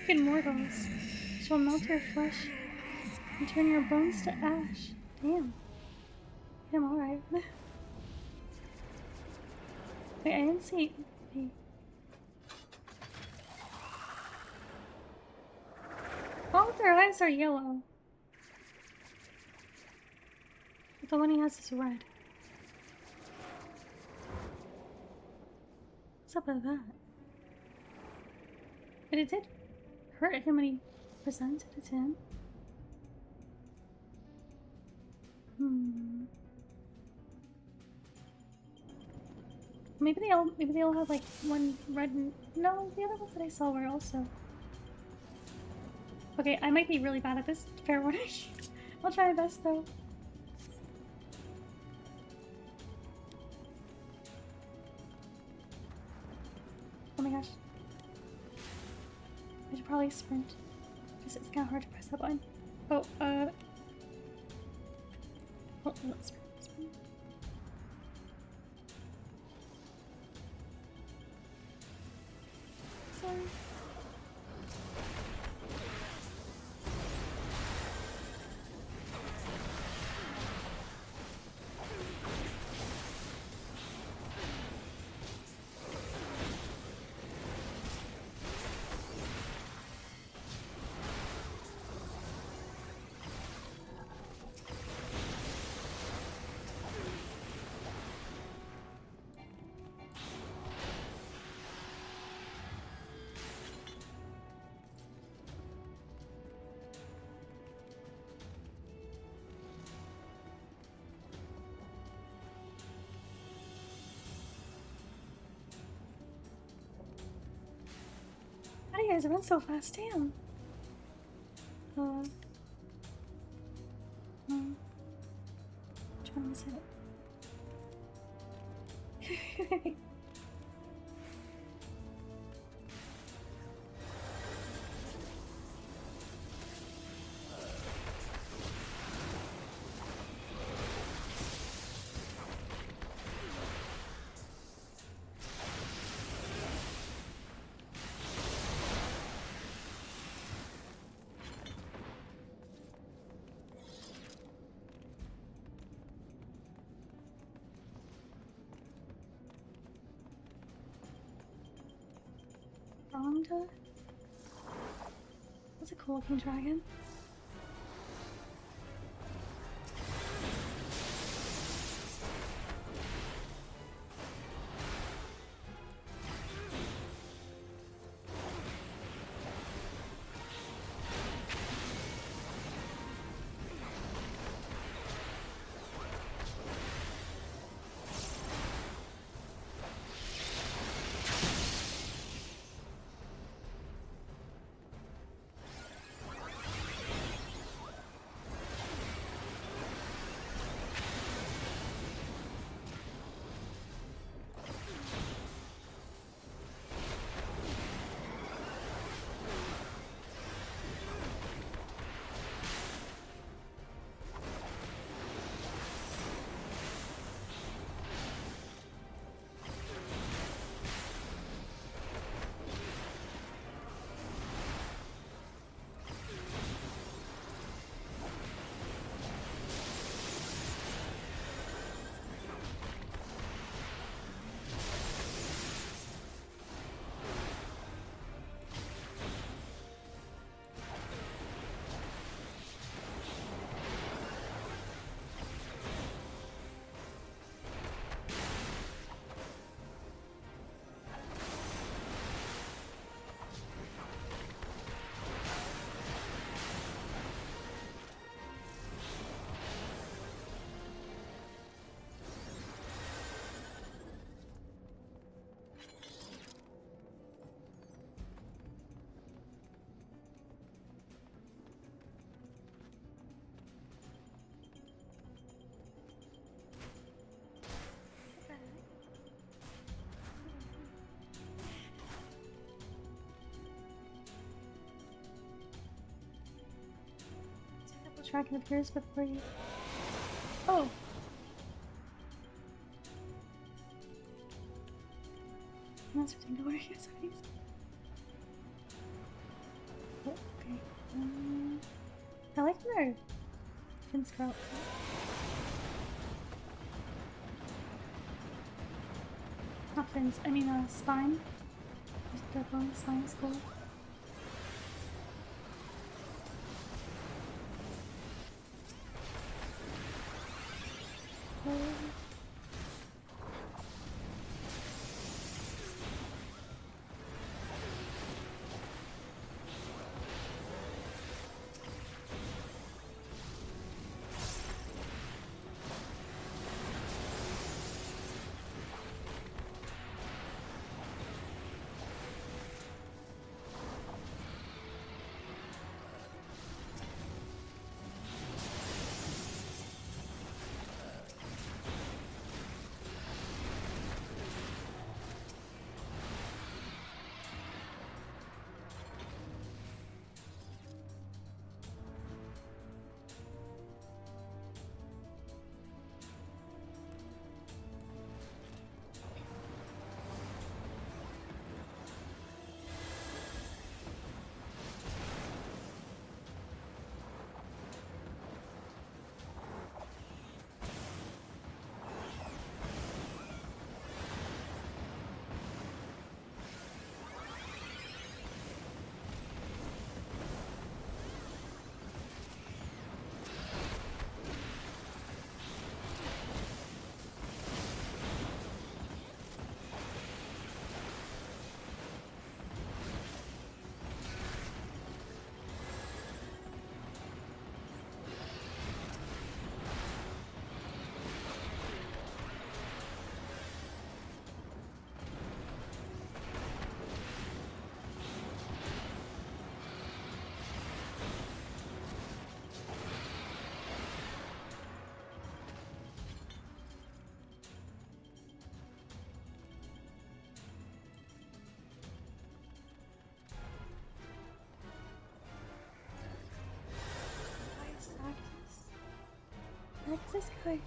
Wicked mortals shall melt your flesh and turn your bones to ash. Damn. I'm alright. Wait, I didn't see. Wait. All of their eyes are yellow. But the one he has is red. What's up with that? But it did hurt him when he presented it to him. Maybe they all have like one red and no, the other ones that I saw were also. Okay, I might be really bad at this, fair warning. I'll try my best though. Oh my gosh. I should probably sprint. Because it's kinda hard to press that button. Oh, oh, sprint. Sorry. How do you guys run so fast? Damn. one was it? Rhonda? That's a cool looking dragon. Dragon appears before you. Oh! That's ridiculous. Where are you? Oh, okay. I like their fin sprout. Not fins, I mean spine. Just the bone spine is cool. heck is this guy?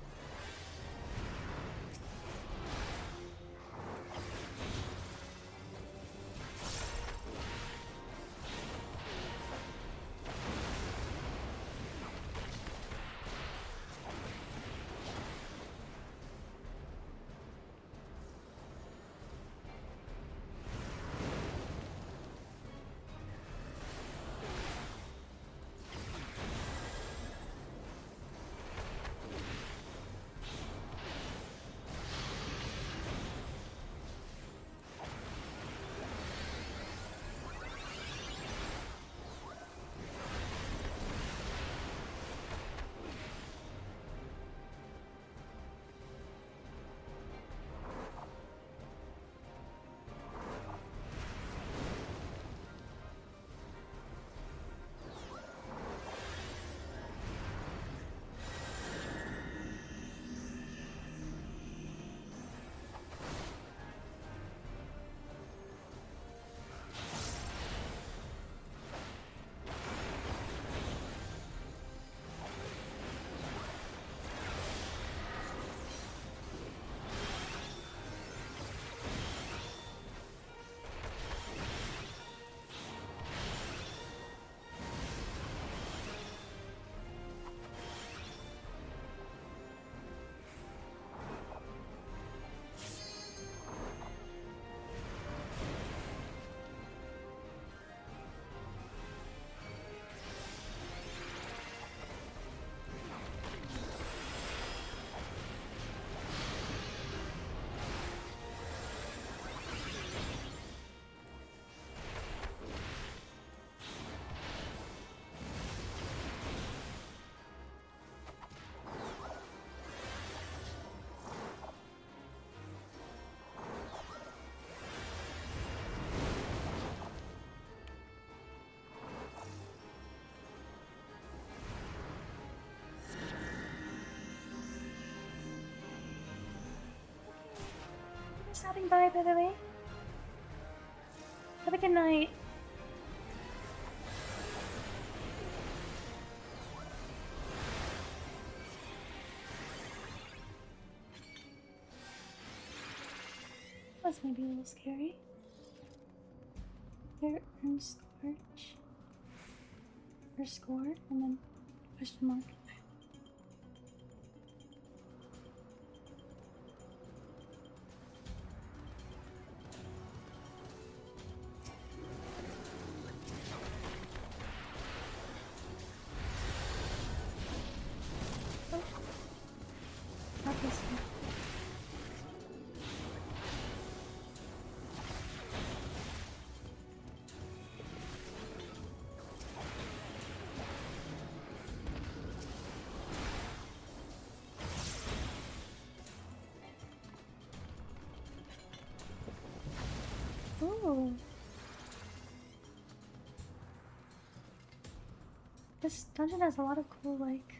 Stopping by the way. Have a good night. Was maybe a little scary. There and scorch. Or scored and then question mark. Ooh. This dungeon has a lot of cool, like,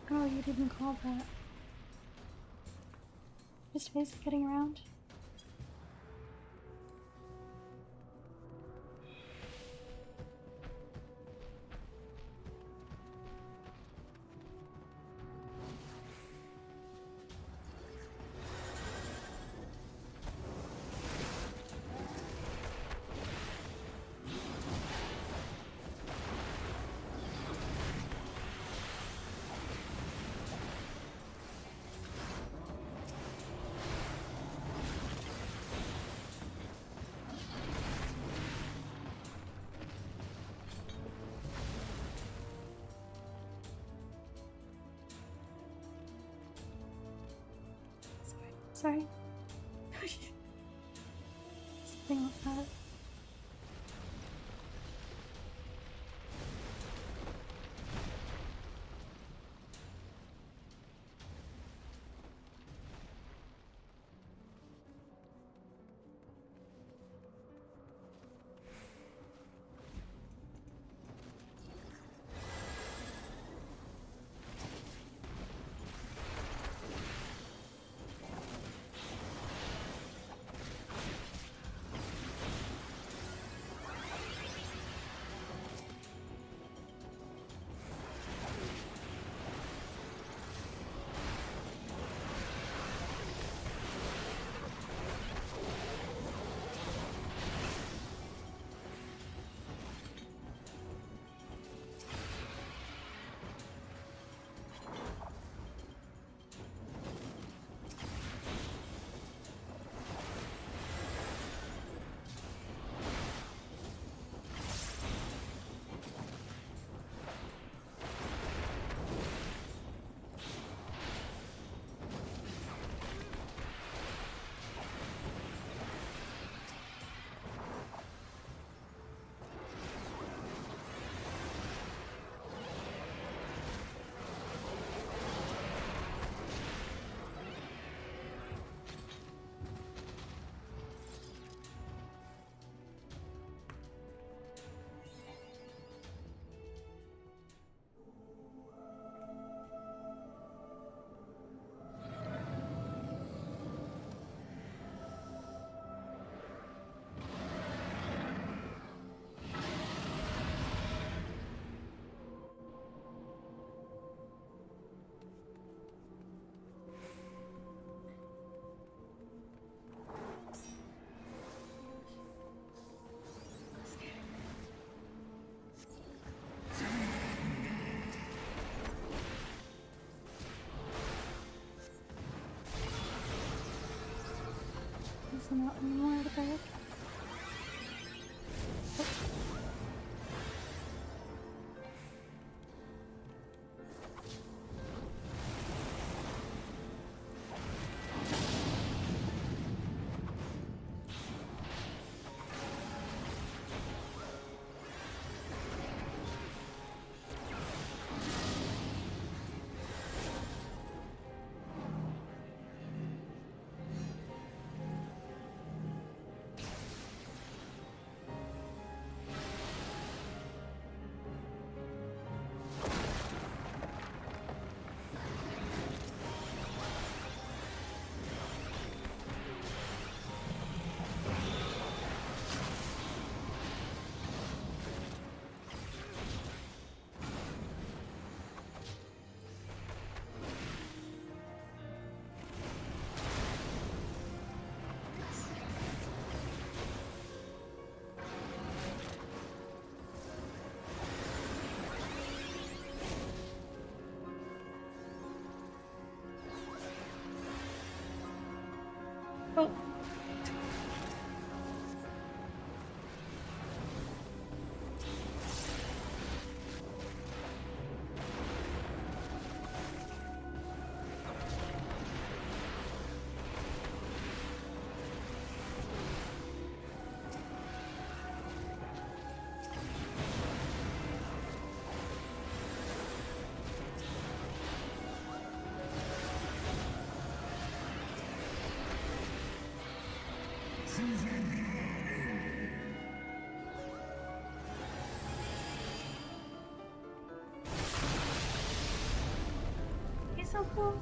I don't know what you'd even call that. Just ways of getting around. Sorry. Something like that. also not anymore at the back. Oh. He's so cool.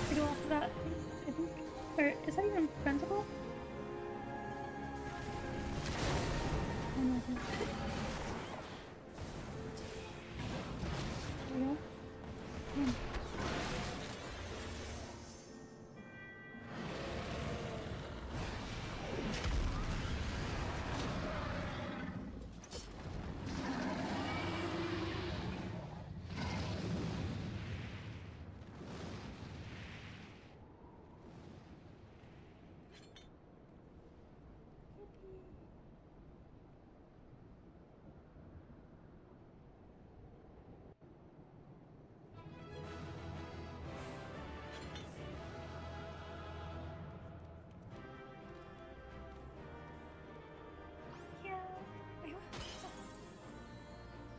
To go after that, I think. Or is that even preventable? I don't know. There we go.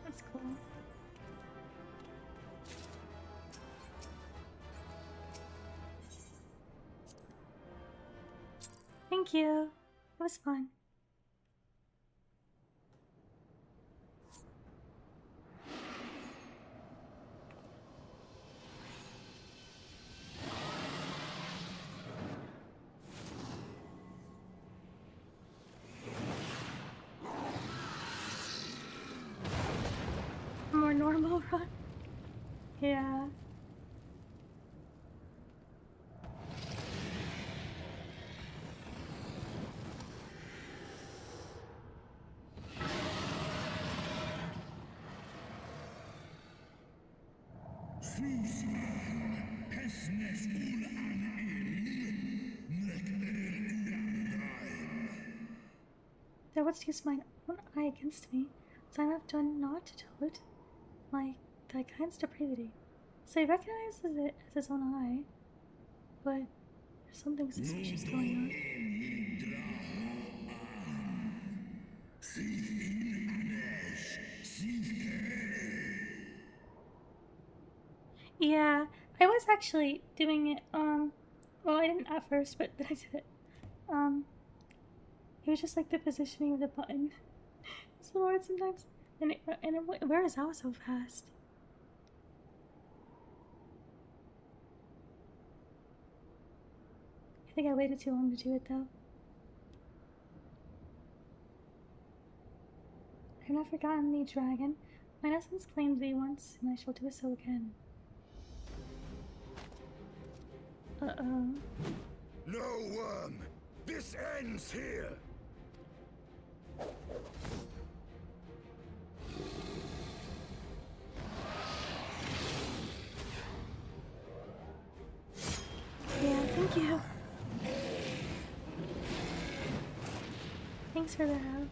That's cool. Thank you. It was fun. More normal run. Yeah. wants to use my own eye against me, so I have done not to tell it, like that kind stupidity. So he recognizes it as his own eye, but there's something suspicious going on. Yeah, I was actually doing it, well, I didn't at first, but then I did it. It was just like the positioning of the button. It's a little hard sometimes. Where is that so fast? I think I waited too long to do it though. I have not forgotten thee, dragon. Mine essence claimed thee once, and I shall do so again. Uh-oh. No worm! This ends here! Yeah, thank you. Thanks for the help.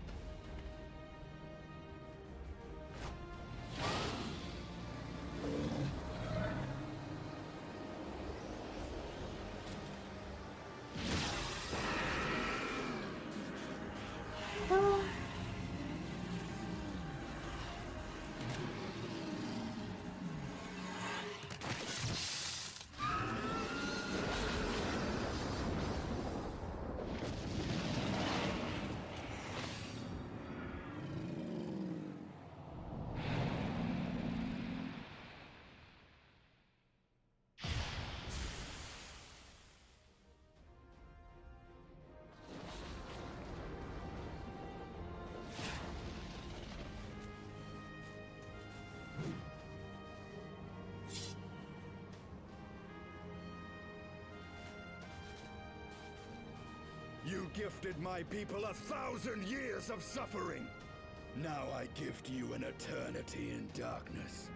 You gifted my people 1,000 years of suffering. Now I gift you an eternity in darkness.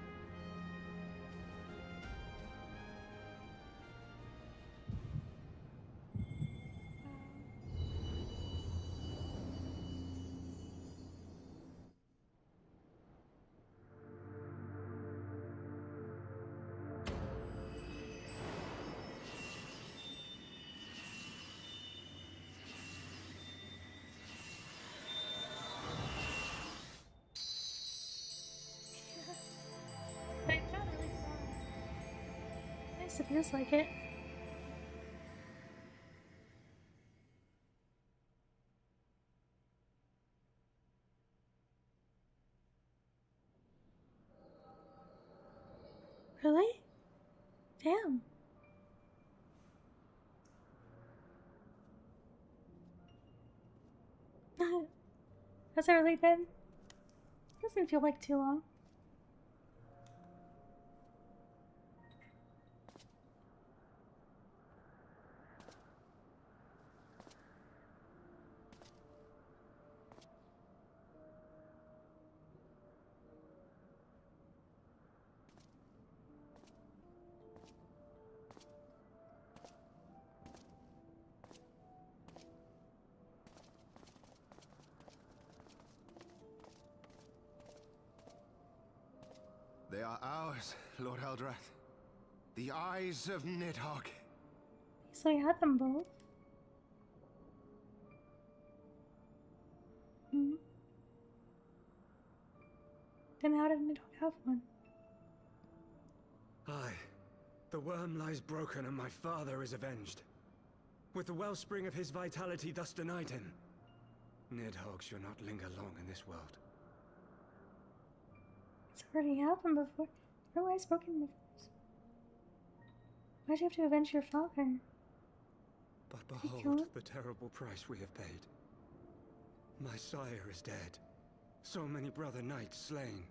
Nice, it feels like it. Really? Damn. Has it really been? Doesn't feel like too long. They are ours, Lord Eldrath. The eyes of Nidhogg. So you had them both. Then how did Nidhogg have one? Aye. The worm lies broken and my father is avenged. With the wellspring of his vitality thus denied him, Nidhogg shall not linger long in this world. It's already happened before. Your lies broken before. Why'd you have to avenge your father? But behold the terrible price we have paid. My sire is dead. So many brother knights slain.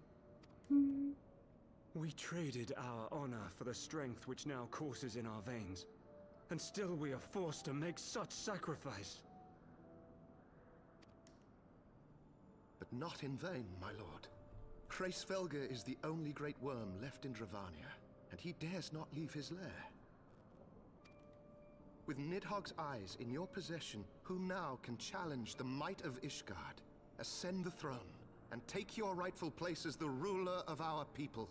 We traded our honor for the strength which now courses in our veins. And still we are forced to make such sacrifice. But not in vain, my lord. Hraesvelgr is the only great worm left in Dravania, and he dares not leave his lair. With Nidhogg's eyes in your possession, who now can challenge the might of Ishgard? ascend the throne, and take your rightful place as the ruler of our people.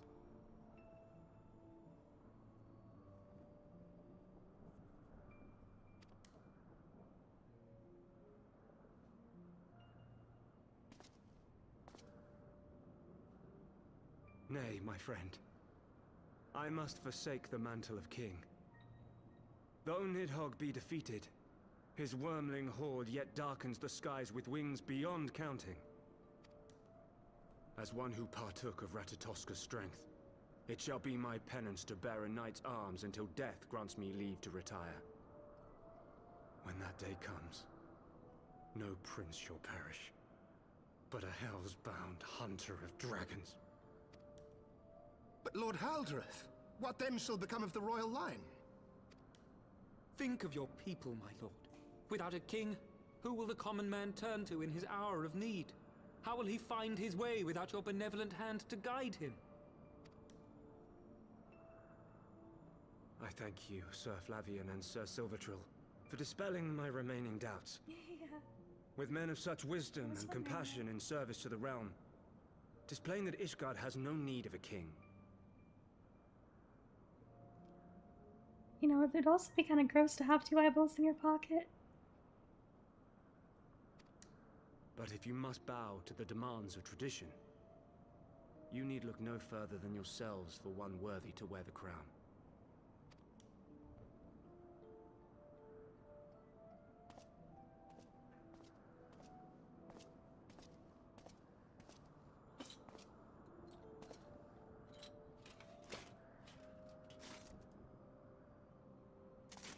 Nay, my friend. I must forsake the mantle of king. Though Nidhogg be defeated, his wormling horde yet darkens the skies with wings beyond counting. As one who partook of Ratatoska's strength, it shall be my penance to bear a knight's arms until death grants me leave to retire. When that day comes, no prince shall perish, but a hell's-bound hunter of dragons. But Lord Haldreth, what then shall become of the royal line? Think of your people, my lord. Without a king, who will the common man turn to in his hour of need? How will he find his way without your benevolent hand to guide him? I thank you, Sir Flavian and Sir Silvertrill, for dispelling my remaining doubts. Yeah. With men of such wisdom and compassion in service to the realm, tis plain that Ishgard has no need of a king. You know, it'd also be kind of gross to have 2 eyeballs in your pocket. But if you must bow to the demands of tradition, you need look no further than yourselves for one worthy to wear the crown.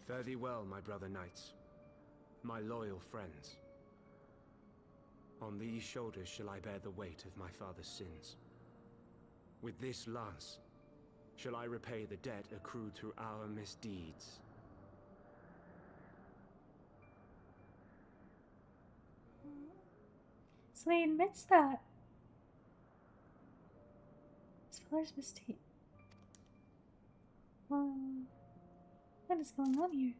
Fare thee well, my brother knights, my loyal friends. On these shoulders shall I bear the weight of my father's sins. With this lance shall I repay the debt accrued through our misdeeds. So he admits that. His father's mistake. What is going on here?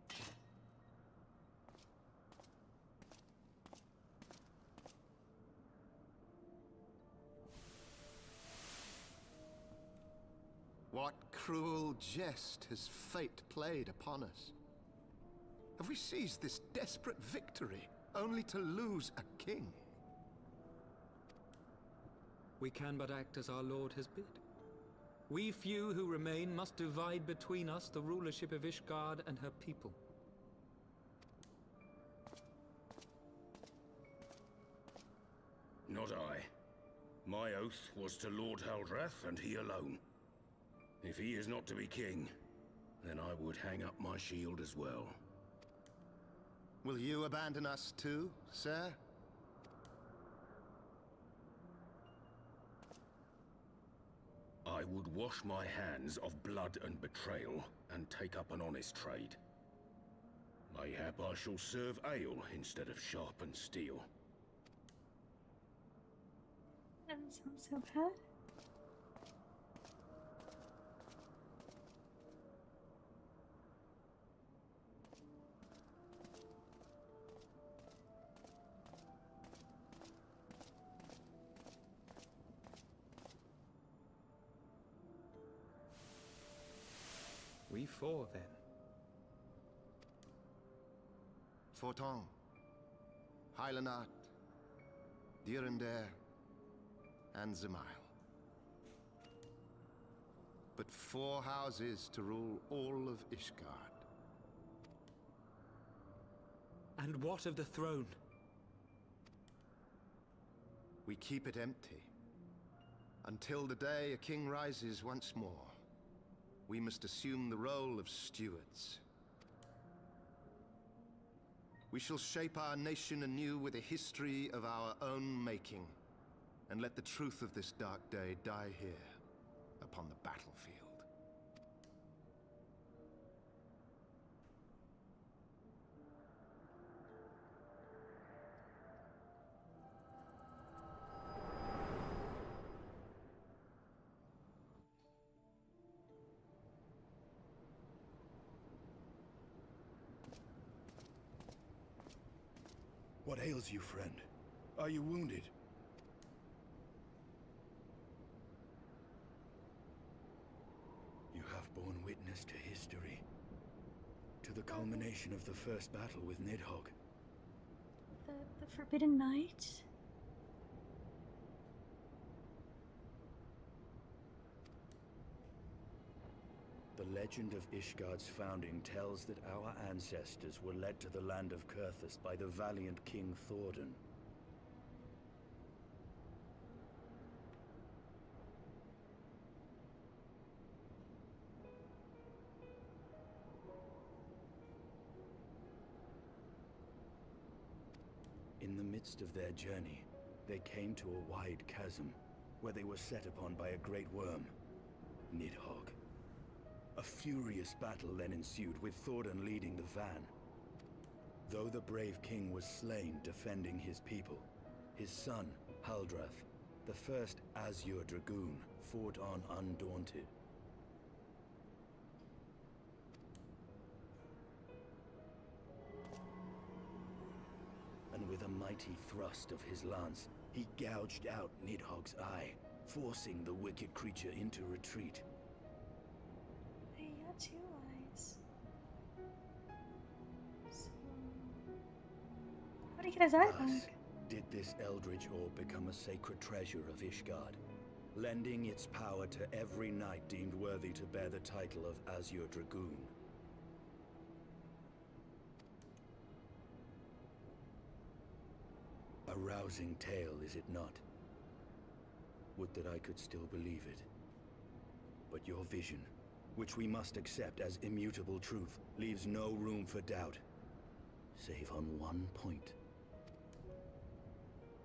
What cruel jest has fate played upon us? Have we seized this desperate victory only to lose a king? We can but act as our lord has bid. We few who remain must divide between us the rulership of Ishgard and her people. Not I. My oath was to Lord Haldreth, and he alone. If he is not to be king, then I would hang up my shield as well. Will you abandon us too, sir? I would wash my hands of blood and betrayal, and take up an honest trade. Mayhap I shall serve ale instead of sharpened steel. Doesn't sound so bad. We 4 then. Forton, Hylanat, Dyrendare, and Zemile. But 4 houses to rule all of Ishgard. And what of the throne? We keep it empty. Until the day a king rises once more. We must assume the role of stewards. We shall shape our nation anew with a history of our own making, and let the truth of this dark day die here, upon the battlefield. What ails you, friend? Are you wounded? You have borne witness to history. To the culmination of the first battle with Nidhogg. The Forbidden Night? The legend of Ishgard's founding tells that our ancestors were led to the land of Kurthus by the valiant King Thordan. In the midst of their journey, they came to a wide chasm, where they were set upon by a great worm, Nidhogg. A furious battle then ensued, with Thordan leading the van. Though the brave king was slain defending his people, his son, Haldrath, the first Azure Dragoon, fought on undaunted. And with a mighty thrust of his lance, he gouged out Nidhogg's eye, forcing the wicked creature into retreat. He had 2 eyes. So... how did he get his eye back? Did this eldritch orb become a sacred treasure of Ishgard, lending its power to every knight deemed worthy to bear the title of Azure Dragoon. A rousing tale, is it not? Would that I could still believe it. But your vision, which we must accept as immutable truth, leaves no room for doubt, save on one point.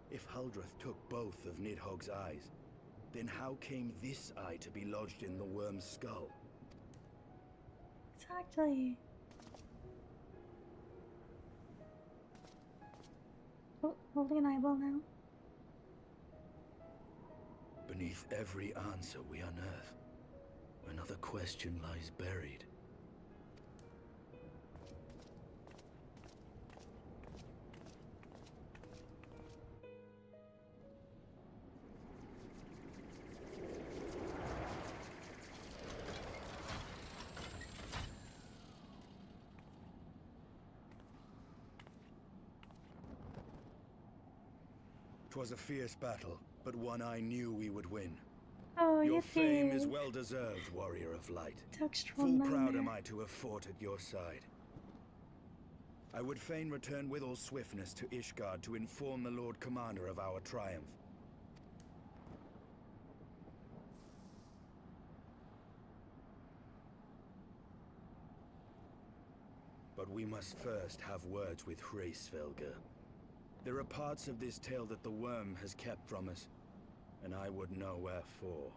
If Haldrath took both of Nidhogg's eyes, then how came this eye to be lodged in the worm's skull? Exactly. Oh, holding an eyeball now. Beneath every answer we unearth, another question lies buried. 'Twas a fierce battle, but one I knew we would win. Oh, your fame yippee. is well deserved, warrior of light. Textural Full proud nightmare. am I to have fought at your side. I would fain return with all swiftness to Ishgard to inform the Lord Commander of our triumph. But we must first have words with Hraesvelgr. There are parts of this tale that the worm has kept from us, and I would know wherefore.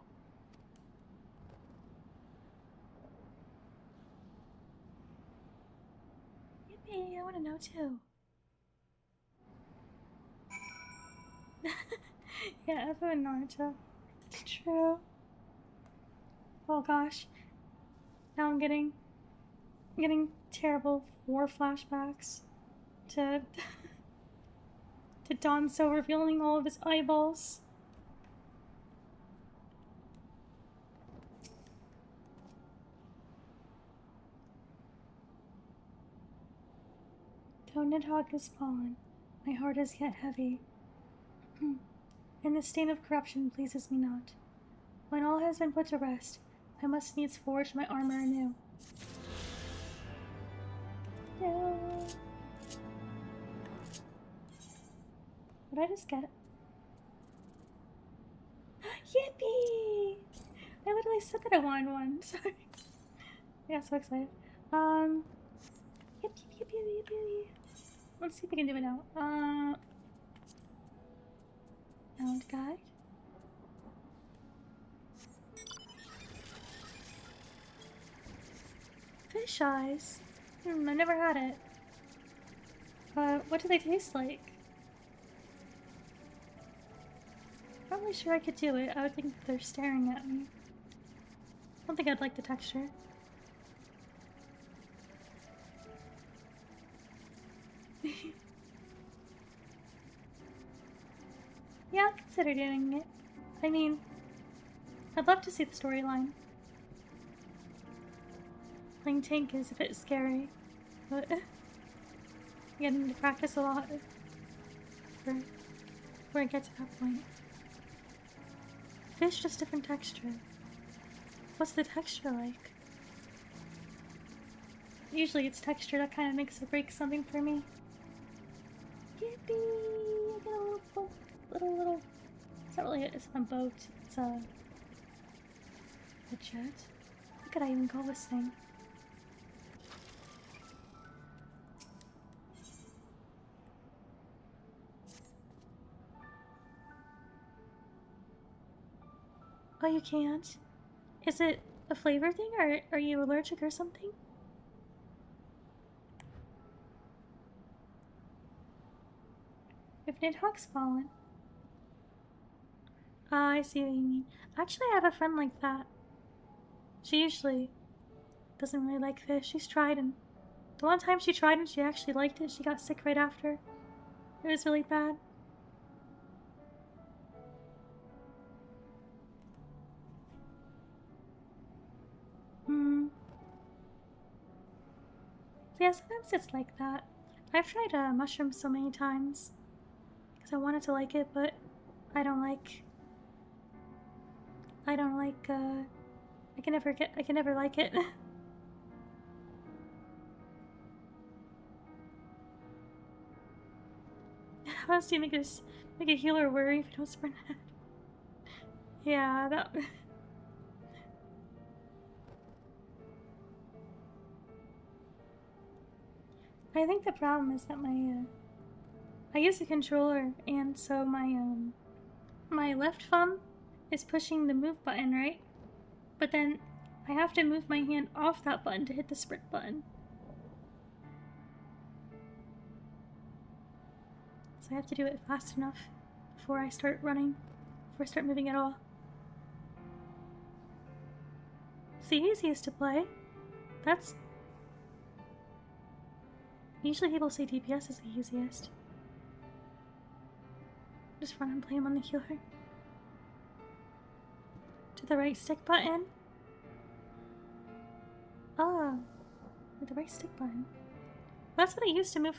Yippee, I want to know too. Yeah, everyone Naruto. It's true. Oh gosh. Now I'm getting terrible war flashbacks to to Danzo revealing all of his eyeballs. Though Nidhogg has fallen, my heart is yet heavy, and the stain of corruption pleases me not. When all has been put to rest, I must needs forge my armor anew. Yeah. What did I just get? Yippee! I literally said that I wanted one. Sorry. I got so excited. Yip, yip, yip, yip, yip. Let's see if we can do it now. Sound guide. Fish eyes. I never had it. What do they taste like? Probably sure I could do it. I would think they're staring at me. I don't think I'd like the texture. consider doing it. I mean, I'd love to see the storyline. Playing tank is a bit scary, but getting to practice a lot before I get to that point. Fish, just different texture. What's the texture like? Usually it's texture that kind of makes or breaks something for me. Yippee! I got a little boat. Little. It's not really it's not a boat. It's a jet. What could I even call this thing? Oh, you can't? Is it a flavor thing, or are you allergic or something? If Nidhogg's fallen. Ah, I see what you mean. Actually, I have a friend like that. She usually doesn't really like fish. She's tried, and the one time she tried and she actually liked it, she got sick right after. It was really bad. So yeah, sometimes it's like that. I've tried mushrooms so many times because I wanted to like it, but I can never like it. How else do you make a healer worry if you don't sprint ahead? Yeah, that. I think the problem is that I use a controller, and so my left thumb is pushing the move button, right? But then I have to move my hand off that button to hit the sprint button. So I have to do it fast enough before I start running, before I start moving at all. It's the easiest to play. That's... Usually people say DPS is the easiest. Just run and play him on the healer. To the right stick button. Oh, with the right stick button. That's what I used to move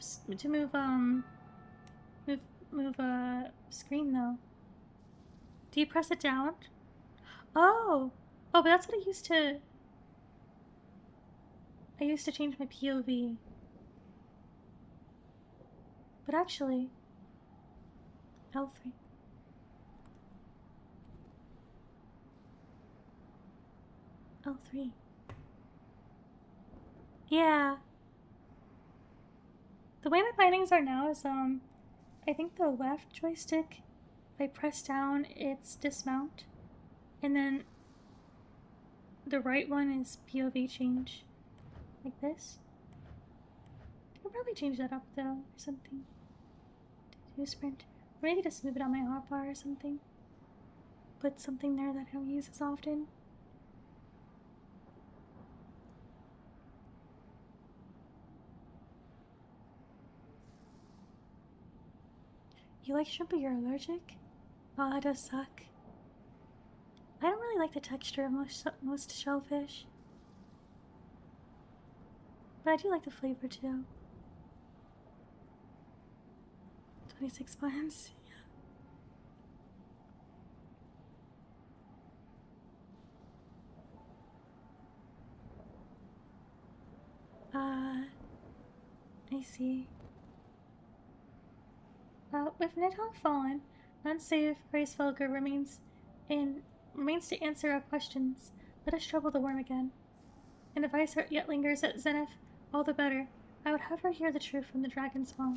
screen though. Do you press it down? Oh, but that's what I used to. I used to change my POV. But actually, L3. L3. Yeah. The way my bindings are now is, I think the left joystick, if I press down, it's dismount. And then the right one is POV change. Like this. I could probably change that up though, or something. Do sprint. Or maybe just move it on my hotbar or something. Put something there that I don't use as often. You like shrimp but you're allergic? Oh, that does suck. I don't really like the texture of most shellfish. But I do like the flavor too. 26 buttons. I see. With Nidhogg fallen, unsaved Gracefelger remains to answer our questions. Let us trouble the worm again. And if Ice yet lingers at Zenith, all the better. I would have her hear the truth from the dragon's maw.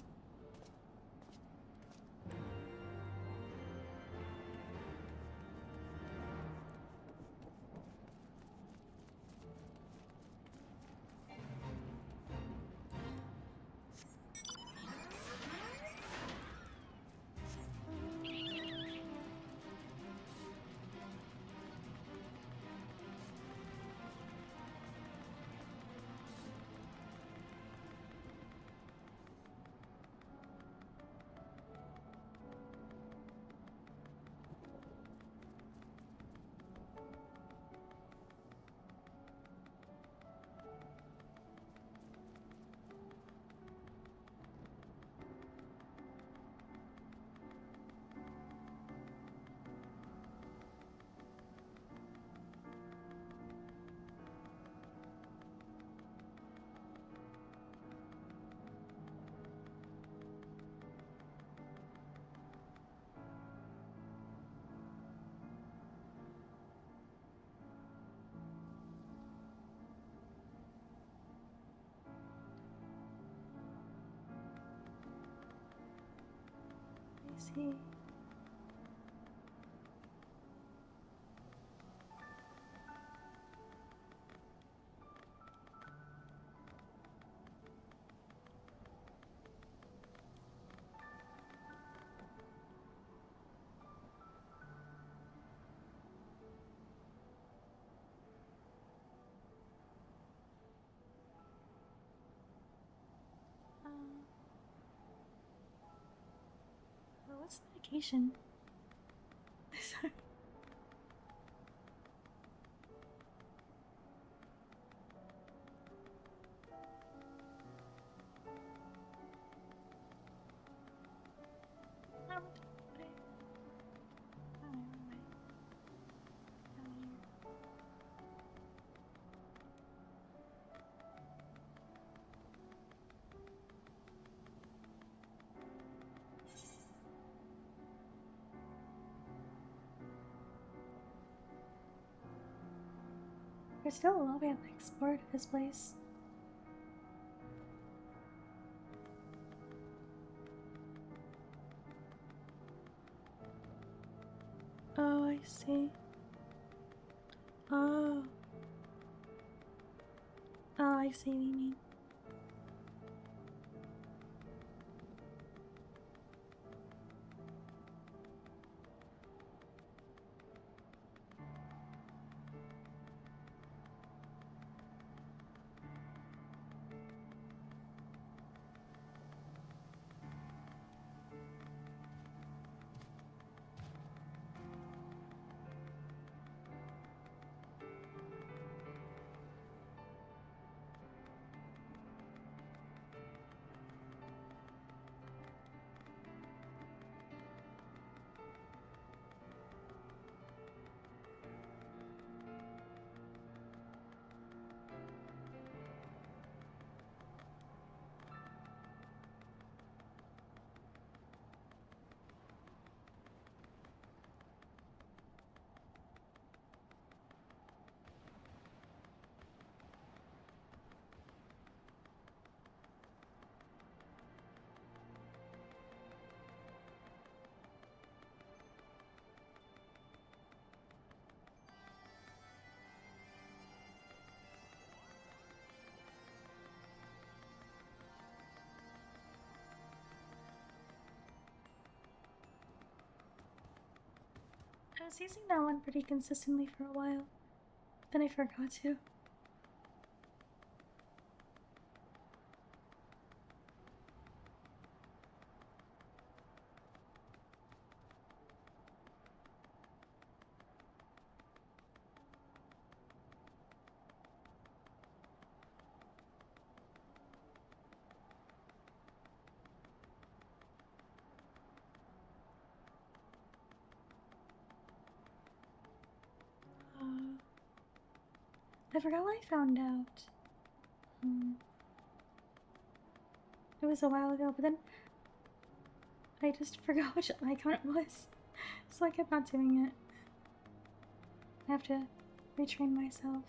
see. What's medication? Sorry. There's still a lot we haven't explored this place. Oh, I see. Oh. Oh, I see what you mean. I was using that one pretty consistently for a while, then I forgot to. I forgot what I found out. It was a while ago, but then I just forgot which icon it was, so I kept not doing it. I have to retrain myself.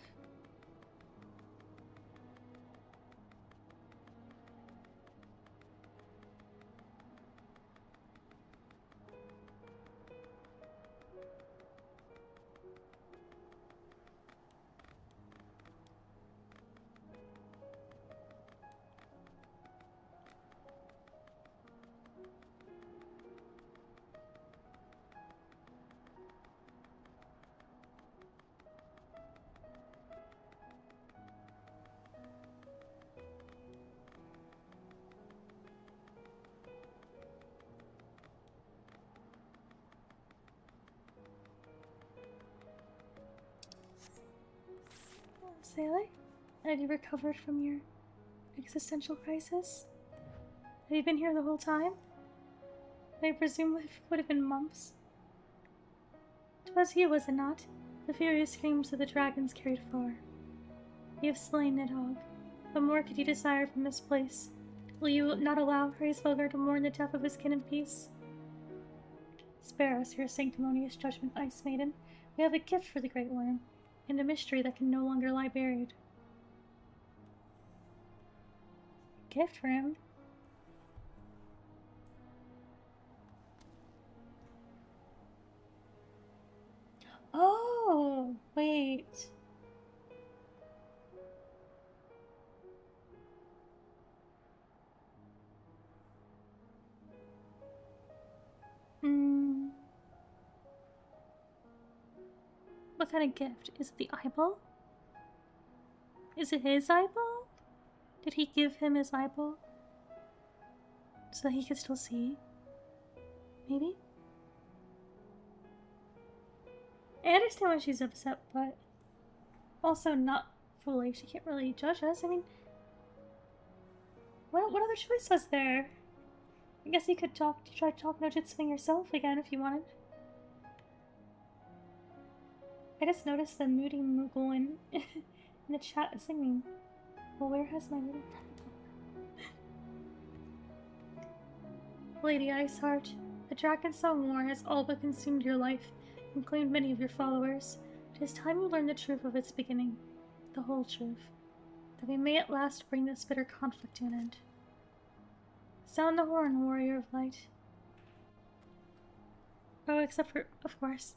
Sailor, have you recovered from your existential crisis? Have you been here the whole time? I presume it would have been months. 'Twas you, was it not? The furious screams of the dragons carried far. You have slain Nidhogg. What more could you desire from this place? Will you not allow Hraesvelgr to mourn the death of his kin in peace? Spare us your sanctimonious judgment, Ice Maiden. We have a gift for the Great Worm, and a mystery that can no longer lie buried. A gift for him? What kind of gift? Is it the eyeball? Is it his eyeball? Did he give him his eyeball? So that he could still see? Maybe? I understand why she's upset, but also not fully. She can't really judge us. I mean, what other choice was there? I guess you could try talk no jitsuing yourself again if you wanted. I just noticed the moody Moogle in the chat is singing. Well, where has my little friend gone? Lady Iceheart, the Drakensong War has all but consumed your life and claimed many of your followers. It is time you learn the truth of its beginning, the whole truth, that we may at last bring this bitter conflict to an end. Sound the horn, warrior of light. Oh, except for, of course.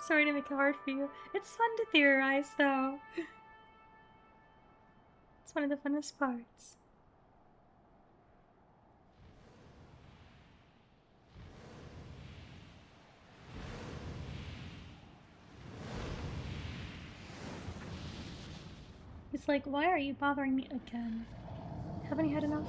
Sorry to make it hard for you. It's fun to theorize, though. It's one of the funnest parts. It's like, why are you bothering me again? Haven't you had enough?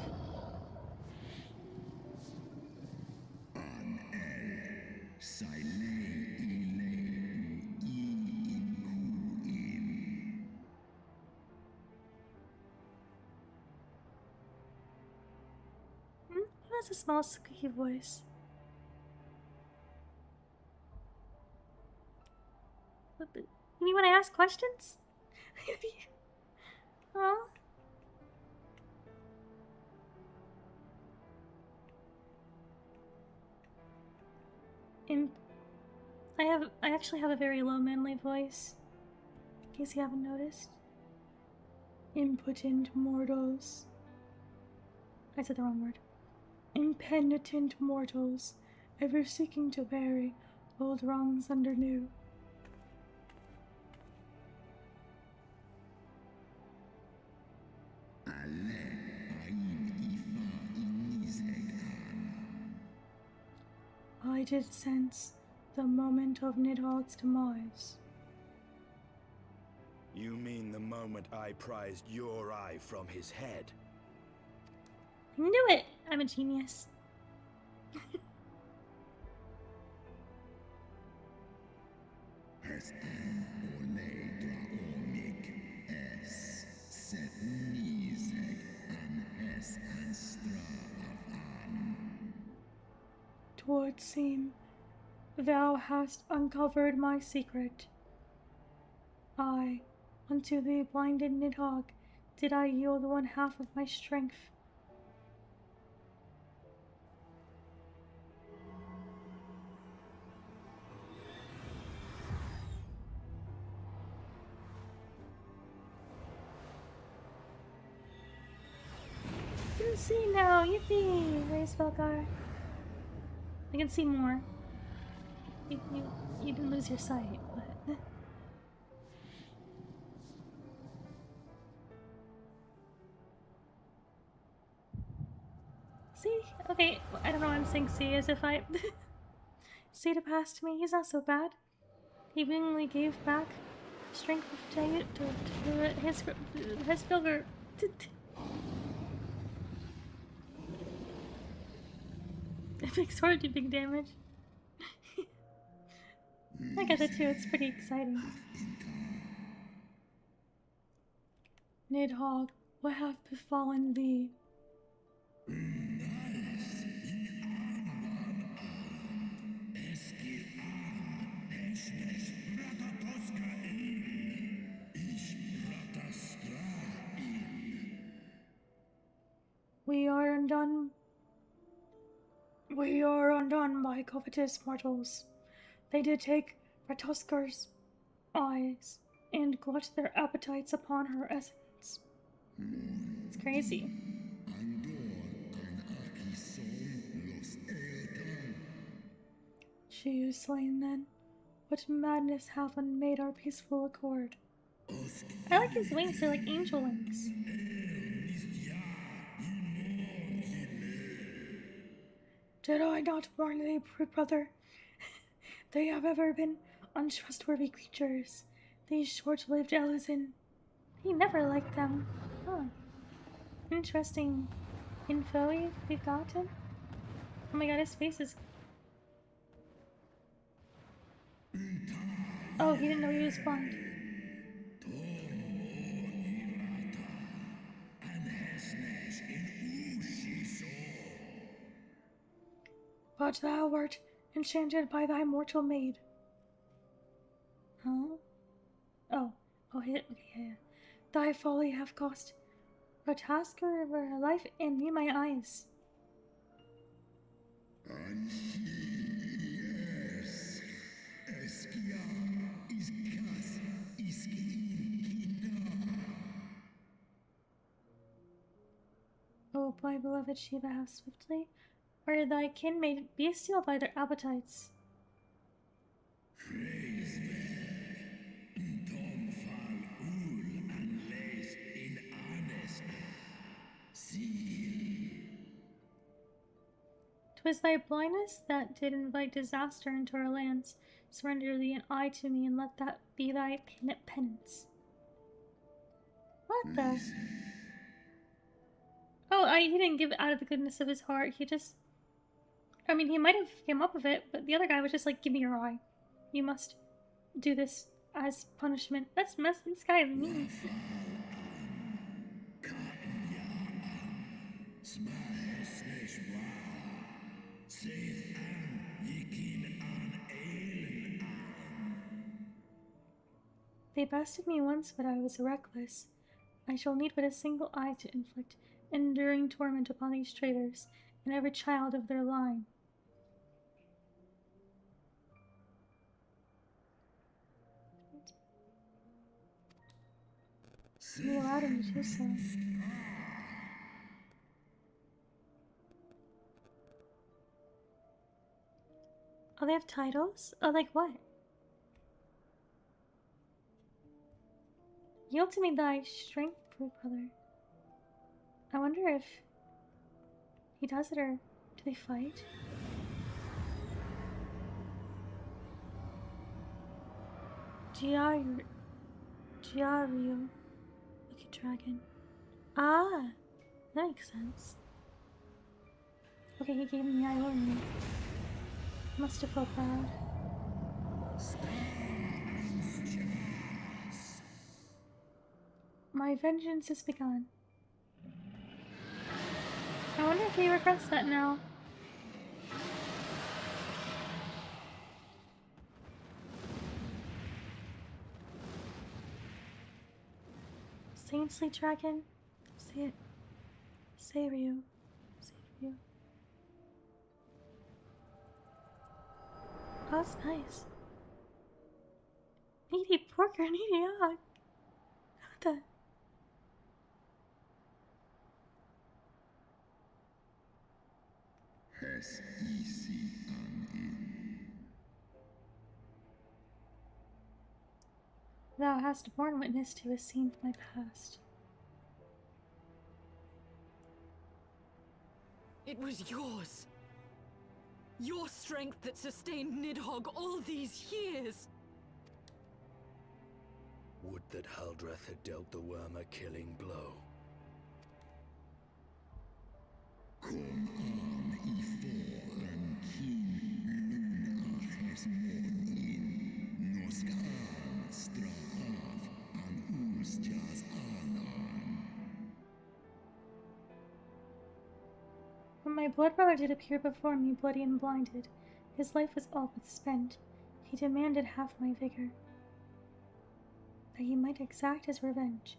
He has a small squeaky voice. You mean when I ask questions? Huh? I actually have a very low manly voice, in case you haven't noticed. Impotent mortals. I said the wrong word. Impenitent mortals, ever seeking to bury old wrongs under new. I did sense the moment of Nidhogg's demise. You mean the moment I prized your eye from his head? I knew it! I'm a genius. Twould seem thou hast uncovered my secret. I, unto the blinded Nidhogg, did I yield one half of my strength. You can see now, yippee! Raise Velgar. I can see more. You didn't lose your sight, but... See? Okay, I don't know why I'm saying see as if I... see to pass to me, he's not so bad. He willingly gave back strength to his finger. It makes horribly big damage. I get that too, it's pretty exciting. Nidhogg, what hath befallen thee? We are undone. We are undone by covetous mortals. They did take Ratoskar's eyes and glut their appetites upon her essence. It's crazy. She is slain then. What madness hath unmade our peaceful accord? I like his wings, they're like angel wings. Did I not warn thee, brother? They have ever been untrustworthy creatures. These short-lived Ellison. He never liked them. Huh. Interesting info we've gotten. Oh my god, his face is... Oh, he didn't know he was blind. But thou wert enchanted by thy mortal maid. Huh? Oh, okay, yeah. Thy folly hath cost a tasker of her life and me my eyes. O my beloved Shiva, how swiftly are thy kin made bestial by their appetites. Twas thy blindness that did invite disaster into our lands. Surrender thee an eye to me, and let that be thy penance. What the? Oh, he didn't give it out of the goodness of his heart. He just... I mean, he might have came up with it, but the other guy was just like, give me your eye. You must do this as punishment. That's mess. This guy is mean. They bested me once, but I was reckless. I shall need but a single eye to inflict enduring torment upon these traitors and every child of their line. You allowed him to do so. Oh, they have titles? Oh, like what? Yield to me thy strength, brother. I wonder if he does it, or do they fight? Giario. Wicked dragon. Ah, that makes sense. Okay, he gave me the eye willingly. Must have felt bad. My vengeance is begun. I wonder if he regrets that now. Saintly dragon? Say it. Say Ryu. Say Ryu. Oh, that's nice. Needy porker, needy hog. What the? Thou hast borne witness to a scene of my past. It was yours. Your strength that sustained Nidhogg all these years. Would that Haldreth had dealt the worm a killing blow. Kom an ifrån King Lunachers morgon Norskan straff an Urstjas anan. When my blood brother did appear before me, bloody and blinded, his life was all but spent. He demanded half my vigor, that he might exact his revenge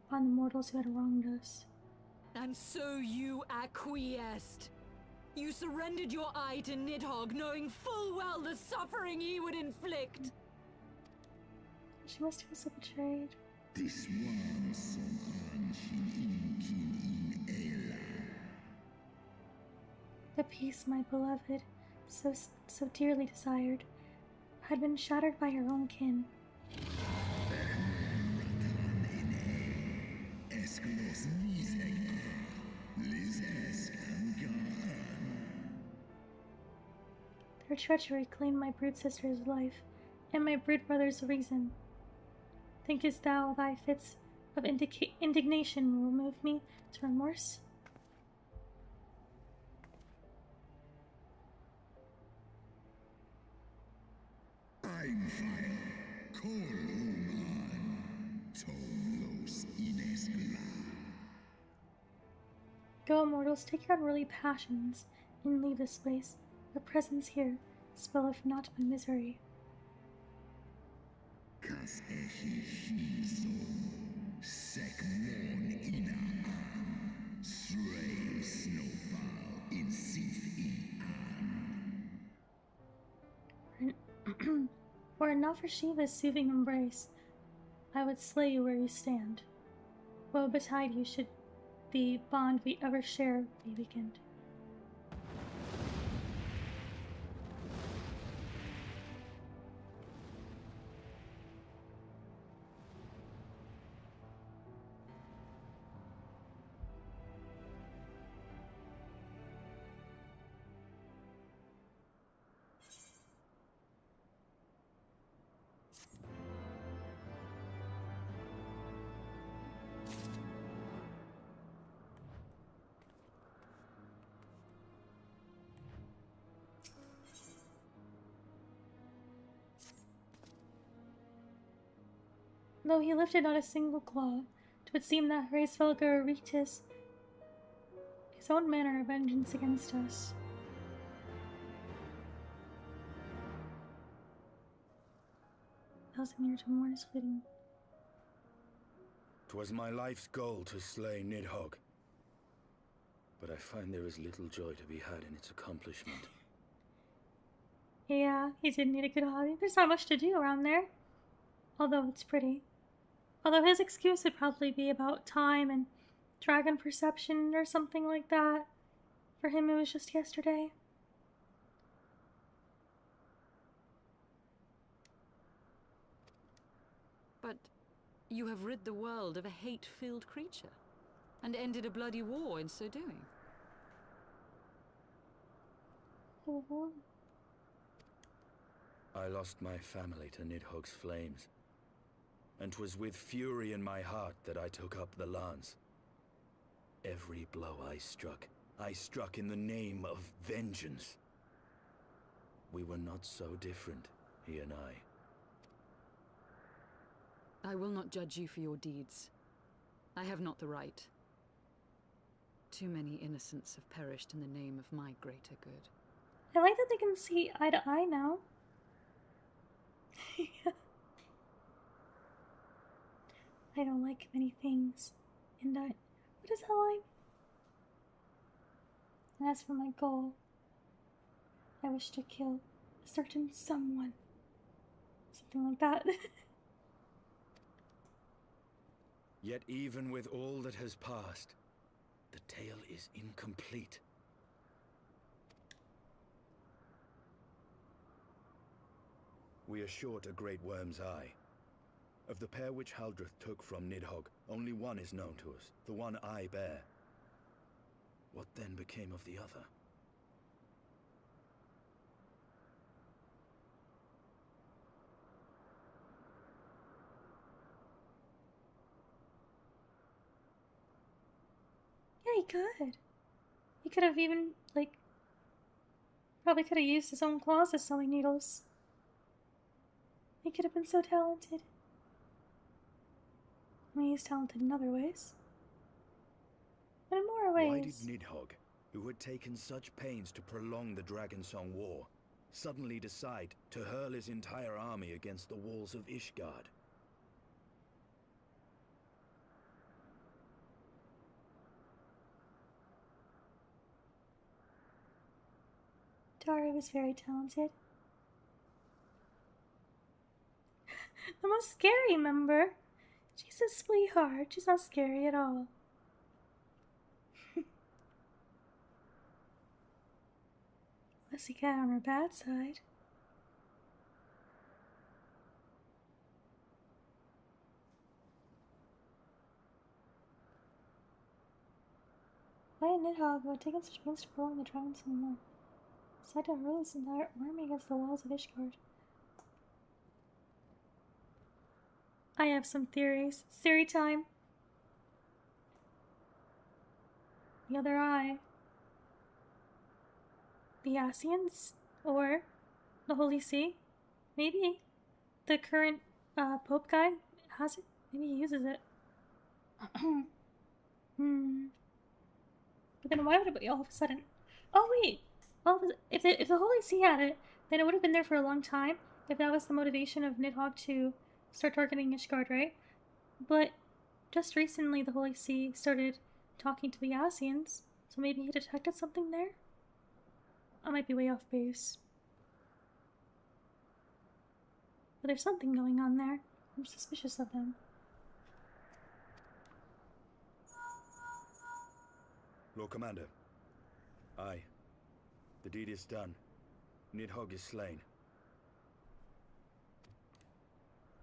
upon the mortals who had wronged us. And so you acquiesced. You surrendered your eye to Nidhogg, knowing full well the suffering he would inflict. She must feel so betrayed. This one som anshin in Ella. The peace my beloved, so dearly desired, had been shattered by her own kin. Esklos Lisek Lizesk Their treachery claimed my brood sister's life, and my brood brother's reason. Thinkest thou thy fits of indignation will move me to remorse? Einfall, Kolum Tomlos Ineskla. Go, immortals, take your unruly passions and leave this place. Your presence here spelleth naught but misery. Kas echi hiso, sek mon ina an, srei snowfall in sith an. Were it not for Shiva's soothing embrace, I would slay you where you stand. Woe betide you should the bond we ever share be weakened. Though he lifted not a single claw, 'twould seem that Hraesvelgr wreaked his own manner of vengeance against us. 1,000 years to mourn is fleeting. 'Twas my life's goal to slay Nidhogg, but I find there is little joy to be had in its accomplishment. Yeah, he did need a good hobby. There's not much to do around there. Although it's pretty. Although his excuse would probably be about time and dragon perception or something like that. For him, it was just yesterday. But you have rid the world of a hate-filled creature, and ended a bloody war in so doing. I lost my family to Nidhogg's flames, and 'twas with fury in my heart that I took up the lance. Every blow I struck in the name of vengeance. We were not so different, he and I. I will not judge you for your deeds. I have not the right. Too many innocents have perished in the name of my greater good. I like that they can see eye to eye now. I don't like many things, and what is that line? And as for my goal, I wish to kill a certain someone. Something like that. Yet even with all that has passed, the tale is incomplete. We are short a great worm's eye. Of the pair which Haldreth took from Nidhogg, only one is known to us, the one I bear. What then became of the other? Yeah, he could. He could have even, like, probably could have used his own claws as sewing needles. He could have been so talented. I mean, he's talented in other ways. But in more ways... Why did Nidhogg, who had taken such pains to prolong the Dragonsong War, suddenly decide to hurl his entire army against the walls of Ishgard? Tara was very talented. The most scary member. She's a sweetheart. She's not scary at all. Unless he got on her bad side. and Nidhogg who had taken such pains to prolong the dragons no more. Decided to hurl his entire army against the walls of Ishgard. I have some theories. It's theory time. The other eye. The Asians? Or the Holy See? Maybe. The current Pope guy has it. Maybe he uses it. But then why would it be all of a sudden? Oh wait! If the Holy See had it, then it would have been there for a long time. If that was the motivation of Nidhogg to start targeting Ishgard, right? But just recently the Holy See started talking to the Asians, so maybe he detected something there? I might be way off base. But there's something going on there. I'm suspicious of them. Lord Commander. Aye. The deed is done. Nidhogg is slain.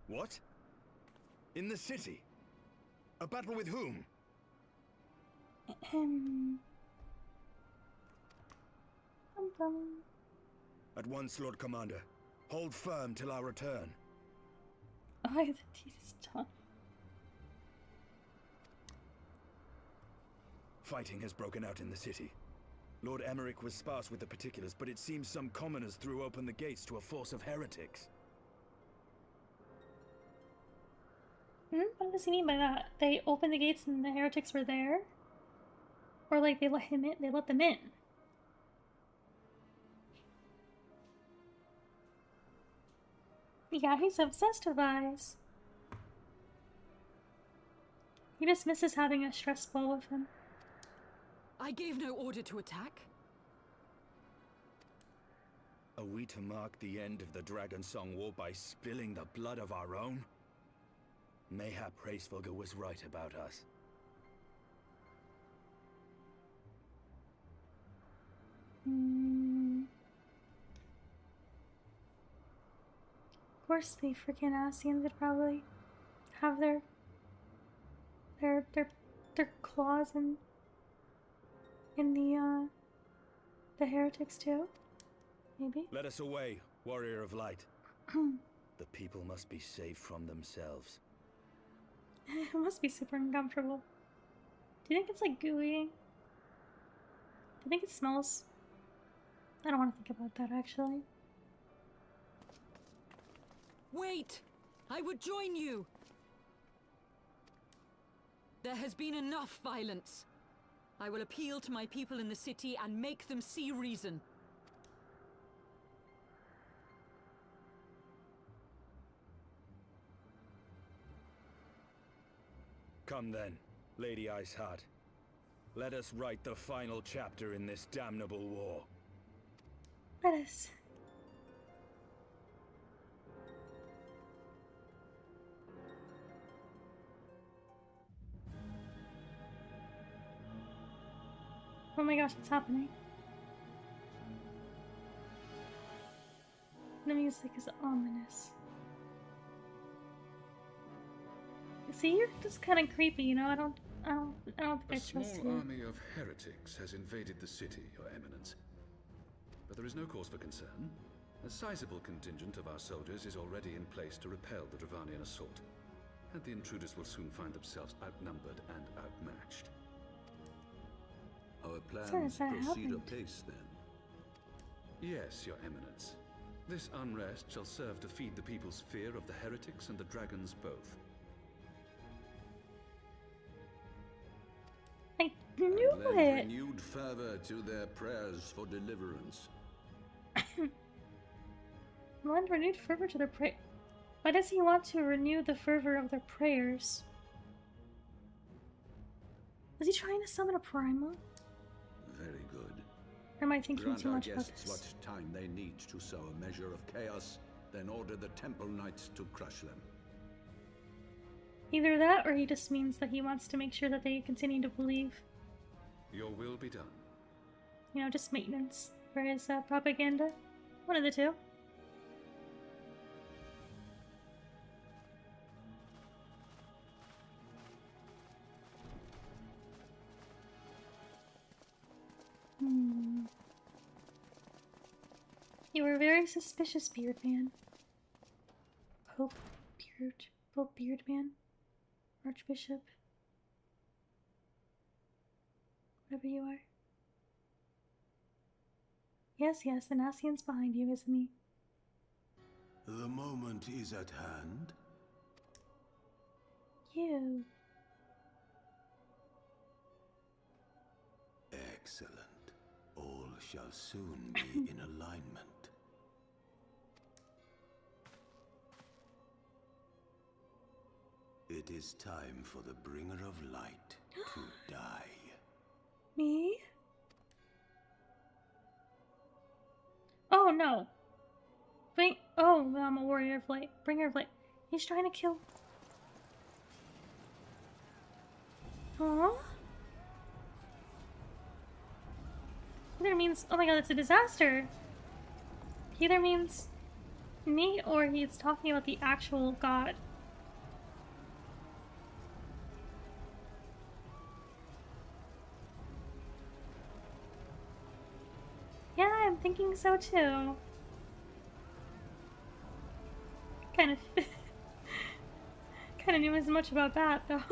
What? In the city? A battle with whom? At once, Lord Commander. Hold firm till our return. Aye, the deed is done. Fighting has broken out in the city. Lord Emmerich was sparse with the particulars, but it seems some commoners threw open the gates to a force of heretics. What does he mean by that? They opened the gates and the heretics were there? Or like they let him in, they let them in? Yeah, he's obsessed with eyes. He just misses having a stress ball with him. I gave no order to attack. Are we to mark the end of the Dragon Song War by spilling the blood of our own? Mayhap Hraesvelgr was right about us. Of course the freaking Asians would probably have their claws in the heretics too. Maybe. Let us away, warrior of light. The people must be saved from themselves. It must be super uncomfortable. Do you think it's like gooey? Do you think it smells? I don't want to think about that actually. Wait! I would join you! There has been enough violence. I will appeal to my people in the city and make them see reason. Come then, Lady Iceheart. Let us write the final chapter in this damnable war. Let us. Oh my gosh, what's happening? The music is ominous. See, you're just kind of creepy, you know. I don't think I trust you. A small army of heretics has invaded the city, Your Eminence. But there is no cause for concern. A sizable contingent of our soldiers is already in place to repel the Dravanian assault, and the intruders will soon find themselves outnumbered and outmatched. Our plans Sir, proceed apace, then? Yes, Your Eminence. This unrest shall serve to feed the people's fear of the heretics and the dragons both. I knew and lend it! renewed fervor to their prayers for deliverance. Lend renewed fervor to their prayer. Why does he want to renew the fervor of their prayers? Is he trying to summon a primal? Very good. Or am I thinking Grant too our much about guests this? what time they need to sow a measure of chaos, then order the Temple Knights to crush them. Either that, or he just means that he wants to make sure that they continue to believe. Your will be done. You know, just maintenance for his propaganda. One of the two. You were very suspicious, Beard Man. Pope Beard Man. Archbishop. Whatever you are. Yes, the Nassian's behind you, isn't he? The moment is at hand. You. Excellent. All shall soon be in alignment. It is time for the Bringer of Light to die. Me? Oh no. Oh, I'm a warrior of light. Bringer of light. He's trying to kill. Huh? Either means, oh my god, it's a disaster. He either means me or he's talking about the actual god. Yeah, I'm thinking so too. Kind of knew as much about that though.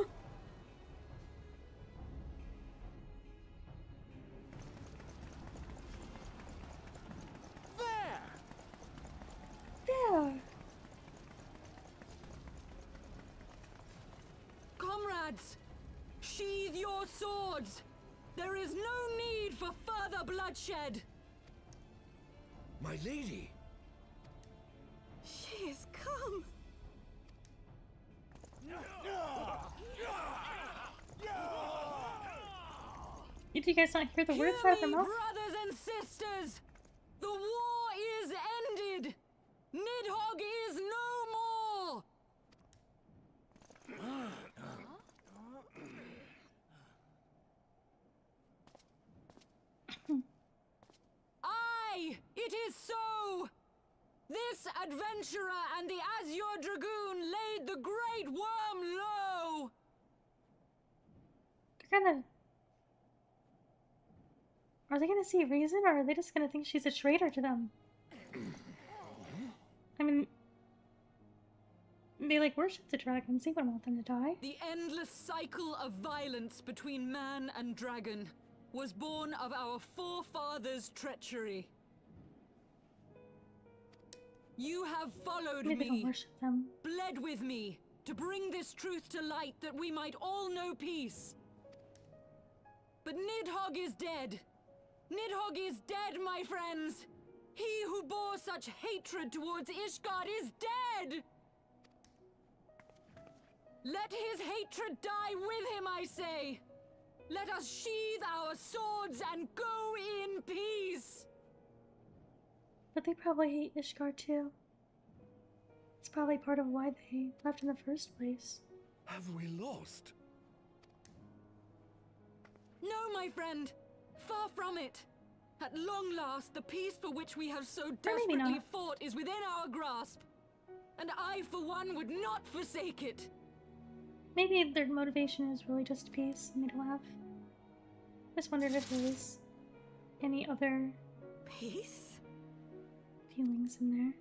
There. Comrades, sheathe your swords. There is no need for further bloodshed. My lady. She has come. Did you guys not hear the words out of her mouth? Brothers and sisters, the war is ended. Nidhogg is no more. Aye, it is so. This adventurer and the Azure Dragoon laid the great worm low. They're gonna... Are they gonna see reason, or are they just gonna think she's a traitor to them? I mean... They like worship the dragons, they wouldn't want them to die. The endless cycle of violence between man and dragon was born of our forefathers' treachery. You have followed Maybe me, don't worship them. bled with me, to bring this truth to light that we might all know peace. But Nidhogg is dead. Nidhogg is dead, my friends. He who bore such hatred towards Ishgard is dead. Let his hatred die with him, I say. Let us sheathe our swords and go in peace. But they probably hate Ishgard too. It's probably part of why they left in the first place. Have we lost? No, my friend. Far from it. At long last, the peace for which we have so desperately fought is within our grasp. And I, for one, would not forsake it. Maybe their motivation is really just peace, and they don't have... Just wondered if there was any other... Peace? Feelings in there.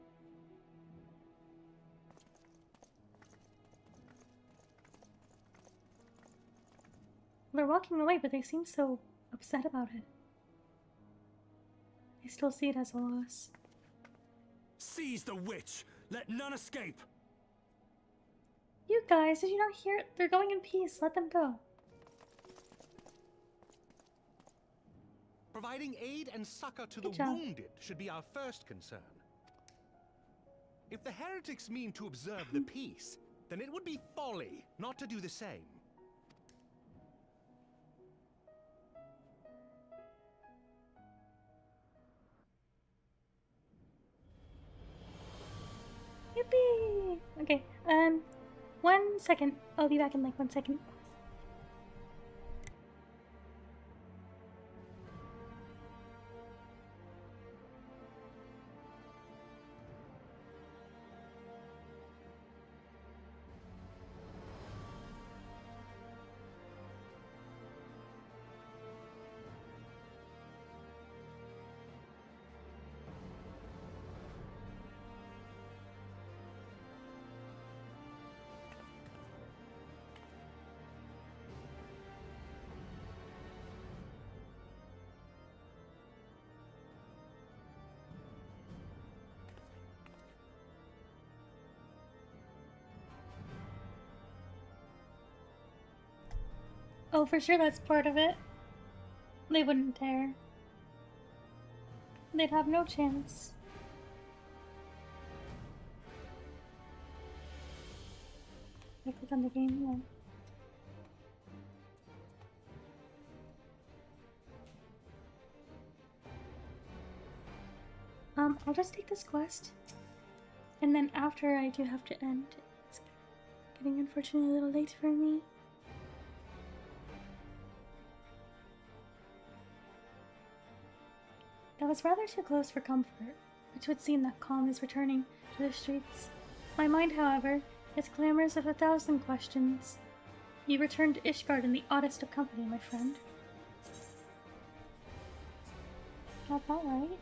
They're walking away, but they seem so upset about it. They still see it as a loss. Seize the witch! Let none escape! You guys, did you not hear it? They're going in peace. Let them go. Providing aid and succor to the Good job. wounded should be our first concern. If the heretics mean to observe the peace, then it would be folly not to do the same. Yippee! Okay, 1 second. I'll be back in like 1 second. Oh, for sure that's part of it. They wouldn't dare. They'd have no chance. I click on the game then. I'll just take this quest. And then after I do have to end. It's getting unfortunately a little late for me. That was rather too close for comfort, which would seem that calm is returning to the streets. My mind, however, is clamorous of 1,000 questions. You returned to Ishgard in the oddest of company, my friend. Got that right?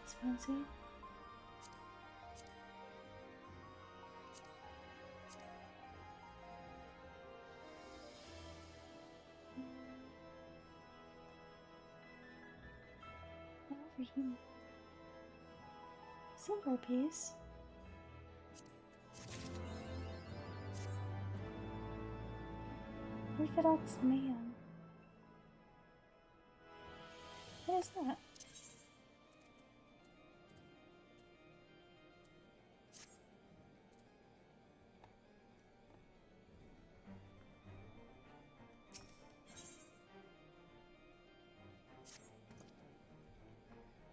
It's fancy. Silver piece. Orthodox man. What is that?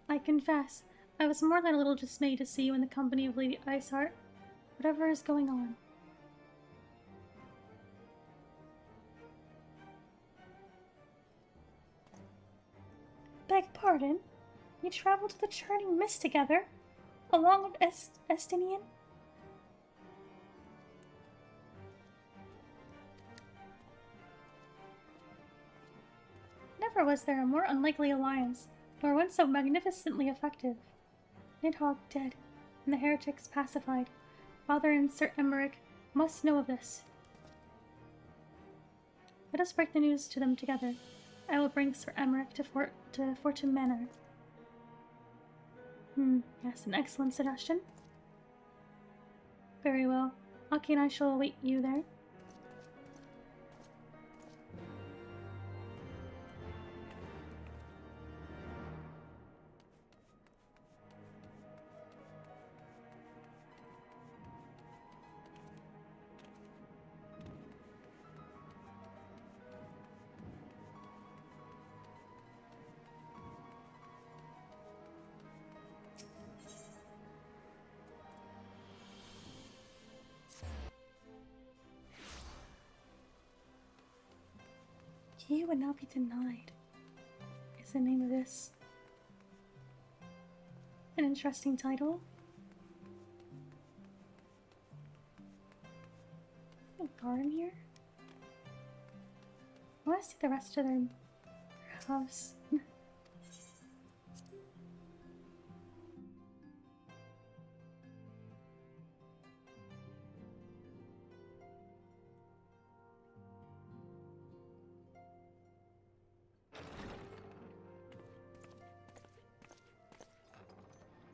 I confess, I was more than a little dismayed to see you in the company of Lady Iceheart. Whatever is going on. Beg pardon? You traveled to the Churning Mist together? Along with Estinian? Never was there a more unlikely alliance, nor one so magnificently effective. Nidhogg dead, and the heretics pacified. Father and Sir Emmerich must know of this. Let us break the news to them together. I will bring Sir Emmerich to Fortune Manor. Yes, an excellent suggestion. Very well. Aki and I shall await you there. You would not be denied, is the name of this. An interesting title. A garden here? I want to see the rest of their house.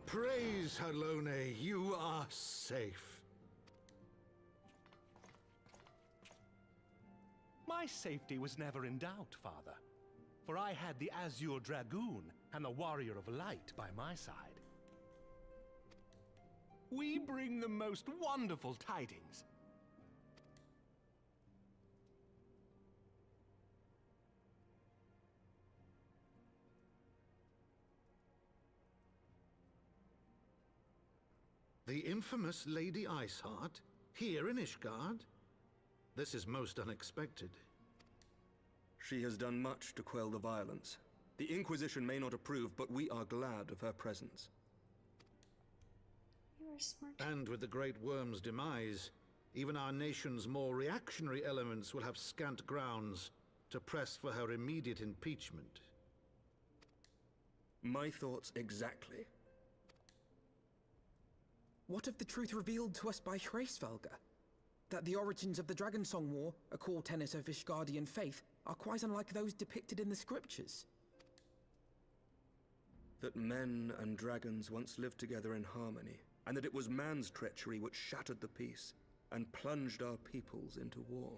Praise Halone, you are safe. My safety was never in doubt, Father. For I had the Azure Dragoon and the Warrior of Light by my side. We bring the most wonderful tidings. The infamous Lady Iceheart, here in Ishgard? This is most unexpected. She has done much to quell the violence. The Inquisition may not approve, but we are glad of her presence. You are smart. And with the Great Worm's demise, even our nation's more reactionary elements will have scant grounds to press for her immediate impeachment. My thoughts exactly. What of the truth revealed to us by Hraesvelga? That the origins of the Dragonsong War, a core tenet of Ishgardian faith, are quite unlike those depicted in the scriptures. that men and dragons once lived together in harmony, and that it was man's treachery which shattered the peace and plunged our peoples into war.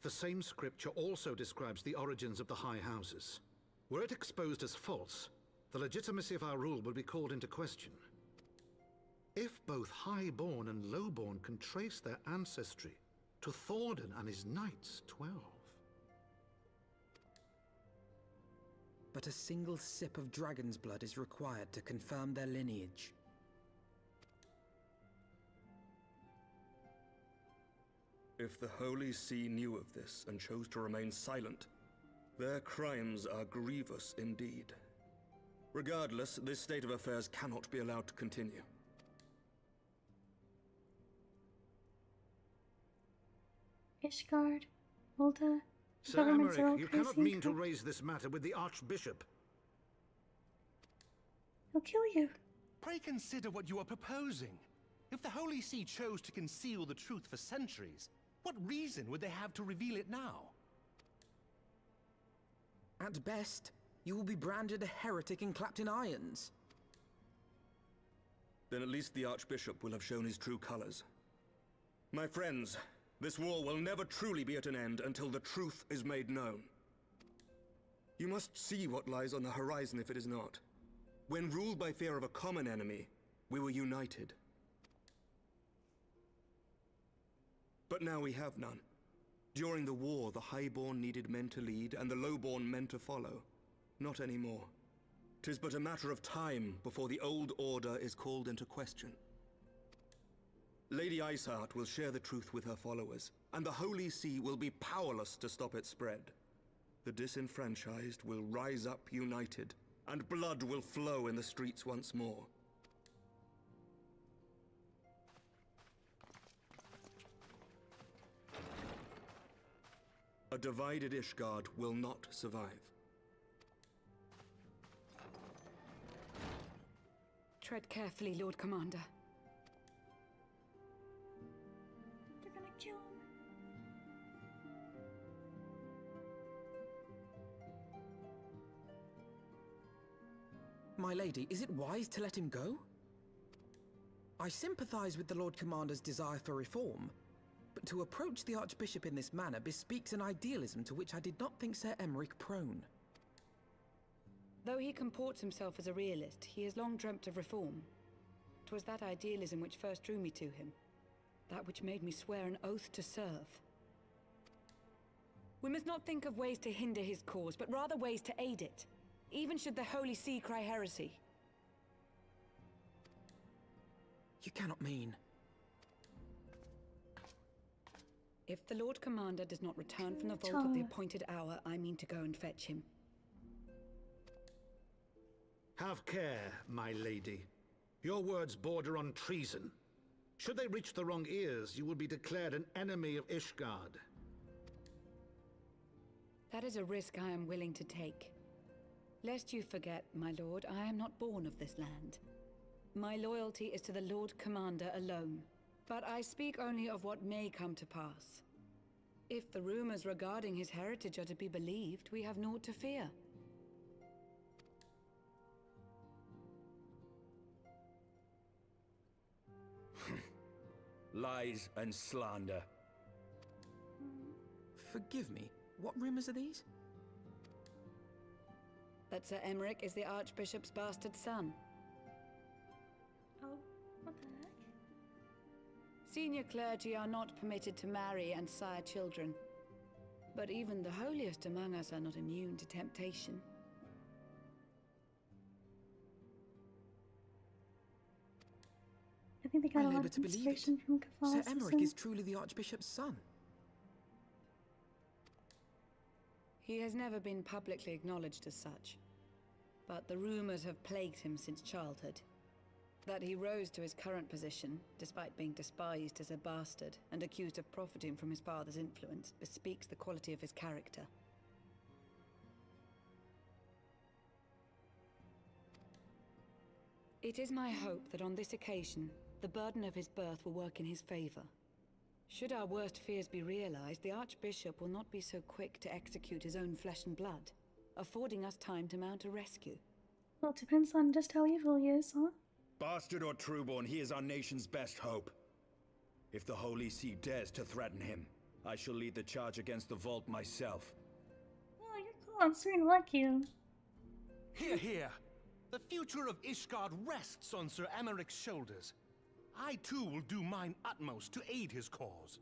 The same scripture also describes the origins of the High Houses. Were it exposed as false, the legitimacy of our rule would be called into question. If both Highborn and Lowborn can trace their ancestry to Thordan and his knights, 12. But a single sip of dragon's blood is required to confirm their lineage. If the Holy See knew of this and chose to remain silent, their crimes are grievous indeed. Regardless, this state of affairs cannot be allowed to continue. Ishgard, Ulta, Sir Emmerich, you cannot mean to raise this matter with the Archbishop. He'll kill you. Pray consider what you are proposing. If the Holy See chose to conceal the truth for centuries, what reason would they have to reveal it now? At best, you will be branded a heretic and clapped in irons. Then at least the Archbishop will have shown his true colors. My friends, this war will never truly be at an end until the truth is made known. You must see what lies on the horizon if it is not. When ruled by fear of a common enemy, we were united. But now we have none. During the war, the Highborn needed men to lead, and the Lowborn men to follow. Not anymore. 'Tis but a matter of time before the old order is called into question. Lady Iceheart will share the truth with her followers, and the Holy See will be powerless to stop its spread. The disenfranchised will rise up united, and blood will flow in the streets once more. A divided Ishgard will not survive. Tread carefully, Lord Commander. They're gonna kill him. My lady, is it wise to let him go? I sympathize with the Lord Commander's desire for reform, but to approach the Archbishop in this manner bespeaks an idealism to which I did not think Sir Emmerich prone. Though he comports himself as a realist, he has long dreamt of reform. 'Twas that idealism which first drew me to him, that which made me swear an oath to serve. We must not think of ways to hinder his cause, but rather ways to aid it, even should the Holy See cry heresy. You cannot mean... If the Lord Commander does not return from the vault at the appointed hour, I mean to go and fetch him. Have care, my lady. Your words border on treason. Should they reach the wrong ears, you will be declared an enemy of Ishgard. That is a risk I am willing to take. Lest you forget, my lord, I am not born of this land. My loyalty is to the Lord Commander alone. But I speak only of what may come to pass. If the rumors regarding his heritage are to be believed, we have naught to fear. Lies and slander. Forgive me, what rumors are these? That Sir Emmerich is the Archbishop's bastard son. Oh, what the heck? Senior clergy are not permitted to marry and sire children. But even the holiest among us are not immune to temptation. I think they got a lot of inspiration from Sir Catholicism. Emmerich is truly the Archbishop's son. He has never been publicly acknowledged as such. But the rumors have plagued him since childhood. That he rose to his current position, despite being despised as a bastard and accused of profiting from his father's influence, bespeaks the quality of his character. It is my hope that on this occasion, the burden of his birth will work in his favor. Should our worst fears be realized, the Archbishop will not be so quick to execute his own flesh and blood. affording us time to mount a rescue. Well, it depends on just how evil he is, huh? Bastard or trueborn, he is our nation's best hope. If the Holy See dares to threaten him, I shall lead the charge against the Vault myself. Oh, you're cool. I'm starting to like you. Hear, hear. The future of Ishgard rests on Sir Emeric's shoulders. I too will do mine utmost to aid his cause.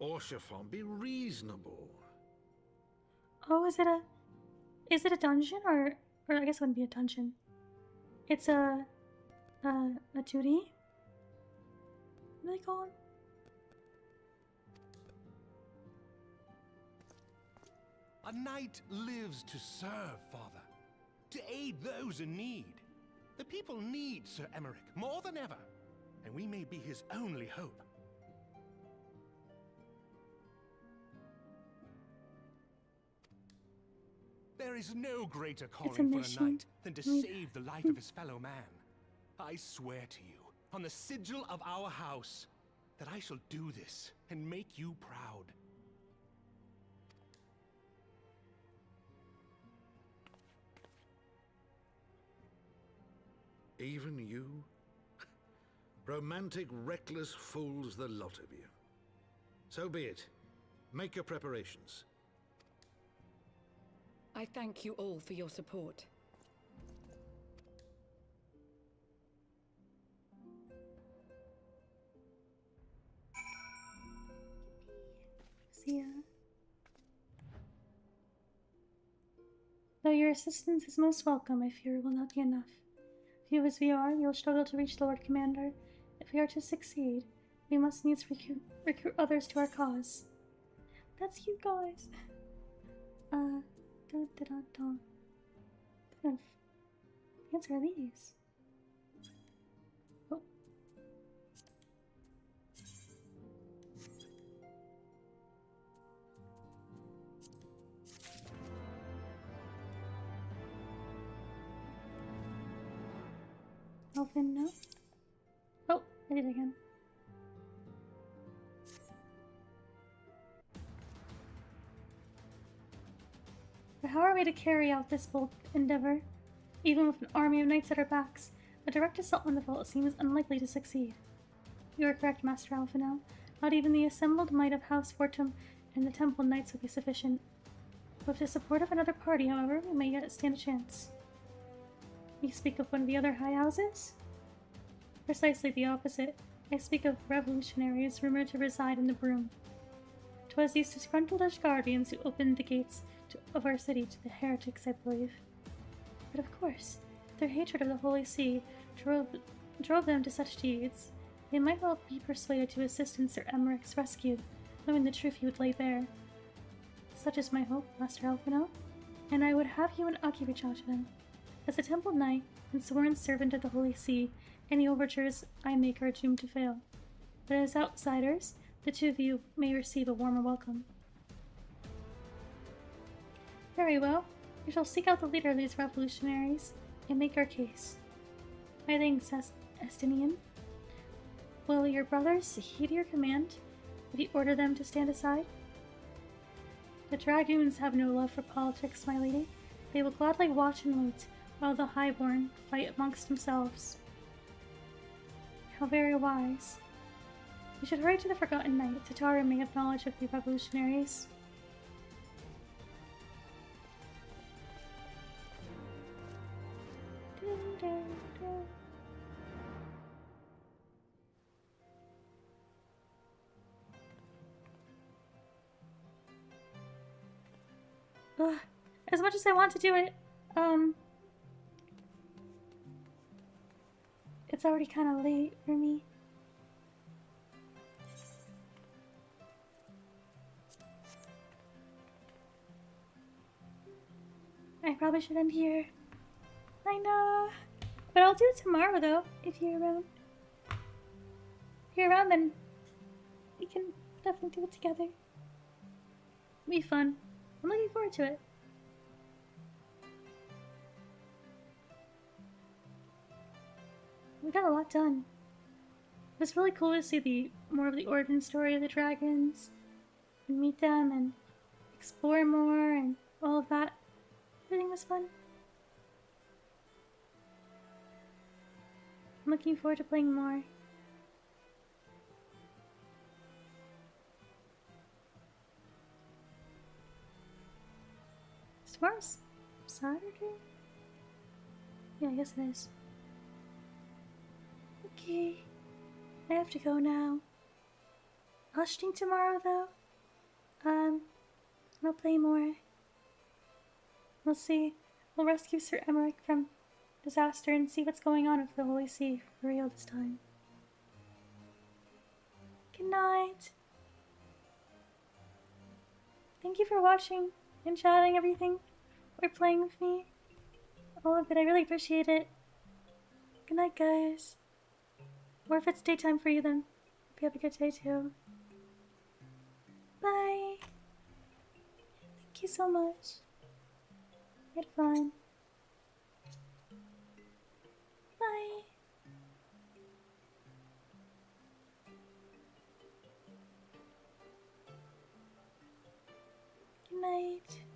Orshafon, be reasonable. Oh, is it a dungeon or I guess it wouldn't be a dungeon. It's a duty? What do they call it? A knight lives to serve, Father. To aid those in need. The people need Sir Emeric more than ever, and we may be his only hope. There is no greater calling for a knight than to save the life of his fellow man. I swear to you, on the sigil of our house, that I shall do this and make you proud. Even you? Romantic, reckless fools, the lot of you. So be it. Make your preparations. I thank you all for your support. See ya. Though your assistance is most welcome, I fear it will not be enough. Few as we are, we will struggle to reach the Lord Commander. If we are to succeed, we must needs recruit others to our cause. That's you guys. What kind of plants are these? Oh. Elfin, no? Oh, I did it again. But how are we to carry out this bold endeavor? Even with an army of knights at our backs, a direct assault on the vault seems unlikely to succeed. You are correct, Master Alphanel. Not even the assembled might of House Fortum and the Temple Knights will be sufficient. With the support of another party, however, we may yet stand a chance. You speak of one of the other high houses? Precisely the opposite. I speak of revolutionaries rumored to reside in the Broom. 'Twas these disgruntled Ashgardians who opened the gates of our city to the heretics, I believe. But of course, their hatred of the Holy See drove them to such deeds. They might well be persuaded to assist in Sir Emeric's rescue, knowing the truth he would lay bare. Such is my hope, Master Alphino, and I would have you and Aki reach out to them. As a Temple Knight and sworn servant of the Holy See, any overtures I make are doomed to fail. But as outsiders, the two of you may receive a warmer welcome. Very well. We shall seek out the leader of these revolutionaries and make our case. My thanks, Estinian. Will your brothers heed your command if you order them to stand aside? The Dragoons have no love for politics, my lady. They will gladly watch and wait while the Highborn fight amongst themselves. How very wise. We should hurry to the Forgotten Knight. Tatara may have knowledge of the revolutionaries. As much as I want to do it, it's already kind of late for me. I probably should end here. I know. But I'll do it tomorrow, though, if you're around. If you're around, then we can definitely do it together. It'll be fun. I'm looking forward to it. We got a lot done. It was really cool to see more of the origin story of the dragons, and meet them, and explore more, and all of that. Everything was fun. I'm looking forward to playing more. Tomorrow's Saturday? Yeah, I guess it is. Okay. I have to go now. I'll stream tomorrow though. I'll play more. We'll see. We'll rescue Sir Emmerich from disaster and see what's going on with the Holy See for real this time. Good night. Thank you for watching and chatting everything or playing with me. All of it, I really appreciate it. Good night, guys. Or if it's daytime for you, then hope you have a good day too. Bye. Thank you so much. You had fun. Bye. Good night.